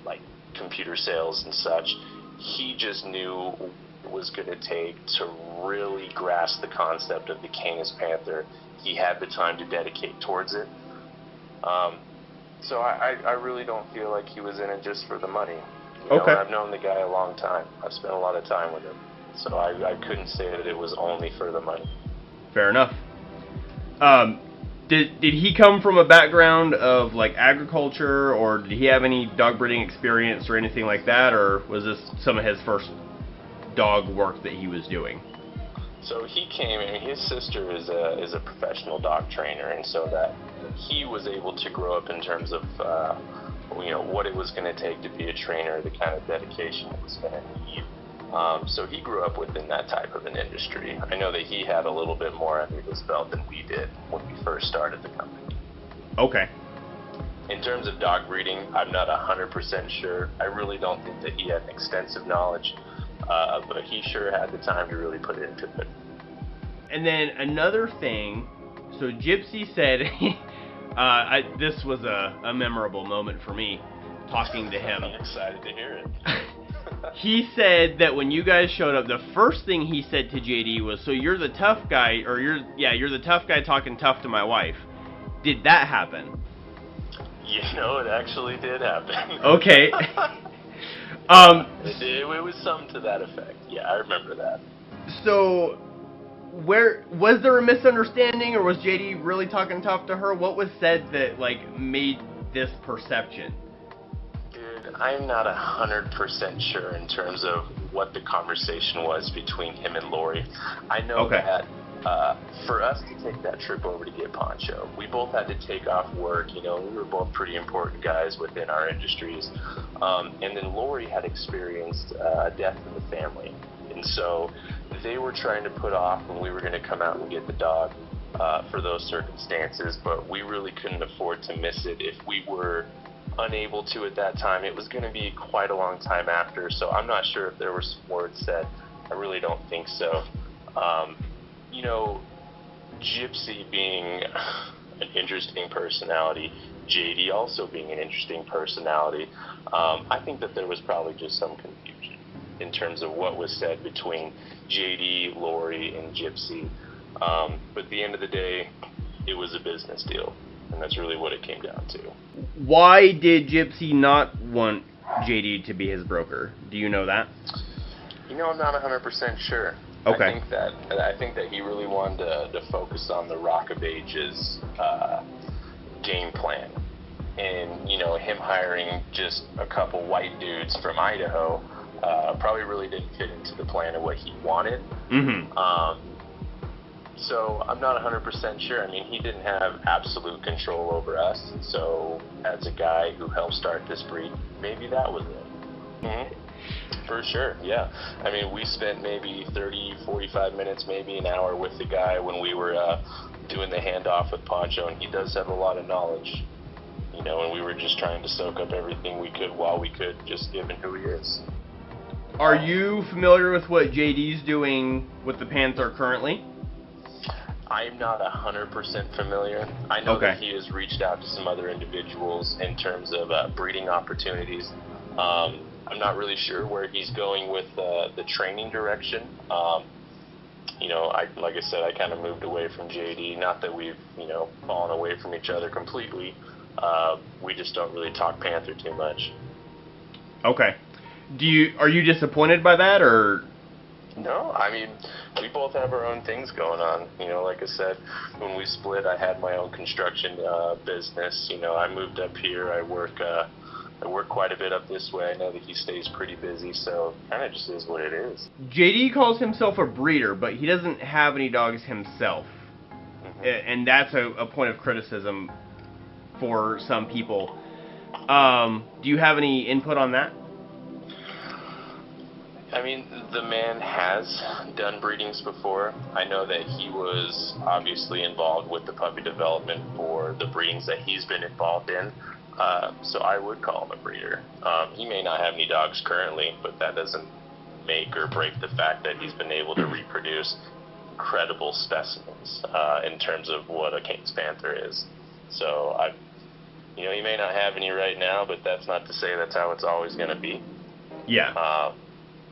like computer sales and such. He just knew what it was going to take to really grasp the concept of the Canis Panther. He had the time to dedicate towards it. So I really don't feel like he was in it just for the money. You know, I've known the guy a long time. I've spent a lot of time with him. So I couldn't say that it was only for the money. Fair enough. Did he come from a background of like agriculture, or did he have any dog breeding experience or anything like that, or was this some of his first dog work that he was doing? So he came, and his sister is a professional dog trainer, and so that he was able to grow up in terms of you know, what it was going to take to be a trainer, the kind of dedication it was going to need. So he grew up within that type of an industry. I know that he had a little bit more under his belt than we did when we first started the company. Okay. In terms of dog breeding, I'm not 100% sure. I really don't think that he had an extensive knowledge, but he sure had the time to really put into it. And then another thing, so Gypsy said, this was a memorable moment for me, talking to him. I'm excited to hear it. He said that when you guys showed up, the first thing he said to JD was, "So you're the tough guy, or you're the tough guy talking tough to my wife." Did that happen? You know, it actually did happen. Okay. It was something to that effect. Yeah, I remember that. So, where was there a misunderstanding, or was JD really talking tough to her? What was said that like made this perception? Dude, I'm not 100% sure in terms of what the conversation was between him and Lori. I know that for us to take that trip over to get Poncho, we both had to take off work. You know, we were both pretty important guys within our industries. And then Lori had experienced a death in the family. And so they were trying to put off when we were going to come out and get the dog for those circumstances, but we really couldn't afford to miss it. If we were unable to at that time, it was going to be quite a long time after, so I'm not sure if there were some words said. I really don't think so. You know, Gypsy being an interesting personality, JD also being an interesting personality, I think that there was probably just some confusion in terms of what was said between JD, Lori, and Gypsy. But at the end of the day, it was a business deal, and that's really what it came down to. Why did Gypsy not want JD to be his broker? Do you know that? You know, I'm not 100% sure. Okay. I think that he really wanted to focus on the Rock of Ages game plan. And, you know, him hiring just a couple white dudes from Idaho probably really didn't fit into the plan of what he wanted. Mm-hmm. So I'm not 100% sure. I mean, he didn't have absolute control over us. So as a guy who helped start this breed, maybe that was it. Mm-hmm. For sure, yeah. I mean, we spent maybe 30, 45 minutes, maybe an hour with the guy when we were doing the handoff with Poncho, and he does have a lot of knowledge. You know, and we were just trying to soak up everything we could while we could, just given who he is. Are you familiar with what JD's doing with the Panther currently? I'm not 100% familiar. I know that he has reached out to some other individuals in terms of breeding opportunities. I'm not really sure where he's going with the training direction. You know, like I said, I kind of moved away from JD. Not that we've, you know, fallen away from each other completely. We just don't really talk Panther too much. Okay. Are you disappointed by that, or? No, I mean, we both have our own things going on. You know, like I said, when we split, I had my own construction business. You know, I moved up here. I work quite a bit up this way. I know that he stays pretty busy, so kind of just is what it is. JD calls himself a breeder, but he doesn't have any dogs himself. Mm-hmm. And that's a point of criticism for some people. Do you have any input on that? I mean, the man has done breedings before. I know that he was obviously involved with the puppy development for the breedings that he's been involved in. So I would call him a breeder. He may not have any dogs currently, but that doesn't make or break the fact that he's been able to reproduce incredible specimens in terms of what a Canis Panther is. So, you know, he may not have any right now, but that's not to say that's how it's always going to be. Yeah.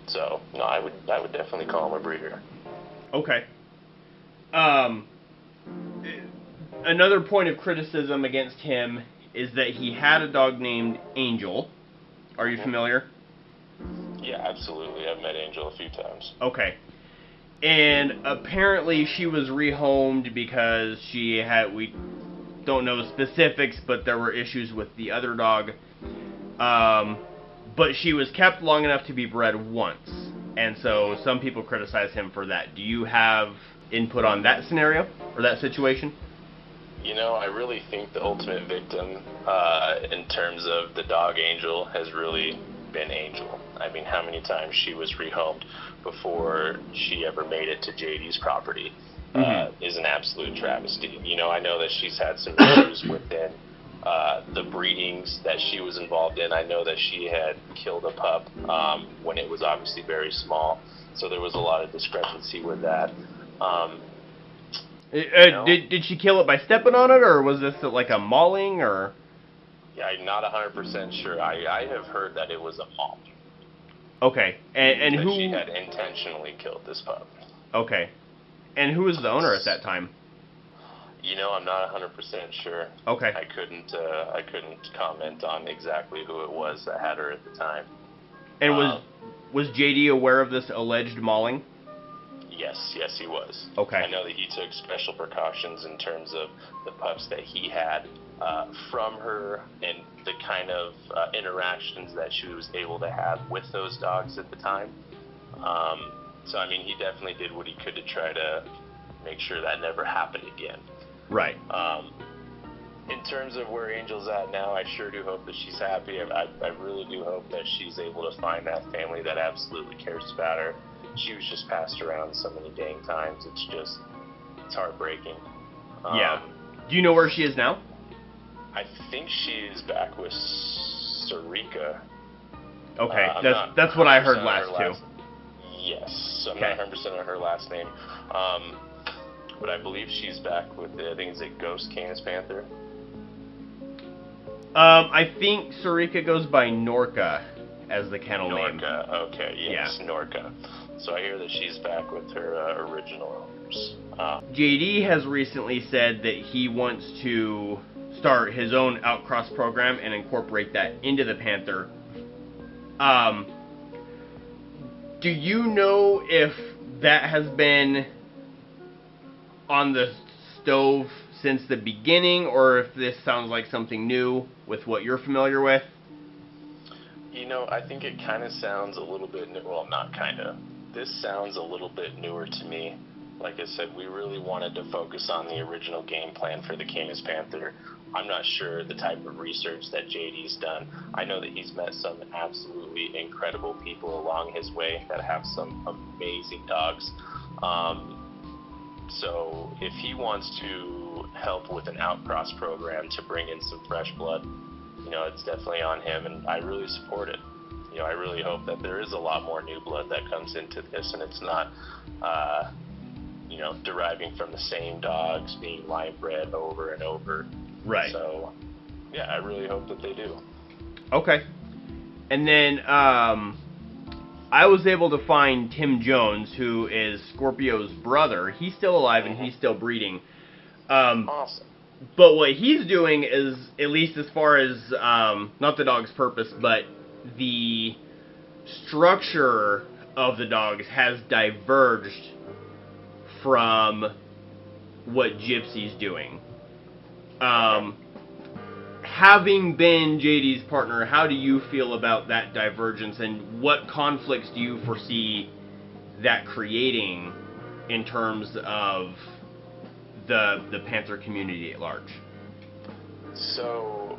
So, no, I would definitely call him a breeder. Okay. Another point of criticism against him is that he had a dog named Angel. Are you familiar? Yeah, absolutely. I've met Angel a few times. Okay. And apparently she was rehomed because we don't know the specifics, but there were issues with the other dog. But she was kept long enough to be bred once. And so some people criticize him for that. Do you have input on that scenario or that situation? You know, I really think the ultimate victim in terms of the dog Angel has really been Angel. I mean, how many times she was rehomed before she ever made it to JD's property is an absolute travesty. You know, I know that she's had some issues within the breedings that she was involved in. I know that she had killed a pup when it was obviously very small, so there was a lot of discrepancy with that. Did she kill it by stepping on it, or was this like a mauling, or? Yeah, I'm not 100% sure. I have heard that it was a maul. Okay, and who? She had intentionally killed this pup. Okay, and who was the owner at that time? You know, I'm not 100% sure. Okay. I couldn't comment on exactly who it was that had her at the time. And was JD aware of this alleged mauling? Yes, he was. Okay. I know that he took special precautions in terms of the pups that he had from her and the kind of interactions that she was able to have with those dogs at the time. So, I mean, he definitely did what he could to try to make sure that never happened again. Right. In terms of where Angel's at now, I sure do hope that she's happy. I really do hope that she's able to find that family that absolutely cares about her she was just passed around so many dang times. It's heartbreaking. Yeah. Do you know where she is now? I think she's back with Sarika. Okay, that's what I heard last too. Yes, I'm not 100% on her last name. But I believe she's back with, I think it's a Ghost Canis Panther. I think Sarika goes by Norca as the kennel name. Norca, okay, yes, yeah. Norca. So I hear that she's back with her original owners. JD has recently said that he wants to start his own outcross program and incorporate that into the Panther. Do you know if that has been on the stove since the beginning, or if this sounds like something new with what you're familiar with? You know, I think it kind of sounds a little bit new. Well, not kind of. This sounds a little bit newer to me. Like I said, we really wanted to focus on the original game plan for the Canis Panther. I'm not sure the type of research that JD's done. I know that he's met some absolutely incredible people along his way that have some amazing dogs. So if he wants to help with an outcross program to bring in some fresh blood, you know, it's definitely on him, and I really support it. You know, I really hope that there is a lot more new blood that comes into this, and it's not, you know, deriving from the same dogs being line bred over and over. Right. So, yeah, I really hope that they do. Okay. And then, I was able to find Tim Jones, who is Scorpio's brother. He's still alive and he's still breeding. Awesome. But what he's doing is, at least as far as, not the dog's purpose, but the structure of the dogs has diverged from what Gypsy's doing. Having been JD's partner, how do you feel about that divergence, and what conflicts do you foresee that creating in terms of the Panther community at large? So,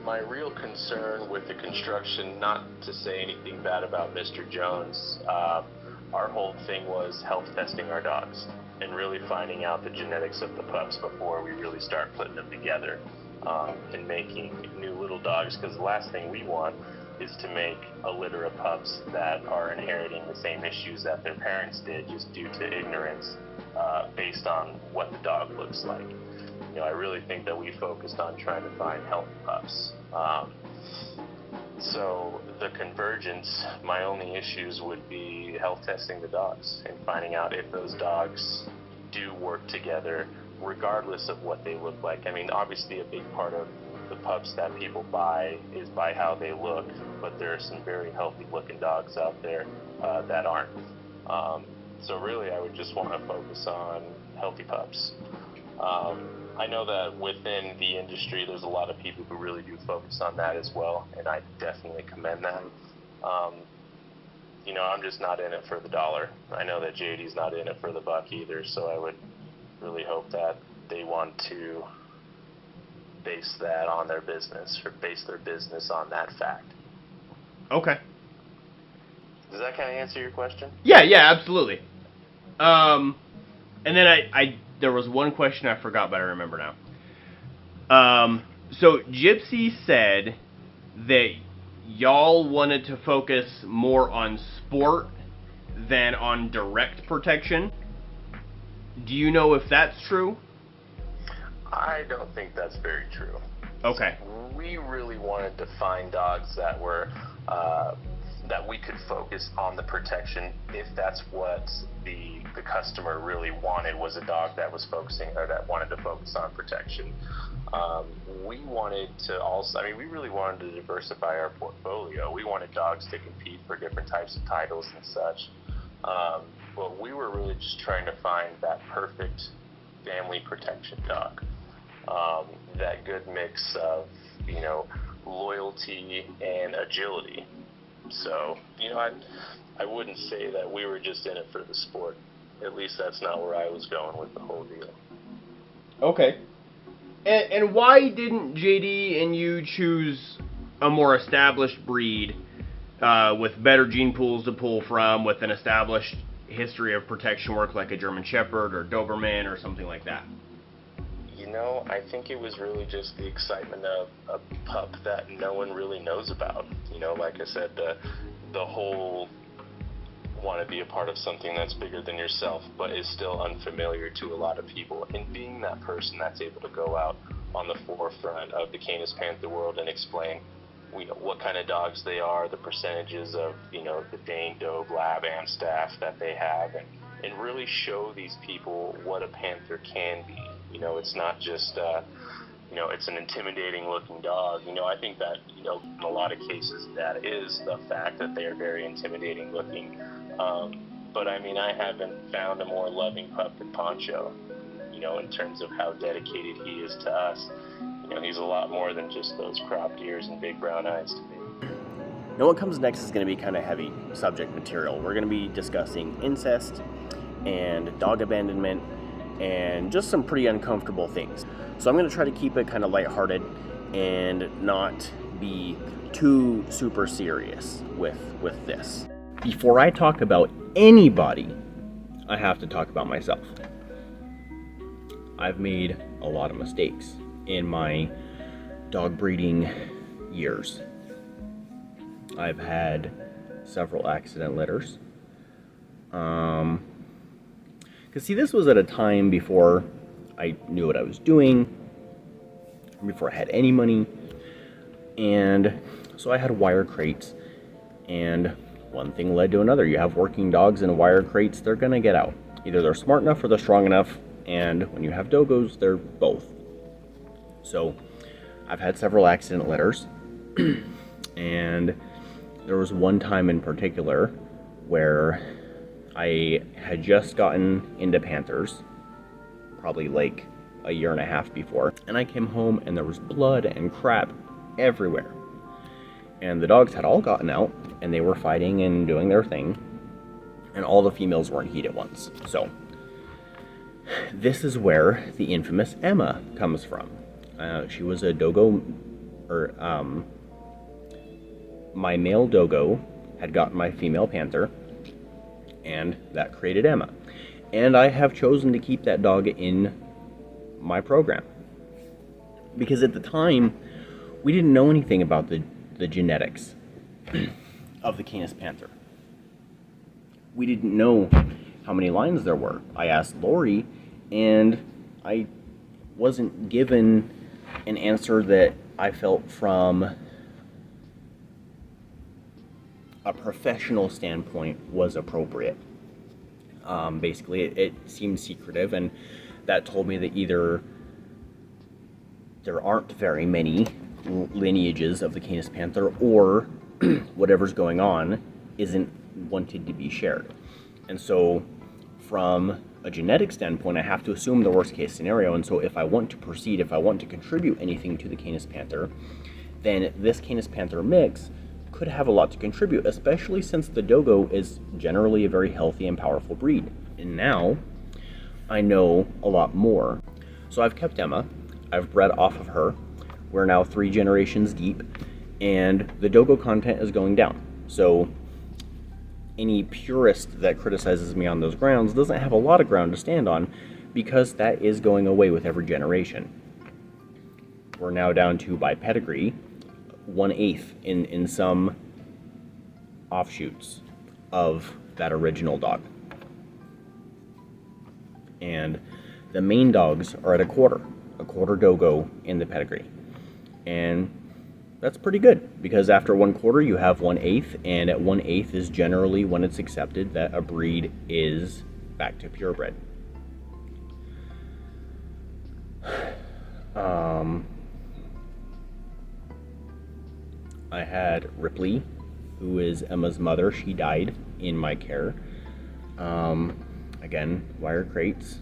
my real concern with the construction, not to say anything bad about Mr. Jones, our whole thing was health testing our dogs and really finding out the genetics of the pups before we really start putting them together and making new little dogs, because the last thing we want is to make a litter of pups that are inheriting the same issues that their parents did just due to ignorance based on what the dog looks like. You know, I really think that we focused on trying to find healthy pups. So the convergence, my only issues would be health testing the dogs and finding out if those dogs do work together regardless of what they look like. I mean, obviously a big part of the pups that people buy is by how they look, but there are some very healthy looking dogs out there that aren't. So really I would just want to focus on healthy pups. I know that within the industry there's a lot of people who really do focus on that as well, and I definitely commend that. You know, I'm just not in it for the dollar. I know that JD's not in it for the buck either, so I would really hope that they want to base that on their business, or base their business on that fact. Okay. Does that kind of answer your question? Yeah, absolutely. And then I there was one question I forgot, but I remember now. So Gypsy said that y'all wanted to focus more on sport than on direct protection. Do you know if that's true? I don't think that's very true. Okay. We really wanted to find dogs that were that we could focus on the protection if that's what the customer really wanted, was a dog that was focusing, or that wanted to focus on protection. We wanted to also, I mean, we really wanted to diversify our portfolio. We wanted dogs to compete for different types of titles and such. But we were really just trying to find that perfect family protection dog. That good mix of, you know, loyalty and agility. So, you know, I wouldn't say that we were just in it for the sport. At least that's not where I was going with the whole deal. Okay. And why didn't JD and you choose a more established breed with better gene pools to pull from, with an established history of protection work like a German Shepherd or Doberman or something like that? You know, I think it was really just the excitement of a pup that no one really knows about. You know, like I said, the whole want to be a part of something that's bigger than yourself, but is still unfamiliar to a lot of people. And being that person that's able to go out on the forefront of the Canis Panther world and explain, you know, what kind of dogs they are, the percentages of, you know, the Dane, Dobe, Lab, and Staff that they have, and really show these people what a Panther can be. You know, it's not just, you know, it's an intimidating looking dog. You know, I think that, you know, in a lot of cases that is the fact that they are very intimidating looking. But I mean, I haven't found a more loving pup than Poncho, you know, in terms of how dedicated he is to us. You know, he's a lot more than just those cropped ears and big brown eyes to me. Now what comes next is going to be kind of heavy subject material. We're going to be discussing incest and dog abandonment and just some pretty uncomfortable things. So I'm going to try to keep it kind of lighthearted and not be too super serious with this. Before I talk about anybody, I have to talk about myself. I've made a lot of mistakes in my dog breeding years. I've had several accident litters. Because see, this was at a time before I knew what I was doing, before I had any money, and so I had wire crates, and one thing led to another. You have working dogs in wire crates, they're gonna get out. Either they're smart enough or they're strong enough, and when you have dogos, they're both. So I've had several accident litters, and there was one time in particular where I had just gotten into Panthers, probably like a year and a half before, and I came home and there was blood and crap everywhere. And the dogs had all gotten out, and they were fighting and doing their thing, and all the females were in heat at once. So this is where the infamous Emma comes from. She was a dogo, or my male dogo had gotten my female panther, and that created Emma. And I have chosen to keep that dog in my program. Because at the time, we didn't know anything about the genetics of the Canis Panther. We didn't know how many lines there were. I asked Lori, and I wasn't given an answer that I felt from a professional standpoint was appropriate. Basically, it seemed secretive, and that told me that either there aren't very many lineages of the Canis Panther, or whatever's going on isn't wanted to be shared. And so from a genetic standpoint, I have to assume the worst case scenario. And so if I want to proceed, if I want to contribute anything to the Canis Panther, then this Canis Panther mix could have a lot to contribute, especially since the dogo is generally a very healthy and powerful breed. And now I know a lot more. So I've kept Emma, I've bred off of her. We're now 3 generations deep, and the dogo content is going down. So any purist that criticizes me on those grounds doesn't have a lot of ground to stand on, because that is going away with every generation. We're now down to, by pedigree, 1/8 in some offshoots of that original dog. And the main dogs are at a quarter dogo in the pedigree. And that's pretty good, because after 1/4 you have 1/8, and at 1/8 is generally when it's accepted that a breed is back to purebred. I had Ripley, who is Emma's mother. She died in my care. Again, wire crates.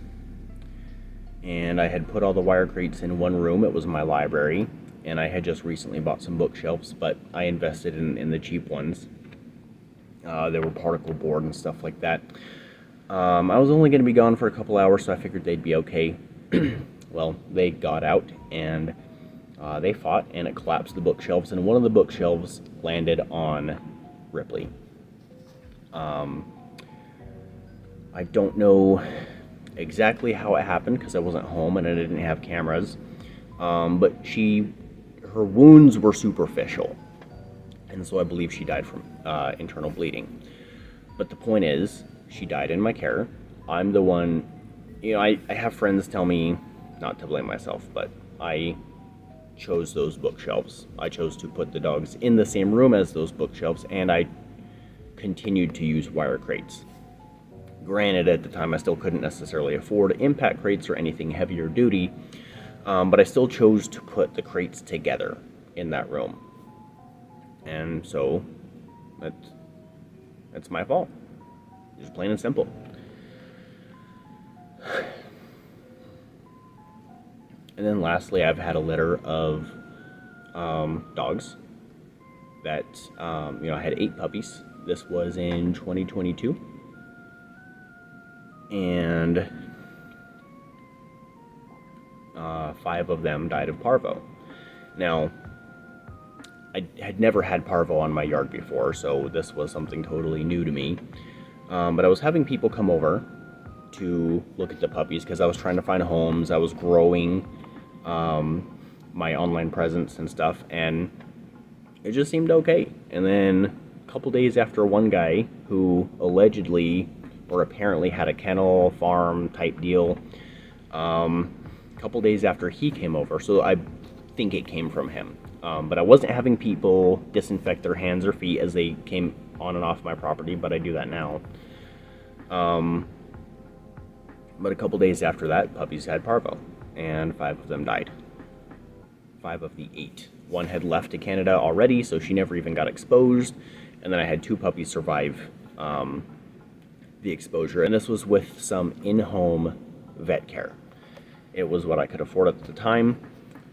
And I had put all the wire crates in one room. It was my library. And I had just recently bought some bookshelves, but I invested in the cheap ones. They were particle board and stuff like that. I was only going to be gone for a couple hours, so I figured they'd be okay. Well, they got out, and they fought, and it collapsed the bookshelves, and one of the bookshelves landed on Ripley. I don't know exactly how it happened because I wasn't home and I didn't have cameras, but her wounds were superficial, and so I believe she died from internal bleeding. But the point is, she died in my care. I'm the one, I have friends tell me not to blame myself, but I chose those bookshelves. I chose to put the dogs in the same room as those bookshelves, and I continued to use wire crates. Granted, at the time I still couldn't necessarily afford impact crates or anything heavier duty, but I still chose to put the crates together in that room. And so, that's my fault. Just plain and simple. And then lastly, I've had a litter of dogs that, I had 8 puppies. This was in 2022. And 5 of them died of parvo. Now, I had never had parvo on my yard before, so this was something totally new to me. But I was having people come over to look at the puppies because I was trying to find homes. I was growing my online presence and stuff, and it just seemed okay. And then a couple days after, one guy who allegedly or apparently had a kennel farm type deal, a couple days after he came over, so I think it came from him. But I wasn't having people disinfect their hands or feet as they came on and off my property, but I do that now. But a couple days after that, puppies had parvo, and 5 of them died. 5 of the 8. One had left to Canada already, so she never even got exposed, and then I had 2 puppies survive the exposure, and this was with some in-home vet care. It was what I could afford at the time,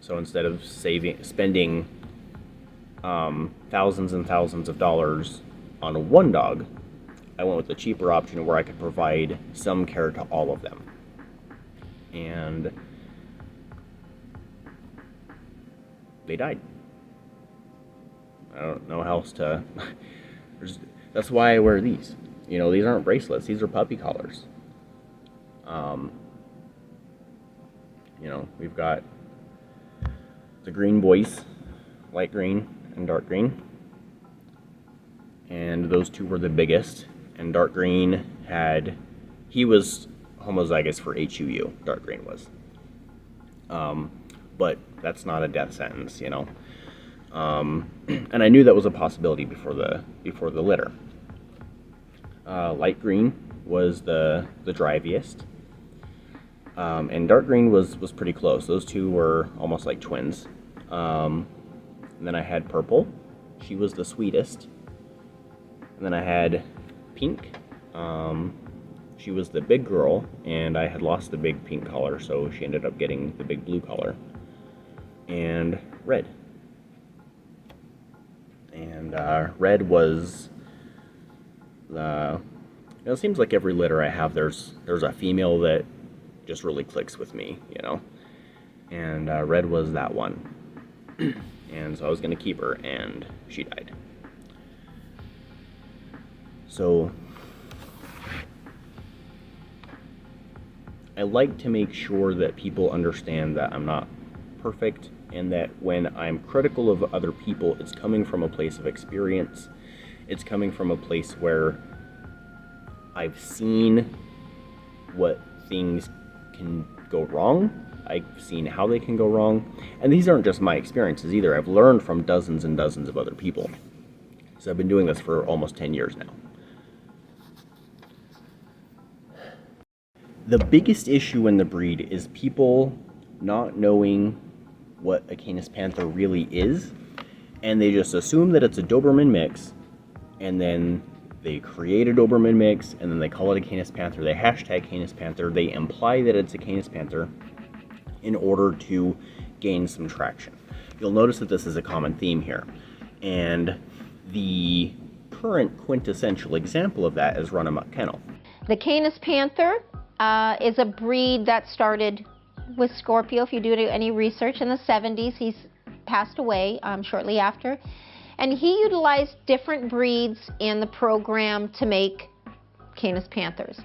so instead of spending thousands and thousands of dollars on one dog, I went with the cheaper option where I could provide some care to all of them. And they died. I don't know how else to... That's why I wear these. These aren't bracelets. These are puppy collars. We've got the green boys, light green and dark green. And those 2 were the biggest. And dark green he was homozygous for HUU, dark green was. But that's not a death sentence, and I knew that was a possibility before the litter. Light green was the driviest, and dark green was pretty close. Those 2 were almost like twins. And then I had purple. She was the sweetest. And then I had pink. She was the big girl, and I had lost the big pink collar, so she ended up getting the big blue collar. And red. And red was it seems like every litter I have, there's a female that just really clicks with me, And red was that one. And so I was going to keep her, and she died. So I like to make sure that people understand that I'm not perfect, and that when I'm critical of other people, it's coming from a place of experience. It's coming from a place where I've seen what things can go wrong. I've seen how they can go wrong. And these aren't just my experiences either. I've learned from dozens and dozens of other people. So I've been doing this for almost 10 years now. The biggest issue in the breed is people not knowing what a Canis Panther really is, and they just assume that it's a Doberman mix, and then they create a Doberman mix, and then they call it a Canis Panther. They hashtag Canis Panther. They imply that it's a Canis Panther in order to gain some traction. You'll notice that this is a common theme here, and the current quintessential example of that is Run Amok Kennel. The Canis Panther is a breed that started with Scorpio. If you do any research in the 70s, he's passed away shortly after. And he utilized different breeds in the program to make Canis Panthers.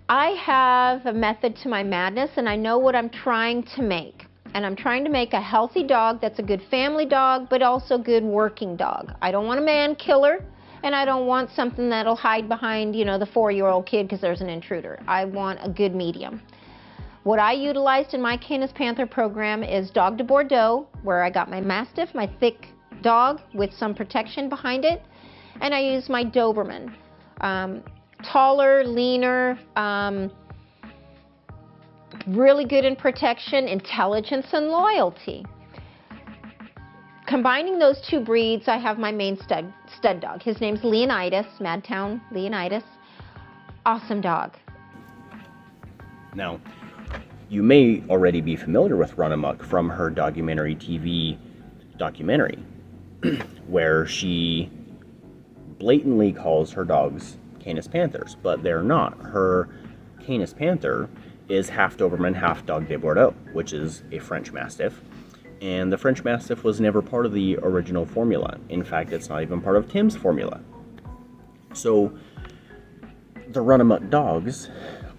I have a method to my madness, and I know what I'm trying to make. And I'm trying to make a healthy dog that's a good family dog, but also good working dog. I don't want a man killer, and I don't want something that'll hide behind, the 4-year-old kid because there's an intruder. I want a good medium. What I utilized in my Canis Panther program is Dog de Bordeaux, where I got my Mastiff, my thick dog with some protection behind it, and I used my Doberman. Taller, leaner, really good in protection, intelligence, and loyalty. Combining those two breeds, I have my main stud dog. His name's Leonidas, Madtown Leonidas. Awesome dog. Now, you may already be familiar with Run Amok from her documentary TV documentary, where she blatantly calls her dogs Canis Panthers, but they're not. Her Canis Panther is half Doberman, half Dog de Bordeaux, which is a French Mastiff. And the French Mastiff was never part of the original formula. In fact, it's not even part of Tim's formula. So, the Run Amok dogs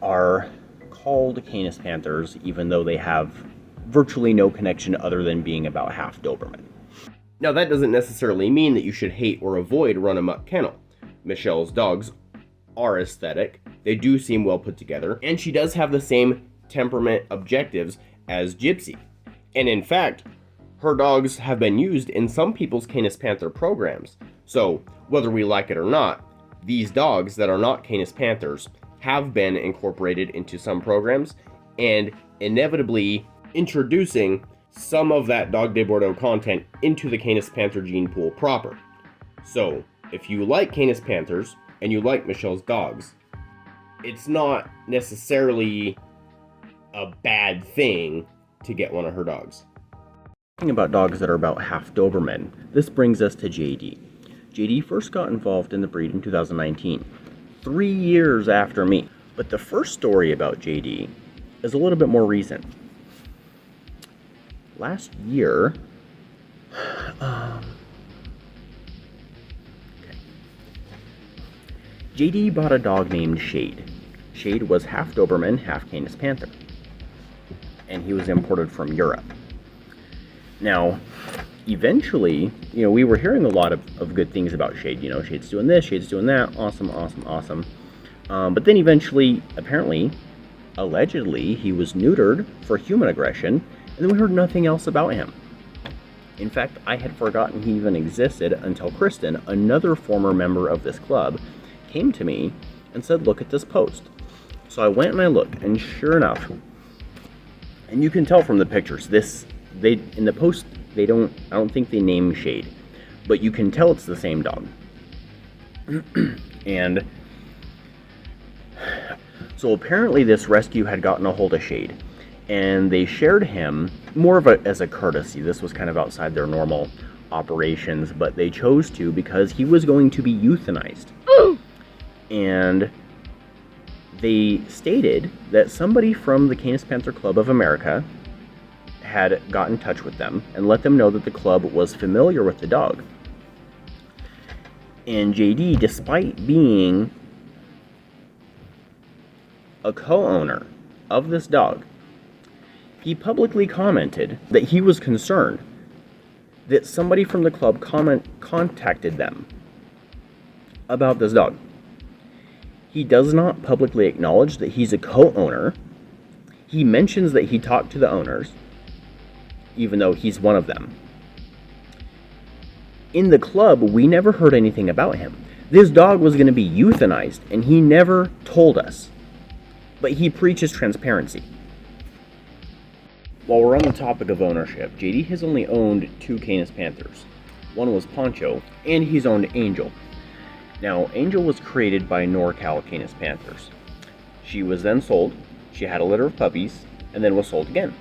are called Canis Panthers, even though they have virtually no connection other than being about half Doberman. Now, that doesn't necessarily mean that you should hate or avoid Run Amok Kennel. Michelle's dogs are aesthetic, they do seem well put together, and she does have the same temperament objectives as Gypsy. And in fact, her dogs have been used in some people's Canis Panther programs. So, whether we like it or not, these dogs that are not Canis Panthers have been incorporated into some programs, and inevitably introducing some of that Dog de Bordeaux content into the Canis Panther gene pool proper. So, if you like Canis Panthers, and you like Michelle's dogs, it's not necessarily a bad thing to get one of her dogs. Talking about dogs that are about half Doberman, this brings us to JD. JD first got involved in the breed in 2019, 3 years after me. But the first story about JD is a little bit more recent. Last year, JD bought a dog named Shade. Shade was half Doberman, half Canis Panther. And he was imported from Europe. Now, eventually, we were hearing a lot of good things about Shade. Shade's doing this, Shade's doing that. Awesome, awesome, awesome. But then eventually, apparently, allegedly, he was neutered for human aggression. And then we heard nothing else about him. In fact, I had forgotten he even existed until Kristen, another former member of this club, came to me and said, look at this post. So I went and I looked, and sure enough, and you can tell from the pictures, in the post, I don't think they name Shade, but you can tell it's the same dog. And so apparently this rescue had gotten a hold of Shade, and they shared him more of as a courtesy. This was kind of outside their normal operations, but they chose to because he was going to be euthanized. And they stated that somebody from the Canis Panther Club of America had got in touch with them and let them know that the club was familiar with the dog. And JD, despite being a co-owner of this dog, he publicly commented that he was concerned that somebody from the club contacted them about this dog. He does not publicly acknowledge that he's a co-owner. He mentions that he talked to the owners, even though he's one of them. In the club, we never heard anything about him. This dog was going to be euthanized, and he never told us. But he preaches transparency. While we're on the topic of ownership, JD has only owned 2 Canis Panthers. One was Poncho, and he's owned Angel. Now, Angel was created by NorCal Canis Panthers. She was then sold, she had a litter of puppies, and then was sold again.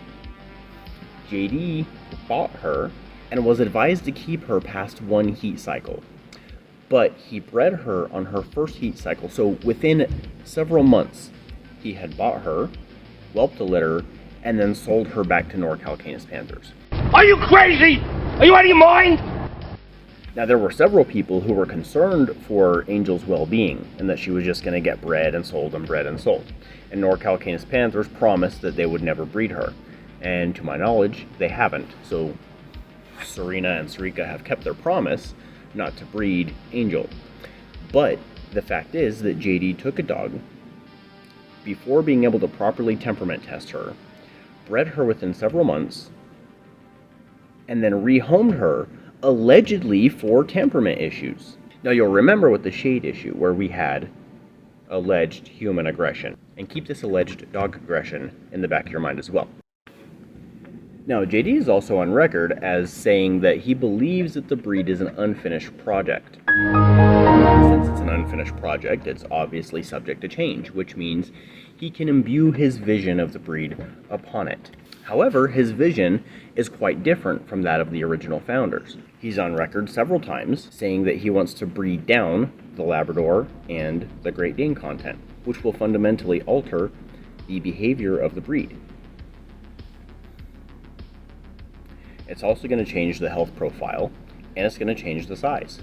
JD bought her and was advised to keep her past 1 heat cycle. But he bred her on her first heat cycle, so within several months, he had bought her, whelped the litter, and then sold her back to NorCal Canis Panthers. Are you crazy? Are you out of your mind? Now, there were several people who were concerned for Angel's well-being and that she was just going to get bred and sold and bred and sold. And NorCal Canis Panthers promised that they would never breed her. And to my knowledge, they haven't. So Serena and Sarika have kept their promise not to breed Angel. But the fact is that JD took a dog before being able to properly temperament test her, bred her within several months, and then rehomed her allegedly for temperament issues. Now, you'll remember with the shade issue where we had alleged human aggression, and keep this alleged dog aggression in the back of your mind as well. Now, JD is also on record as saying that he believes that the breed is an unfinished project. Since it's an unfinished project, it's obviously subject to change, which means he can imbue his vision of the breed upon it. However, his vision is quite different from that of the original founders. He's on record several times saying that he wants to breed down the Labrador and the Great Dane content, which will fundamentally alter the behavior of the breed. It's also going to change the health profile, and it's going to change the size.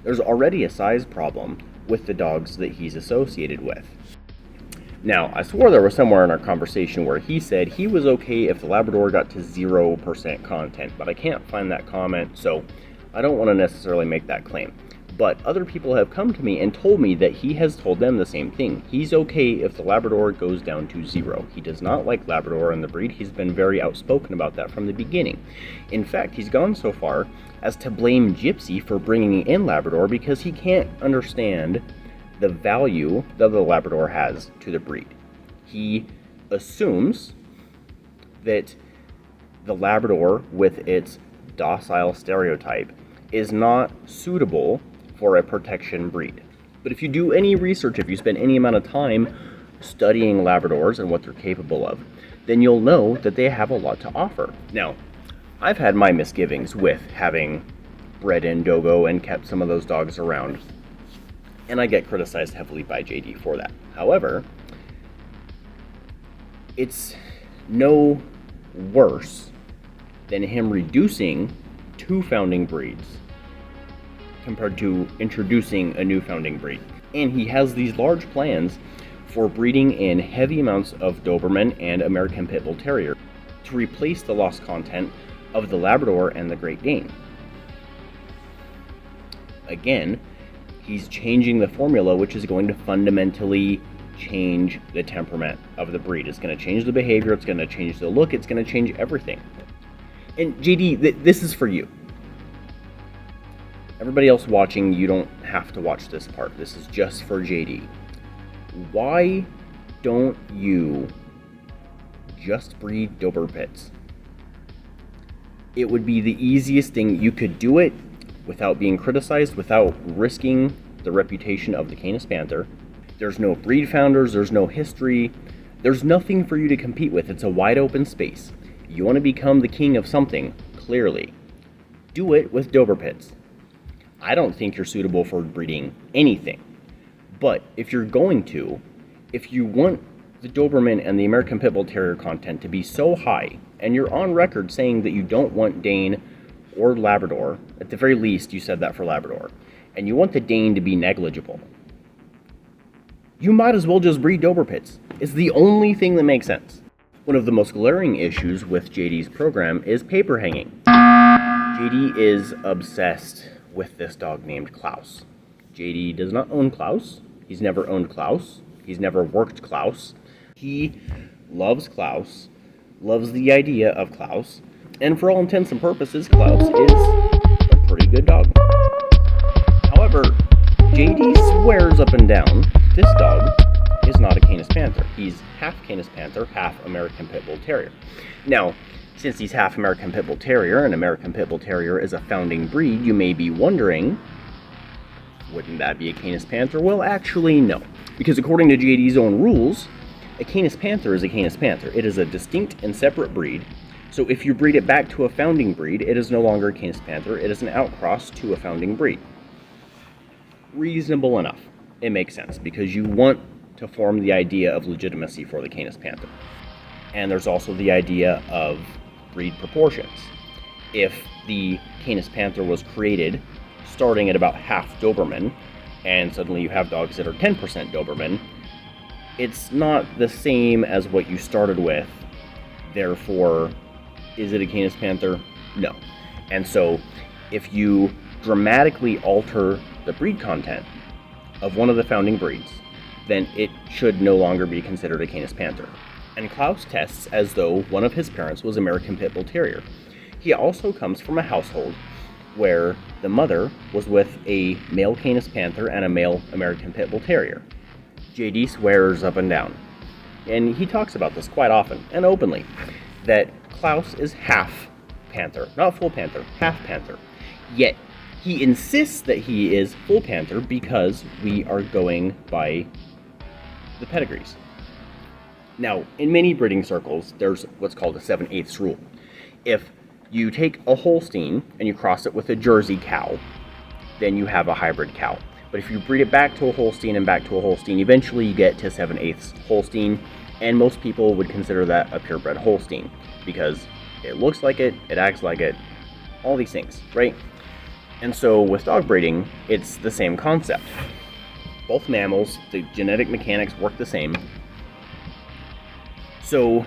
There's already a size problem with the dogs that he's associated with. Now, I swore there was somewhere in our conversation where he said he was okay if the Labrador got to 0% content, but I can't find that comment, so I don't want to necessarily make that claim. But other people have come to me and told me that he has told them the same thing. He's okay if the Labrador goes down to 0. He does not like Labrador in the breed. He's been very outspoken about that from the beginning. In fact, he's gone so far as to blame Gypsy for bringing in Labrador because he can't understand the value that the Labrador has to the breed. He assumes that the Labrador, with its docile stereotype, is not suitable for a protection breed. But if you do any research, if you spend any amount of time studying Labradors and what they're capable of, then you'll know that they have a lot to offer. Now, I've had my misgivings with having bred in Dogo and kept some of those dogs around, and I get criticized heavily by JD for that. However, it's no worse than him reducing 2 founding breeds compared to introducing a new founding breed. And he has these large plans for breeding in heavy amounts of Doberman and American Pit Bull Terrier to replace the lost content of the Labrador and the Great Dane. Again, he's changing the formula, which is going to fundamentally change the temperament of the breed. It's going to change the behavior, it's going to change the look, it's going to change everything. And JD, this is for you. Everybody else watching, you don't have to watch this part. This is just for JD. Why don't you just breed Dober pits? It would be the easiest thing. You could do it without being criticized, without risking the reputation of the Canis Panther. There's no breed founders, there's no history, there's nothing for you to compete with. It's a wide open space. You want to become the king of something, clearly. Do it with Dober pits. I don't think you're suitable for breeding anything. But if you're going to, if you want the Doberman and the American Pit Bull Terrier content to be so high, and you're on record saying that you don't want Dane or Labrador, at the very least you said that for Labrador, and you want the Dane to be negligible, you might as well just breed Dober pits. It's the only thing that makes sense. One of the most glaring issues with JD's program is paper hanging. JD is obsessed with this dog named Klaus. JD does not own Klaus. He's never owned Klaus. He's never worked Klaus. He loves Klaus, loves the idea of Klaus, and for all intents and purposes, Klaus is a pretty good dog. However, JD swears up and down this dog is not a Canis Panther. He's half Canis Panther, half American Pit Bull Terrier. Now, since he's half American Pit Bull Terrier, and American Pit Bull Terrier is a founding breed, you may be wondering, wouldn't that be a Canis Panther? Well, actually, no. Because according to JD's own rules, a Canis Panther is a Canis Panther. It is a distinct and separate breed. So if you breed it back to a founding breed, it is no longer a Canis Panther. It is an outcross to a founding breed. Reasonable enough. It makes sense, because you want to form the idea of legitimacy for the Canis Panther. And there's also the idea of breed proportions. If the Canis Panther was created starting at about half Doberman, and suddenly you have dogs that are 10% Doberman, it's not the same as what you started with. Therefore, is it a Canis Panther? No. And so, if you dramatically alter the breed content of one of the founding breeds, then it should no longer be considered a Canis Panther. And Klaus tests as though one of his parents was American Pit Bull Terrier. He also comes from a household where the mother was with a male Canis Panther and a male American Pit Bull Terrier. JD swears up and down, and he talks about this quite often and openly, that Klaus is half Panther, not full Panther, half Panther. Yet he insists that he is full Panther because we are going by the pedigrees. Now, in many breeding circles, there's what's called a 7/8 rule. If you take a Holstein and you cross it with a Jersey cow, then you have a hybrid cow. But if you breed it back to a Holstein and back to a Holstein, eventually you get to 7/8 Holstein, and most people would consider that a purebred Holstein because it looks like it acts like it, all these things, right? And so with dog breeding, it's the same concept. Both mammals, the genetic mechanics work the same. So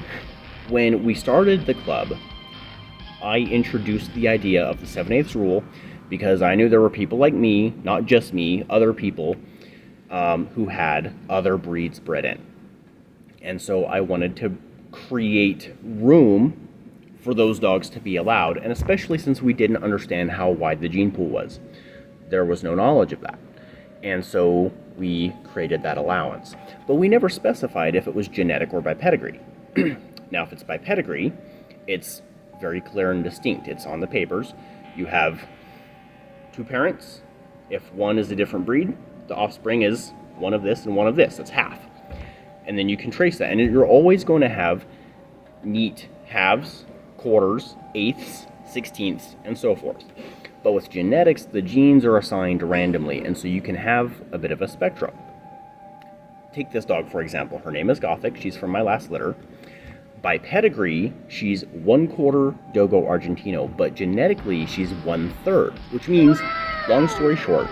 when we started the club, I introduced the idea of the 7/8 rule because I knew there were people like me, not just me, other people who had other breeds bred in. And so I wanted to create room for those dogs to be allowed, and especially since we didn't understand how wide the gene pool was. There was no knowledge of that. And so we created that allowance. But we never specified if it was genetic or by pedigree. Now, if it's by pedigree, it's very clear and distinct. It's on the papers. You have two parents. If one is a different breed, the offspring is one of this and one of this. That's half. And then you can trace that. And you're always going to have neat halves, quarters, eighths, sixteenths, and so forth. But with genetics, the genes are assigned randomly, and so you can have a bit of a spectrum. Take this dog, for example. Her name is Gothic. She's from my last litter. By pedigree, she's 1/4 Dogo Argentino, but genetically, she's 1/3, which means, long story short,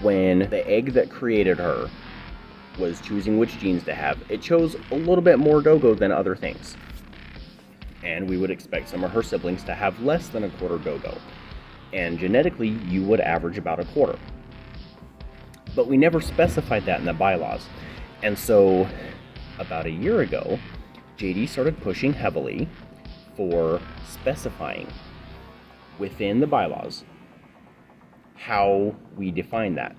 when the egg that created her was choosing which genes to have, it chose a little bit more Dogo than other things. And we would expect some of her siblings to have less than 1/4 Dogo. And genetically, you would average about 1/4. But we never specified that in the bylaws. And so, about a year ago, JD started pushing heavily for specifying within the bylaws how we define that.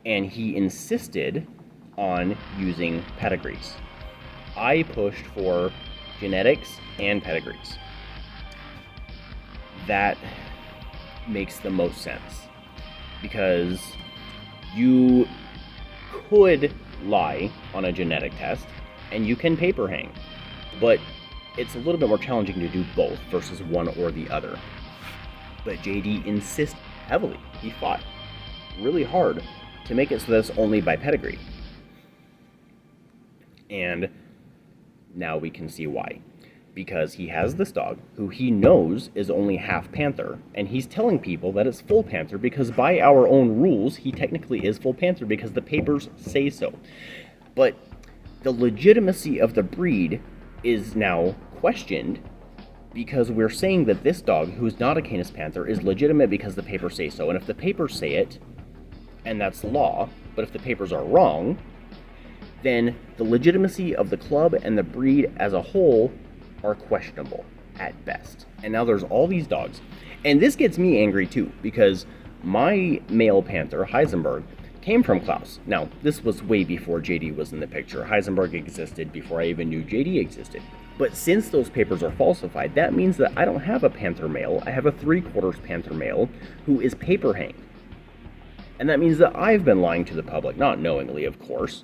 And he insisted on using pedigrees. I pushed for genetics and pedigrees. That makes the most sense because you could lie on a genetic test and you can paper hang, but it's a little bit more challenging to do both versus one or the other. But JD insists heavily. He fought really hard to make it so that it's only by pedigree. And now we can see why. Because he has this dog who he knows is only half Panther, and he's telling people that it's full Panther because by our own rules, he technically is full Panther because the papers say so. But the legitimacy of the breed is now questioned because we're saying that this dog, who's not a Canis Panther, is legitimate because the papers say so. And if the papers say it, and that's law, but if the papers are wrong, then the legitimacy of the club and the breed as a whole are questionable at best. And now there's all these dogs. And this gets me angry too, because my male Panther, Heisenberg, came from Klaus. Now, this was way before JD was in the picture. Heisenberg existed before I even knew JD existed. But since those papers are falsified, that means that I don't have a Panther male. I have a 3/4 Panther male who is paper hanged. And that means that I've been lying to the public, not knowingly, of course.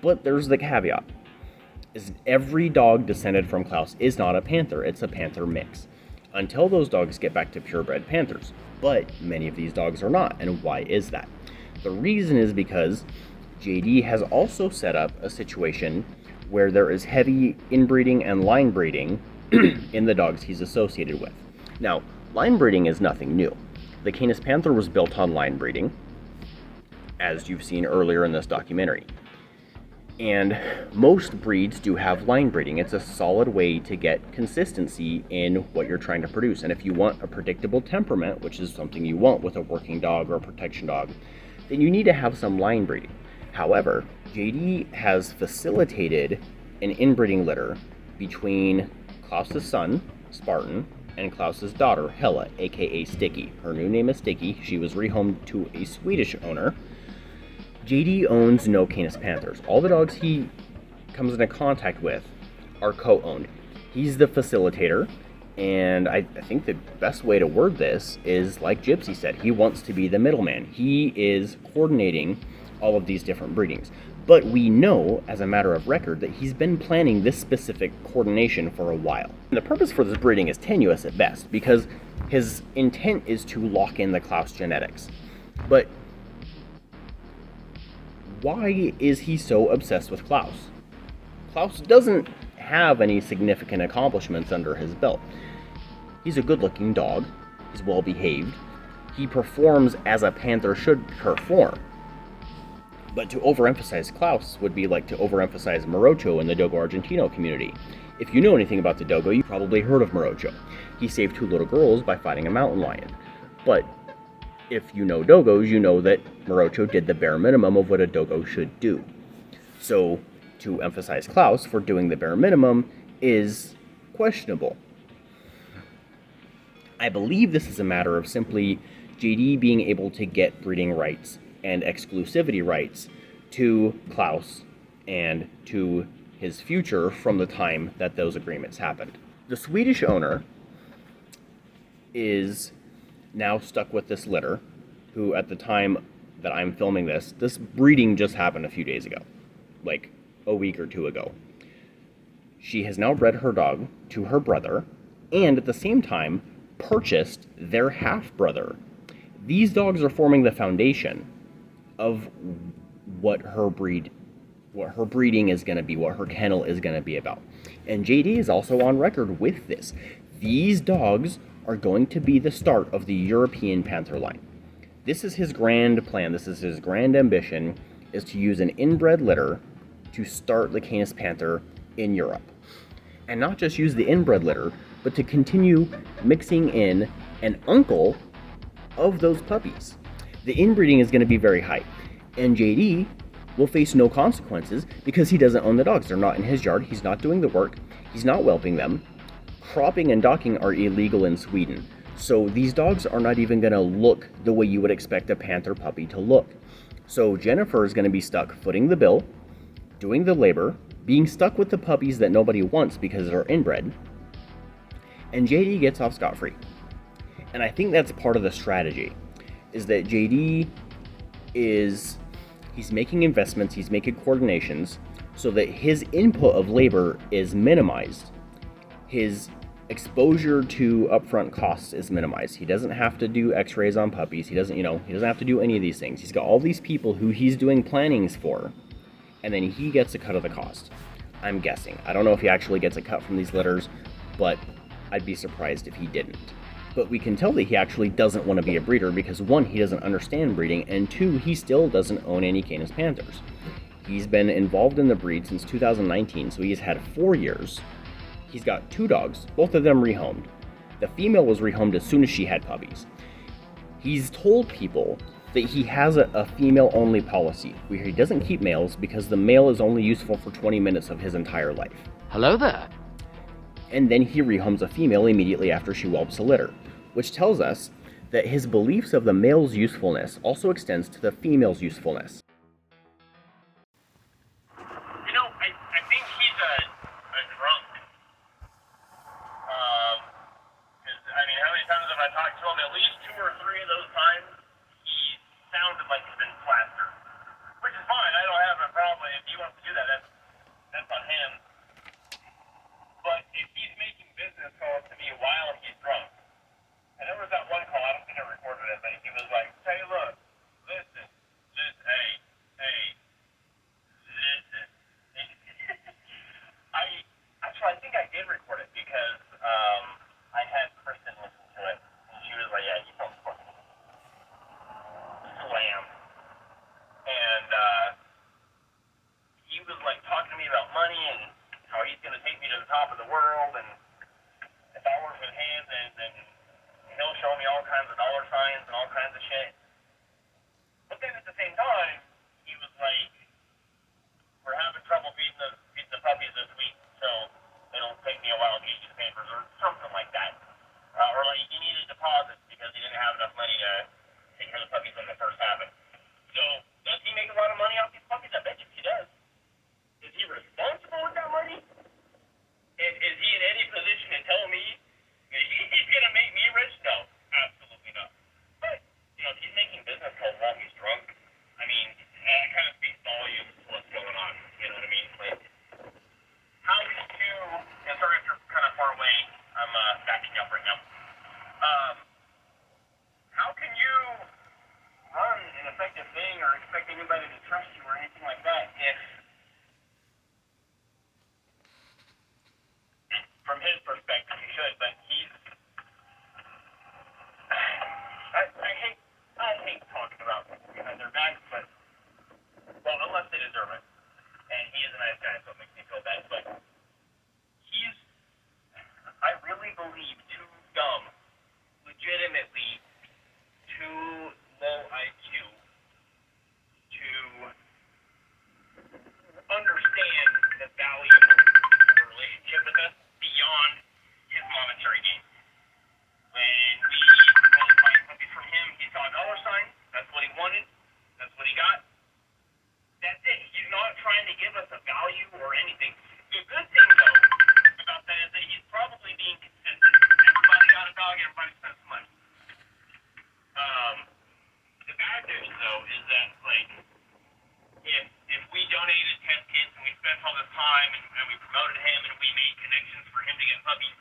But there's the caveat. Is every dog descended from Klaus is not a Panther, it's a Panther mix. Until those dogs get back to purebred Panthers. But many of these dogs are not, and why is that? The reason is because JD has also set up a situation where there is heavy inbreeding and line breeding in the dogs he's associated with. Now, line breeding is nothing new. the Canis Panther was built on line breeding, as you've seen earlier in this documentary. And most breeds do have line breeding. It's a solid way to get consistency in what you're trying to produce. And if you want a predictable temperament, which is something you want with a working dog or a protection dog, then you need to have some line breeding. However, JD has facilitated an inbreeding litter between Klaus's son, Spartan, and Klaus's daughter, Hella, aka Sticky. Her new name is Sticky. She was rehomed to a Swedish owner. JD owns no Canis Panthers. All the dogs he comes into contact with are co-owned. He's the facilitator, and I think the best way to word this is like Gypsy said, he wants to be the middleman. He is coordinating all of these different breedings. But we know, as a matter of record, that he's been planning this specific coordination for a while. And the purpose for this breeding is tenuous at best, because his intent is to lock in the Klaus genetics. But why is he so obsessed with Klaus? Klaus doesn't have any significant accomplishments under his belt. He's a good-looking dog. He's well-behaved. He performs as a panther should perform. But to overemphasize Klaus would be like to overemphasize Morocho in the Dogo Argentino community. If you know anything about the Dogo, you probably heard of Morocho. He saved 2 little girls by fighting a mountain lion. But if you know Dogos, you know that Morocho did the bare minimum of what a Dogo should do. So to emphasize Klaus for doing the bare minimum is questionable. I believe this is a matter of simply JD being able to get breeding rights and exclusivity rights to Klaus and to his future from the time that those agreements happened. The Swedish owner is now stuck with this litter, who at the time that I'm filming this breeding just happened a few days ago, like a week or 2 ago. She has now bred her dog to her brother, and at the same time purchased their half-brother. These dogs are forming the foundation of what her breeding is going to be, what her kennel is going to be about. And JD is also on record with this. These dogs are going to be the start of the European Panther line. This is his grand plan, this is his grand ambition, is to use an inbred litter to start the Canis Panther in Europe. And not just use the inbred litter, but to continue mixing in an uncle of those puppies. The inbreeding is going to be very high, and JD will face no consequences because he doesn't own the dogs. They're not in his yard, he's not doing the work, he's not whelping them. Cropping and docking are illegal in Sweden, so these dogs are not even going to look the way you would expect a panther puppy to look. So Jennifer is going to be stuck footing the bill, doing the labor, being stuck with the puppies that nobody wants because they're inbred, and JD gets off scot-free. And I think that's part of the strategy, is that JD he's making investments, he's making coordinations, so that his input of labor is minimized. His exposure to upfront costs is minimized. He doesn't have to do x-rays on puppies. He doesn't have to do any of these things. He's got all these people who he's doing plannings for, and then he gets a cut of the cost. I'm guessing. I don't know if he actually gets a cut from these litters, but I'd be surprised if he didn't. But we can tell that he actually doesn't want to be a breeder because 1, he doesn't understand breeding, and 2, he still doesn't own any Canis Panthers. He's been involved in the breed since 2019, so he's had 4 years. He's got 2 dogs, both of them rehomed. The female was rehomed as soon as she had puppies. He's told people that he has a female-only policy, where he doesn't keep males because the male is only useful for 20 minutes of his entire life. Hello there. And then he rehomes a female immediately after she whelps a litter, which tells us that his beliefs of the male's usefulness also extends to the female's usefulness. You know, I think he's a drunk. I mean, how many times have I talked to him? At least 2 or 3 of those times, he sounded like he's been plastered. Which is fine, I don't have a problem. If he wants to do that, that's on him. But if he's making business calls to me while he's drunk, and there was that one call, I don't think I recorded it, but he was like, hey, look, listen, just, hey, show me all kinds of dollar signs and all kinds of shit. But then at the same time, he was like, we're having trouble feeding the puppies this week, so it'll take me a while to get you the papers, or something like that. Or like he needed deposits because he didn't have enough money to take care of the puppies when they first happened. So, does he make a lot of money off these puppies? I bet you he does. Is he responsible with that money? Is he in any position to tell me that he's going to make me rich? No, absolutely not. But, you know, if he's making business calls while he's drunk, I mean, that kind of speaks volumes to what's going on. You know what I mean? Like, how could you, and sorry if you're kind of far away, I'm backing up right now. How can you run an effective thing or expect anybody to trust you or anything like that if, from his perspective, he should, but he's, I hate talking about behind their backs, but, well, unless they deserve it, and he is a nice guy, so it makes me feel bad, but he's, I really believe, too dumb, legitimately too low IQ to understand the value of a relationship with us beyond his monetary gain. When we started buying puppies from him, he saw a dollar sign. That's what he wanted. That's what he got. That's it. He's not trying to give us a value or anything. The good thing, though, about that is that he's probably being consistent. Everybody got a dog, everybody spends some money. The bad news, though, is that, like, if we donated test kits and we spent all this time and we promoted him and we made connections for him to get puppies,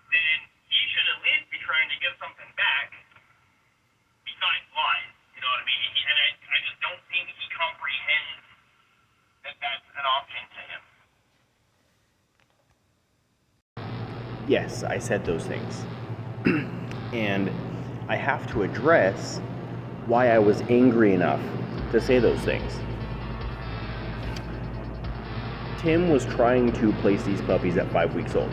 then he should at least be trying to give something back besides lies. You know what I mean? I just don't think he comprehends that that's an option to him. Yes, I said those things. And I have to address why I was angry enough to say those things. Tim was trying to place these puppies at 5 weeks old.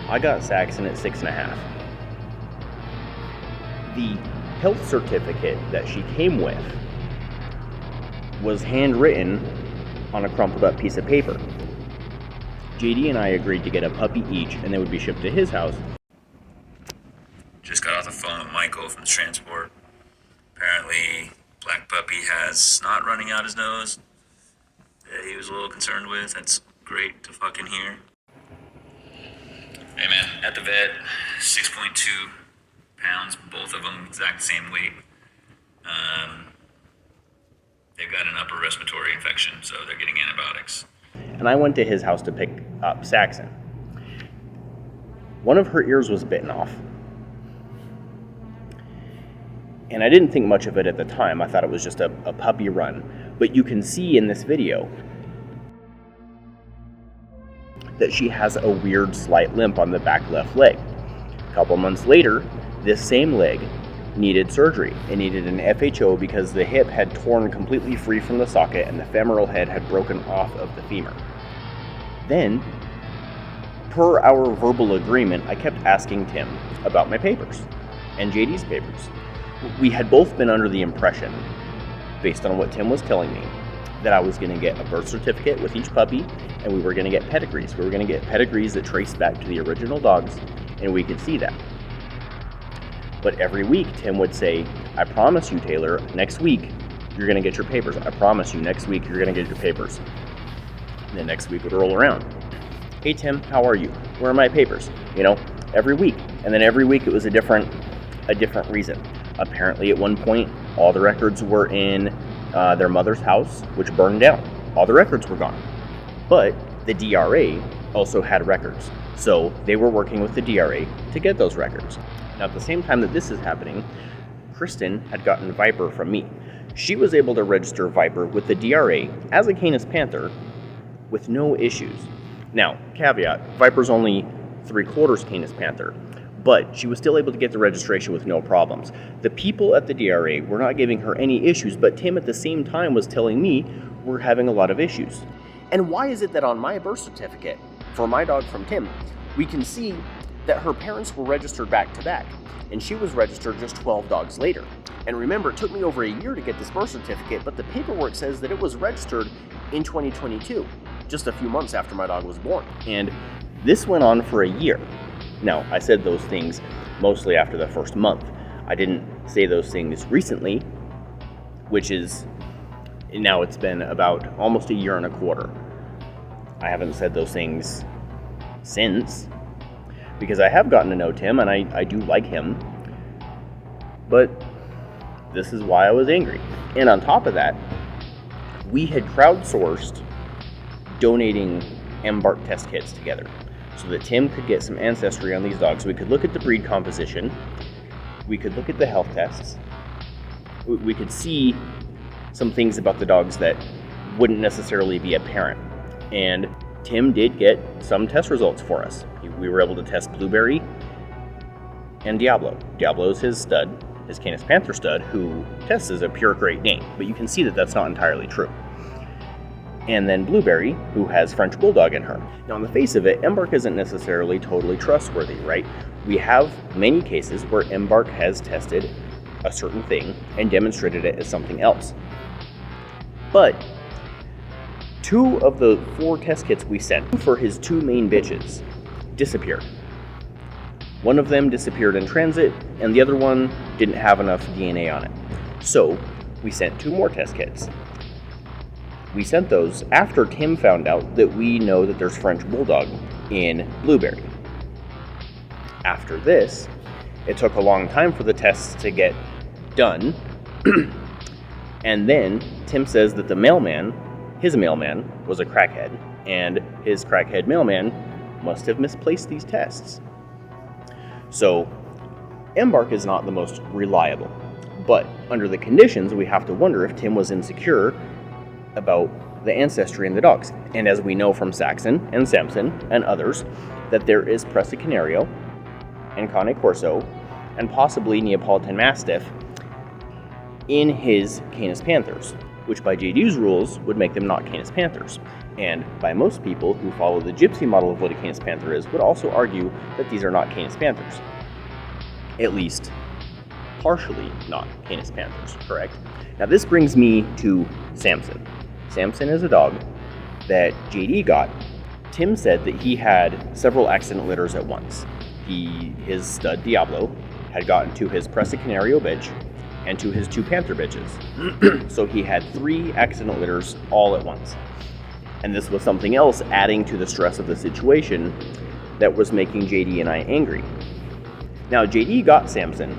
I got Saxon at 6.5. The health certificate that she came with was handwritten on a crumpled up piece of paper. JD and I agreed to get a puppy each, and they would be shipped to his house. Just got off the phone with Michael from the transport. Apparently, Black Puppy has snot running out his nose that he was a little concerned with. That's great to fucking hear. Hey man, at the vet, 6.2 pounds, both of them exact same weight. They've got an upper respiratory infection, so they're getting antibiotics. And I went to his house to pick up Saxon. One of her ears was bitten off. And I didn't think much of it at the time. I thought it was just a puppy run. But you can see in this video that she has a weird slight limp on the back left leg. A couple months later, this same leg needed surgery. It needed an FHO because the hip had torn completely free from the socket and the femoral head had broken off of the femur. Then, per our verbal agreement, I kept asking Tim about my papers and JD's papers. We had both been under the impression, based on what Tim was telling me, that I was going to get a birth certificate with each puppy, and we were going to get pedigrees. We were going to get pedigrees that traced back to the original dogs, and we could see that. But every week, Tim would say, I promise you, Taylor, next week, you're going to get your papers. I promise you, next week, you're going to get your papers. And the next week would roll around. Hey, Tim, how are you? Where are my papers? You know, every week. And then every week, it was a different reason. Apparently, at one point, all the records were in their mother's house, which burned down. All the records were gone. But the DRA also had records. So they were working with the DRA to get those records. Now, at the same time that this is happening, Kristen had gotten Viper from me. She was able to register Viper with the DRA as a Canis Panther with no issues. Now, caveat, Viper's only 3/4 Canis Panther, but she was still able to get the registration with no problems. The people at the DRA were not giving her any issues, but Tim at the same time was telling me we're having a lot of issues. And why is it that on my birth certificate, for my dog from Tim, we can see that her parents were registered back to back, and she was registered just 12 dogs later. And remember, it took me over a year to get this birth certificate, but the paperwork says that it was registered in 2022, just a few months after my dog was born. And this went on for a year. Now, I said those things mostly after the first month. I didn't say those things recently, which is, now it's been about almost a year and a quarter. I haven't said those things since, because I have gotten to know Tim, and I do like him, but this is why I was angry. And on top of that, we had crowdsourced donating Embark test kits together so that Tim could get some ancestry on these dogs. We could look at the breed composition, we could look at the health tests, we could see some things about the dogs that wouldn't necessarily be apparent. And Tim did get some test results for us. We were able to test Blueberry and Diablo. Diablo's his stud, his Canis Panther stud, who tests as a pure Great Dane, but you can see that that's not entirely true. And then Blueberry, who has French Bulldog in her. Now, on the face of it, Embark isn't necessarily totally trustworthy, right? We have many cases where Embark has tested a certain thing and demonstrated it as something else. But 2 of the 4 test kits we sent for his 2 main bitches disappeared. One of them disappeared in transit, and the other one didn't have enough DNA on it. So we sent 2 more test kits. We sent those after Tim found out that we know that there's French Bulldog in Blueberry. After this, it took a long time for the tests to get done, and then Tim says that the mailman, his mailman, was a crackhead, and his crackhead mailman must have misplaced these tests. So, Embark is not the most reliable, but under the conditions, we have to wonder if Tim was insecure about the ancestry in the dogs. And as we know from Saxon and Samson and others, that there is Presa Canario and Cane Corso and possibly Neapolitan Mastiff in his Canis Panthers, which by JD's rules would make them not Canis Panthers. And by most people who follow the gypsy model of what a Canis Panther is would also argue that these are not Canis Panthers. At least partially not Canis Panthers, correct? Now this brings me to Samson. Samson is a dog that JD got. Tim said that he had several accident litters at once. His stud Diablo had gotten to his Presa Canario bitch and to his 2 Panther bitches. So he had 3 accident litters all at once. And this was something else adding to the stress of the situation that was making JD and I angry. Now JD got Samson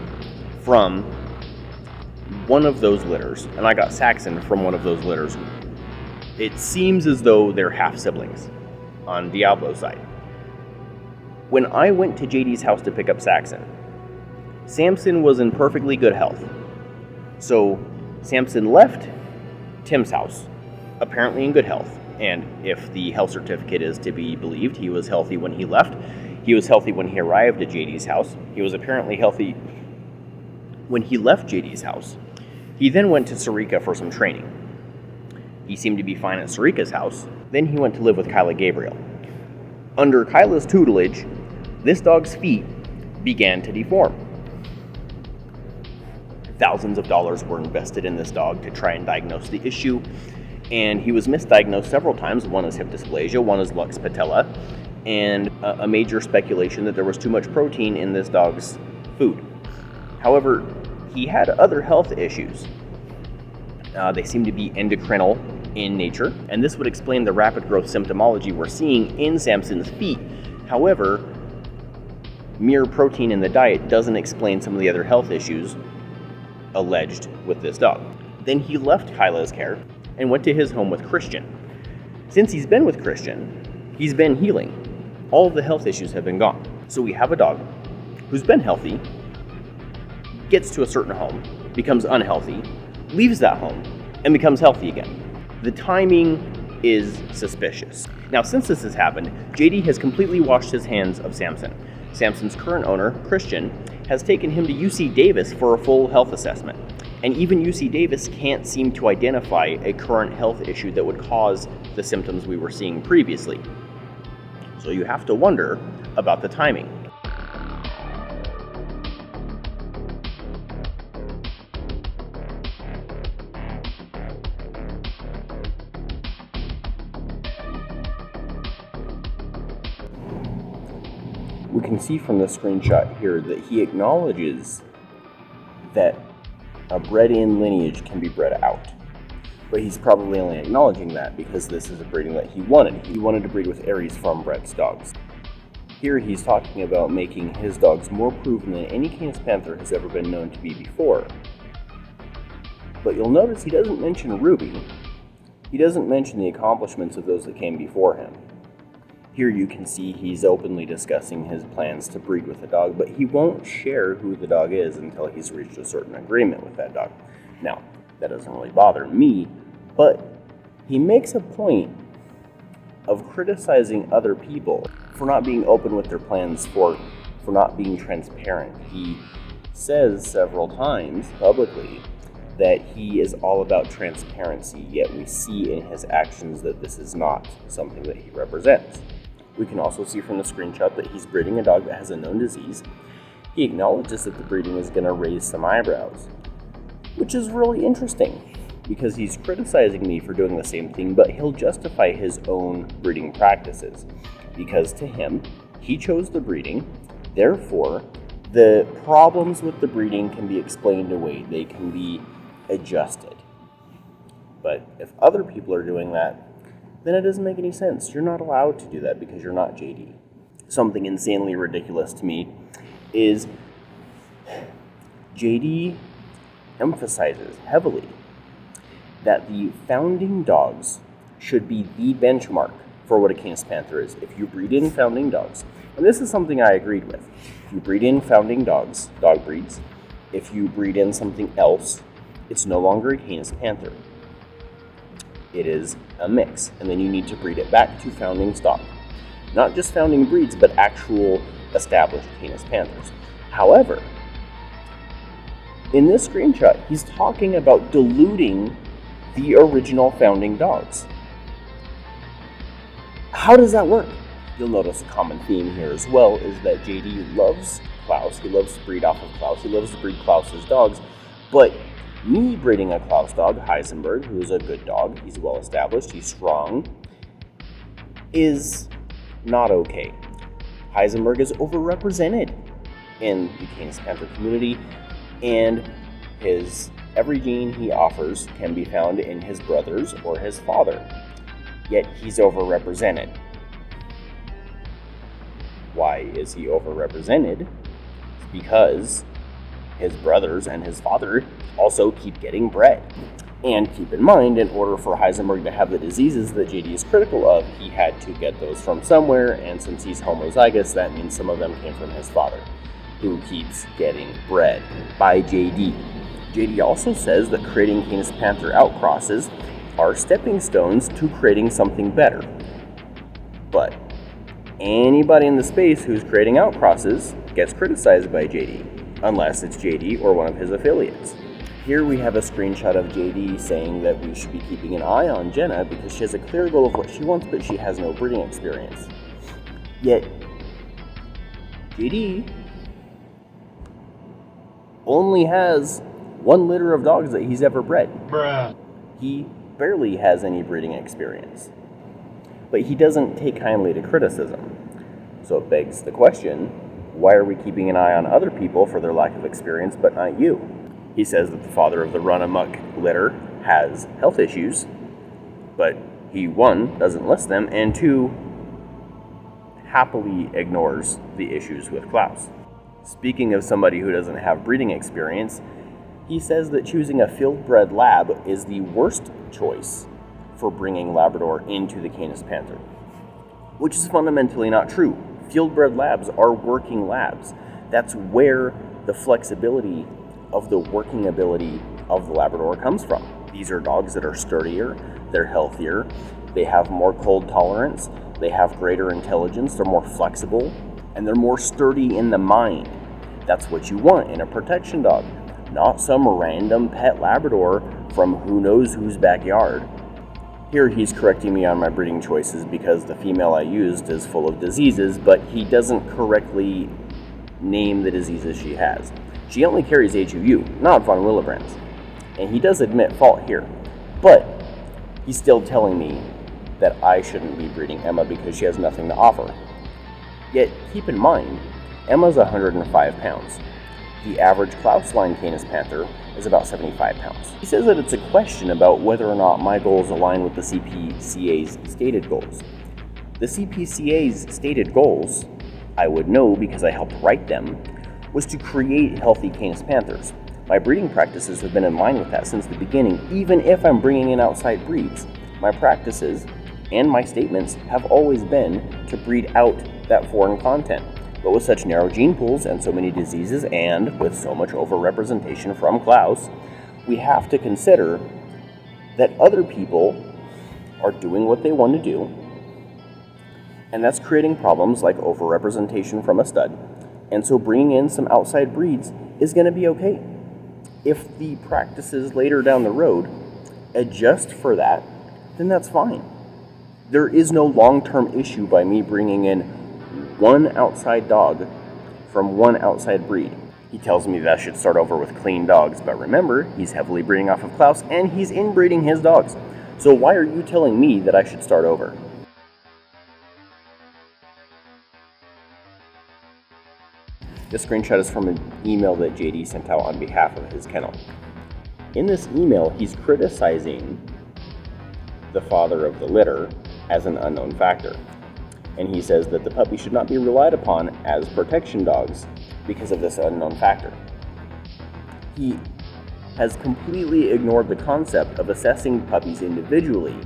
from one of those litters, and I got Saxon from one of those litters. It seems as though they're half siblings on Diablo's side. When I went to JD's house to pick up Saxon, Samson was in perfectly good health. So Samson left Tim's house, apparently in good health. And if the health certificate is to be believed, he was healthy when he left. He was healthy when he arrived at JD's house. He was apparently healthy when he left JD's house. He then went to Sarika for some training. He seemed to be fine at Sarika's house. Then he went to live with Kyla Gabriel. Under Kyla's tutelage, this dog's feet began to deform. Thousands of dollars were invested in this dog to try and diagnose the issue, and he was misdiagnosed several times. One is hip dysplasia, one is lux patella, and a major speculation that there was too much protein in this dog's food. However, he had other health issues. They seem to be endocrinal in nature, and this would explain the rapid growth symptomology we're seeing in Samson's feet. However, mere protein in the diet doesn't explain some of the other health issues alleged with this dog. Then he left Kyla's care and went to his home with Christian. Since he's been with Christian, he's been healing. All of the health issues have been gone. So we have a dog who's been healthy, gets to a certain home, becomes unhealthy, leaves that home, and becomes healthy again. The timing is suspicious. Now, since this has happened, JD has completely washed his hands of Samson. Samson's current owner, Christian, has taken him to UC Davis for a full health assessment. And even UC Davis can't seem to identify a current health issue that would cause the symptoms we were seeing previously. So you have to wonder about the timing. we can see from the screenshot here that he acknowledges that a bred-in lineage can be bred out. But he's probably only acknowledging that because this is a breeding that he wanted. He wanted to breed with Aries from Brett's dogs. Here he's talking about making his dogs more proven than any Canis Panther has ever been known to be before. But you'll notice he doesn't mention Ruby. He doesn't mention the accomplishments of those that came before him. Here you can see he's openly discussing his plans to breed with a dog, but he won't share who the dog is until he's reached a certain agreement with that dog. Now, that doesn't really bother me, but he makes a point of criticizing other people for not being open with their plans, for not being transparent. He says several times publicly that he is all about transparency, yet we see in his actions that this is not something that he represents. We can also see from the screenshot that he's breeding a dog that has a known disease. He acknowledges that the breeding is going to raise some eyebrows, which is really interesting because he's criticizing me for doing the same thing, but he'll justify his own breeding practices because to him, he chose the breeding, therefore, the problems with the breeding can be explained away, they can be adjusted. But if other people are doing that, then it doesn't make any sense. You're not allowed to do that because you're not JD. Something insanely ridiculous to me is JD emphasizes heavily that the founding dogs should be the benchmark for what a Canis Panther is. If you breed in founding dogs, and this is something I agreed with, if you breed in founding dogs, dog breeds, if you breed in something else, it's no longer a Canis Panther. It is a mix, and then you need to breed it back to founding stock. Not just founding breeds, but actual established Canis Panthers. However, in this screenshot, he's talking about diluting the original founding dogs. How does that work? You'll notice a common theme here as well is that JD loves Klaus. He loves to breed off of Klaus. He loves to breed Klaus's dogs. But me breeding a Klaus dog, Heisenberg, who is a good dog, he's well established, he's strong, is not okay. Heisenberg is overrepresented in the Canis Panther community, and every gene he offers can be found in his brothers or his father, yet he's overrepresented. Why is he overrepresented? It's because his brothers and his father also keep getting bred. And keep in mind, in order for Heisenberg to have the diseases that JD is critical of, he had to get those from somewhere, and since he's homozygous, that means some of them came from his father, who keeps getting bred by JD. JD also says that creating Canis Panther outcrosses are stepping stones to creating something better. But anybody in the space who's creating outcrosses gets criticized by JD, unless it's JD or one of his affiliates. Here we have a screenshot of JD saying that we should be keeping an eye on Jenna because she has a clear goal of what she wants, but she has no breeding experience. Yet, JD only has one litter of dogs that he's ever bred. Bruh. He barely has any breeding experience. But he doesn't take kindly to criticism. So it begs the question, why are we keeping an eye on other people for their lack of experience but not you? He says that the father of the run-amok litter has health issues, but he, one, doesn't list them, and two, happily ignores the issues with Klaus. Speaking of somebody who doesn't have breeding experience, he says that choosing a field-bred lab is the worst choice for bringing Labrador into the Canis Panther, which is fundamentally not true. Field-bred labs are working labs. That's where the flexibility of the working ability of the Labrador comes from. These are dogs that are sturdier, they're healthier, they have more cold tolerance, they have greater intelligence, they're more flexible, and they're more sturdy in the mind. That's what you want in a protection dog, not some random pet Labrador from who knows whose backyard. Here he's correcting me on my breeding choices because the female I used is full of diseases, but he doesn't correctly name the diseases she has. She only carries HUU, not von Willebrand's. And he does admit fault here. But he's still telling me that I shouldn't be breeding Emma because she has nothing to offer. Yet, keep in mind, Emma's 105 pounds. The average Klaus line Canis Panther is about 75 pounds. He says that it's a question about whether or not my goals align with the CPCA's stated goals. The CPCA's stated goals, I would know because I helped write them, was to create healthy Canis Panthers. My breeding practices have been in line with that since the beginning, even if I'm bringing in outside breeds. My practices and my statements have always been to breed out that foreign content. But with such narrow gene pools and so many diseases and with so much overrepresentation from Klaus, we have to consider that other people are doing what they want to do, and that's creating problems like overrepresentation from a stud. And so bringing in some outside breeds is going to be okay. If the practices later down the road adjust for that, then that's fine. There is no long-term issue by me bringing in one outside dog from one outside breed. He tells me that I should start over with clean dogs, but remember, he's heavily breeding off of Klaus and he's inbreeding his dogs. So why are you telling me that I should start over? This screenshot is from an email that JD sent out on behalf of his kennel. In this email, he's criticizing the father of the litter as an unknown factor. And he says that the puppy should not be relied upon as protection dogs because of this unknown factor. He has completely ignored the concept of assessing puppies individually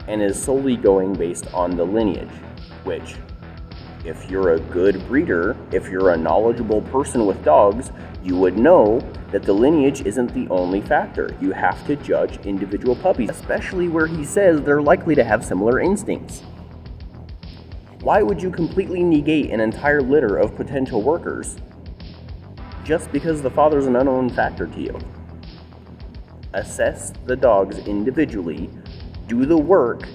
and is solely going based on the lineage, which, if you're a good breeder, if you're a knowledgeable person with dogs, you would know that the lineage isn't the only factor. You have to judge individual puppies, especially where he says they're likely to have similar instincts. Why would you completely negate an entire litter of potential workers just because the father's an unknown factor to you? Assess the dogs individually, do the work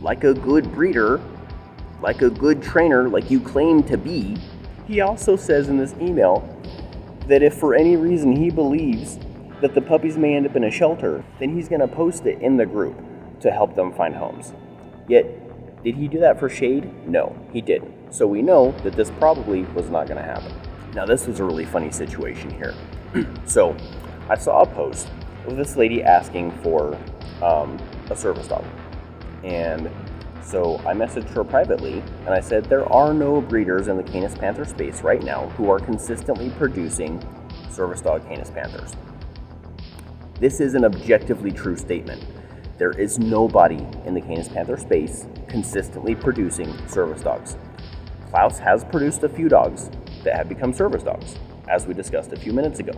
like a good breeder, like a good trainer, like you claim to be. He also says in this email that if for any reason he believes that the puppies may end up in a shelter, then he's going to post it in the group to help them find homes. Yet, did he do that for shade? No, he didn't. So we know that this probably was not going to happen. Now, this was a really funny situation here. So, I saw a post of this lady asking for a service dog. And so I messaged her privately, and I said, there are no breeders in the Canis Panther space right now who are consistently producing service dog Canis Panthers. This is an objectively true statement. There is nobody in the Canis Panther space consistently producing service dogs. Klaus has produced a few dogs that have become service dogs, as we discussed a few minutes ago.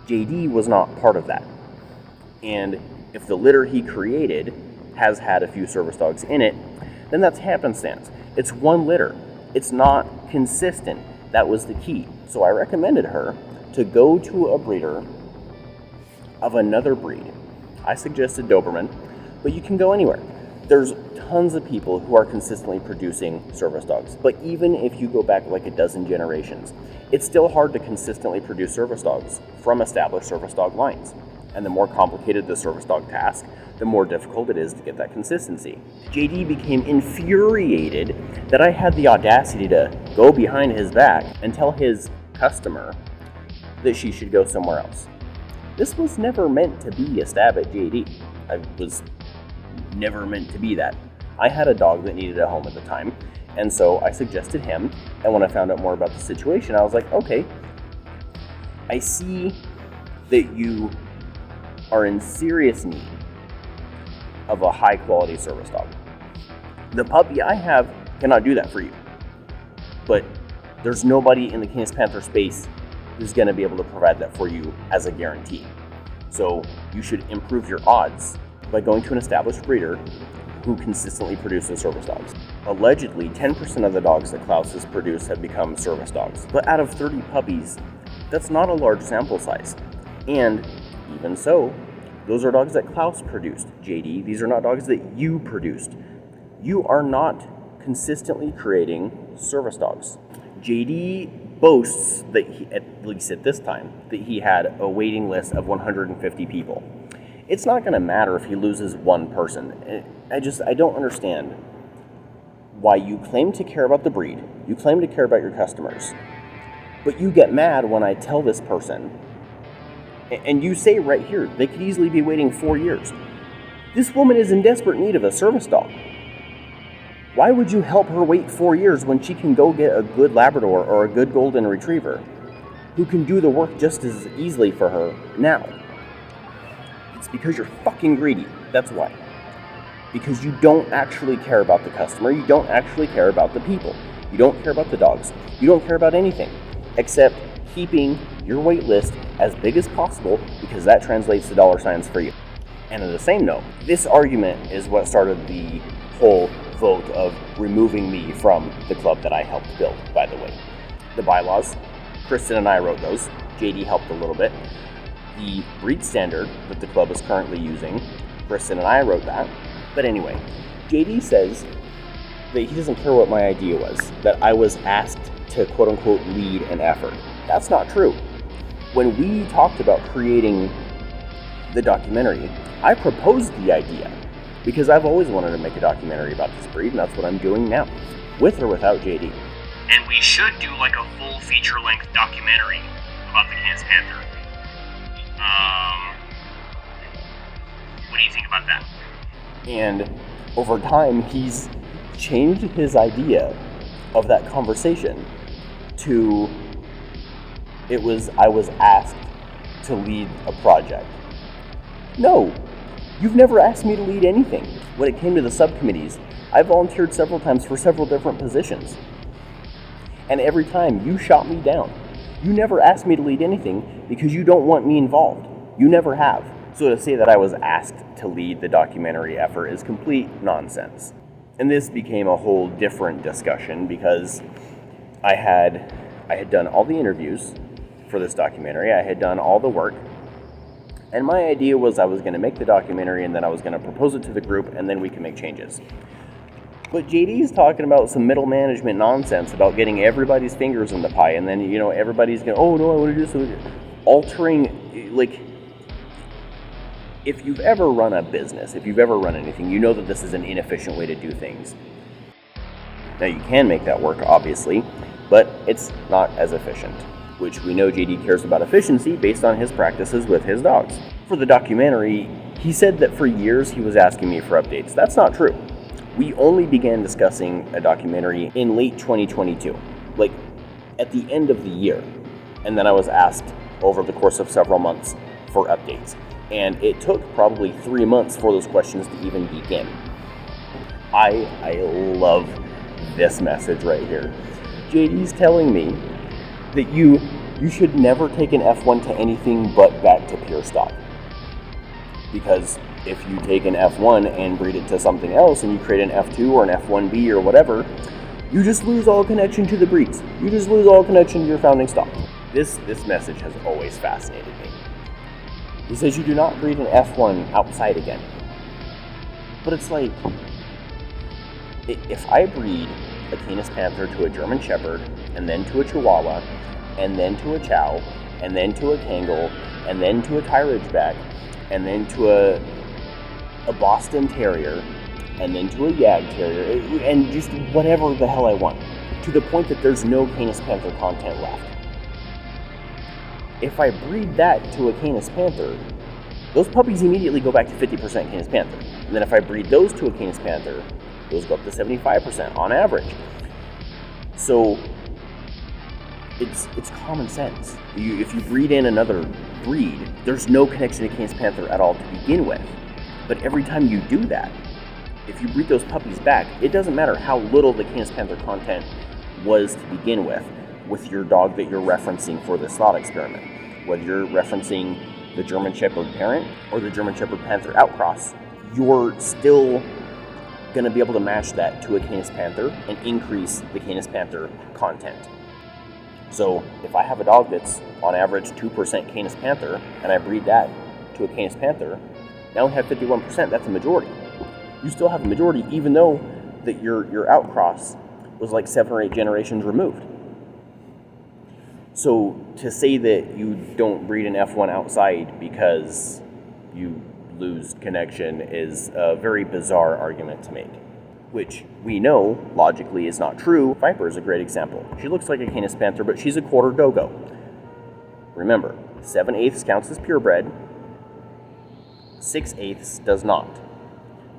JD was not part of that. And if the litter he created has had a few service dogs in it, then that's happenstance. It's one litter. It's not consistent. That was the key. So I recommended her to go to a breeder of another breed. I suggested Doberman, but you can go anywhere. There's tons of people who are consistently producing service dogs, but even if you go back like a dozen generations, it's still hard to consistently produce service dogs from established service dog lines. And the more complicated the service dog task, the more difficult it is to get that consistency. JD became infuriated that I had the audacity to go behind his back and tell his customer that she should go somewhere else. This was never meant to be a stab at JD. I was never meant to be that. I had a dog that needed a home at the time, and so I suggested him, and when I found out more about the situation, I was like, okay, I see that you are in serious need of a high-quality service dog. The puppy I have cannot do that for you, but there's nobody in the Canis Panther space who's going to be able to provide that for you as a guarantee. So you should improve your odds by going to an established breeder who consistently produces service dogs. Allegedly, 10% of the dogs that Klaus has produced have become service dogs. But out of 30 puppies, that's not a large sample size. And even so, those are dogs that Klaus produced, JD. These are not dogs that you produced. You are not consistently creating service dogs. JD boasts that he, at least at this time, that he had a waiting list of 150 people. It's not going to matter if he loses one person. I don't understand why you claim to care about the breed, you claim to care about your customers, but you get mad when I tell this person, and you say right here, they could easily be waiting 4 years. This woman is in desperate need of a service dog. Why would you help her wait 4 years when she can go get a good Labrador or a good Golden Retriever who can do the work just as easily for her now? It's because you're fucking greedy. That's why. Because you don't actually care about the customer. You don't actually care about the people. You don't care about the dogs. You don't care about anything except keeping your wait list as big as possible because that translates to dollar signs for you. And on the same note, this argument is what started the whole vote of removing me from the club that I helped build, by the way. The bylaws, Kristen and I wrote those. JD helped a little bit. The breed standard that the club is currently using, Kristen and I wrote that. But anyway, JD says that he doesn't care what my idea was, that I was asked to quote-unquote lead an effort. That's not true. When we talked about creating the documentary, I proposed the idea because I've always wanted to make a documentary about this breed, and that's what I'm doing now, with or without JD. And we should do like a full feature-length documentary about the Canis Panther. What do you think about that? And over time, he's changed his idea of that conversation to I was asked to lead a project. No, you've never asked me to lead anything. When it came to the subcommittees, I volunteered several times for several different positions. And every time you shot me down. You never asked me to lead anything because you don't want me involved. You never have. So to say that I was asked to lead the documentary effort is complete nonsense. And this became a whole different discussion because I had done all the interviews for this documentary. I had done all the work. And my idea was I was going to make the documentary and then I was going to propose it to the group and then we can make changes. But JD's talking about some middle management nonsense about getting everybody's fingers in the pie and then, everybody's going, oh no, I want to do this. Altering, like, if you've ever run a business, if you've ever run anything, you know that this is an inefficient way to do things. Now you can make that work, obviously, but it's not as efficient, which we know JD cares about efficiency based on his practices with his dogs. For the documentary, he said that for years he was asking me for updates. That's not true. We only began discussing a documentary in late 2022, like at the end of the year. And then I was asked over the course of several months for updates. And it took probably 3 months for those questions to even begin. I love this message right here. JD's telling me that you should never take an F1 to anything but back to pure stock. Because if you take an F1 and breed it to something else and you create an F2 or an F1B or whatever, you just lose all connection to the breeds. You just lose all connection to your founding stock. This message has always fascinated me. He says you do not breed an F1 outside again. But it's like, if I breed a Canis Panther to a German Shepherd, and then to a Chihuahua, and then to a Chow, and then to a Kangal, and then to a Tie Ridgeback, and then to a Boston Terrier, and then to a Yag Terrier, and just whatever the hell I want, to the point that there's no Canis Panther content left. If I breed that to a Canis Panther, those puppies immediately go back to 50% Canis Panther. And then if I breed those to a Canis Panther, those go up to 75% on average. So it's common sense. If you breed in another breed, there's no connection to Canis Panther at all to begin with. But every time you do that, if you breed those puppies back, it doesn't matter how little the Canis Panther content was to begin with your dog that you're referencing for this thought experiment. Whether you're referencing the German Shepherd parent or the German Shepherd Panther outcross, you're still going to be able to match that to a Canis Panther and increase the Canis Panther content. So if I have a dog that's on average 2% Canis Panther and I breed that to a Canis Panther, now we have 51%. That's a majority. You still have a majority even though that your outcross was like 7 or 8 generations removed. So to say that you don't breed an F1 outside because you lose connection is a very bizarre argument to make. which we know logically is not true. Viper is a great example. She looks like a Canis Panther, but she's a quarter dogo. Remember, 7/8 counts as purebred, 6/8 does not.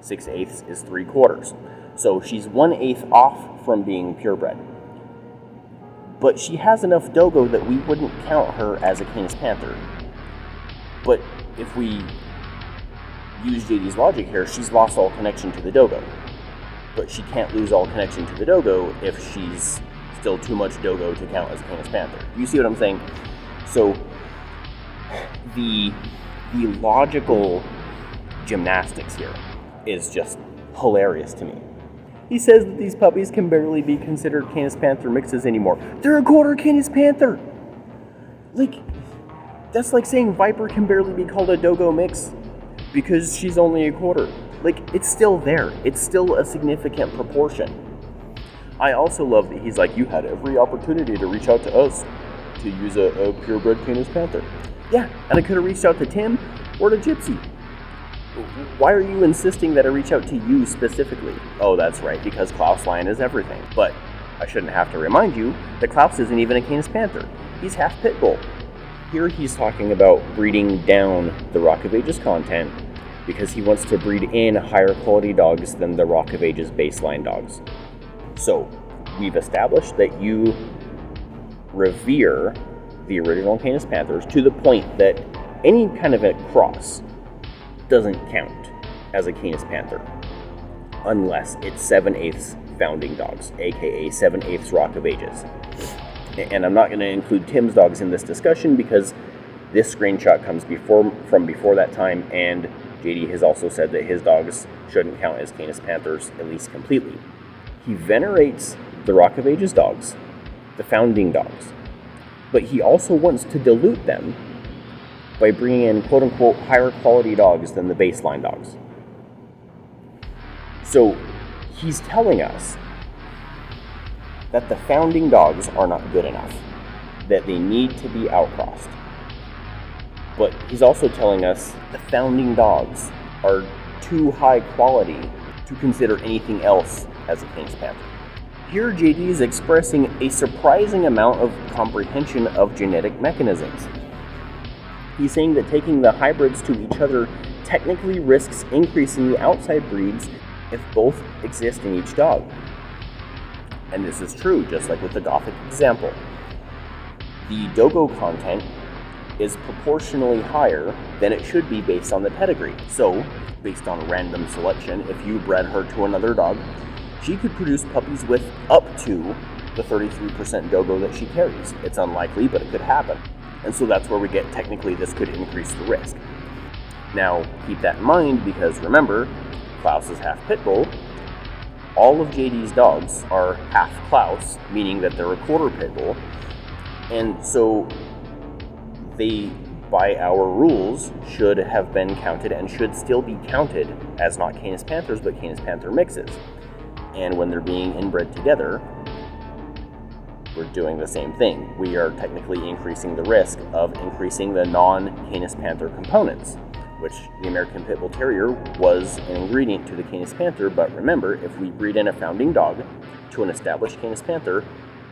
6/8 is 3/4. So she's 1/8 off from being purebred. But she has enough dogo that we wouldn't count her as a Canis Panther. But if we use JD's logic here, she's lost all connection to the dogo. But she can't lose all connection to the dogo if she's still too much dogo to count as a Canis Panther. You see what I'm saying? So the logical gymnastics here is just hilarious to me. He says that these puppies can barely be considered Canis Panther mixes anymore. They're a quarter Canis Panther! Like, that's like saying Viper can barely be called a dogo mix because she's only a quarter. Like, it's still there. It's still a significant proportion. I also love that he's like, you had every opportunity to reach out to us to use a purebred Canis Panther. Yeah, and I could have reached out to Tim or to Gypsy. Why are you insisting that I reach out to you specifically? Oh, that's right, because Klaus Lion is everything. But I shouldn't have to remind you that Klaus isn't even a Canis Panther. He's half pit bull. Here he's talking about breeding down the Rock of Ages content because he wants to breed in higher quality dogs than the Rock of Ages baseline dogs. So, we've established that you revere the original Canis Panthers to the point that any kind of a cross doesn't count as a Canis Panther unless it's 7/8 founding dogs, aka 7/8 Rock of Ages. And I'm not going to include Tim's dogs in this discussion because this screenshot comes from before that time, and JD has also said that his dogs shouldn't count as Canis Panthers, at least completely. He venerates the Rock of Ages dogs, the founding dogs, but he also wants to dilute them by bringing in quote-unquote higher quality dogs than the baseline dogs. So he's telling us that the founding dogs are not good enough, that they need to be outcrossed. But he's also telling us the founding dogs are too high quality to consider anything else as a Canis Panther. Here JD is expressing a surprising amount of comprehension of genetic mechanisms. He's saying that taking the hybrids to each other technically risks increasing the outside breeds if both exist in each dog. And this is true, just like with the Gothic example. The dogo content is proportionally higher than it should be based on the pedigree. So, based on random selection, if you bred her to another dog, she could produce puppies with up to the 33% dogo that she carries. It's unlikely, but it could happen. And so that's where we get, technically, this could increase the risk. Now, keep that in mind because remember, Klaus is half pit bull. All of JD's dogs are half Klaus, meaning that they're a quarter pit bull. And so they, by our rules, should have been counted and should still be counted as not Canis Panthers, but Canis Panther mixes. And when they're being inbred together, we're doing the same thing. We are technically increasing the risk of increasing the non-Canis Panther components, which the American Pit Bull Terrier was an ingredient to the Canis Panther, but remember, if we breed in a founding dog to an established Canis Panther,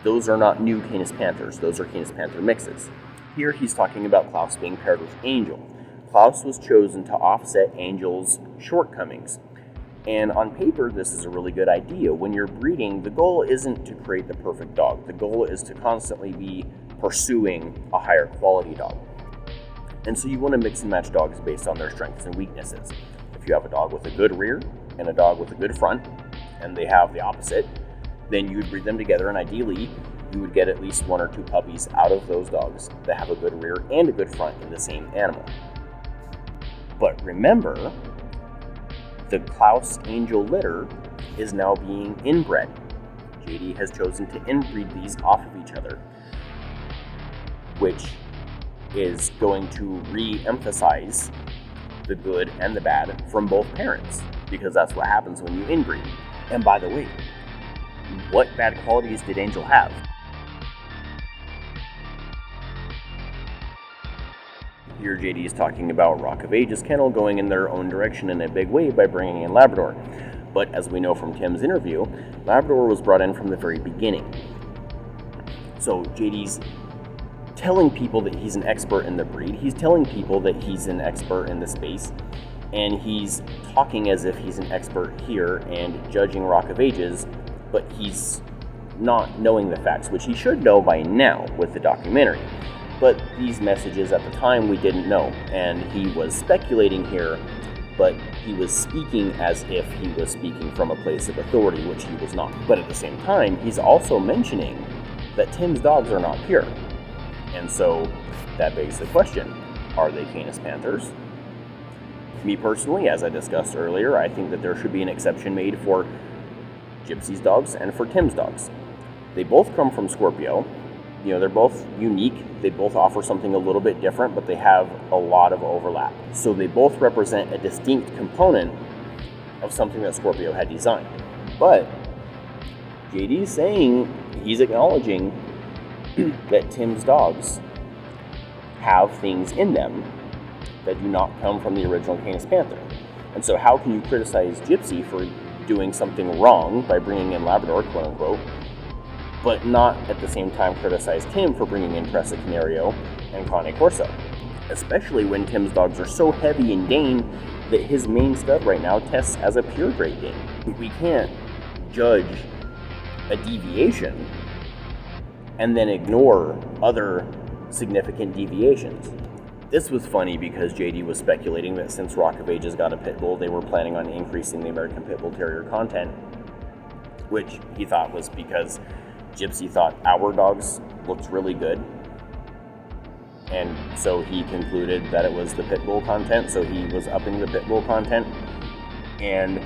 those are not new Canis Panthers, those are Canis Panther mixes. Here he's talking about Klaus being paired with Angel. Klaus was chosen to offset Angel's shortcomings. And on paper, this is a really good idea. When you're breeding, the goal isn't to create the perfect dog. The goal is to constantly be pursuing a higher quality dog. And so you want to mix and match dogs based on their strengths and weaknesses. If you have a dog with a good rear and a dog with a good front, and they have the opposite, then you would breed them together, and ideally, you would get at least 1 or 2 puppies out of those dogs that have a good rear and a good front in the same animal. But remember, the Klaus Angel litter is now being inbred. JD has chosen to inbreed these off of each other, which is going to re-emphasize the good and the bad from both parents, because that's what happens when you inbreed. And by the way, what bad qualities did Angel have? Here JD is talking about Rock of Ages kennel going in their own direction in a big way by bringing in Labrador. But as we know from Tim's interview, Labrador was brought in from the very beginning. So JD's telling people that he's an expert in the breed, he's telling people that he's an expert in the space, and he's talking as if he's an expert here and judging Rock of Ages, but he's not knowing the facts, which he should know by now with the documentary. But these messages at the time we didn't know, and he was speculating here, but he was speaking as if he was speaking from a place of authority, which he was not. But at the same time, he's also mentioning that Tim's dogs are not pure. And so that begs the question, are they Canis Panthers? Me personally, as I discussed earlier, I think that there should be an exception made for Gypsy's dogs and for Tim's dogs. They both come from Scorpio. You know, they're both unique. They both offer something a little bit different, but they have a lot of overlap. So they both represent a distinct component of something that Scorpio had designed. But JD's saying, he's acknowledging that Tim's dogs have things in them that do not come from the original Canis Panther. And so how can you criticize Gypsy for doing something wrong by bringing in Labrador, quote unquote, but not at the same time criticize Tim for bringing in Presa Canario and Cane Corso? Especially when Tim's dogs are so heavy in Dane that his main stud right now tests as a pure Great Dane. We can't judge a deviation and then ignore other significant deviations. This was funny because JD was speculating that since Rock of Ages got a pit bull, they were planning on increasing the American Pit Bull Terrier content, which he thought was because Gypsy thought our dogs looked really good, and so he concluded that it was the pit bull content, so he was upping the pit bull content. And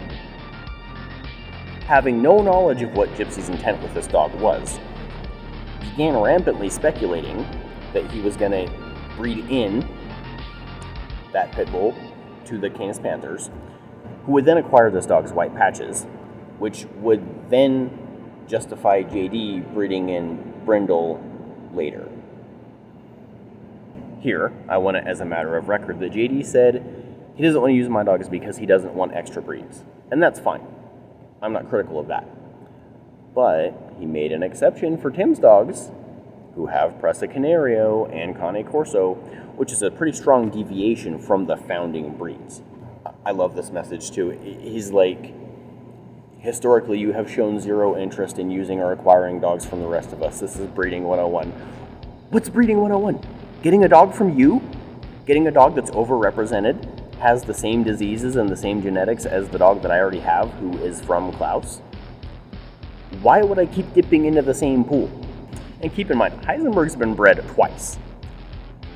having no knowledge of what Gypsy's intent with this dog was, began rampantly speculating that he was going to breed in that pit bull to the Canis Panthers, who would then acquire this dog's white patches, which would then justify JD breeding in Brindle later. Here, I want to, as a matter of record, that JD said he doesn't want to use my dogs because he doesn't want extra breeds. And that's fine. I'm not critical of that. But he made an exception for Tim's dogs, who have Presa Canario and Cane Corso, which is a pretty strong deviation from the founding breeds. I love this message too. He's like, historically, you have shown zero interest in using or acquiring dogs from the rest of us. This is breeding 101. What's breeding 101? Getting a dog from you? Getting a dog that's overrepresented, has the same diseases and the same genetics as the dog that I already have, who is from Klaus? Why would I keep dipping into the same pool? And keep in mind, Heisenberg's been bred twice.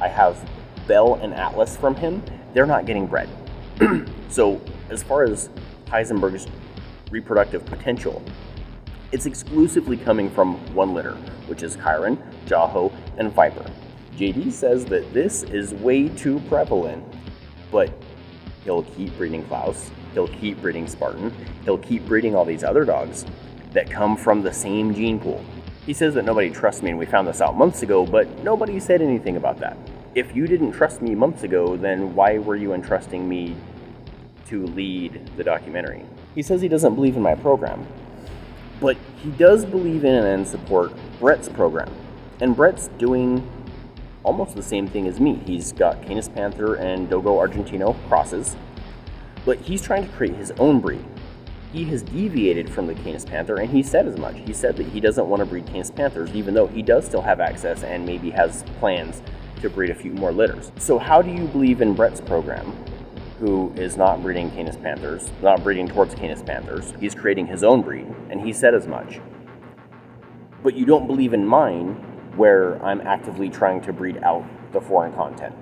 I have Bell and Atlas from him. They're not getting bred. So as far as Heisenberg's reproductive potential, it's exclusively coming from one litter, which is Chiron, Jaho, and Viper. JD says that this is way too prevalent, but he'll keep breeding Klaus, he'll keep breeding Spartan, he'll keep breeding all these other dogs that come from the same gene pool. He says that nobody trusts me, and we found this out months ago, but nobody said anything about that. If you didn't trust me months ago, then why were you entrusting me to lead the documentary? He says he doesn't believe in my program, but he does believe in and support Brett's program. And Brett's doing almost the same thing as me. He's got Canis Panther and Dogo Argentino crosses, but he's trying to create his own breed. He has deviated from the Canis Panther, and he said as much. He said that he doesn't want to breed Canis Panthers, even though he does still have access and maybe has plans to breed a few more litters. So how do you believe in Brett's program, who is not breeding Canis Panthers, not breeding towards Canis Panthers? He's creating his own breed, and he said as much. But you don't believe in mine, where I'm actively trying to breed out the foreign content.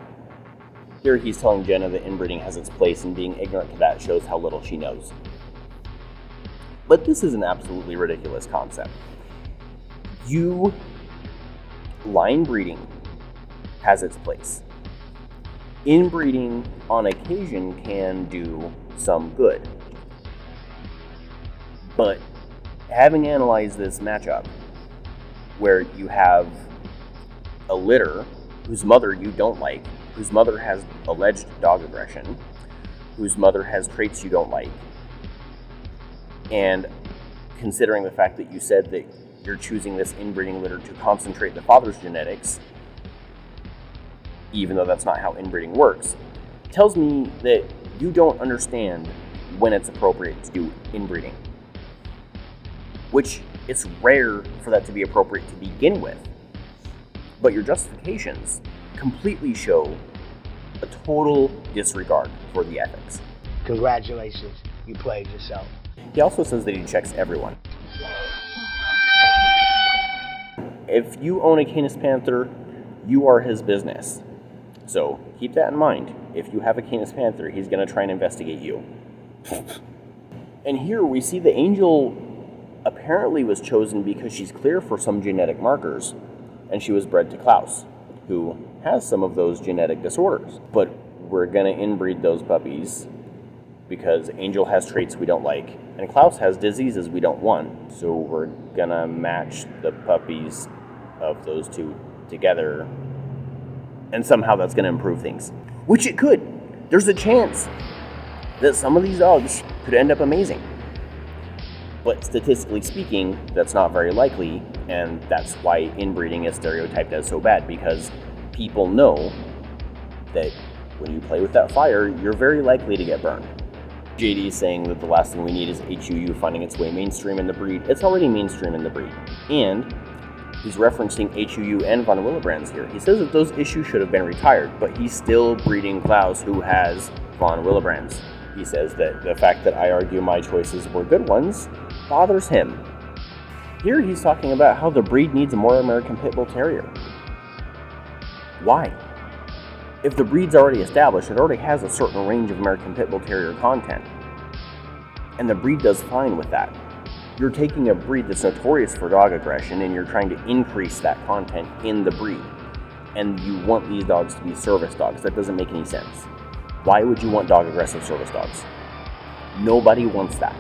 Here he's telling Jenna that inbreeding has its place, and being ignorant to that shows how little she knows. But this is an absolutely ridiculous concept. Line breeding has its place. Inbreeding on occasion can do some good. But having analyzed this matchup, where you have a litter whose mother you don't like, whose mother has alleged dog aggression, whose mother has traits you don't like, And considering the fact that you said that you're choosing this inbreeding litter to concentrate the father's genetics, even though that's not how inbreeding works, tells me that you don't understand when it's appropriate to do inbreeding. Which, it's rare for that to be appropriate to begin with. But your justifications completely show a total disregard for the ethics. Congratulations, you played yourself. He also says that he checks everyone. If you own a Canis Panther, you are his business. So keep that in mind. If you have a Canis Panther, he's going to try and investigate you. And here we see the Angel apparently was chosen because she's clear for some genetic markers, and she was bred to Klaus, who has some of those genetic disorders. But we're going to inbreed those puppies because Angel has traits we don't like, and Klaus has diseases we don't want. So we're going to match the puppies of those two together, and somehow that's going to improve things. Which it could. There's a chance that some of these dogs could end up amazing. But statistically speaking, that's not very likely, and that's why inbreeding is stereotyped as so bad, because people know that when you play with that fire, you're very likely to get burned. JD is saying that the last thing we need is HUU finding its way mainstream in the breed. It's already mainstream in the breed. And he's referencing HUU and von Willebrands here. He says that those issues should have been retired, but he's still breeding Klaus, who has von Willebrands. He says that the fact that I argue my choices were good ones bothers him. Here he's talking about how the breed needs a more American Pit Bull Terrier. Why? If the breed's already established, it already has a certain range of American Pit Bull Terrier content. And the breed does fine with that. You're taking a breed that's notorious for dog aggression and you're trying to increase that content in the breed. And you want these dogs to be service dogs. That doesn't make any sense. Why would you want dog-aggressive service dogs? Nobody wants that.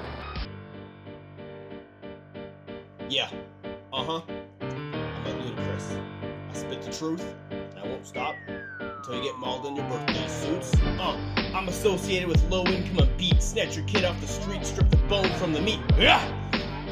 Yeah. Uh-huh. I'm a ludicrous. I spit the truth, and I won't stop until you get mauled in your birthday suits. I'm associated with low income and beat. Snatch your kid off the street, strip the bone from the meat. Yeah!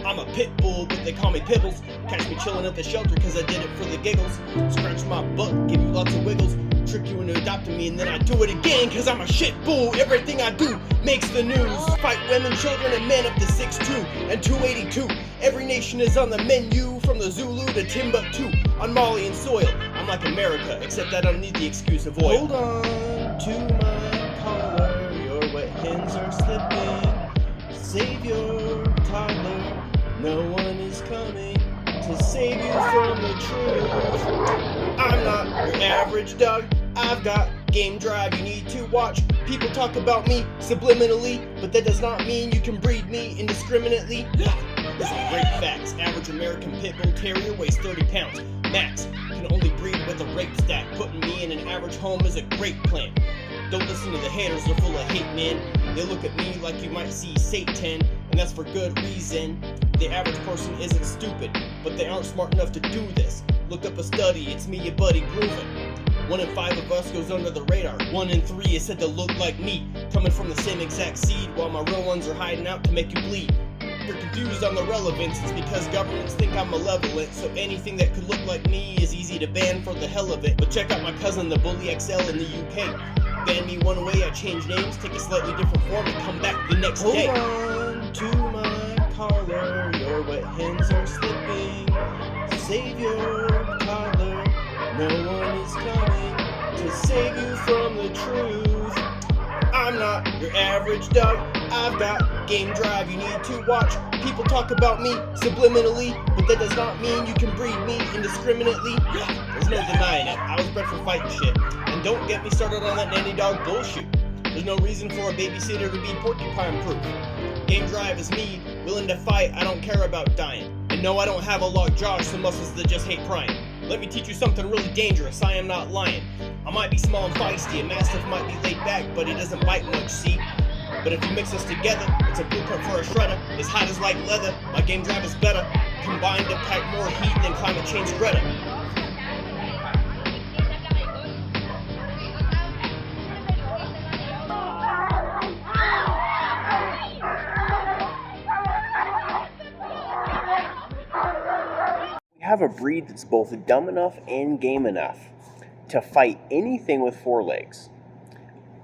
I'm a pit bull, but they call me Pibbles. Catch me chilling at the shelter, cause I did it for the giggles. Scratch my butt, give you lots of wiggles. Trick you into adopting me, and then I do it again, cause I'm a shit bull. Everything I do makes the news. Fight women, children, and men up to 6'2 and 282. Every nation is on the menu, from the Zulu to Timbuktu. On Malian soil, I'm like America, except I don't need the excuse of oil. Hold on to my collar, your wet hands are slipping. Save your toddler, no one is coming to save you from the truth. I'm not your average dog, I've got game drive you need to watch. People talk about me subliminally, but that does not mean you can breed me indiscriminately. This is great facts. Average American Pit Bull Terrier weighs 30 pounds. Max can only breed with a rape stat. Putting me in an average home is a great plan. Don't listen to the haters, they're full of hate, man. They look at me like you might see Satan, and that's for good reason. The average person isn't stupid, but they aren't smart enough to do this. Look up a study, it's me, your buddy, grooving. 1 in 5 of us goes under the radar. 1 in 3 is said to look like me, coming from the same exact seed, while my real ones are hiding out to make you bleed. If you're confused on the relevance, it's because governments think I'm malevolent, so anything that could look like me is easy to ban for the hell of it. But check out my cousin, the Bully XL in the UK. Ban me one way, I change names, take a slightly different form, and come back the next day. Hold on to my collar, your wet hands are slipping. Save your toddler, no one is coming to save you from the truth. I'm not your average dog, I've got game drive you need to watch. People talk about me subliminally, but that does not mean you can breed me indiscriminately. There's no denying it, I was bred for fighting shit. And don't get me started on that nanny dog bullshit. There's no reason for a babysitter to be porcupine proof. Game drive is me, willing to fight, I don't care about dying. And no, I don't have a locked jaw, some muscles that just hate prying. Let me teach you something really dangerous, I am not lying. I might be small and feisty, a mastiff might be laid back, but he doesn't bite much, see? But if you mix us together, it's a blueprint for a shredder. As hot as like leather, my game drive is better. Combined to pack more heat than climate change Greta. have a breed that's both dumb enough and game enough to fight anything with 4 legs,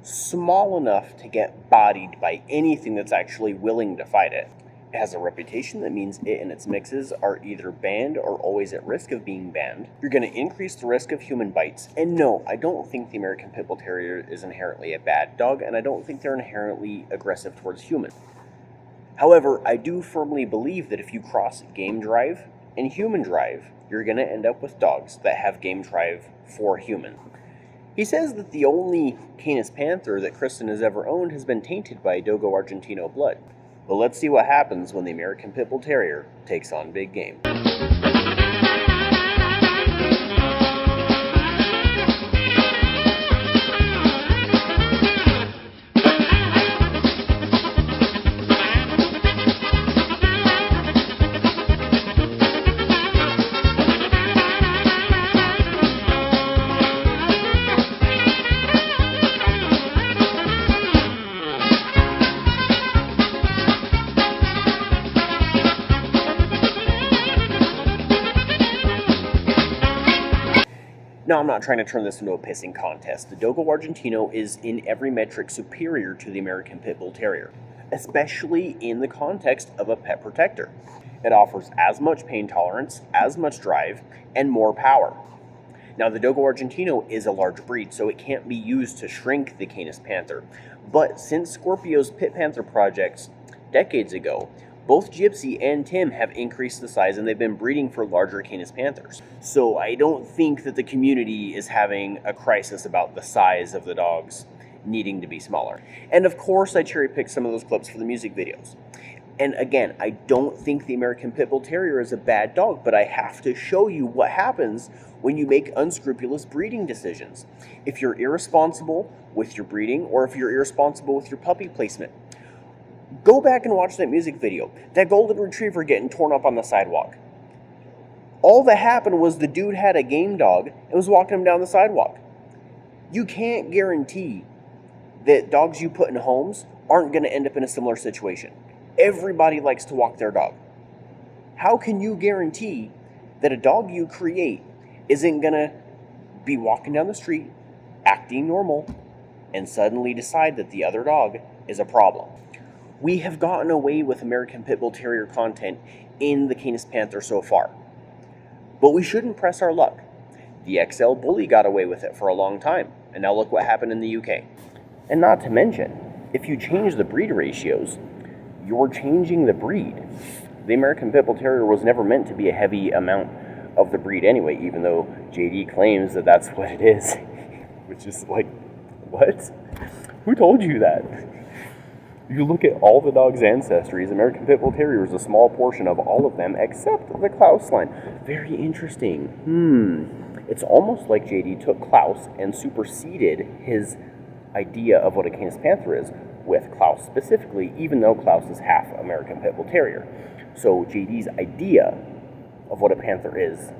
small enough to get bodied by anything that's actually willing to fight it. It has a reputation that means it and its mixes are either banned or always at risk of being banned. You're going to increase the risk of human bites. And no, I don't think the American Pit Bull Terrier is inherently a bad dog, and I don't think they're inherently aggressive towards humans. However, I do firmly believe that if you cross game drive and human drive, you're going to end up with dogs that have game drive for human. He says that the only Canis Panther that Kristen has ever owned has been tainted by Dogo Argentino blood. Well, let's see what happens when the American Pit Bull Terrier takes on big game. Now, I'm not trying to turn this into a pissing contest. The Dogo Argentino is in every metric superior to the American Pit Bull Terrier, especially in the context of a pet protector. It offers as much pain tolerance, as much drive, and more power. Now, the Dogo Argentino is a large breed, so it can't be used to shrink the Canis Panther. But since Scorpio's Pit Panther projects decades ago, both Gypsy and Tim have increased the size, and they've been breeding for larger Canis Panthers. So I don't think that the community is having a crisis about the size of the dogs needing to be smaller. And of course, I cherry-picked some of those clips for the music videos. And again, I don't think the American Pit Bull Terrier is a bad dog, but I have to show you what happens when you make unscrupulous breeding decisions. If you're irresponsible with your breeding, or if you're irresponsible with your puppy placement. Go back and watch that music video. That golden retriever getting torn up on the sidewalk. All that happened was the dude had a game dog and was walking him down the sidewalk. You can't guarantee that dogs you put in homes aren't going to end up in a similar situation. Everybody likes to walk their dog. How can you guarantee that a dog you create isn't going to be walking down the street, acting normal, and suddenly decide that the other dog is a problem? We have gotten away with American Pit Bull Terrier content in the Canis Panther so far. But we shouldn't press our luck. The XL Bully got away with it for a long time, and now look what happened in the UK. And not to mention, if you change the breed ratios, you're changing the breed. The American Pit Bull Terrier was never meant to be a heavy amount of the breed anyway, even though JD claims that that's what it is. Which is like, what? Who told you that? You look at all the dogs' ancestries, American Pit Bull Terrier is a small portion of all of them except the Klaus line. Very interesting. It's almost like JD took Klaus and superseded his idea of what a Canis Panther is with Klaus specifically, even though Klaus is half American Pit Bull Terrier. So JD's idea of what a Panther is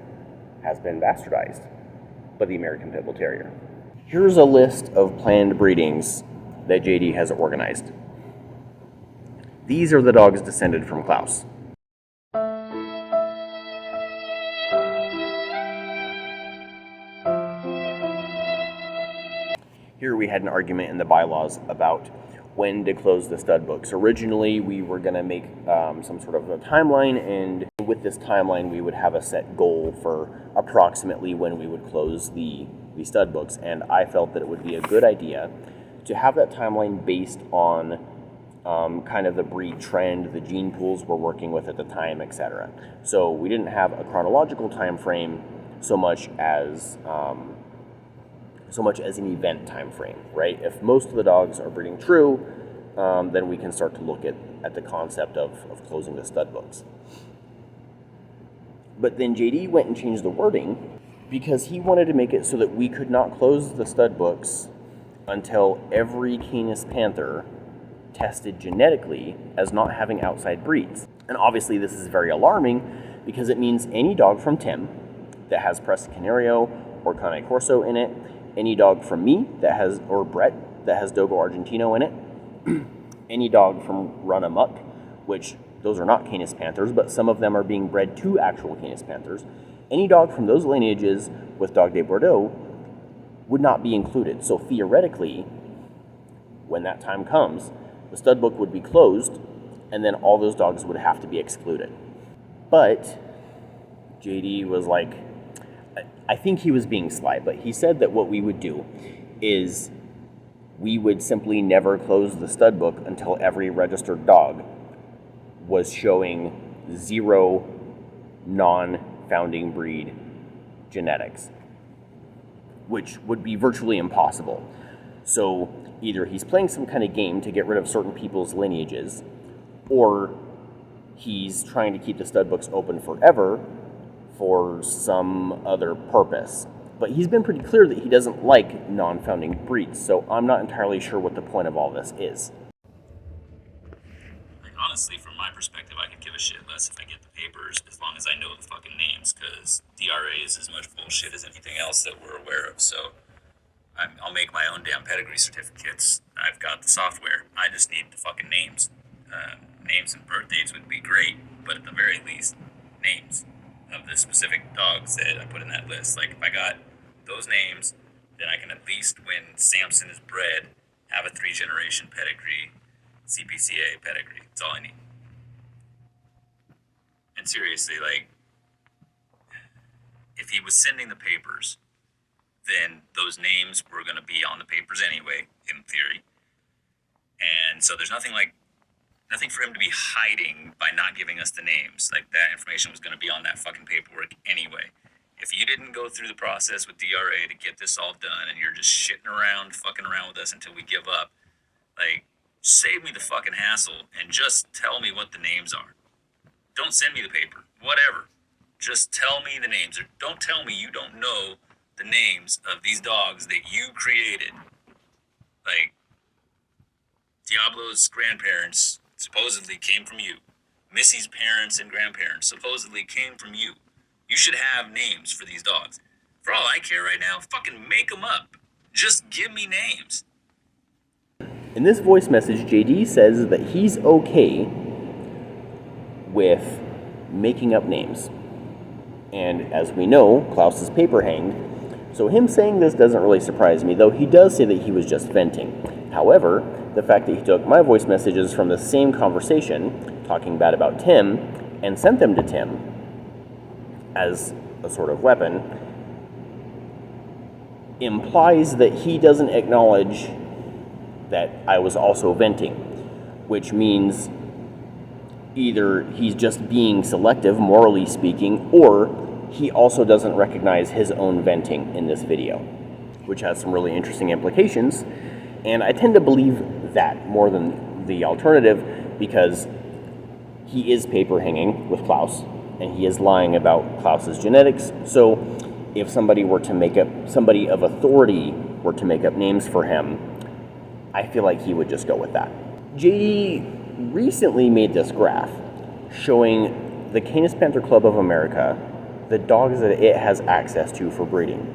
has been bastardized by the American Pit Bull Terrier. Here's a list of planned breedings that JD has organized. These are the dogs descended from Klaus. Here we had an argument in the bylaws about when to close the stud books. Originally, we were going to make some sort of a timeline, and with this timeline, we would have a set goal for approximately when we would close the stud books. And I felt that it would be a good idea to have that timeline based on kind of the breed trend, the gene pools we're working with at the time, etc. So we didn't have a chronological time frame so much as an event time frame, right? If most of the dogs are breeding true, then we can start to look at the concept of closing the stud books. But then JD went and changed the wording because he wanted to make it so that we could not close the stud books until every Canis Panther tested genetically as not having outside breeds. And obviously this is very alarming because it means any dog from Tim that has Presa Canario or Cane Corso in it, any dog from me that has, or Brett that has Dogo Argentino in it, any dog from Run Amok, which those are not Canis Panthers, but some of them are being bred to actual Canis Panthers, any dog from those lineages with Dog de Bordeaux would not be included. So theoretically, when that time comes, the stud book would be closed, and then all those dogs would have to be excluded. But JD was like, I think he was being sly, but he said that what we would do is we would simply never close the stud book until every registered dog was showing 0 non-founding breed genetics, which would be virtually impossible. So either he's playing some kind of game to get rid of certain people's lineages, or he's trying to keep the stud books open forever for some other purpose. But he's been pretty clear that he doesn't like non-founding breeds, so I'm not entirely sure what the point of all this is. Like, honestly, from my perspective, I could give a shit less if I get the papers, as long as I know the fucking names, because DRA is as much bullshit as anything else that we're aware of, so I'll make my own damn pedigree certificates. I've got the software. I just need the fucking names. Names and birth dates would be great, but at the very least, names of the specific dogs that I put in that list. Like, if I got those names, then I can at least, when Samson is bred, have a 3-generation pedigree, CPCA pedigree. That's all I need. And seriously, like, if he was sending the papers, then those names were going to be on the papers anyway, in theory. And so there's nothing for him to be hiding by not giving us the names. Like, that information was going to be on that fucking paperwork anyway. If you didn't go through the process with DRA to get this all done, and you're just shitting around, fucking around with us until we give up, like, save me the fucking hassle and just tell me what the names are. Don't send me the paper. Whatever. Just tell me the names. Or don't tell me you don't know the names of these dogs that you created. Like, Diablo's grandparents supposedly came from you. Missy's parents and grandparents supposedly came from you. You should have names for these dogs. For all I care right now, fucking make them up. Just give me names. In this voice message, JD says that he's okay with making up names. And as we know, Klaus is paper hanged, so him saying this doesn't really surprise me, though he does say that he was just venting. However, the fact that he took my voice messages from the same conversation, talking bad about Tim, and sent them to Tim as a sort of weapon, implies that he doesn't acknowledge that I was also venting, which means either he's just being selective, morally speaking, or he also doesn't recognize his own venting in this video, which has some really interesting implications. And I tend to believe that more than the alternative, because he is paper hanging with Klaus, and he is lying about Klaus's genetics. So if somebody of authority were to make up names for him, I feel like he would just go with that. JD recently made this graph showing the Canis Panther Club of America, the dogs that it has access to for breeding.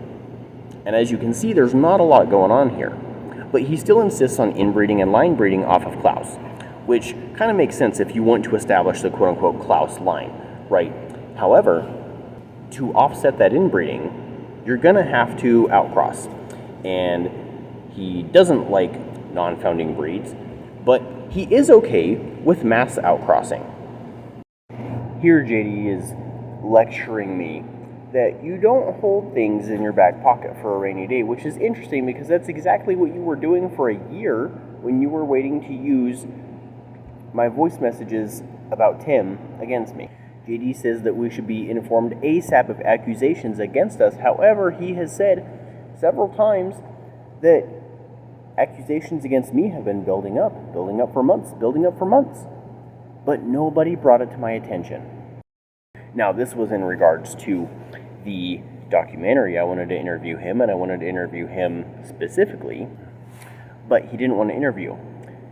And as you can see, there's not a lot going on here. But he still insists on inbreeding and line breeding off of Klaus, which kind of makes sense if you want to establish the quote-unquote Klaus line, right? However, to offset that inbreeding, you're going to have to outcross. And he doesn't like non-founding breeds, but he is okay with mass outcrossing. Here JD is lecturing me that you don't hold things in your back pocket for a rainy day, which is interesting because that's exactly what you were doing for a year when you were waiting to use my voice messages about Tim against me. JD says that we should be informed ASAP of accusations against us. However, he has said several times that accusations against me have been building up for months, but nobody brought it to my attention. Now, this was in regards to the documentary. I wanted to interview him, and I wanted to interview him specifically, but he didn't want to interview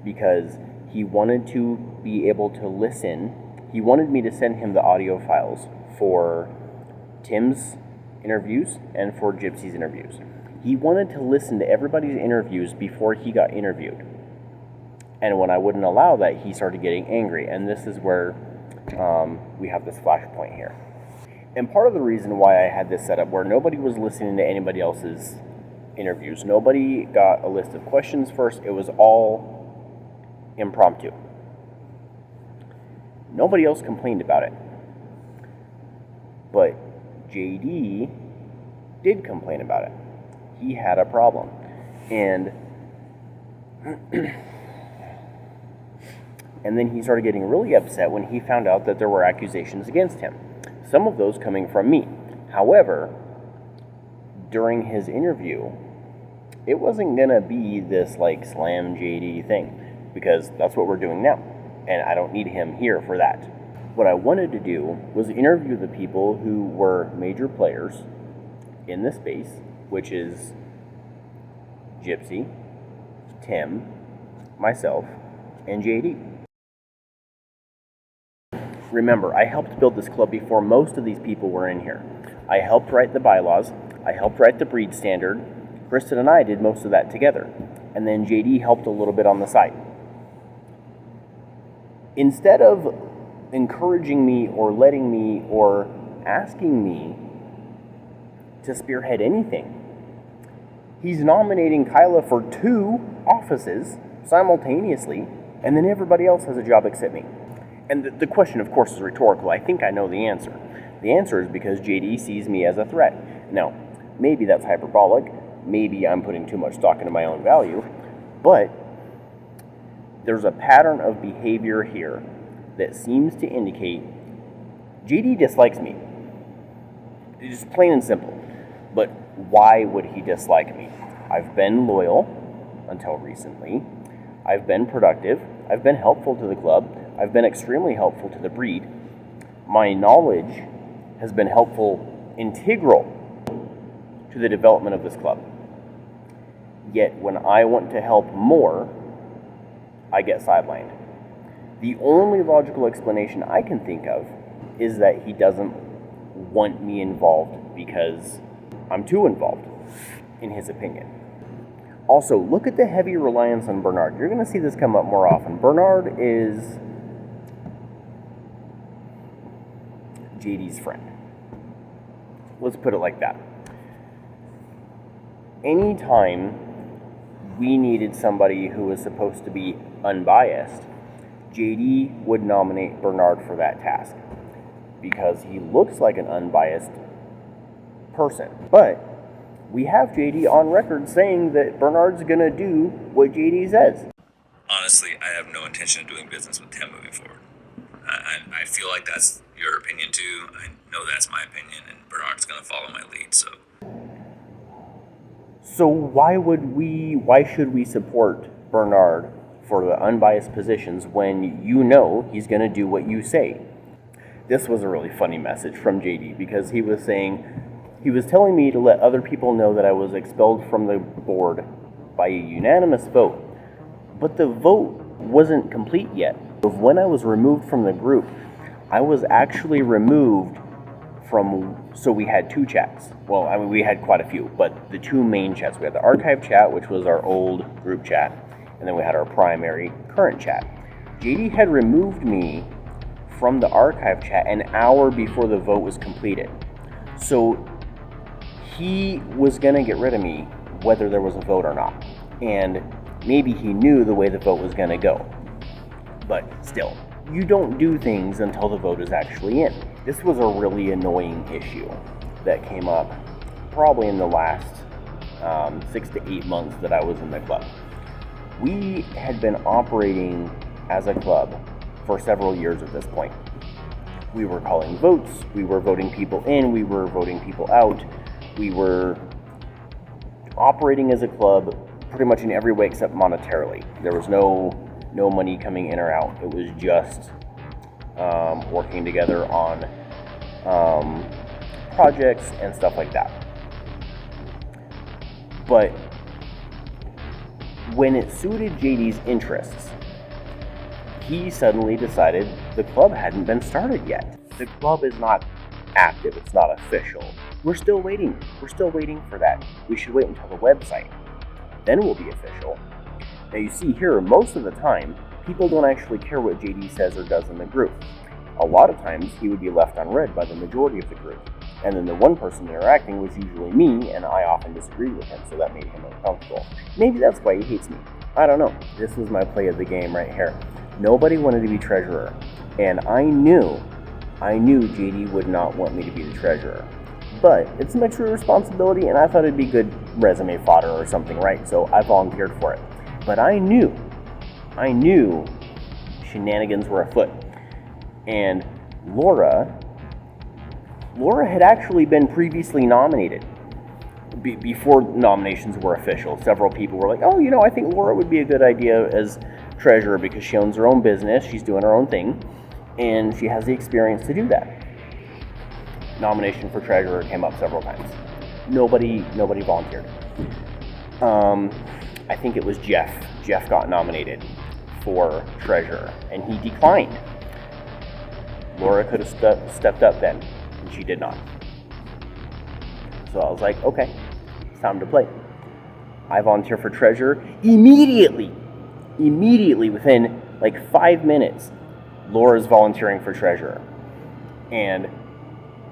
because he wanted to be able to listen. He wanted me to send him the audio files for Tim's interviews and for Gypsy's interviews. He wanted to listen to everybody's interviews before he got interviewed. And when I wouldn't allow that, he started getting angry. And this is where we have this flashpoint here. And part of the reason why I had this set up where nobody was listening to anybody else's interviews, nobody got a list of questions first, it was all impromptu. Nobody else complained about it. But JD did complain about it. He had a problem. And and then he started getting really upset when he found out that there were accusations against him. Some of those coming from me. However, during his interview, it wasn't gonna be this like slam JD thing, because that's what we're doing now. And I don't need him here for that. What I wanted to do was interview the people who were major players in the space, which is Gypsy, Tim, myself, and JD. Remember, I helped build this club before most of these people were in here. I helped write the bylaws, I helped write the breed standard, Kristen and I did most of that together, and then JD helped a little bit on the side. Instead of encouraging me or letting me or asking me to spearhead anything, he's nominating Kyla for 2 offices simultaneously, and then everybody else has a job except me. And the question, of course, is rhetorical. I think I know the answer. The answer is because JD sees me as a threat. Now, maybe that's hyperbolic. Maybe I'm putting too much stock into my own value. But there's a pattern of behavior here that seems to indicate JD dislikes me. It's just plain and simple. But why would he dislike me? I've been loyal until recently. I've been productive. I've been helpful to the club. I've been extremely helpful to the breed. My knowledge has been helpful, integral to the development of this club. Yet when I want to help more, I get sidelined. The only logical explanation I can think of is that he doesn't want me involved because I'm too involved, in his opinion. Also, look at the heavy reliance on Bernard. You're going to see this come up more often. Bernard is JD's friend. Let's put it like that. Anytime we needed somebody who was supposed to be unbiased, JD would nominate Bernard for that task because he looks like an unbiased person. But we have JD on record saying that Bernard's gonna do what JD says. Honestly, I have no intention of doing business with Tim moving forward. I feel like that's your opinion too. I know that's my opinion, and Bernard's gonna follow my lead, so. So why should we support Bernard for the unbiased positions when you know he's gonna do what you say? This was a really funny message from JD because he was telling me to let other people know that I was expelled from the board by a unanimous vote. But the vote wasn't complete yet. When I was removed from the group, I was actually removed from, so we had 2 chats. Well, I mean, we had quite a few, but the 2 main chats. We had the archive chat, which was our old group chat, and then we had our primary current chat. JD had removed me from the archive chat an hour before the vote was completed. So he was gonna get rid of me whether there was a vote or not. And maybe he knew the way the vote was gonna go. But still, you don't do things until the vote is actually in. This was a really annoying issue that came up probably in the last 6 to 8 months that I was in the club. We had been operating as a club for several years at this point. We were calling votes, we were voting people in, we were voting people out, we were operating as a club pretty much in every way except monetarily. There was no money coming in or out. It was just working together on projects and stuff like that. But when it suited JD's interests, he suddenly decided the club hadn't been started yet. The club is not active, it's not official. We're still waiting. We're still waiting for that. We should wait until the website. Then we'll be official. Now you see here, most of the time, people don't actually care what JD says or does in the group. a lot of times he would be left unread by the majority of the group. And then the one person interacting was usually me, and I often disagreed with him, so that made him uncomfortable. Maybe that's why he hates me. I don't know. This was my play of the game right here. Nobody wanted to be treasurer, and I knew JD would not want me to be the treasurer. But it's my true responsibility, and I thought it'd be good resume fodder or something, right? So I volunteered for it. But I knew shenanigans were afoot. And Laura had actually been previously nominated before nominations were official. Several people were like, oh, I think Laura would be a good idea as treasurer because she owns her own business, she's doing her own thing, and she has the experience to do that. Nomination for treasurer came up several times. Nobody volunteered. I think it was Jeff. Jeff got nominated for treasurer, and he declined. Laura could have stepped up then, and she did not. So I was like, okay, it's time to play. I volunteer for treasurer. Immediately within like 5 minutes, Laura's volunteering for treasurer. And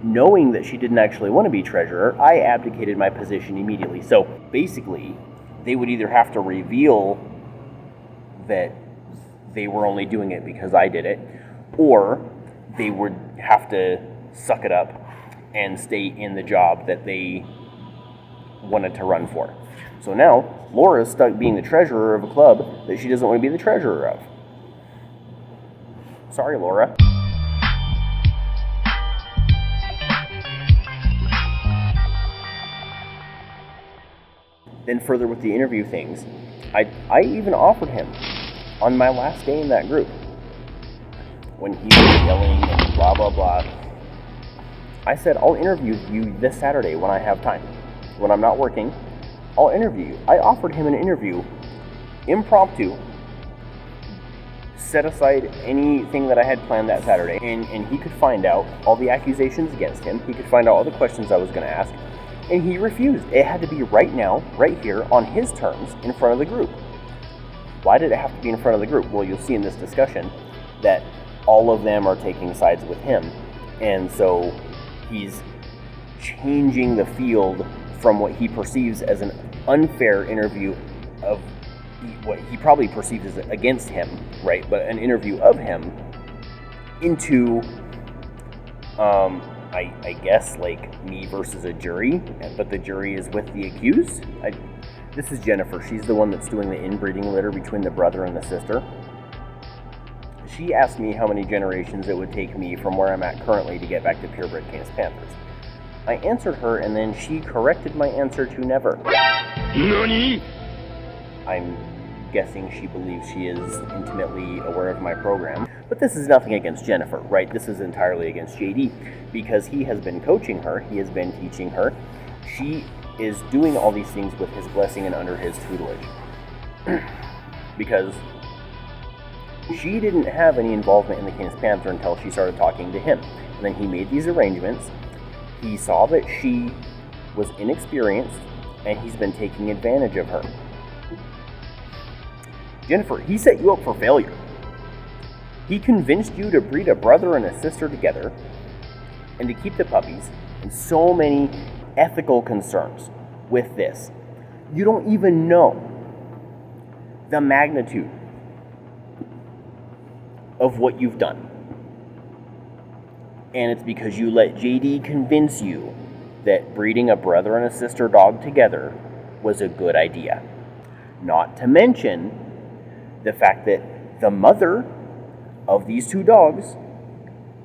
knowing that she didn't actually want to be treasurer, I abdicated my position immediately. So basically, they would either have to reveal that they were only doing it because I did it, or they would have to suck it up and stay in the job that they wanted to run for. So now, Laura's stuck being the treasurer of a club that she doesn't want to be the treasurer of. Sorry, Laura. Then further with the interview things, I even offered him on my last day in that group, when he was yelling and blah, blah, blah. I said, I'll interview you this Saturday when I have time. When I'm not working, I'll interview you. I offered him an interview, impromptu, set aside anything that I had planned that Saturday, and he could find out all the accusations against him. He could find out all the questions I was going to ask, and he refused. It had to be right now, right here, on his terms, in front of the group. Why did it have to be in front of the group? Well, you'll see in this discussion that all of them are taking sides with him, and so he's changing the field from what he perceives as an unfair interview of what he probably perceives as against him, right? But an interview of him into, I guess, like me versus a jury, but the jury is with the accused. This is Jennifer. She's the one that's doing the inbreeding litter between the brother and the sister. She asked me how many generations it would take me from where I'm at currently to get back to purebred Canis Panthers. I answered her, and then she corrected my answer to never. NANI? I'm guessing she believes she is intimately aware of my program. But this is nothing against Jennifer, right? This is entirely against JD, because he has been coaching her, he has been teaching her. She is doing all these things with his blessing and under his tutelage. Because she didn't have any involvement in the Canis Panther until she started talking to him. And then he made these arrangements. He saw that she was inexperienced, and he's been taking advantage of her. Jennifer, he set you up for failure. He convinced you to breed a brother and a sister together, and to keep the puppies, and so many ethical concerns with this. You don't even know the magnitude of what you've done. And it's because you let JD convince you that breeding a brother and a sister dog together was a good idea. Not to mention the fact that the mother of these two dogs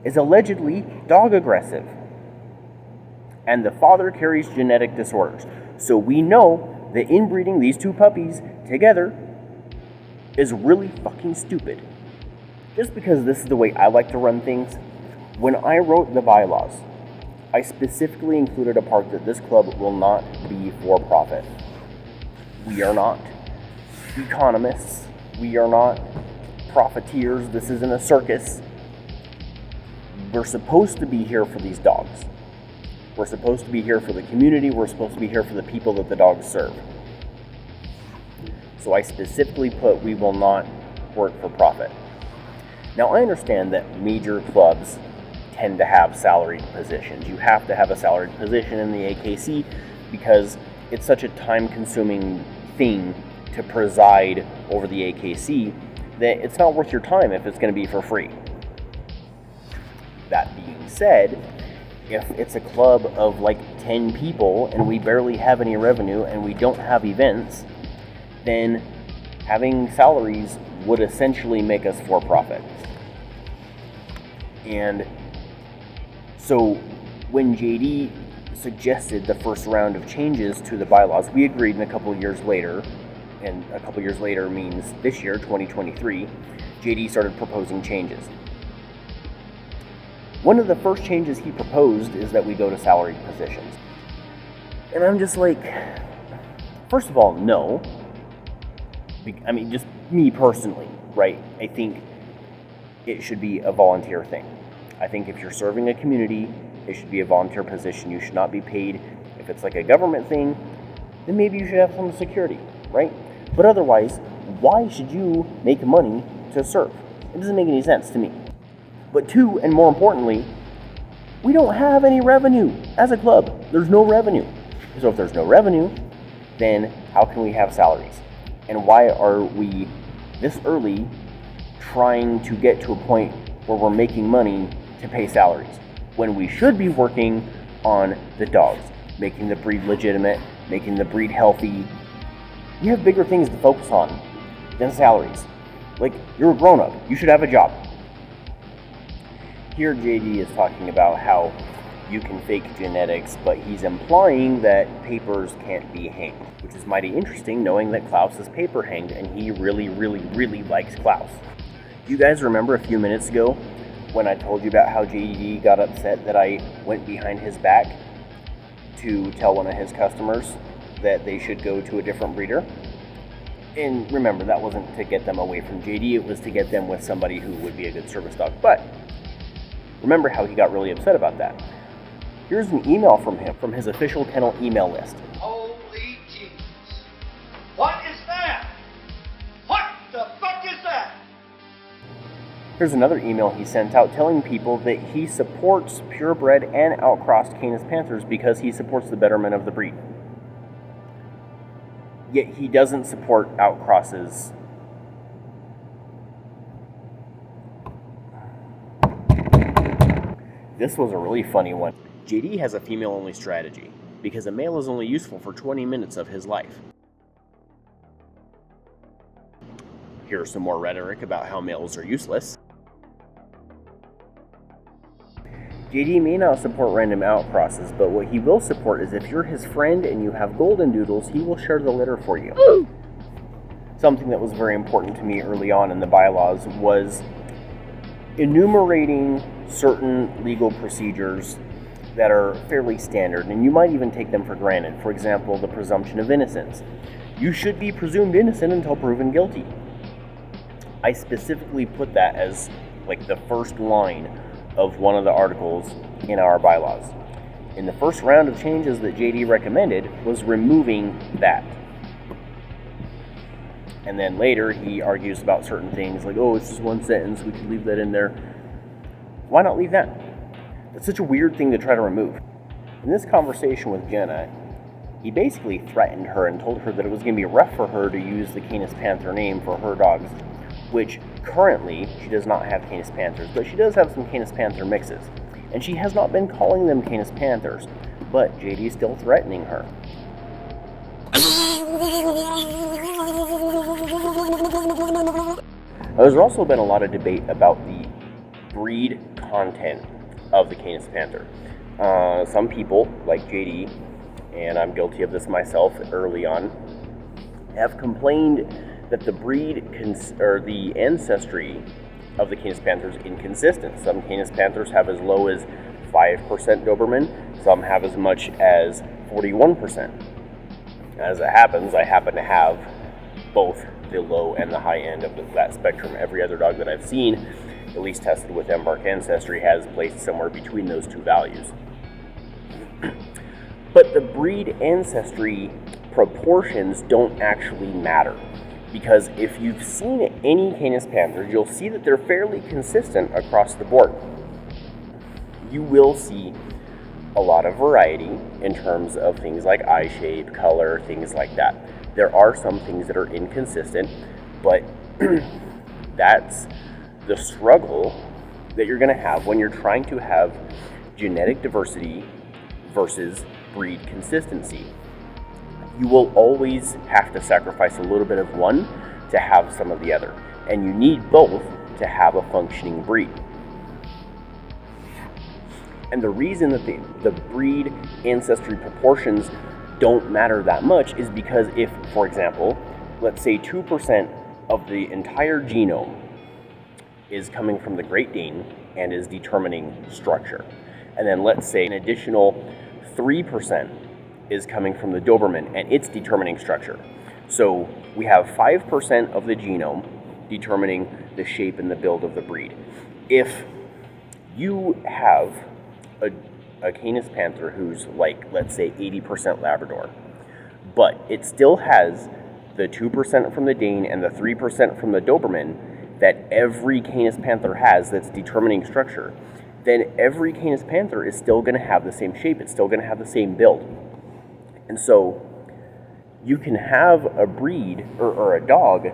is allegedly dog aggressive. And the father carries genetic disorders. So we know that inbreeding these two puppies together is really fucking stupid. Just because this is the way I like to run things, when I wrote the bylaws, I specifically included a part that this club will not be for profit. We are not economists. We are not profiteers. This isn't a circus. We're supposed to be here for these dogs. We're supposed to be here for the community. We're supposed to be here for the people that the dogs serve. So I specifically put we will not work for profit. Now, I understand that major clubs tend to have salaried positions. You have to have a salaried position in the AKC because it's such a time-consuming thing to preside over the AKC that it's not worth your time if it's going to be for free. That being said, if it's a club of like 10 people and we barely have any revenue and we don't have events, then having salaries would essentially make us for profit. And so when JD suggested the first round of changes to the bylaws, we agreed, and a couple of years later, and a couple of years later means this year, 2023, JD started proposing changes. One of the first changes he proposed is that we go to salaried positions. And I'm just like, first of all, no. I mean, just me personally, right? I think it should be a volunteer thing. I think if you're serving a community, it should be a volunteer position. You should not be paid. If it's like a government thing, then maybe you should have some security, right? But otherwise, why should you make money to serve? It doesn't make any sense to me. But two, and more importantly, we don't have any revenue as a club. There's no revenue. So if there's no revenue, then how can we have salaries? And why are we this early trying to get to a point where we're making money to pay salaries, when we should be working on the dogs, making the breed legitimate, making the breed healthy? We have bigger things to focus on than salaries. Like, you're a grown-up, you should have a job. Here JD is talking about how you can fake genetics, but he's implying that papers can't be hanged, which is mighty interesting knowing that Klaus is paper hanged and he really, really, really likes Klaus. You guys remember a few minutes ago when I told you about how JD got upset that I went behind his back to tell one of his customers that they should go to a different breeder? And remember, that wasn't to get them away from JD, it was to get them with somebody who would be a good service dog. But remember how he got really upset about that. Here's an email from him, from his official kennel email list. Holy Jesus. What is that? What the fuck is that? Here's another email he sent out telling people that he supports purebred and outcrossed Canis Panthers because he supports the betterment of the breed. Yet he doesn't support outcrosses. This was a really funny one. JD has a female-only strategy because a male is only useful for 20 minutes of his life. Here's some more rhetoric about how males are useless. JD may not support random outcrosses, but what he will support is if you're his friend and you have golden doodles, he will share the litter for you. Ooh. Something that was very important to me early on in the bylaws was enumerating certain legal procedures that are fairly standard, and you might even take them for granted. For example, the presumption of innocence. You should be presumed innocent until proven guilty. I specifically put that as like the first line of one of the articles in our bylaws. In the first round of changes that JD recommended was removing that. And then later he argues about certain things like, oh, it's just one sentence, we could leave that in there. Why not leave that? It's such a weird thing to try to remove. In this conversation with Jenna, he basically threatened her and told her that it was going to be rough for her to use the Canis Panther name for her dogs, which currently she does not have Canis Panthers, but she does have some Canis Panther mixes. And she has not been calling them Canis Panthers, but JD is still threatening her. There's also been a lot of debate about the breed content of the Canis Panther. Some people, like JD, and I'm guilty of this myself early on, have complained that the breed or the ancestry of the Canis Panther is inconsistent. Some Canis Panthers have as low as 5% Doberman, some have as much as 41%. As it happens, I happen to have both the low and the high end of that spectrum. Every other dog that I've seen, at least tested with Embark Ancestry, has placed somewhere between those two values. But the breed ancestry proportions don't actually matter. Because if you've seen any Canis Panthers, you'll see that they're fairly consistent across the board. You will see a lot of variety in terms of things like eye shape, color, things like that. There are some things that are inconsistent, but that's the struggle that you're going to have when you're trying to have genetic diversity versus breed consistency. You will always have to sacrifice a little bit of one to have some of the other, and you need both to have a functioning breed. And the reason that the breed ancestry proportions don't matter that much is because if, for example, let's say 2% of the entire genome is coming from the Great Dane and is determining structure, and then let's say an additional 3% is coming from the Doberman and it's determining structure. So we have 5% of the genome determining the shape and the build of the breed. If you have a Canis Panther who's like, let's say 80% Labrador, but it still has the 2% from the Dane and the 3% from the Doberman that every Canis Panther has that's determining structure, then every Canis Panther is still going to have the same shape. It's still going to have the same build. And so you can have a breed or a dog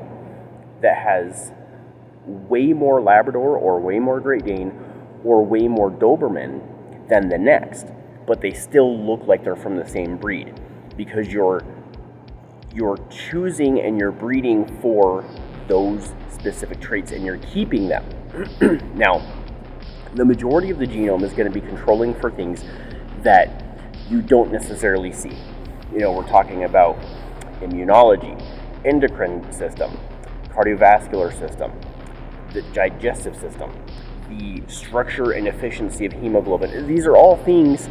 that has way more Labrador or way more Great Dane or way more Doberman than the next, but they still look like they're from the same breed because you're choosing and you're breeding for those specific traits and you're keeping them. Now, the majority of the genome is going to be controlling for things that you don't necessarily see. You know, we're talking about immunology, endocrine system, cardiovascular system, the digestive system, the structure and efficiency of hemoglobin. These are all things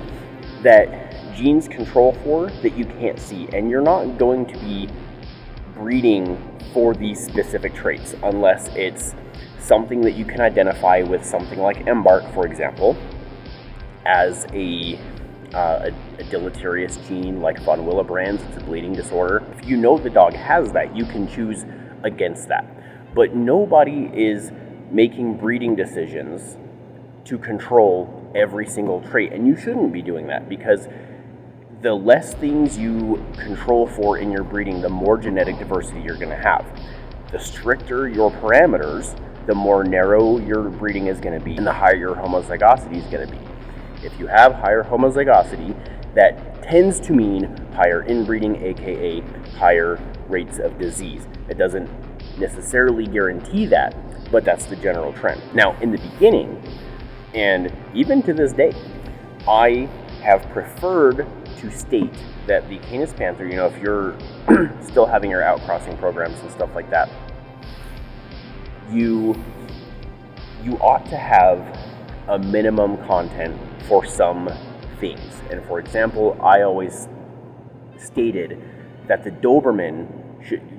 that genes control for that you can't see, and you're not going to be breeding for these specific traits unless it's something that you can identify with something like Embark, for example, as a deleterious gene like von Willebrand's. It's a bleeding disorder. If you know the dog has that, you can choose against that. But nobody is making breeding decisions to control every single trait, and you shouldn't be doing that, because the less things you control for in your breeding, the more genetic diversity you're going to have. The stricter your parameters, the more narrow your breeding is going to be, and the higher your homozygosity is going to be. If you have higher homozygosity, that tends to mean higher inbreeding, aka higher rates of disease. It doesn't necessarily guarantee that, but that's the general trend. Now, in the beginning, and even to this day, I have preferred to state that the Canis Panther, you know, if you're still having your outcrossing programs and stuff like that, you ought to have a minimum content for some things. And for example, I always stated that the Doberman,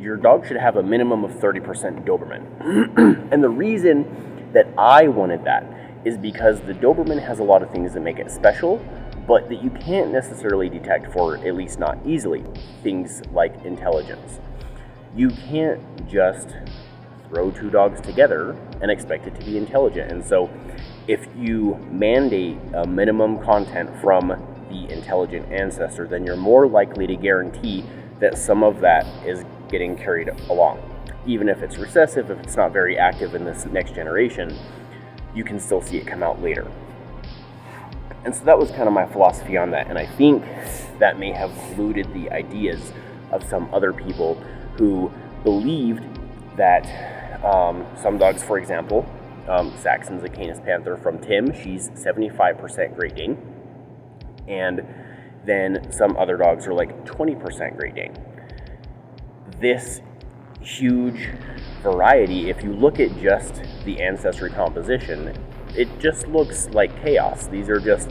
your dog should have a minimum of 30% Doberman. And the reason that I wanted that is because the Doberman has a lot of things that make it special, but that you can't necessarily detect, for at least not easily. Things like intelligence. You can't just throw two dogs together and expect it to be intelligent. And so if you mandate a minimum content from the intelligent ancestor, then you're more likely to guarantee that some of that is getting carried along. Even if it's recessive, if it's not very active in this next generation, you can still see it come out later. And so that was kind of my philosophy on that, and I think that may have polluted the ideas of some other people who believed that some dogs, for example, Saxon's a Canis Panther from Tim, she's 75% Great Dane, and then some other dogs are like 20% Great Dane. This huge variety, if you look at just the ancestry composition, it just looks like chaos. These are just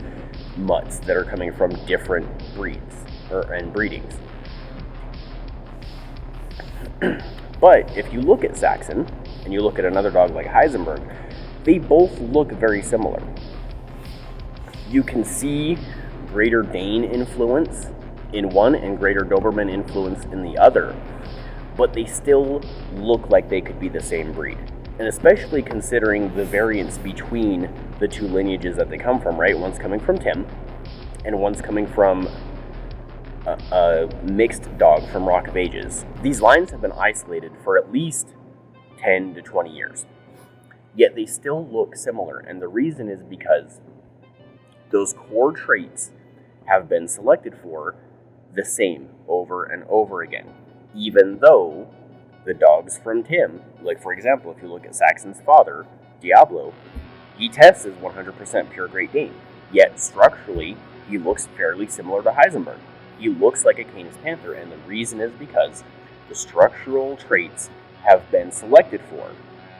mutts that are coming from different breeds and breedings. But if you look at Saxon and you look at another dog like Heisenberg, they both look very similar. You can see greater Dane influence in one and greater Doberman influence in the other, but they still look like they could be the same breed. And especially considering the variance between the two lineages that they come from, right? One's coming from Tim, and one's coming from a mixed dog from Rock of Ages. These lines have been isolated for at least 10 to 20 years. Yet they still look similar, and the reason is because those core traits have been selected for the same over and over again. Even though the dogs from Tim, like for example, if you look at Saxon's father, Diablo, he tests as 100% pure Great Dane, yet structurally, he looks fairly similar to Heisenberg. He looks like a Canis Panther, and the reason is because the structural traits have been selected for,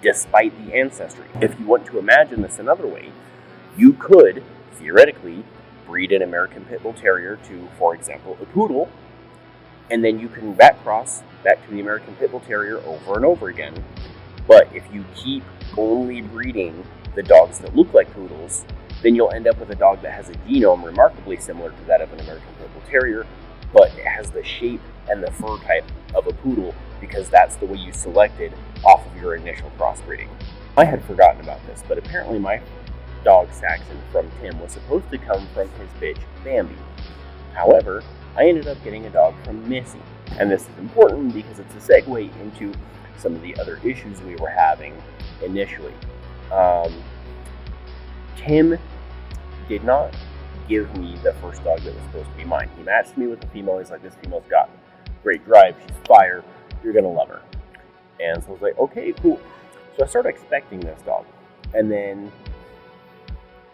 despite the ancestry. If you want to imagine this another way, you could, theoretically, breed an American Pit Bull Terrier to, for example, a Poodle, and then you can back cross back to the American Pit Bull Terrier over and over again. But if you keep only breeding the dogs that look like Poodles, then you'll end up with a dog that has a genome remarkably similar to that of an American Pit Bull Terrier, but it has the shape and the fur type of a Poodle because that's the way you selected off of your initial crossbreeding. I had forgotten about this, but apparently my dog Saxon from Tim was supposed to come from his bitch Bambi. However, I ended up getting a dog from Missy. And this is important because it's a segue into some of the other issues we were having initially. Tim did not give me the first dog that was supposed to be mine. He matched me with a female. He's like, this female's got great drive. She's fire. You're going to love her. And so I was like, okay, cool. So I started expecting this dog. And then,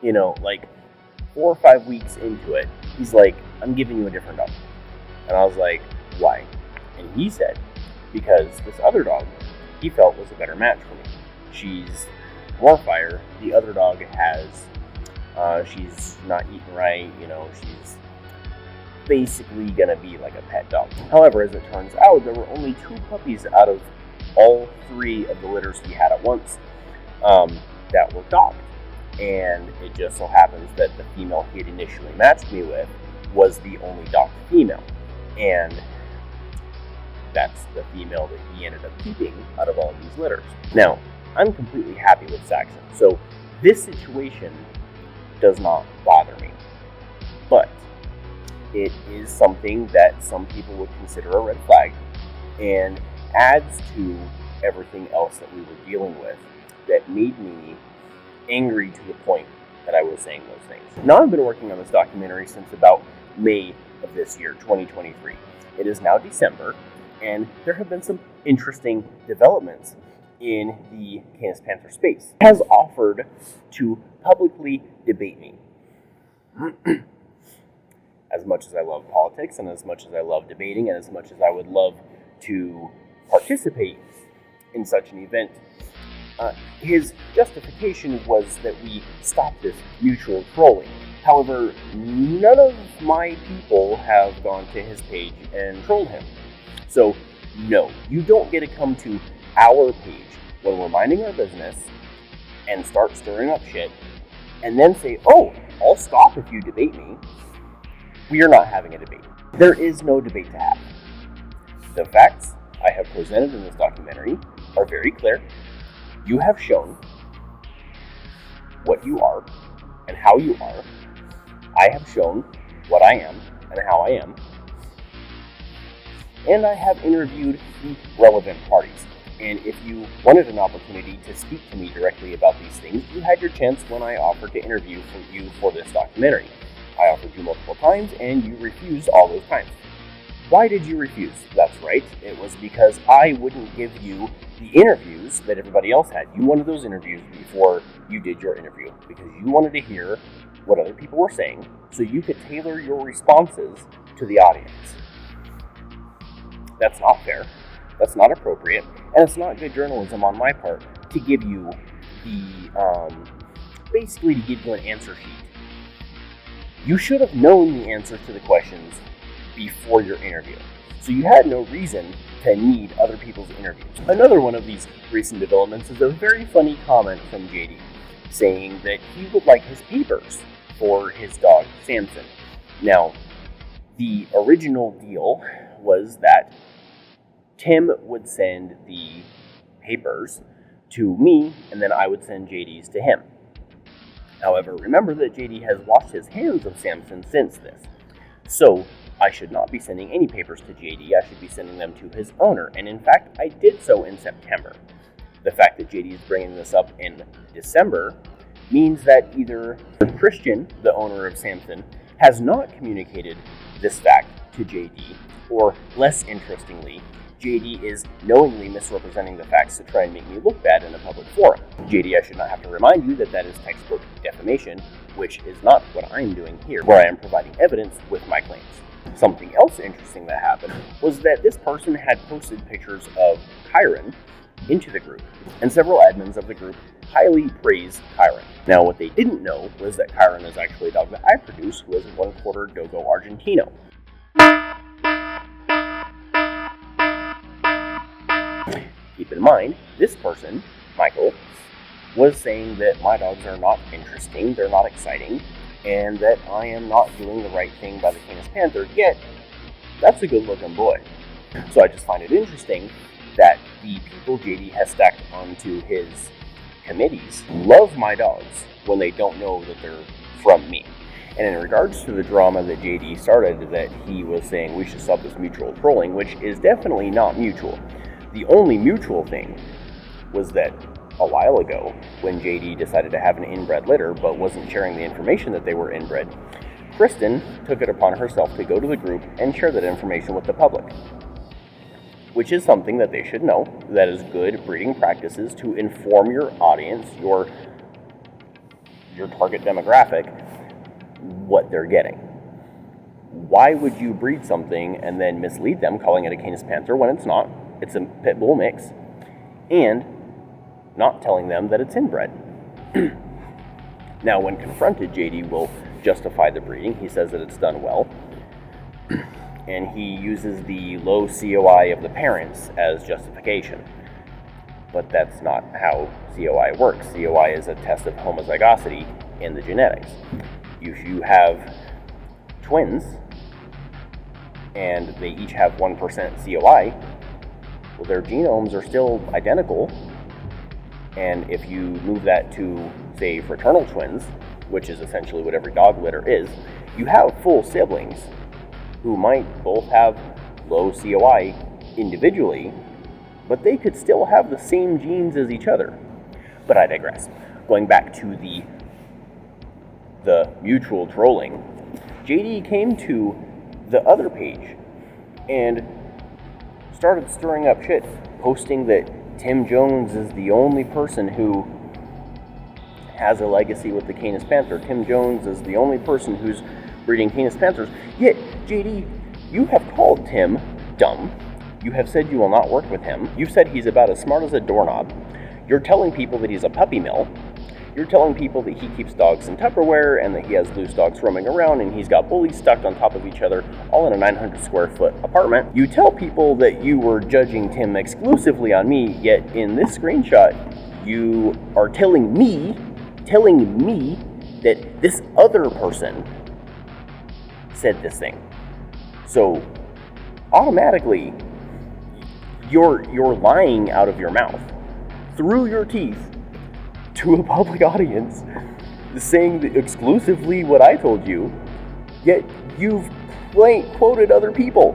you know, like 4 or 5 weeks into it, he's like, I'm giving you a different dog. And I was like, why? And he said, because this other dog he felt was a better match for me. She's more fire. The other dog has, she's not eating right, you know, she's basically gonna be like a pet dog. However, as it turns out, there were only 2 puppies out of all 3 of the litters he had at once that were dogged. And it just so happens that the female he had initially matched me with was the only dogged female. And that's the female that he ended up keeping out of all of these litters. Now, I'm completely happy with Saxon, so this situation does not bother me. But it is something that some people would consider a red flag and adds to everything else that we were dealing with that made me angry to the point that I was saying those things. Now, I've been working on this documentary since about May of this year, 2023. It is now December, and there have been some interesting developments in the Canis Panther space. It has offered to publicly debate me. As much as I love politics, and as much as I love debating, and as much as I would love to participate in such an event, his justification was that we stop this mutual trolling. However, none of my people have gone to his page and trolled him. So, no, you don't get to come to our page when we're minding our business and start stirring up shit, and then say, oh, I'll stop if you debate me. We are not having a debate. There is no debate to have. The facts I have presented in this documentary are very clear. You have shown what you are and how you are. I have shown what I am and how I am. And I have interviewed the relevant parties. And if you wanted an opportunity to speak to me directly about these things, you had your chance when I offered to interview you for this documentary. I offered you multiple times, and you refused all those times. Why did you refuse? That's right, it was because I wouldn't give you the interviews that everybody else had. You wanted those interviews before you did your interview, because you wanted to hear what other people were saying, so you could tailor your responses to the audience. That's not fair, that's not appropriate, and it's not good journalism on my part to give you the, basically to give you an answer sheet. You should have known the answers to the questions before your interview, so you had no reason to need other people's interviews. Another one of these recent developments is a very funny comment from JD, saying that he would like his papers for his dog, Samson. Now, the original deal was that Tim would send the papers to me, and then I would send JD's to him. However, remember that JD has washed his hands of Samson since this. So, I should not be sending any papers to JD, I should be sending them to his owner, and in fact, I did so in September. The fact that JD is bringing this up in December means that either Christian, the owner of Samson, has not communicated this fact to JD, or less interestingly, JD is knowingly misrepresenting the facts to try and make me look bad in a public forum. JD, I should not have to remind you that that is textbook defamation, which is not what I'm doing here, where I am providing evidence with my claims. Something else interesting that happened was that this person had posted pictures of Chiron into the group, and several admins of the group highly praised Chiron. Now, what they didn't know was that Chiron is actually a dog that I produce, who is a 1/4 Dogo Argentino. Keep in mind, this person, Michael, was saying that my dogs are not interesting, they're not exciting, and that I am not doing the right thing by the Canis Panther, yet that's a good-looking boy. So I just find it interesting that the people JD has stacked onto his committees love my dogs when they don't know that they're from me. And in regards to the drama that JD started, that he was saying we should stop this mutual trolling, which is definitely not mutual. The only mutual thing was that a while ago, when JD decided to have an inbred litter but wasn't sharing the information that they were inbred, Kristen took it upon herself to go to the group and share that information with the public. Which is something that they should know. That is good breeding practices to inform your audience, your target demographic, what they're getting. Why would you breed something and then mislead them, calling it a Canis Panther when it's not? It's a pit bull mix, and not telling them that it's inbred. Now, when confronted, JD will justify the breeding. He says that it's done well, and he uses the low COI of the parents as justification. But that's not how COI works. COI is a test of homozygosity in the genetics. If you have twins, and they each have 1% COI, well, their genomes are still identical. And if you move that to, say, fraternal twins, which is essentially what every dog litter is, you have full siblings who might both have low COI individually, but they could still have the same genes as each other. But I digress. Going back to the mutual trolling, JD came to the other page and started stirring up shit, posting that Tim Jones is the only person who has a legacy with the Canis Panther. Tim Jones is the only person who's breeding Canis Panthers. Yet, JD, you have called Tim dumb. You have said you will not work with him. You've said he's about as smart as a doorknob. You're telling people that he's a puppy mill. You're telling people that he keeps dogs in Tupperware and that he has loose dogs roaming around and he's got bullies stacked on top of each other, all in a 900 square foot apartment. You tell people that you were judging Tim exclusively on me, yet in this screenshot, you are telling me that this other person said this thing. So, automatically, you're lying out of your mouth, through your teeth, to a public audience, saying exclusively what I told you, yet you've quoted other people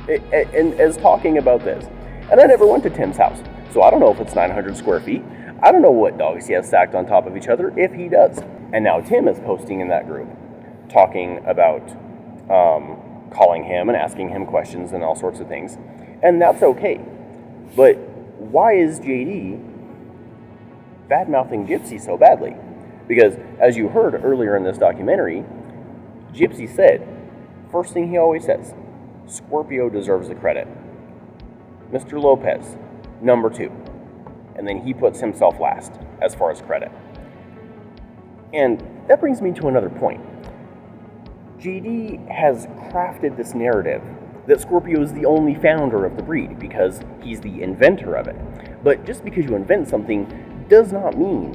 and as talking about this. And I never went to Tim's house, so I don't know if it's 900 square feet. I don't know what dogs he has stacked on top of each other, if he does. And now Tim is posting in that group, talking about calling him and asking him questions and all sorts of things. And that's okay. But why is JD bad-mouthing Gypsy so badly? Because, as you heard earlier in this documentary, Gypsy said, first thing he always says, Scorpio deserves the credit. Mr. Lopez, number 2. And then he puts himself last, as far as credit. And that brings me to another point. JD has crafted this narrative that Scorpio is the only founder of the breed because he's the inventor of it. But just because you invent something does not mean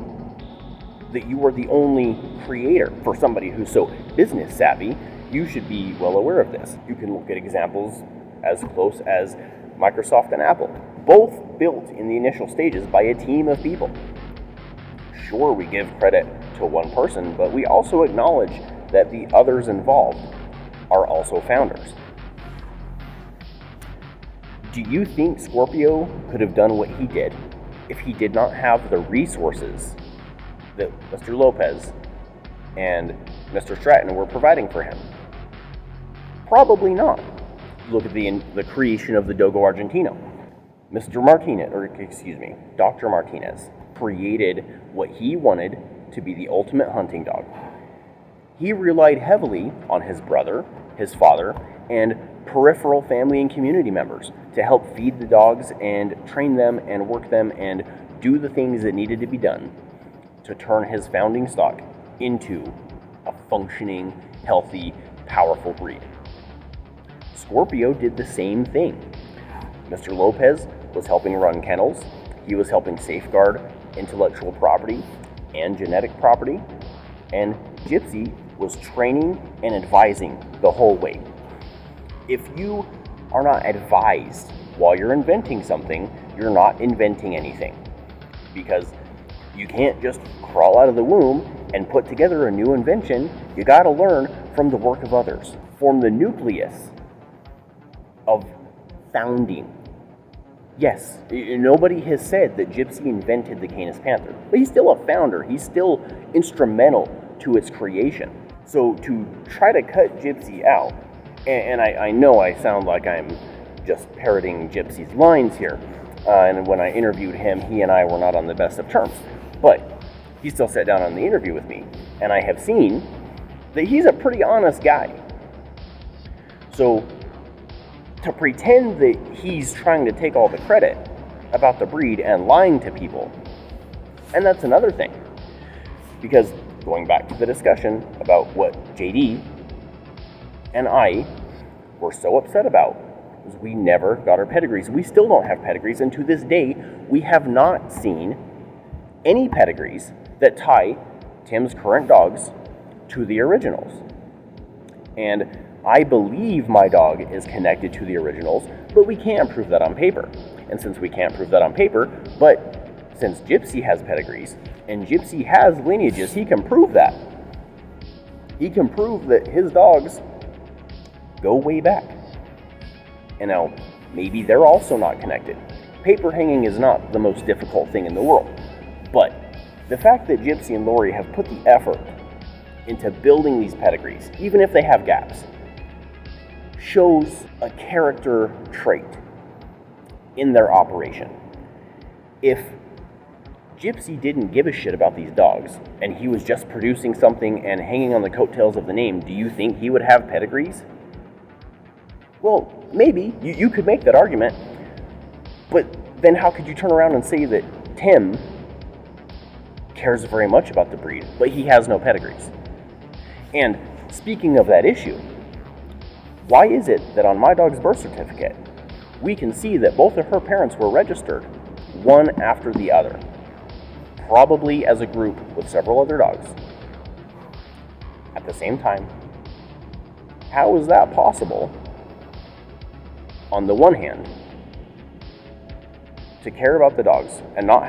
that you are the only creator. For somebody who's so business savvy, you should be well aware of this. You can look at examples as close as Microsoft and Apple, both built in the initial stages by a team of people. Sure, we give credit to one person, but we also acknowledge that the others involved are also founders. Do you think Scorpio could have done what he did if he did not have the resources that Mr. Lopez and Mr. Stratton were providing for him? Probably not. Look at the creation of the Dogo Argentino. Dr. Martinez created what he wanted to be the ultimate hunting dog. He relied heavily on his brother, his father, and peripheral family and community members to help feed the dogs and train them and work them and do the things that needed to be done to turn his founding stock into a functioning, healthy, powerful breed. Scorpio did the same thing. Mr. Lopez was helping run kennels. He was helping safeguard intellectual property and genetic property. And Gypsy was training and advising the whole way. If you are not advised while you're inventing something, you're not inventing anything. Because you can't just crawl out of the womb and put together a new invention. You gotta learn from the work of others. Form the nucleus of founding. Yes, nobody has said that Gypsy invented the Canis Panther, but he's still a founder. He's still instrumental to its creation. So to try to cut Gypsy out, and I know I sound like I'm just parroting Gypsy's lines here, and when I interviewed him, he and I were not on the best of terms, but he still sat down on the interview with me, and I have seen that he's a pretty honest guy. So to pretend that he's trying to take all the credit about the breed and lying to people, and that's another thing. Because going back to the discussion about what JD and I were so upset about, was we never got our pedigrees. We still don't have pedigrees, and to this day, we have not seen any pedigrees that tie Tim's current dogs to the originals. And I believe my dog is connected to the originals, but we can't prove that on paper. And since we can't prove that on paper, but since Gypsy has pedigrees, and Gypsy has lineages, he can prove that. He can prove that his dogs go way back. And now, maybe they're also not connected. Paper hanging is not the most difficult thing in the world, but the fact that Gypsy and Lori have put the effort into building these pedigrees, even if they have gaps, shows a character trait in their operation. If Gypsy didn't give a shit about these dogs, and he was just producing something and hanging on the coattails of the name, do you think he would have pedigrees? Well, maybe. You could make that argument. But then how could you turn around and say that Tim cares very much about the breed, but he has no pedigrees? And speaking of that issue, why is it that on my dog's birth certificate, we can see that both of her parents were registered, one after the other, probably as a group with several other dogs, at the same time? How is that possible, on the one hand, to care about the dogs and not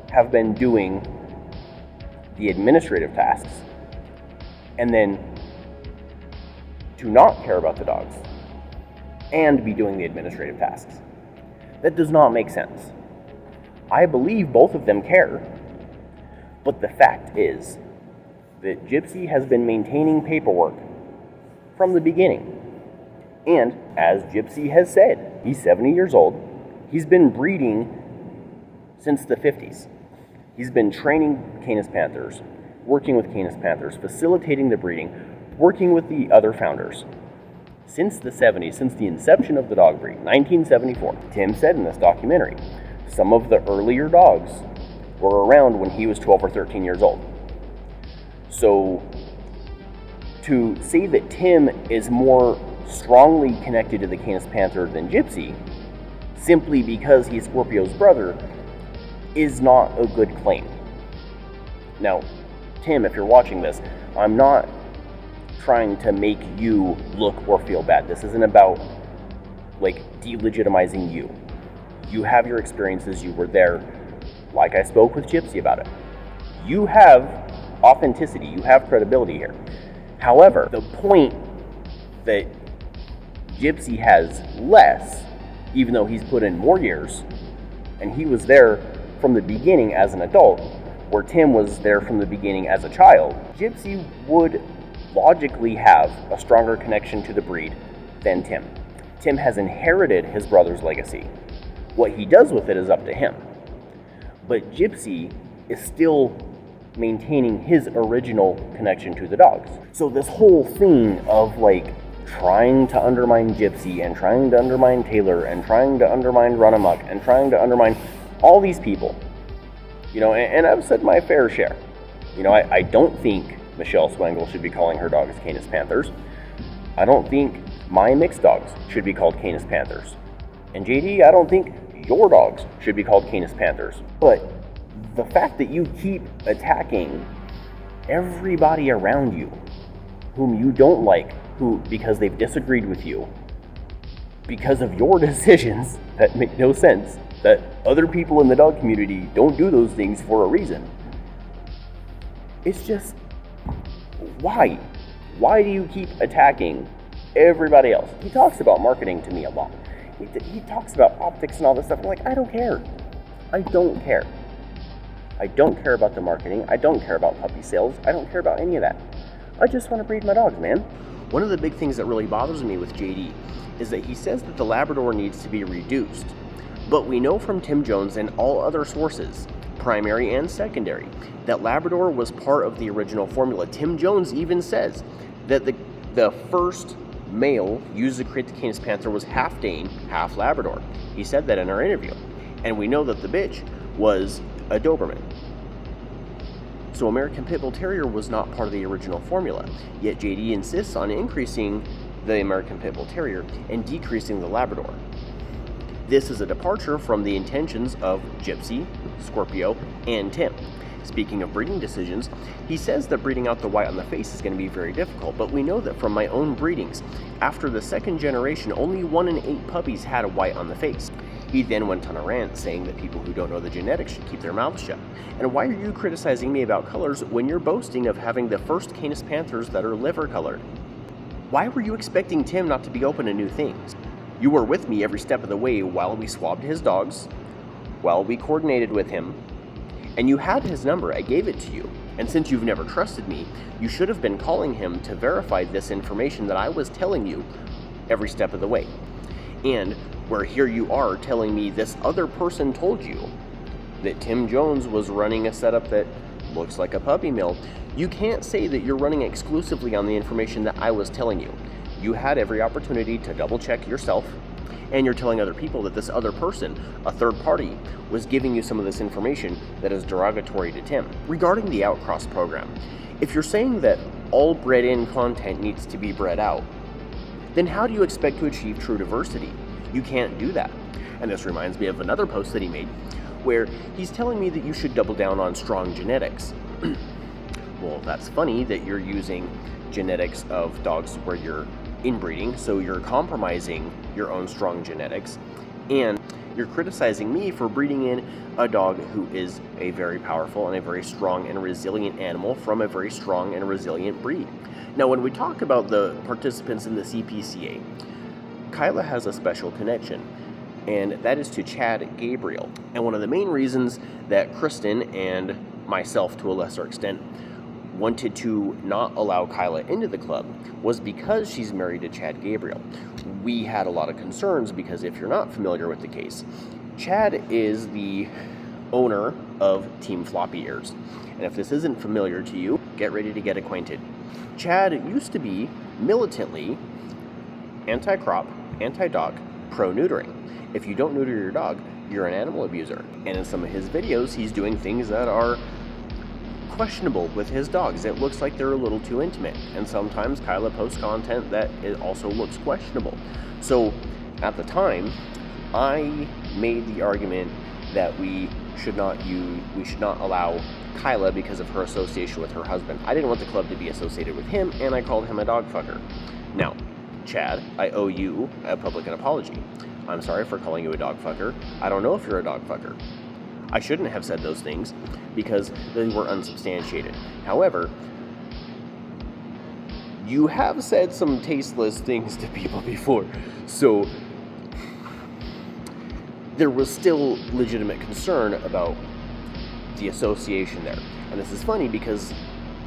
have been doing the administrative tasks, and then to not care about the dogs and be doing the administrative tasks? That does not make sense. I believe both of them care, but the fact is that Gypsy has been maintaining paperwork from the beginning. And as Gypsy has said, he's 70 years old. He's been breeding since the 50s. He's been training Canis Panthers, working with Canis Panthers, facilitating the breeding, working with the other founders. Since the 70s, since the inception of the dog breed, 1974, Tim said in this documentary, some of the earlier dogs were around when he was 12 or 13 years old. So to say that Tim is more strongly connected to the Canis Panther than Gypsy, simply because he's Scorpio's brother, is not a good claim. Now, Tim, if you're watching this, I'm not trying to make you look or feel bad. This isn't about like delegitimizing you. You have your experiences, you were there. Like I spoke with Gypsy about it. You have authenticity, you have credibility here. However, the point that Gypsy has less, even though he's put in more years, and he was there from the beginning as an adult, where Tim was there from the beginning as a child, Gypsy would logically have a stronger connection to the breed than Tim. Tim has inherited his brother's legacy. What he does with it is up to him. But Gypsy is still maintaining his original connection to the dogs. So this whole thing of like trying to undermine Gypsy and trying to undermine Taylor and trying to undermine Run Amok and trying to undermine all these people, you know, and I've said my fair share. You know, I don't think Michelle Swangle should be calling her dogs Canis Panthers. I don't think my mixed dogs should be called Canis Panthers. And JD, I don't think your dogs should be called Canis Panthers. But the fact that you keep attacking everybody around you whom you don't like, who, because they've disagreed with you, because of your decisions that make no sense, that other people in the dog community don't do those things for a reason. It's just, why? Why do you keep attacking everybody else? He talks about marketing to me a lot. He talks about optics and all this stuff. I'm like, I don't care. I don't care. I don't care about the marketing. I don't care about puppy sales. I don't care about any of that. I just want to breed my dogs, man. One of the big things that really bothers me with JD is that he says that the Labrador needs to be reduced. But we know from Tim Jones and all other sources, primary and secondary, that Labrador was part of the original formula. Tim Jones even says that the first male used to create the Canis Panther was half Dane, half Labrador. He said that in our interview. And we know that the bitch was a Doberman. So American Pit Bull Terrier was not part of the original formula. Yet JD insists on increasing the American Pit Bull Terrier and decreasing the Labrador. This is a departure from the intentions of Gypsy, Scorpio, and Tim. Speaking of breeding decisions, he says that breeding out the white on the face is going to be very difficult, but we know that from my own breedings, after the second generation, only 1 in 8 puppies had a white on the face. He then went on a rant saying that people who don't know the genetics should keep their mouths shut. And why are you criticizing me about colors when you're boasting of having the first Canis Panthers that are liver colored? Why were you expecting Tim not to be open to new things? You were with me every step of the way while we swabbed his dogs, while we coordinated with him, and you had his number. I gave it to you. And since you've never trusted me, you should have been calling him to verify this information that I was telling you every step of the way. And where here you are telling me this other person told you that Tim Jones was running a setup that looks like a puppy mill, you can't say that you're running exclusively on the information that I was telling you. You had every opportunity to double check yourself, and you're telling other people that this other person, a third party, was giving you some of this information that is derogatory to Tim. Regarding the Outcross program, if you're saying that all bred-in content needs to be bred out, then how do you expect to achieve true diversity? You can't do that. And this reminds me of another post that he made, where he's telling me that you should double down on strong genetics. Well, that's funny that you're using genetics of dogs where you're inbreeding, so you're compromising your own strong genetics, and you're criticizing me for breeding in a dog who is a very powerful and a very strong and resilient animal from a very strong and resilient breed. Now, when we talk about the participants in the CPCA, Kyla has a special connection, and that is to Chad Gabriel. And one of the main reasons that Kristen and myself, to a lesser extent, wanted to not allow Kyla into the club was because she's married to Chad Gabriel. We had a lot of concerns because if you're not familiar with the case, Chad is the owner of Team Floppy Ears. And if this isn't familiar to you, get ready to get acquainted. Chad used to be militantly anti-crop, anti-dog, pro-neutering. If you don't neuter your dog, you're an animal abuser. And in some of his videos, he's doing things that are questionable with his dogs. It looks like they're a little too intimate, and sometimes Kyla posts content that it also looks questionable. So at the time, I made the argument that we should not allow Kyla because of her association with her husband. I didn't want the club to be associated with him, and I called him a dog fucker. Now, Chad, I owe you a public apology. I'm sorry for calling you a dog fucker. I don't know if you're a dog fucker. I shouldn't have said those things because they were unsubstantiated. However, you have said some tasteless things to people before, so there was still legitimate concern about the association there. And this is funny because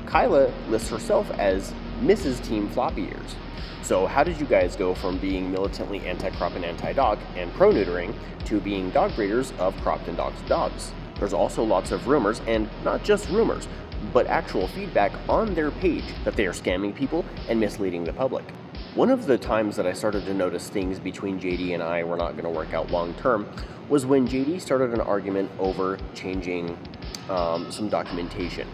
Kyla lists herself as Mrs. Team Floppy Ears. So how did you guys go from being militantly anti-crop and anti-dog and pro-neutering to being dog breeders of cropped and dogs? There's also lots of rumors, and not just rumors, but actual feedback on their page that they are scamming people and misleading the public. One of the times that I started to notice things between JD and I were not going to work out long term was when JD started an argument over changing some documentation.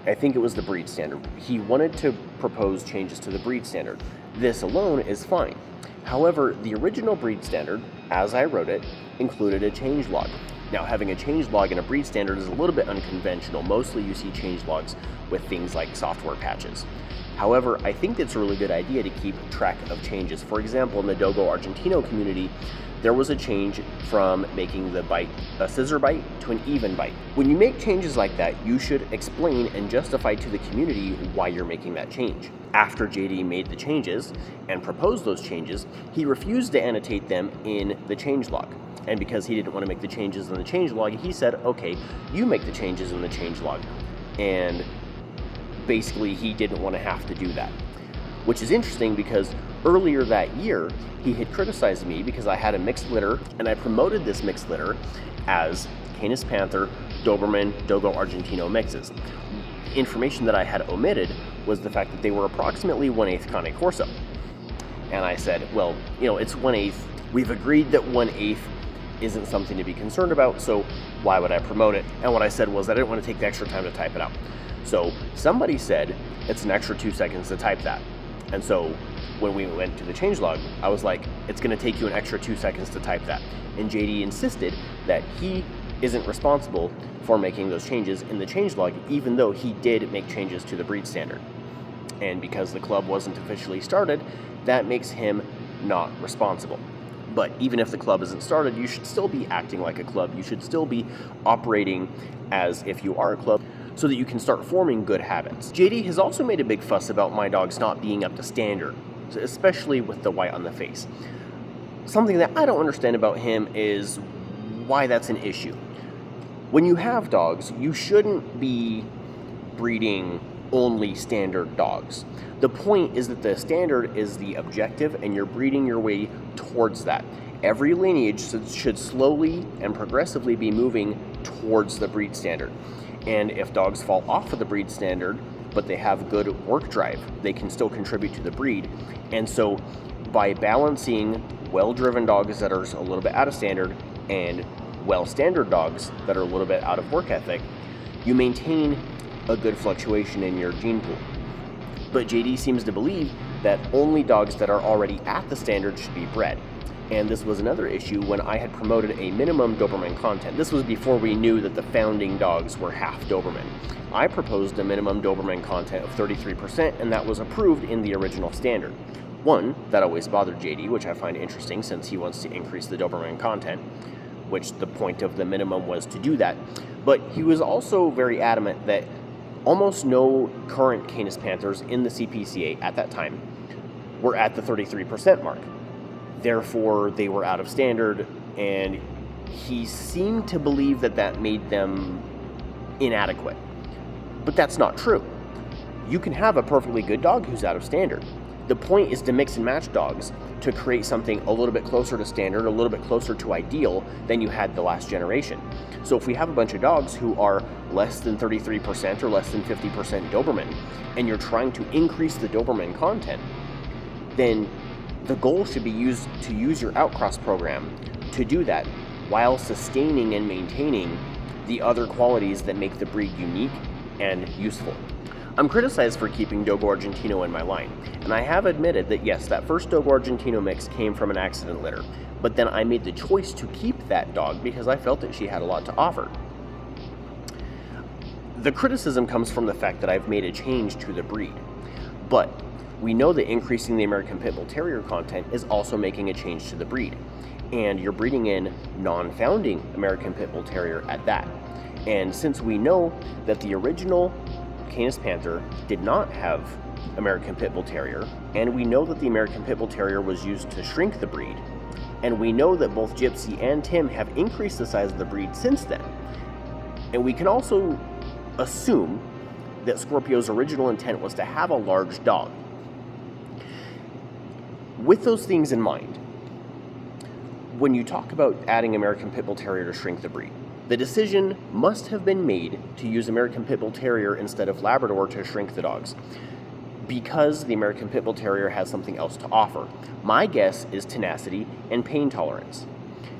I think it was the breed standard. He wanted to propose changes to the breed standard. This alone is fine. However, the original breed standard, as I wrote it, included a change log. Now, having a change log in a breed standard is a little bit unconventional. Mostly you see change logs with things like software patches. However, I think it's a really good idea to keep track of changes. For example, in the Dogo Argentino community, there was a change from making the bite a scissor bite to an even bite. When you make changes like that, you should explain and justify to the community why you're making that change. After JD made the changes and proposed those changes, he refused to annotate them in the change log. And because he didn't want to make the changes in the change log, he said, okay, you make the changes in the change log. And basically, he didn't want to have to do that. Which is interesting because earlier that year, he had criticized me because I had a mixed litter, and I promoted this mixed litter as Canis Panther, Doberman, Dogo Argentino mixes. Information that I had omitted was the fact that they were approximately 1/8 Cane Corso. And I said, well, it's 1/8. We've agreed that 1/8 isn't something to be concerned about, so why would I promote it? And what I said was I didn't want to take the extra time to type it out. So somebody said it's an extra 2 seconds to type that. And so when we went to the changelog, I was like, it's going to take you an extra 2 seconds to type that. And JD insisted that he isn't responsible for making those changes in the changelog, even though he did make changes to the breed standard. And because the club wasn't officially started, that makes him not responsible. But even if the club isn't started, you should still be acting like a club. You should still be operating as if you are a club, so that you can start forming good habits. JD has also made a big fuss about my dogs not being up to standard, especially with the white on the face. Something that I don't understand about him is why that's an issue. When you have dogs, you shouldn't be breeding only standard dogs. The point is that the standard is the objective, and you're breeding your way towards that. Every lineage should slowly and progressively be moving towards the breed standard. And if dogs fall off of the breed standard, but they have good work drive, they can still contribute to the breed. And so by balancing well-driven dogs that are a little bit out of standard and well-standard dogs that are a little bit out of work ethic, you maintain a good fluctuation in your gene pool. But JD seems to believe that only dogs that are already at the standard should be bred. And this was another issue when I had promoted a minimum Doberman content. This was before we knew that the founding dogs were half Doberman. I proposed a minimum Doberman content of 33%, and that was approved in the original standard. One, that always bothered JD, which I find interesting since he wants to increase the Doberman content, which the point of the minimum was to do that. But he was also very adamant that almost no current Canis Panthers in the CPCA at that time were at the 33% mark. Therefore, they were out of standard, and he seemed to believe that that made them inadequate. But that's not true. You can have a perfectly good dog who's out of standard. The point is to mix and match dogs to create something a little bit closer to standard, a little bit closer to ideal than you had the last generation. So if we have a bunch of dogs who are less than 33% or less than 50% Doberman, and you're trying to increase the Doberman content, then the goal should be to use your outcross program to do that while sustaining and maintaining the other qualities that make the breed unique and useful. I'm criticized for keeping Dogo Argentino in my line, and I have admitted that yes, that first Dogo Argentino mix came from an accident litter, but then I made the choice to keep that dog because I felt that she had a lot to offer. The criticism comes from the fact that I've made a change to the breed, but we know that increasing the American Pit Bull Terrier content is also making a change to the breed. And you're breeding in non-founding American Pit Bull Terrier at that. And since we know that the original Canis Panther did not have American Pit Bull Terrier, and we know that the American Pit Bull Terrier was used to shrink the breed, and we know that both Gypsy and Tim have increased the size of the breed since then, and we can also assume that Scorpio's original intent was to have a large dog. With those things in mind, when you talk about adding American Pit Bull Terrier to shrink the breed, the decision must have been made to use American Pit Bull Terrier instead of Labrador to shrink the dogs, because the American Pit Bull Terrier has something else to offer. My guess is tenacity and pain tolerance.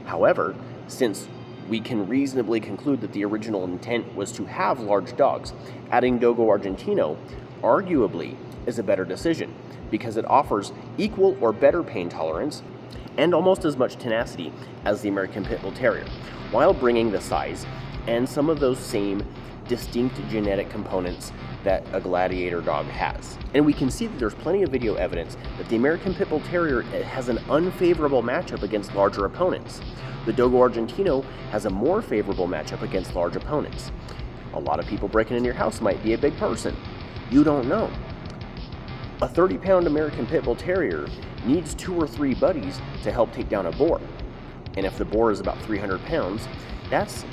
However, since we can reasonably conclude that the original intent was to have large dogs, adding Dogo Argentino arguably is a better decision, because it offers equal or better pain tolerance and almost as much tenacity as the American Pit Bull Terrier, while bringing the size and some of those same distinct genetic components that a gladiator dog has. And we can see that there's plenty of video evidence that the American Pit Bull Terrier has an unfavorable matchup against larger opponents. The Dogo Argentino has a more favorable matchup against large opponents. A lot of people breaking into your house might be a big person. You don't know. A 30-pound American Pit Bull Terrier needs 2 or 3 buddies to help take down a boar. And if the boar is about 300 pounds, that's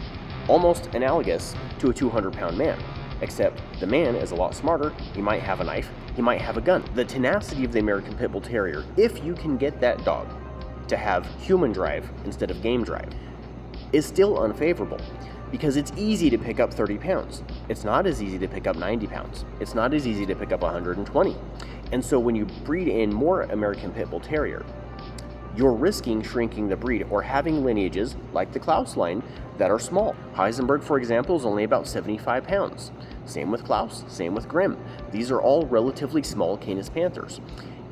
almost analogous to a 200-pound man. Except the man is a lot smarter. He might have a knife, he might have a gun. The tenacity of the American Pit Bull Terrier, if you can get that dog to have human drive instead of game drive, is still unfavorable, because it's easy to pick up 30 pounds. It's not as easy to pick up 90 pounds. It's not as easy to pick up 120. And so when you breed in more American Pit Bull Terrier, you're risking shrinking the breed or having lineages like the Klaus line that are small. Heisenberg, for example, is only about 75 pounds. Same with Klaus, same with Grimm. These are all relatively small Canis Panthers.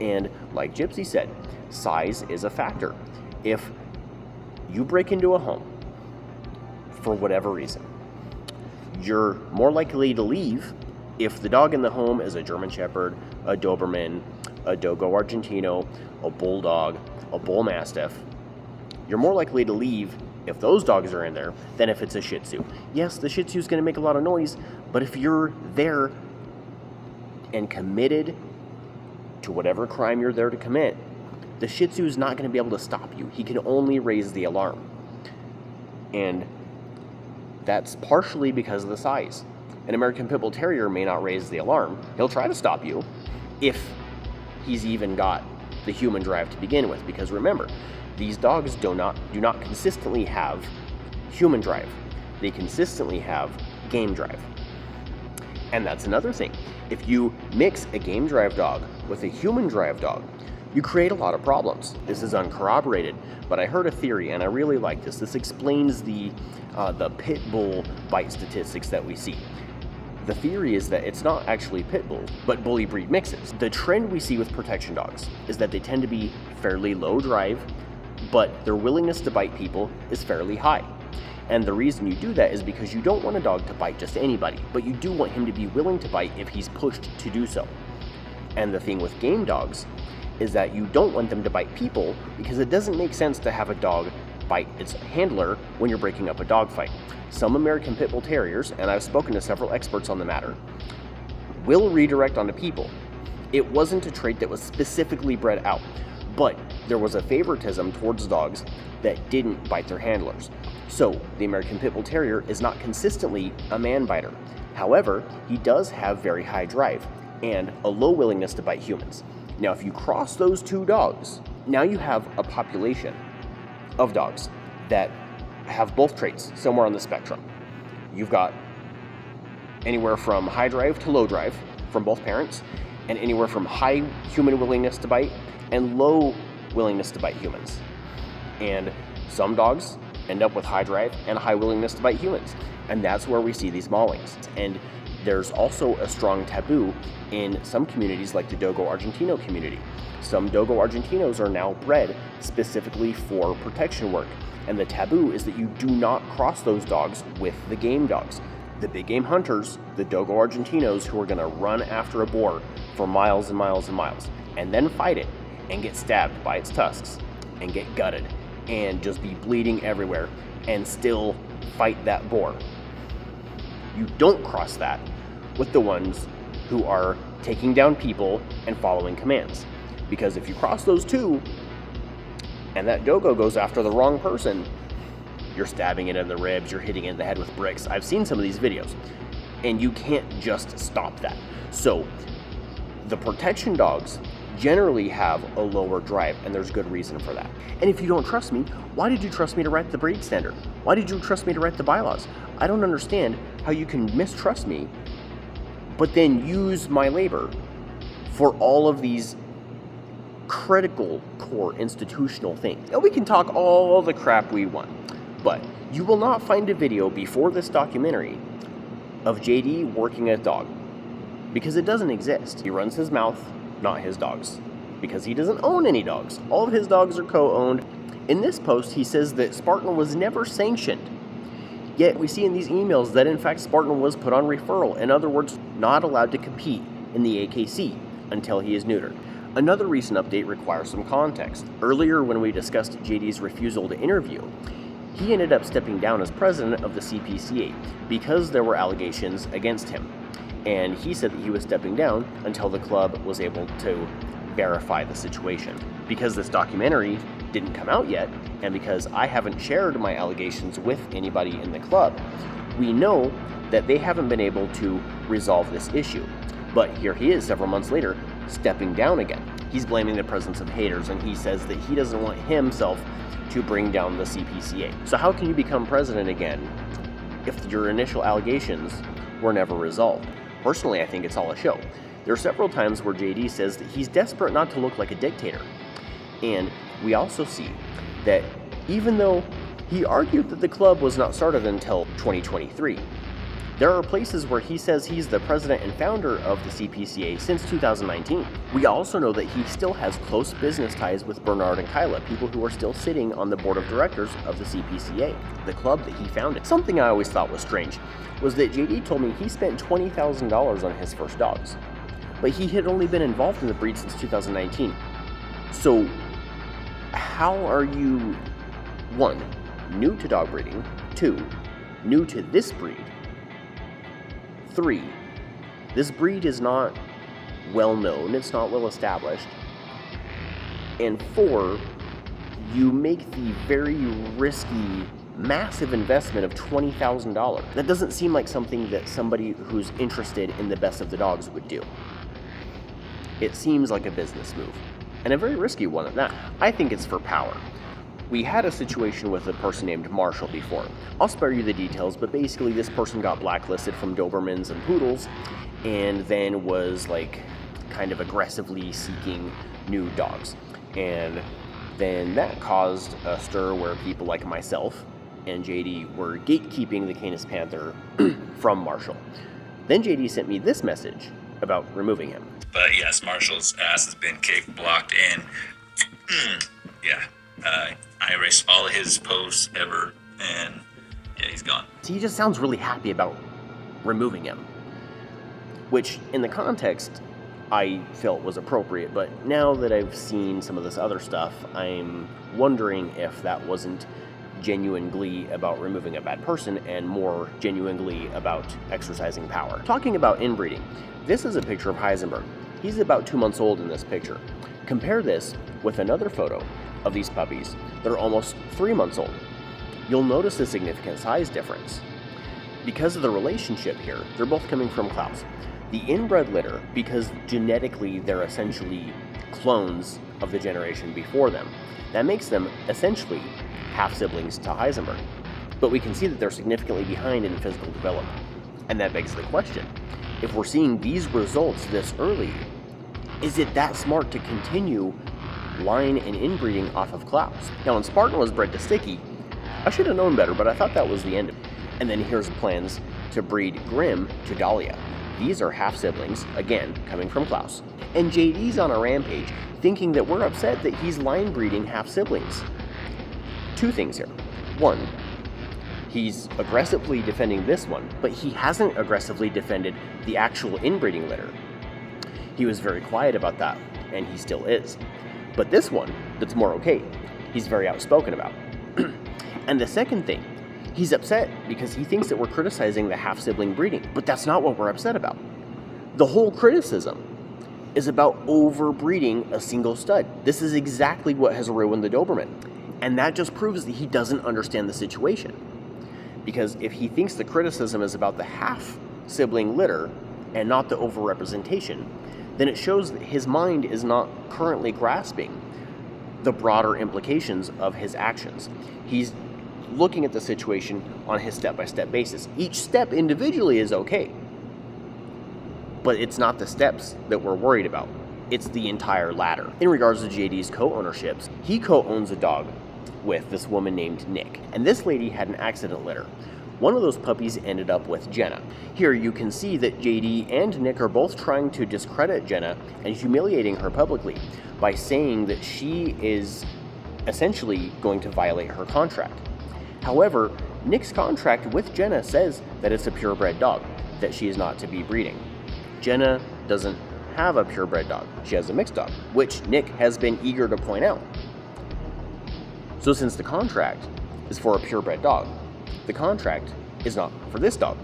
And like Gypsy said, size is a factor. If you break into a home for whatever reason, you're more likely to leave if the dog in the home is a German Shepherd, a Doberman, a Dogo Argentino, a Bulldog, a Bull Mastiff. You're more likely to leave if those dogs are in there than if it's a Shih Tzu. Yes, the Shih Tzu is going to make a lot of noise, but if you're there and committed to whatever crime you're there to commit, the Shih Tzu is not going to be able to stop you. He can only raise the alarm. And that's partially because of the size. An American Pit Bull Terrier may not raise the alarm. He'll try to stop you if he's even got the human drive to begin with, because remember, these dogs do not consistently have human drive. They consistently have game drive. And that's another thing. If you mix a game drive dog with a human drive dog, you create a lot of problems. This is uncorroborated, but I heard a theory, and I really like this. This explains the pit bull bite statistics that we see. The theory is that it's not actually pit bull, but bully breed mixes. The trend we see with protection dogs is that they tend to be fairly low drive, but their willingness to bite people is fairly high. And the reason you do that is because you don't want a dog to bite just anybody, but you do want him to be willing to bite if he's pushed to do so. And the thing with game dogs is that you don't want them to bite people, because it doesn't make sense to have a dog bite its handler when you're breaking up a dog fight. Some American Pit Bull Terriers, and I've spoken to several experts on the matter, will redirect onto people. It wasn't a trait that was specifically bred out, but there was a favoritism towards dogs that didn't bite their handlers. So the American Pit Bull Terrier is not consistently a man biter. However, he does have very high drive and a low willingness to bite humans. Now, if you cross those two dogs, now you have a population of dogs that have both traits somewhere on the spectrum. You've got anywhere from high drive to low drive from both parents, and anywhere from high human willingness to bite and low willingness to bite humans. And some dogs end up with high drive and high willingness to bite humans, and that's where we see these maulings. And there's also a strong taboo in some communities, like the Dogo Argentino community. Some Dogo Argentinos are now bred specifically for protection work, and the taboo is that you do not cross those dogs with the game dogs. The big game hunters, the Dogo Argentinos, who are going to run after a boar for miles and miles and miles, and then fight it, and get stabbed by its tusks, and get gutted, and just be bleeding everywhere, and still fight that boar. You don't cross that with the ones who are taking down people and following commands. Because if you cross those two, and that Dogo goes after the wrong person, you're stabbing it in the ribs, you're hitting it in the head with bricks. I've seen some of these videos, and you can't just stop that. So, the protection dogs generally have a lower drive, and there's good reason for that. And if you don't trust me, why did you trust me to write the breed standard? Why did you trust me to write the bylaws? I don't understand how you can mistrust me, but then use my labor for all of these critical core institutional things. Now, we can talk all the crap we want, but you will not find a video before this documentary of JD working a dog, because it doesn't exist. He runs his mouth, not his dogs, because he doesn't own any dogs. All of his dogs are co-owned. In this post, he says that Spartan was never sanctioned. Yet we see in these emails that in fact Spartan was put on referral, in other words, not allowed to compete in the AKC until he is neutered. Another recent update requires some context. Earlier, when we discussed JD's refusal to interview, he ended up stepping down as president of the CPCA because there were allegations against him. And he said that he was stepping down until the club was able to verify the situation. Because this documentary didn't come out yet, and because I haven't shared my allegations with anybody in the club, we know that they haven't been able to resolve this issue. But here he is several months later, stepping down again. He's blaming the presence of haters, and he says that he doesn't want himself to bring down the CPCA. So how can you become president again if your initial allegations were never resolved? Personally, I think it's all a show. There are several times where JD says that he's desperate not to look like a dictator. And we also see that even though he argued that the club was not started until 2023, there are places where he says he's the president and founder of the CPCA since 2019. We also know that he still has close business ties with Bernard and Kyla, people who are still sitting on the board of directors of the CPCA, the club that he founded. Something I always thought was strange was that JD told me he spent $20,000 on his first dogs, but he had only been involved in the breed since 2019. So how are you, 1, new to dog breeding, 2, new to this breed, 3, this breed is not well known, it's not well established, and 4, you make the very risky, massive investment of $20,000. That doesn't seem like something that somebody who's interested in the best of the dogs would do. It seems like a business move, and a very risky one at that. I think it's for power. We had a situation with a person named Marshall before. I'll spare you the details, but basically this person got blacklisted from Dobermans and Poodles, and then was like kind of aggressively seeking new dogs. And then that caused a stir where people like myself and JD were gatekeeping the Canis Panther from Marshall. Then JD sent me this message about removing him. But yes, Marshall's ass has been kicked, blocked in. Yeah. I erased all of his posts ever, and yeah, he's gone. He just sounds really happy about removing him, which in the context I felt was appropriate, but now that I've seen some of this other stuff, I'm wondering if that wasn't genuine glee about removing a bad person and more genuine glee about exercising power. Talking about inbreeding, this is a picture of Heisenberg. He's about 2 months old in this picture. Compare this with another photo of these puppies that are almost 3 months old. You'll notice a significant size difference. Because of the relationship here, they're both coming from Klaus. The inbred litter, because genetically they're essentially clones of the generation before them, that makes them essentially half-siblings to Heisenberg. But we can see that they're significantly behind in physical development. And that begs the question, if we're seeing these results this early, is it that smart to continue line and inbreeding off of Klaus? Now, when Spartan was bred to Sticky, I should have known better, but I thought that was the end of it. And then here's plans to breed Grim to Dahlia. These are half-siblings, again, coming from Klaus. And JD's on a rampage, thinking that we're upset that he's line breeding half-siblings. 2 things here. 1, He's aggressively defending this one, but he hasn't aggressively defended the actual inbreeding litter. He was very quiet about that, and he still is. But this one, that's more okay, he's very outspoken about. And the second thing, he's upset because he thinks that we're criticizing the half-sibling breeding, but that's not what we're upset about. The whole criticism is about overbreeding a single stud. This is exactly what has ruined the Doberman. And that just proves that he doesn't understand the situation. Because if he thinks the criticism is about the half-sibling litter and not the overrepresentation, then it shows that his mind is not currently grasping the broader implications of his actions. He's looking at the situation on his step-by-step basis. Each step individually is okay, but it's not the steps that we're worried about. It's the entire ladder. In regards to JD's co-ownerships, he co-owns a dog with this woman named Nick, and this lady had an accident litter. One of those puppies ended up with Jenna. Here you can see that JD and Nick are both trying to discredit Jenna and humiliating her publicly by saying that she is essentially going to violate her contract. However, Nick's contract with Jenna says that it's a purebred dog, that she is not to be breeding. Jenna doesn't have a purebred dog. She has a mixed dog, which Nick has been eager to point out. So since the contract is for a purebred dog, the contract is not for this dog.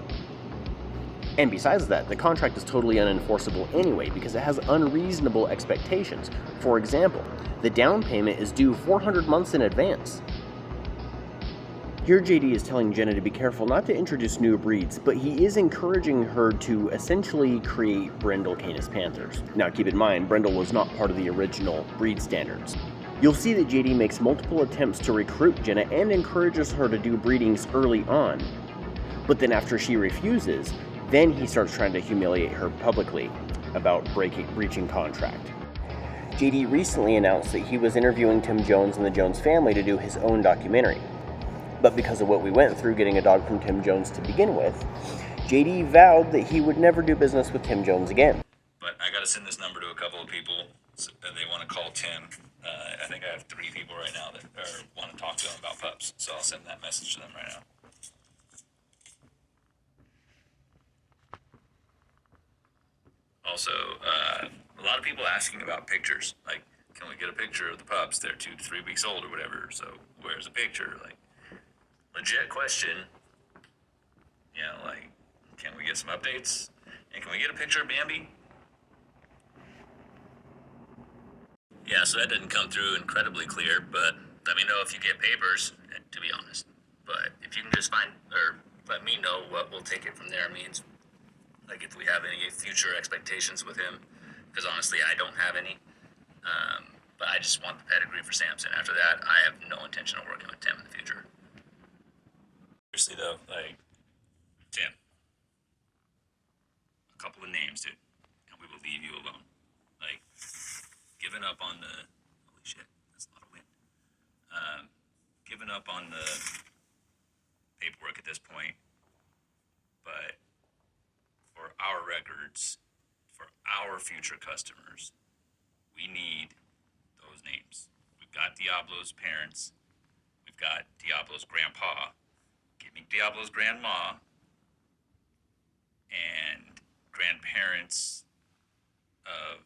And besides that, the contract is totally unenforceable anyway because it has unreasonable expectations. For example, the down payment is due 400 months in advance. Here JD is telling Jenna to be careful not to introduce new breeds, but he is encouraging her to essentially create brindle Canis Panthers. Now keep in mind, brindle was not part of the original breed standards. You'll see that JD makes multiple attempts to recruit Jenna and encourages her to do breedings early on. But then after she refuses, then he starts trying to humiliate her publicly about breaching contract. JD recently announced that he was interviewing Tim Jones and the Jones family to do his own documentary. But because of what we went through getting a dog from Tim Jones to begin with, JD vowed that he would never do business with Tim Jones again. But I got to send this number to a couple of people that they want to call Tim. I think I have 3 people right now that want to talk to him about pups, so I'll send that message to them right now. Also, a lot of people asking about pictures. Like, can we get a picture of the pups? They're 2 to 3 weeks old or whatever, so where's a picture? Like, legit question. You know, like, can we get some updates? And can we get a picture of Bambi? Yeah, so that didn't come through incredibly clear, but let me know if you get papers, to be honest. But if you can just find, or let me know what we'll take it from there means. Like if we have any future expectations with him, because honestly, I don't have any. But I just want the pedigree for Samson. After that, I have no intention of working with Tim in the future. Seriously though, like, Tim, a couple of names, dude, and we will leave you alone. Like, giving up on the, holy shit, that's a lot of wind. Giving up on the paperwork at this point, but for our records, for our future customers, we need those names. We've got Diablo's parents, we've got Diablo's grandpa, give me Diablo's grandma, and grandparents of,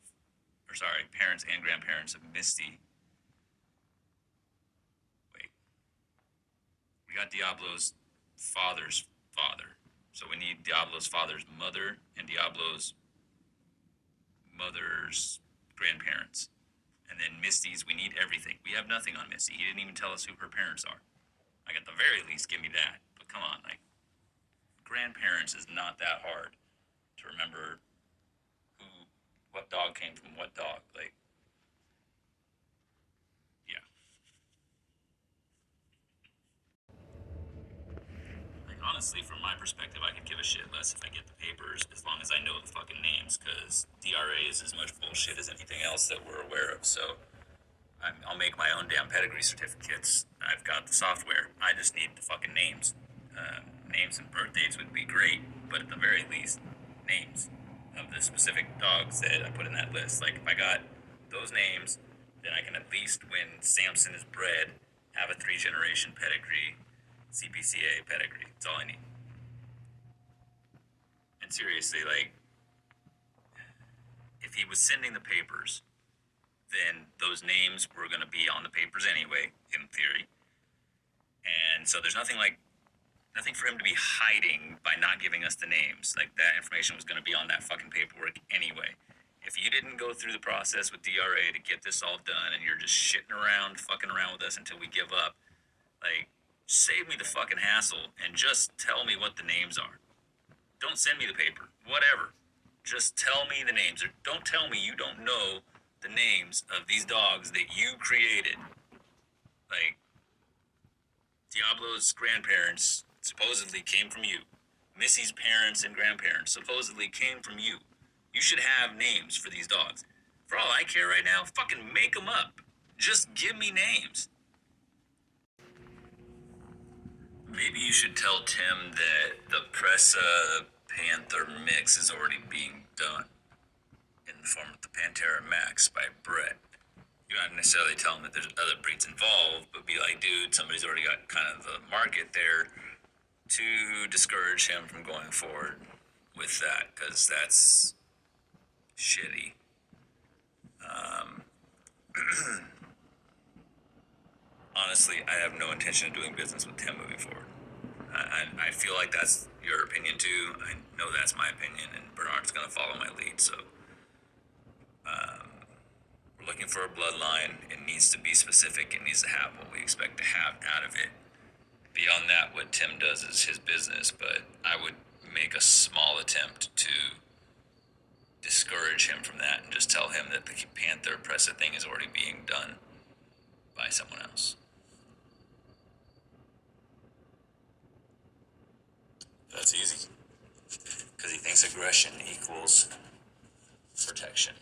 or sorry, parents and grandparents of Misty. Wait. We got Diablo's father's father. So we need Diablo's father's mother and Diablo's mother's grandparents. And then Misty's, we need everything. We have nothing on Misty. He didn't even tell us who her parents are. Like, at the very least, give me that. But come on, like, grandparents is not that hard to remember what dog came from what dog. Like, yeah. Like, honestly, from my perspective, I could give a shit less if I get the papers, as long as I know the fucking names, because DRA is as much bullshit as anything else that we're aware of, so I'll make my own damn pedigree certificates. I've got the software. I just need the fucking names. Names and birth dates would be great, but at the very least, names of the specific dogs that I put in that list. Like, if I got those names, then I can at least, when Samson is bred, have a 3-generation pedigree CPCA pedigree. That's all I need. And seriously, like, if he was sending the papers, then those names were going to be on the papers anyway, in theory. And so there's nothing for him to be hiding by not giving us the names. Like, that information was going to be on that fucking paperwork anyway. If you didn't go through the process with DRA to get this all done and you're just shitting around, fucking around with us until we give up, like, save me the fucking hassle and just tell me what the names are. Don't send me the paper. Whatever. Just tell me the names. Or don't tell me you don't know the names of these dogs that you created. Like, Diablo's grandparents supposedly came from you. Missy's parents and grandparents supposedly came from you. You should have names for these dogs. For all I care right now, fucking make them up. Just give me names. Maybe you should tell Tim that the Pressa Panther mix is already being done in the form of the Pantera Max by Brett. You don't necessarily tell him that there's other breeds involved, but be like, dude, somebody's already got kind of the market there, to discourage him from going forward with that, because that's shitty. Honestly, I have no intention of doing business with Tim moving forward. I feel like that's your opinion too. I know that's my opinion, and Bernard's going to follow my lead, so we're looking for a bloodline. It needs to be specific. It needs to have what we expect to have out of it. Beyond that, what Tim does is his business, but I would make a small attempt to discourage him from that and just tell him that the Panther Pressa thing is already being done by someone else. That's easy. Because he thinks aggression equals protection.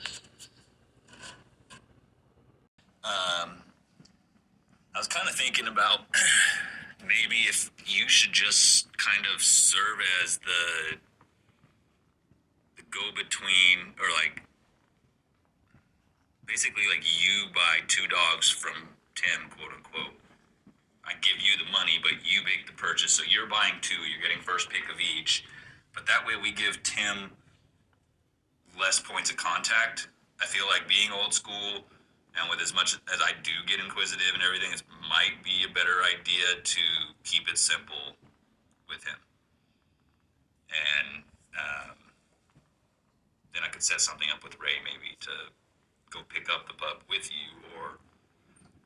I was kind of thinking about maybe if you should just kind of serve as the go-between, or like, basically like you buy 2 dogs from Tim, quote unquote. I give you the money, but you make the purchase. So you're buying 2, you're getting first pick of each. But that way we give Tim less points of contact. I feel like being old school, and with as much as I do get inquisitive and everything, it might be a better idea to keep it simple with him. And then I could set something up with Ray maybe to go pick up the pup with you, or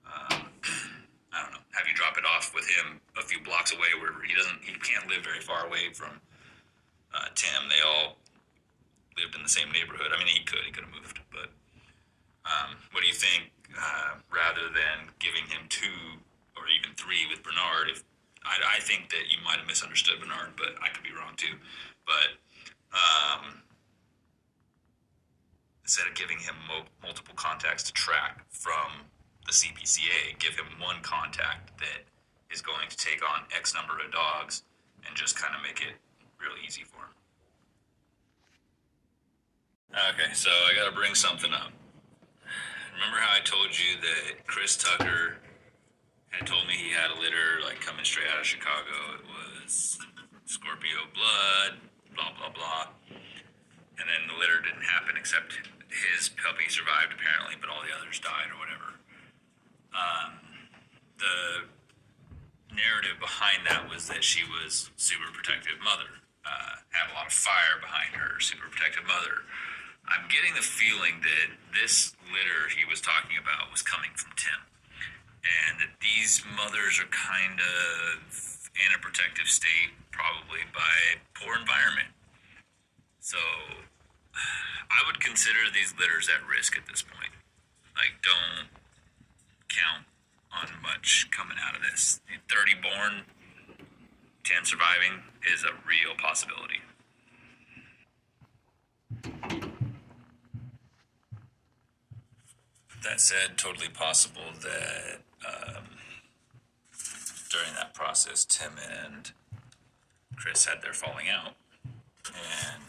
I don't know, have you drop it off with him a few blocks away where he can't live very far away from Tim. They all lived in the same neighborhood. I mean, he could have moved, but what do you think? Rather than giving him 2 or even 3 with Bernard, if I think that you might have misunderstood Bernard, but I could be wrong too. But instead of giving him multiple contacts to track from the CPCA, give him one contact that is going to take on X number of dogs and just kind of make it real easy for him. Okay, so I gotta bring something up. Remember how I told you that Chris Tucker had told me he had a litter, like, coming straight out of Chicago? It was Scorpio blood, blah, blah, blah. And then the litter didn't happen, except his puppy survived, apparently, but all the others died or whatever. The narrative behind that was that she was super protective mother, had a lot of fire behind her, super protective mother. I'm getting the feeling that this litter he was talking about was coming from Tim, and that these mothers are kind of in a protective state, probably by poor environment. So I would consider these litters at risk at this point. Like, don't count on much coming out of this. 30 born, 10 surviving is a real possibility. That said, totally possible that during that process, Tim and Chris had their falling out, and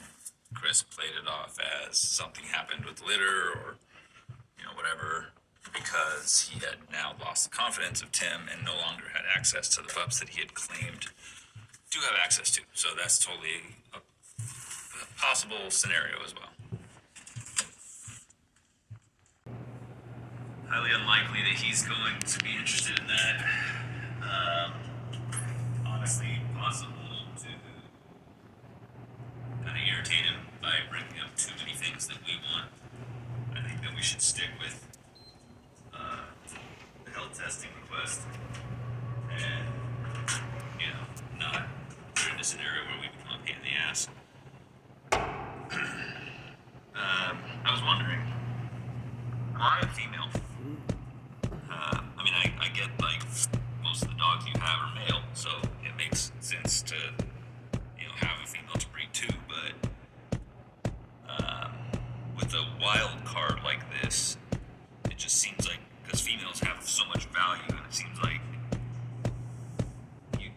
Chris played it off as something happened with litter, or whatever, because he had now lost the confidence of Tim and no longer had access to the pups that he had claimed to have access to. So that's totally a possible scenario as well. Highly unlikely that he's going to be interested in that. Honestly, possible to kind of irritate him by bringing up too many things that we want. I think that we should stick with the health testing request and, not put in a scenario where we become a pain in the ass. I was wondering, why a female? I get, like, most of the dogs you have are male, so it makes sense to, have a female to breed too, but with a wild card like this, it just seems like, because females have so much value, and it seems like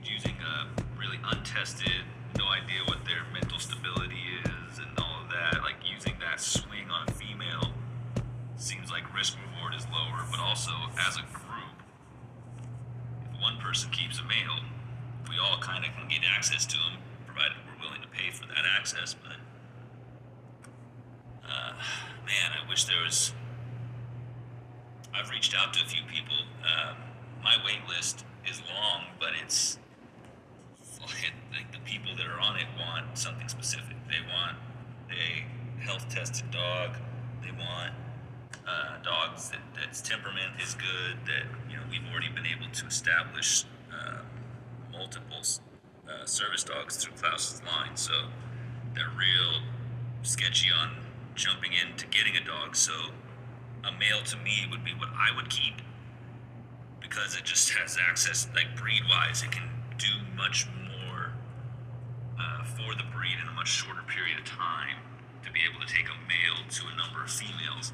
using a really untested, no idea what their mental stability is and all of that, like using that swing on a female seems like risk reward is lower, but also as a group, if one person keeps a male, we all kind of can get access to him, provided we're willing to pay for that access. But man, I wish there was. I've reached out to a few people. My wait list is long, but it's like the people that are on it want something specific. They want a health tested dog. They want dogs that's temperament is good, that we've already been able to establish multiple service dogs through Klaus's line, so they're real sketchy on jumping into getting a dog. So a male to me would be what I would keep, because it just has access, like breed wise, it can do much more for the breed in a much shorter period of time to be able to take a male to a number of females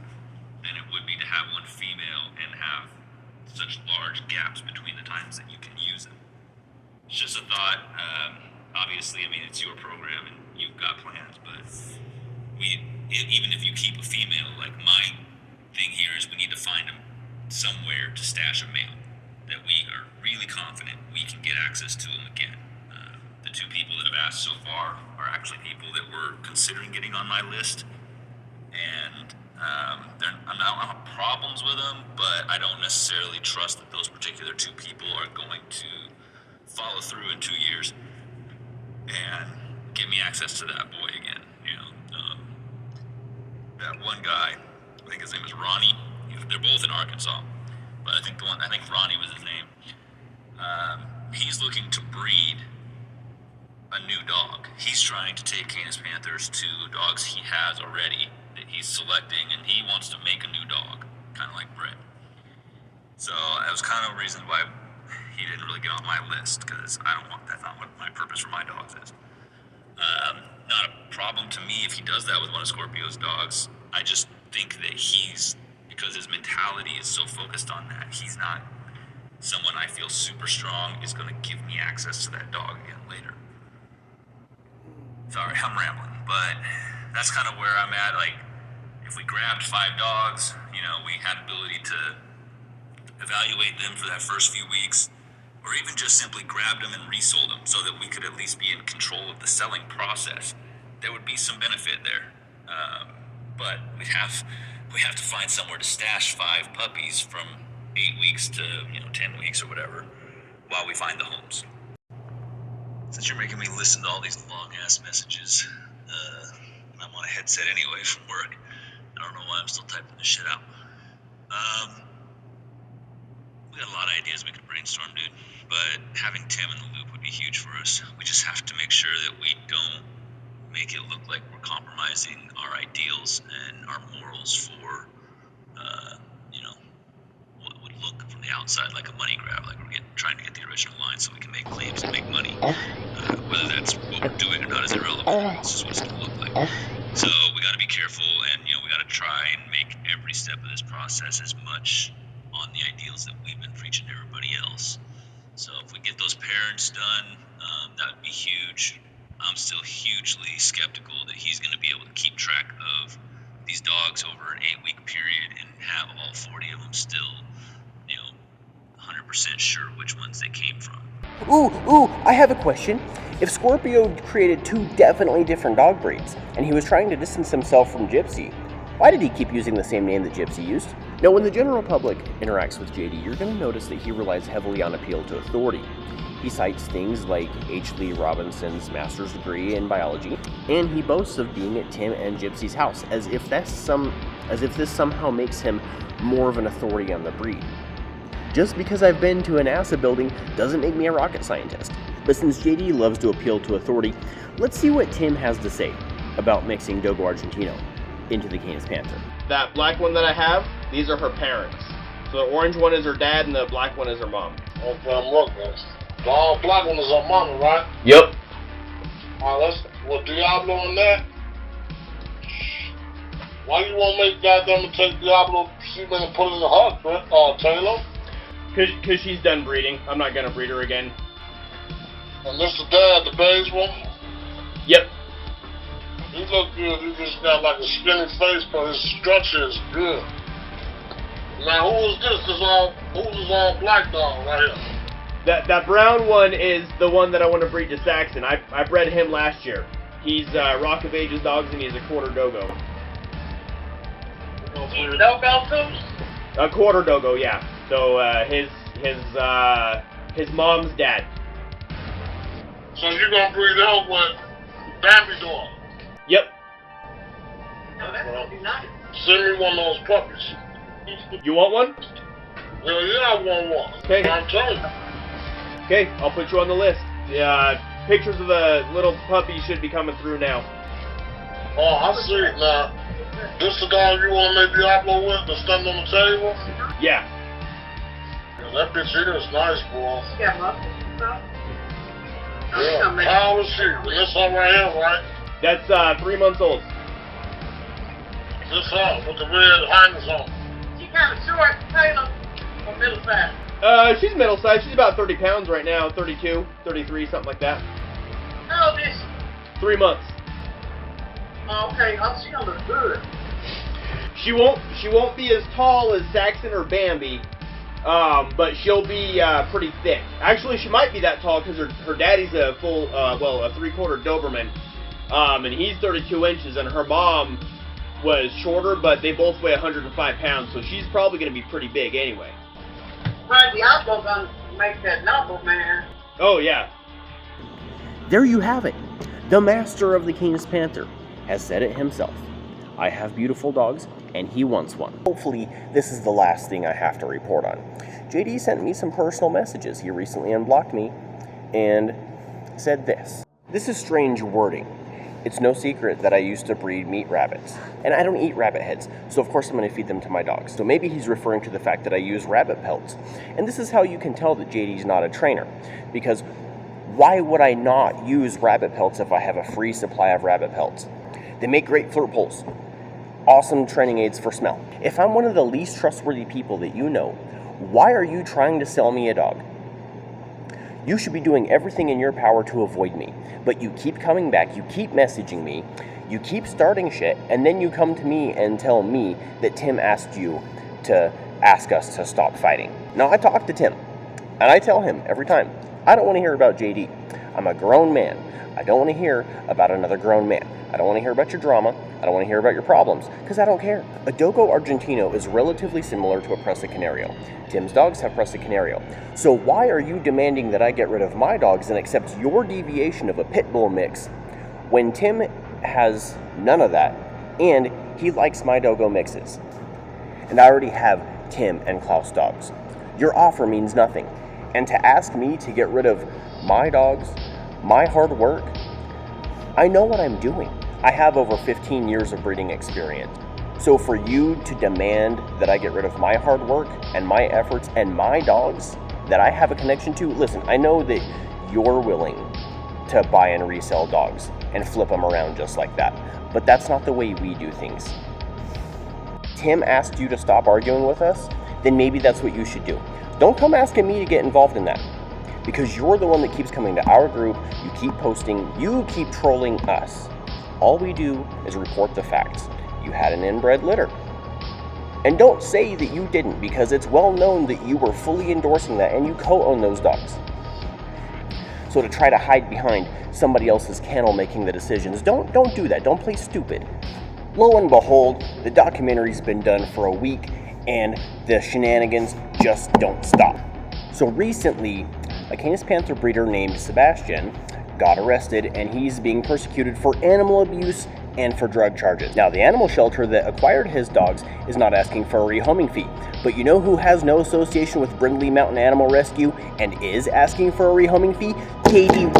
than it would be to have one female and have such large gaps between the times that you can use them. It's just a thought. Obviously, it's your program and you've got plans, but even if you keep a female, like my thing here is we need to find somewhere to stash a male that we are really confident we can get access to them again. The two people that have asked so far are actually people that were considering getting on my list, and I don't have problems with them, but I don't necessarily trust that those particular two people are going to follow through in 2 years and give me access to that boy again. That one guy, I think his name is Ronnie. They're both in Arkansas, but I think Ronnie was his name. He's looking to breed a new dog. He's trying to take Canis Panthers to dogs he has already that he's selecting, and he wants to make a new dog, kind of like Brett. So that was kind of a reason why he didn't really get on my list, because that's not what my purpose for my dogs is. Not a problem to me if he does that with one of Scorpio's dogs. I just think that because his mentality is so focused on that, he's not someone I feel super strong is going to give me access to that dog again later. Sorry, I'm rambling, but that's kind of where I'm at. Like, if we grabbed 5 dogs, we had ability to evaluate them for that first few weeks, or even just simply grabbed them and resold them so that we could at least be in control of the selling process, there would be some benefit there. But we have to find somewhere to stash 5 puppies from 8 weeks to 10 weeks or whatever while we find the homes. Since you're making me listen to all these long ass messages, I'm on a headset anyway from work. I don't know why I'm still typing this shit out. We got a lot of ideas we could brainstorm, dude, but having Tim in the loop would be huge for us. We just have to make sure that we don't make it look like we're compromising our ideals and our morals for, what would look from the outside like a money grab, like we're trying to get the original line so we can make claims and make money. Whether that's what we're doing or not is irrelevant. It's just what it's going to look like. So we got to be careful, and we got to try and make every step of this process as much on the ideals that we've been preaching to everybody else. So if we get those parents done, that would be huge. I'm still hugely skeptical that he's going to be able to keep track of these dogs over an 8-week period and have all 40 of them still, 100% sure which ones they came from. Ooh, I have a question. If Scorpio created 2 definitely different dog breeds, and he was trying to distance himself from Gypsy, why did he keep using the same name that Gypsy used? Now, when the general public interacts with JD, you're going to notice that he relies heavily on appeal to authority. He cites things like H. Lee Robinson's master's degree in biology, and he boasts of being at Tim and Gypsy's house, as if this somehow makes him more of an authority on the breed. Just because I've been to a NASA building doesn't make me a rocket scientist. But since JD loves to appeal to authority, let's see what Tim has to say about mixing Dogo Argentino into the Canis Panther. That black one that I have, these are her parents. So the orange one is her dad and the black one is her mom. Okay, I'm looking. The all black one is her mama, right? Yep. Alright, let's Diablo on that. Why you want to make goddamn take Diablo semen and put it in the hut, Taylor? Cause she's done breeding. I'm not gonna breed her again. And this the dad, the beige one? Yep. He look good. He just got like a skinny face, but his structure is good. Now, who is this? Who's this all black dog right here? That brown one is the one that I want to breed to Saxon. I bred him last year. He's Rock of Ages dogs, and he's a quarter Dogo. Dogo too? A quarter Dogo, yeah. So his mom's dad. So you're gonna breed him with Bambi dog? Yep. No, that's gonna be nice. Send me one of those puppies. You want one? Yeah, I want one. Okay. I'm telling you. Okay, I'll put you on the list. Pictures of the little puppy should be coming through now. Oh, I see it now. This the dog you want to make Diablo with that's standing on the table? Yeah. That bitch here is nice, boy. Yeah, muscles and stuff. Yeah. How old is she? This one right here, right? That's 3 months old. This one with the red hangers on. She kind of short, Taylor, or middle size? She's middle size. She's about 30 pounds right now, 32, 33, something like that. How old is she? 3 months. Oh, okay, she gonna look good. She won't be as tall as Saxon or Bambi, but she'll be pretty thick. Actually, she might be that tall because her daddy's a full, a 3/4 Doberman, and he's 32 inches, and her mom was shorter, but they both weigh 105 pounds, so she's probably going to be pretty big anyway. Well, Diablo gonna make that number, man. Oh, yeah. There you have it. The master of the Canis Panther has said it himself. I have beautiful dogs, and he wants one. Hopefully, this is the last thing I have to report on. JD sent me some personal messages. He recently unblocked me and said this. This is strange wording. It's no secret that I used to breed meat rabbits, and I don't eat rabbit heads, so of course I'm going to feed them to my dogs. So maybe he's referring to the fact that I use rabbit pelts. And this is how you can tell that JD's not a trainer, because why would I not use rabbit pelts if I have a free supply of rabbit pelts? They make great flirt poles. Awesome training aids for smell. If I'm one of the least trustworthy people that you know, why are you trying to sell me a dog? You should be doing everything in your power to avoid me, but you keep coming back, you keep messaging me, you keep starting shit, and then you come to me and tell me that Tim asked you to ask us to stop fighting. Now, I talk to Tim, and I tell him every time, I don't want to hear about JD. I'm a grown man. I don't want to hear about another grown man. I don't want to hear about your drama. I don't want to hear about your problems, because I don't care. A Dogo Argentino is relatively similar to a Presa Canario. Tim's dogs have Presa Canario. So why are you demanding that I get rid of my dogs and accept your deviation of a pit bull mix when Tim has none of that and he likes my Dogo mixes? And I already have Tim and Klaus dogs. Your offer means nothing. And to ask me to get rid of my dogs, my hard work, I know what I'm doing. I have over 15 years of breeding experience. So for you to demand that I get rid of my hard work and my efforts and my dogs that I have a connection to, listen, I know that you're willing to buy and resell dogs and flip them around just like that, but that's not the way we do things. Tim asked you to stop arguing with us, then maybe that's what you should do. Don't come asking me to get involved in that, because you're the one that keeps coming to our group, you keep posting, you keep trolling us. All we do is report the facts. you had an inbred litter. And don't say that you didn't, because it's well known that you were fully endorsing that and you co-own those dogs. So to try to hide behind somebody else's kennel making the decisions, don't do that. Don't play stupid. Lo and behold, the documentary's been done for a week and the shenanigans just don't stop. So recently, a Canis Panther breeder named Sebastian got arrested and he's being persecuted for animal abuse and for drug charges. Now, the animal shelter that acquired his dogs is not asking for a rehoming fee, but you know who has no association with Brindley Mountain Animal Rescue and is asking for a rehoming fee? JD.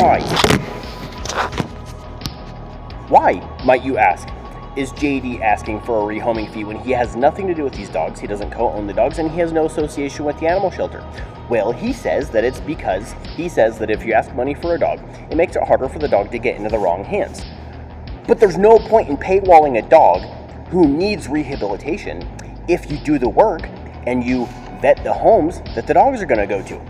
Why, might you ask, is JD asking for a rehoming fee when he has nothing to do with these dogs, he doesn't co-own the dogs, and he has no association with the animal shelter? Well, he says that it's because he says that if you ask money for a dog, it makes it harder for the dog to get into the wrong hands. But there's no point in paywalling a dog who needs rehabilitation if you do the work and you vet the homes that the dogs are going to go to.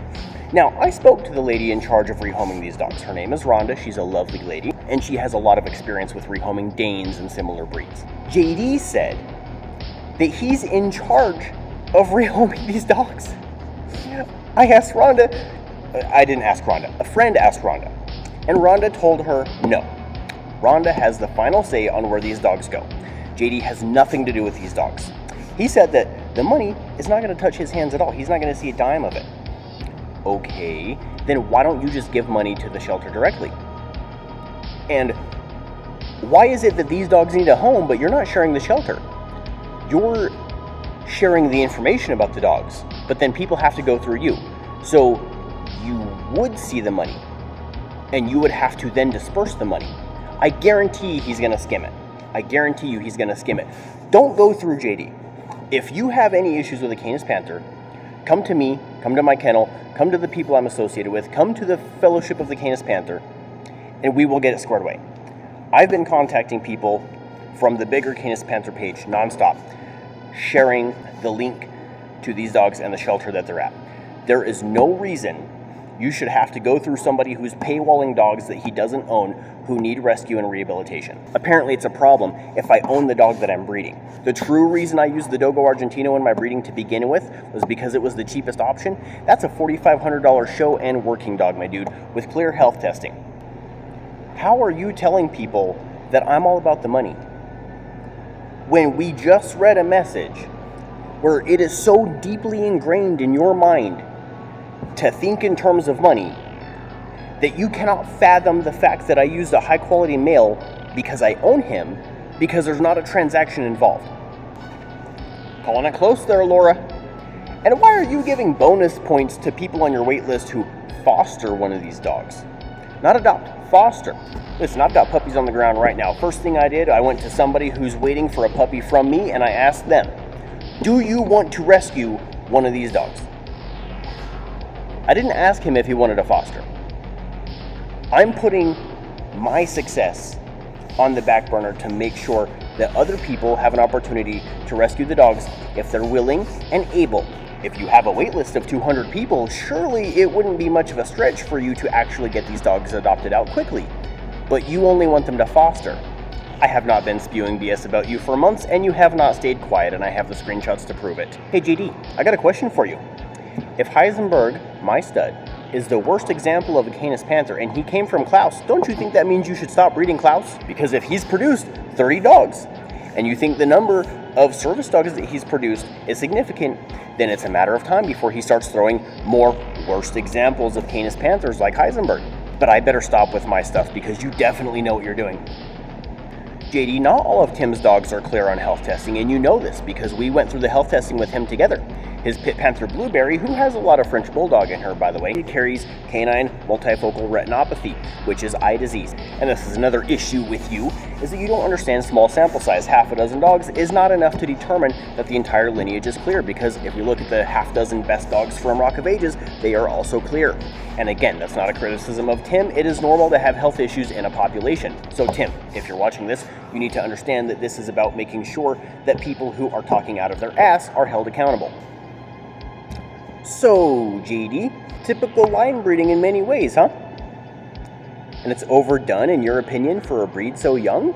Now, I spoke to the lady in charge of rehoming these dogs. Her name is Rhonda. She's a lovely lady, and she has a lot of experience with rehoming Danes and similar breeds. JD said that he's in charge of rehoming these dogs. I asked Rhonda, I didn't ask Rhonda, a friend asked Rhonda, and Rhonda told her no. Rhonda has the final say on where these dogs go. JD has nothing to do with these dogs. He said that the money is not going to touch his hands at all. He's not going to see a dime of it. Okay, then why don't you just give money to the shelter directly? And why is it that these dogs need a home, but you're not sharing the shelter? You're sharing the information about the dogs, but then people have to go through you. So you would see the money, and you would have to then disperse the money. I guarantee he's going to skim it. I guarantee you he's going to skim it. Don't go through JD. If you have any issues with a Canis Panther, come to me, come to my kennel, come to the people I'm associated with, come to the Fellowship of the Canis Panther, and we will get it squared away. I've been contacting people from the bigger Canis Panther page nonstop, sharing the link to these dogs and the shelter that they're at. There is no reason you should have to go through somebody who's paywalling dogs that he doesn't own who need rescue and rehabilitation. Apparently it's a problem if I own the dog that I'm breeding. The true reason I used the Dogo Argentino in my breeding to begin with was because it was the cheapest option. That's a $4,500 show and working dog, my dude, with clear health testing. How are you telling people that I'm all about the money when we just read a message where it is so deeply ingrained in your mind to think in terms of money that you cannot fathom the fact that I used a high quality male because I own him, because there's not a transaction involved? Calling it close there, Laura. And why are you giving bonus points to people on your wait list who foster one of these dogs? Not adopt, foster. Listen, I've got puppies on the ground right now. First thing I did, I went to somebody who's waiting for a puppy from me and I asked them, do you want to rescue one of these dogs? I didn't ask him if he wanted to foster. I'm putting my success on the back burner to make sure that other people have an opportunity to rescue the dogs if they're willing and able. If you have a wait list of 200 people, surely it wouldn't be much of a stretch for you to actually get these dogs adopted out quickly. But you only want them to foster. I have not been spewing BS about you for months, and you have not stayed quiet, and I have the screenshots to prove it. Hey JD, I got a question for you. If Heisenberg, my stud, is the worst example of a Canis Panther, and he came from Klaus, don't you think that means you should stop breeding Klaus? Because if he's produced 30 dogs, and you think the number of service dogs that he's produced is significant, then it's a matter of time before he starts throwing more worst examples of Canis Panthers like Heisenberg. But I better stop with my stuff because you definitely know what you're doing. JD, not all of Tim's dogs are clear on health testing, and you know this because we went through the health testing with him together. His pit panther Blueberry, who has a lot of French Bulldog in her, by the way, carries canine multifocal retinopathy, which is eye disease. And this is another issue with you, is that you don't understand small sample size. Half a dozen dogs is not enough to determine that the entire lineage is clear, because if we look at the half dozen best dogs from Rock of Ages, they are also clear. And again, that's not a criticism of Tim. It is normal to have health issues in a population. So Tim, if you're watching this, you need to understand that this is about making sure that people who are talking out of their ass are held accountable. So, JD, typical line breeding in many ways, huh? And it's overdone, in your opinion, for a breed so young?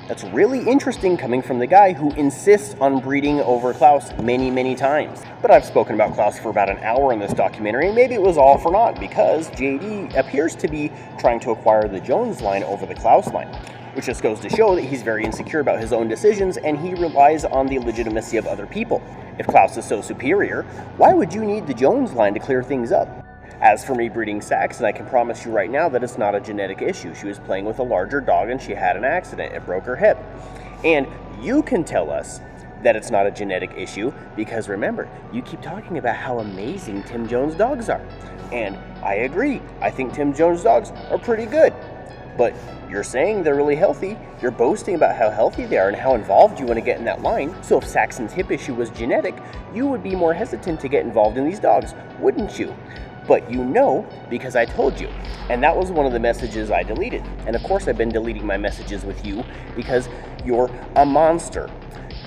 That's really interesting coming from the guy who insists on breeding over Klaus many, many times. But I've spoken about Klaus for about an hour in this documentary, and maybe it was all for naught because JD appears to be trying to acquire the Jones line over the Klaus line, which just goes to show that he's very insecure about his own decisions and he relies on the legitimacy of other people. If Klaus is so superior, why would you need the Jones line to clear things up? As for me breeding Saxon, I can promise you right now that it's not a genetic issue. She was playing with a larger dog and she had an accident. It broke her hip. And you can tell us that it's not a genetic issue because remember, you keep talking about how amazing Tim Jones dogs are. And I agree. I think Tim Jones dogs are pretty good. But you're saying they're really healthy. You're boasting about how healthy they are and how involved you want to get in that line. So if Saxon's hip issue was genetic, you would be more hesitant to get involved in these dogs, wouldn't you? But you know because I told you. And that was one of the messages I deleted. And of course I've been deleting my messages with you because you're a monster.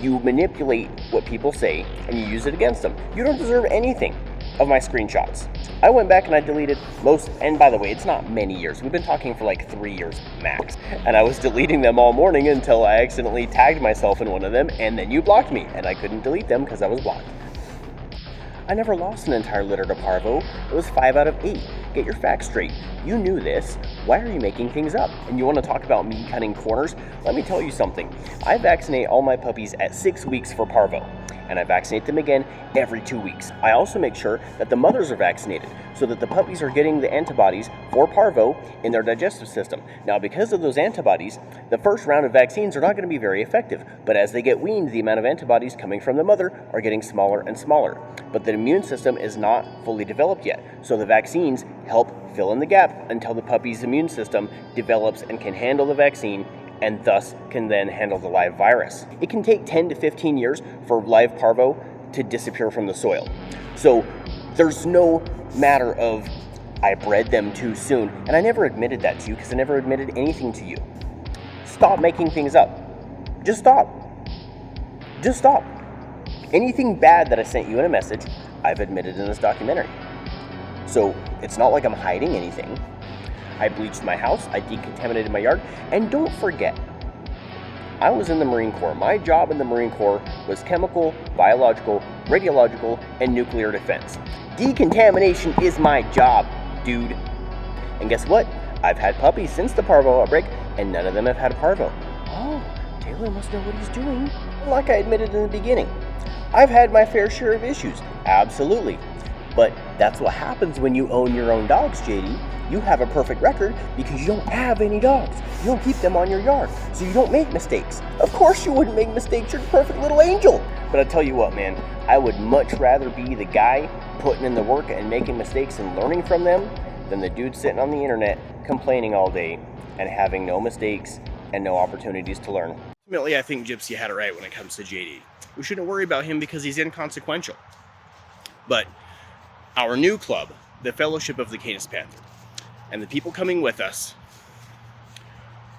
You manipulate what people say and you use it against them. You don't deserve anything of my screenshots. I went back and I deleted most, and by the way, it's not many years. We've been talking for like 3 years max. And I was deleting them all morning until I accidentally tagged myself in one of them and then you blocked me and I couldn't delete them because I was blocked. I never lost an entire litter to Parvo. It was 5 out of 8. Get your facts straight. You knew this. Why are you making things up? And you want to talk about me cutting corners? Let me tell you something. I vaccinate all my puppies at 6 weeks for Parvo. And I vaccinate them again every 2 weeks. I also make sure that the mothers are vaccinated so that the puppies are getting the antibodies for Parvo in their digestive system. Now, because of those antibodies, the first round of vaccines are not going to be very effective. But as they get weaned, the amount of antibodies coming from the mother are getting smaller and smaller. But the immune system is not fully developed yet. So the vaccines help fill in the gap until the puppy's immune system develops and can handle the vaccine and thus can then handle the live virus. It can take 10 to 15 years for live Parvo to disappear from the soil. So there's no matter of I bred them too soon, and I never admitted that to you because I never admitted anything to you. Stop making things up. Just stop. Just stop. Anything bad that I sent you in a message, I've admitted in this documentary. So it's not like I'm hiding anything. I bleached my house, I decontaminated my yard, and don't forget, I was in the Marine Corps. My job in the Marine Corps was chemical, biological, radiological, and nuclear defense. Decontamination is my job, dude. And guess what? I've had puppies since the Parvo outbreak, and none of them have had Parvo. Oh, Taylor must know what he's doing. Like I admitted in the beginning, I've had my fair share of issues, absolutely. But that's what happens when you own your own dogs, JD. You have a perfect record because you don't have any dogs. You don't keep them on your yard, so you don't make mistakes. Of course you wouldn't make mistakes, you're the perfect little angel. But I tell you what, man, I would much rather be the guy putting in the work and making mistakes and learning from them than the dude sitting on the internet complaining all day and having no mistakes and no opportunities to learn. Ultimately, I think Gypsy had it right when it comes to JD. We shouldn't worry about him because he's inconsequential. But our new club, the Fellowship of the Canis Panther, and the people coming with us,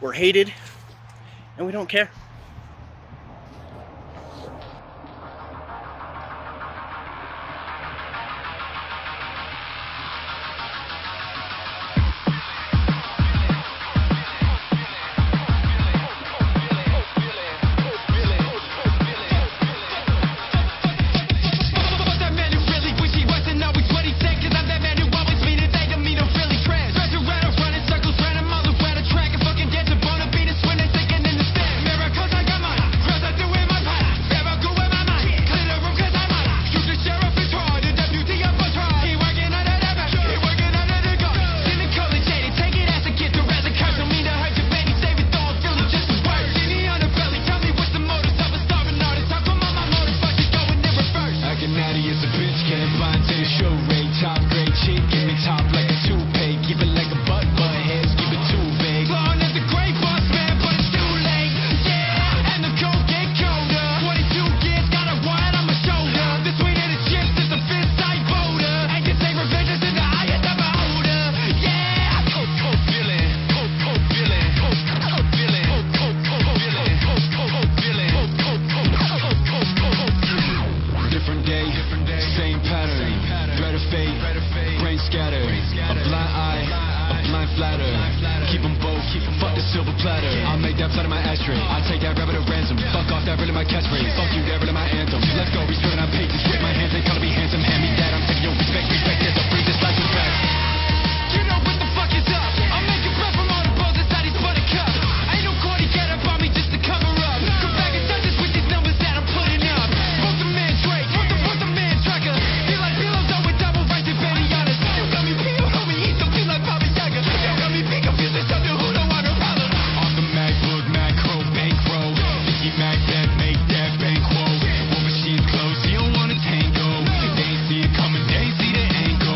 we're hated and we don't care. silver platter. I'll make that flat in my ashtray. I take that rabbit a ransom. Fuck off, that really my catchphrase. Fuck you, that really my anthem. Let's go, restripping on pages with my hands. They call me handsome. Hand me that, I'm taking your respect. Respect is a free, this life is back. You know what the fuck is up? I'm making breath from all the balls inside these buttercup. Ain't no corny get up on me just to cover up. Come back and touch us with these numbers that I'm putting up. Both the man Drake, both the man Tracker. Feel like pillows on with double rights and Benny honest. You got me P.O. homie, he's the feel like Bobby Yaga. You got me P confused with something who don't want no problem. On the MacBook, macro, bankroll. Vicky Mac, that make that bankroll. War machine's close, he don't wanna tango. They ain't see it coming, they ain't see the angle.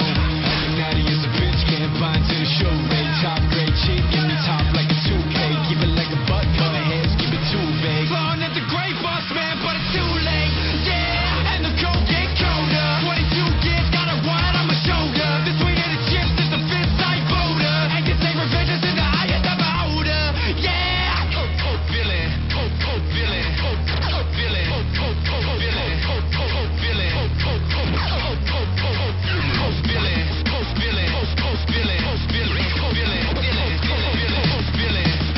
Natty is a bitch, can't bind to the show rate. Top grade chick, give me top like a 2K. Keep it like a butt, gun ahead, keep it too vague. Blowing at the great boss man, but it's too late. Yeah, and the cold get colder. 22 years, got a wide on my shoulder. The sweet of the chips is the fifth side boulder. And you say revenge is in the eye of the beholder. Yeah, cold villain, cold villain, cold villain, cold villain, cold villain, cold villain, cold villain, cold villain, cold villain, cold villain, cold villain, cold villain, cold villain,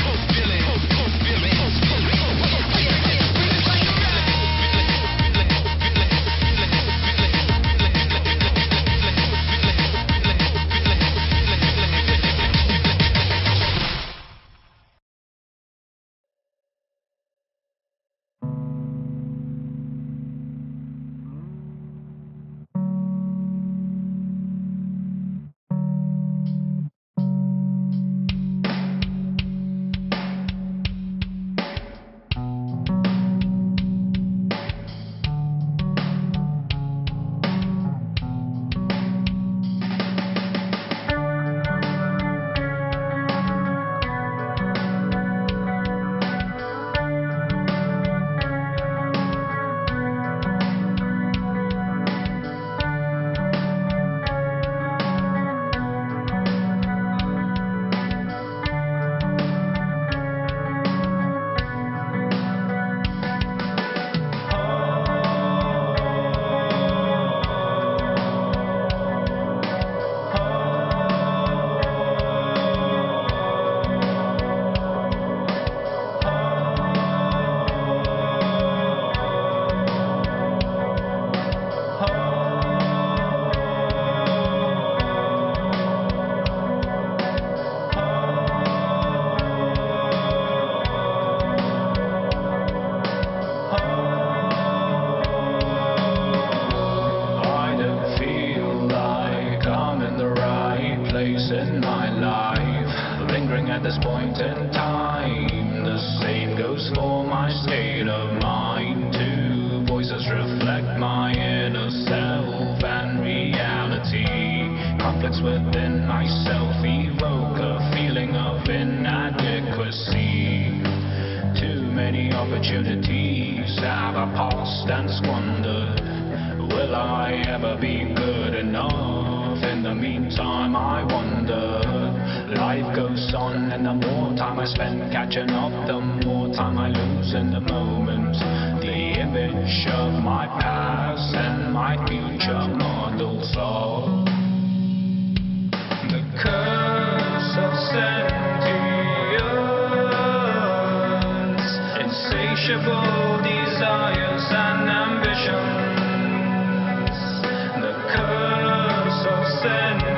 cold villain, cold villain, cold this point in time. The same goes for my state of mind. Two voices reflect my inner self and reality. Conflicts within myself evoke a feeling of inadequacy. Too many opportunities have I passed and squandered. Will I ever be good enough? In the meantime I wonder. Life goes on and the more time I spend catching up, the more time I lose in the moment. The image of my past and my future models of the curse of sentience, insatiable desires and ambitions. The curse of sentience,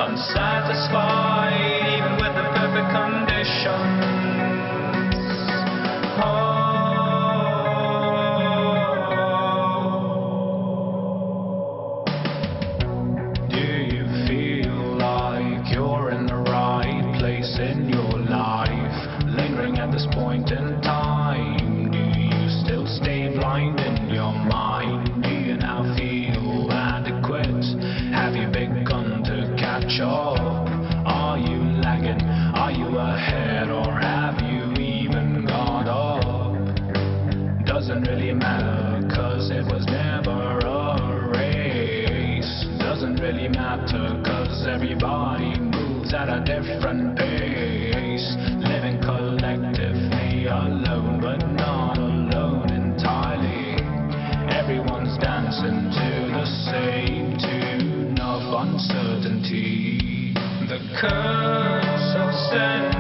unsatisfied even with the perfect conditions. Do you feel like you're in the right place in your life, lingering at this point in time? Do you still stay blind in your mind? Do you now feel adequate? Have you begun to catch up? Are you lagging? Are you ahead? Or have you even got up? Doesn't really matter, cause it was never a race. Doesn't really matter, cause everybody moves at a different pace. Living collectively alone, but not alone entirely. Everyone's dancing to the same tune of uncertainty. The curse of sadness.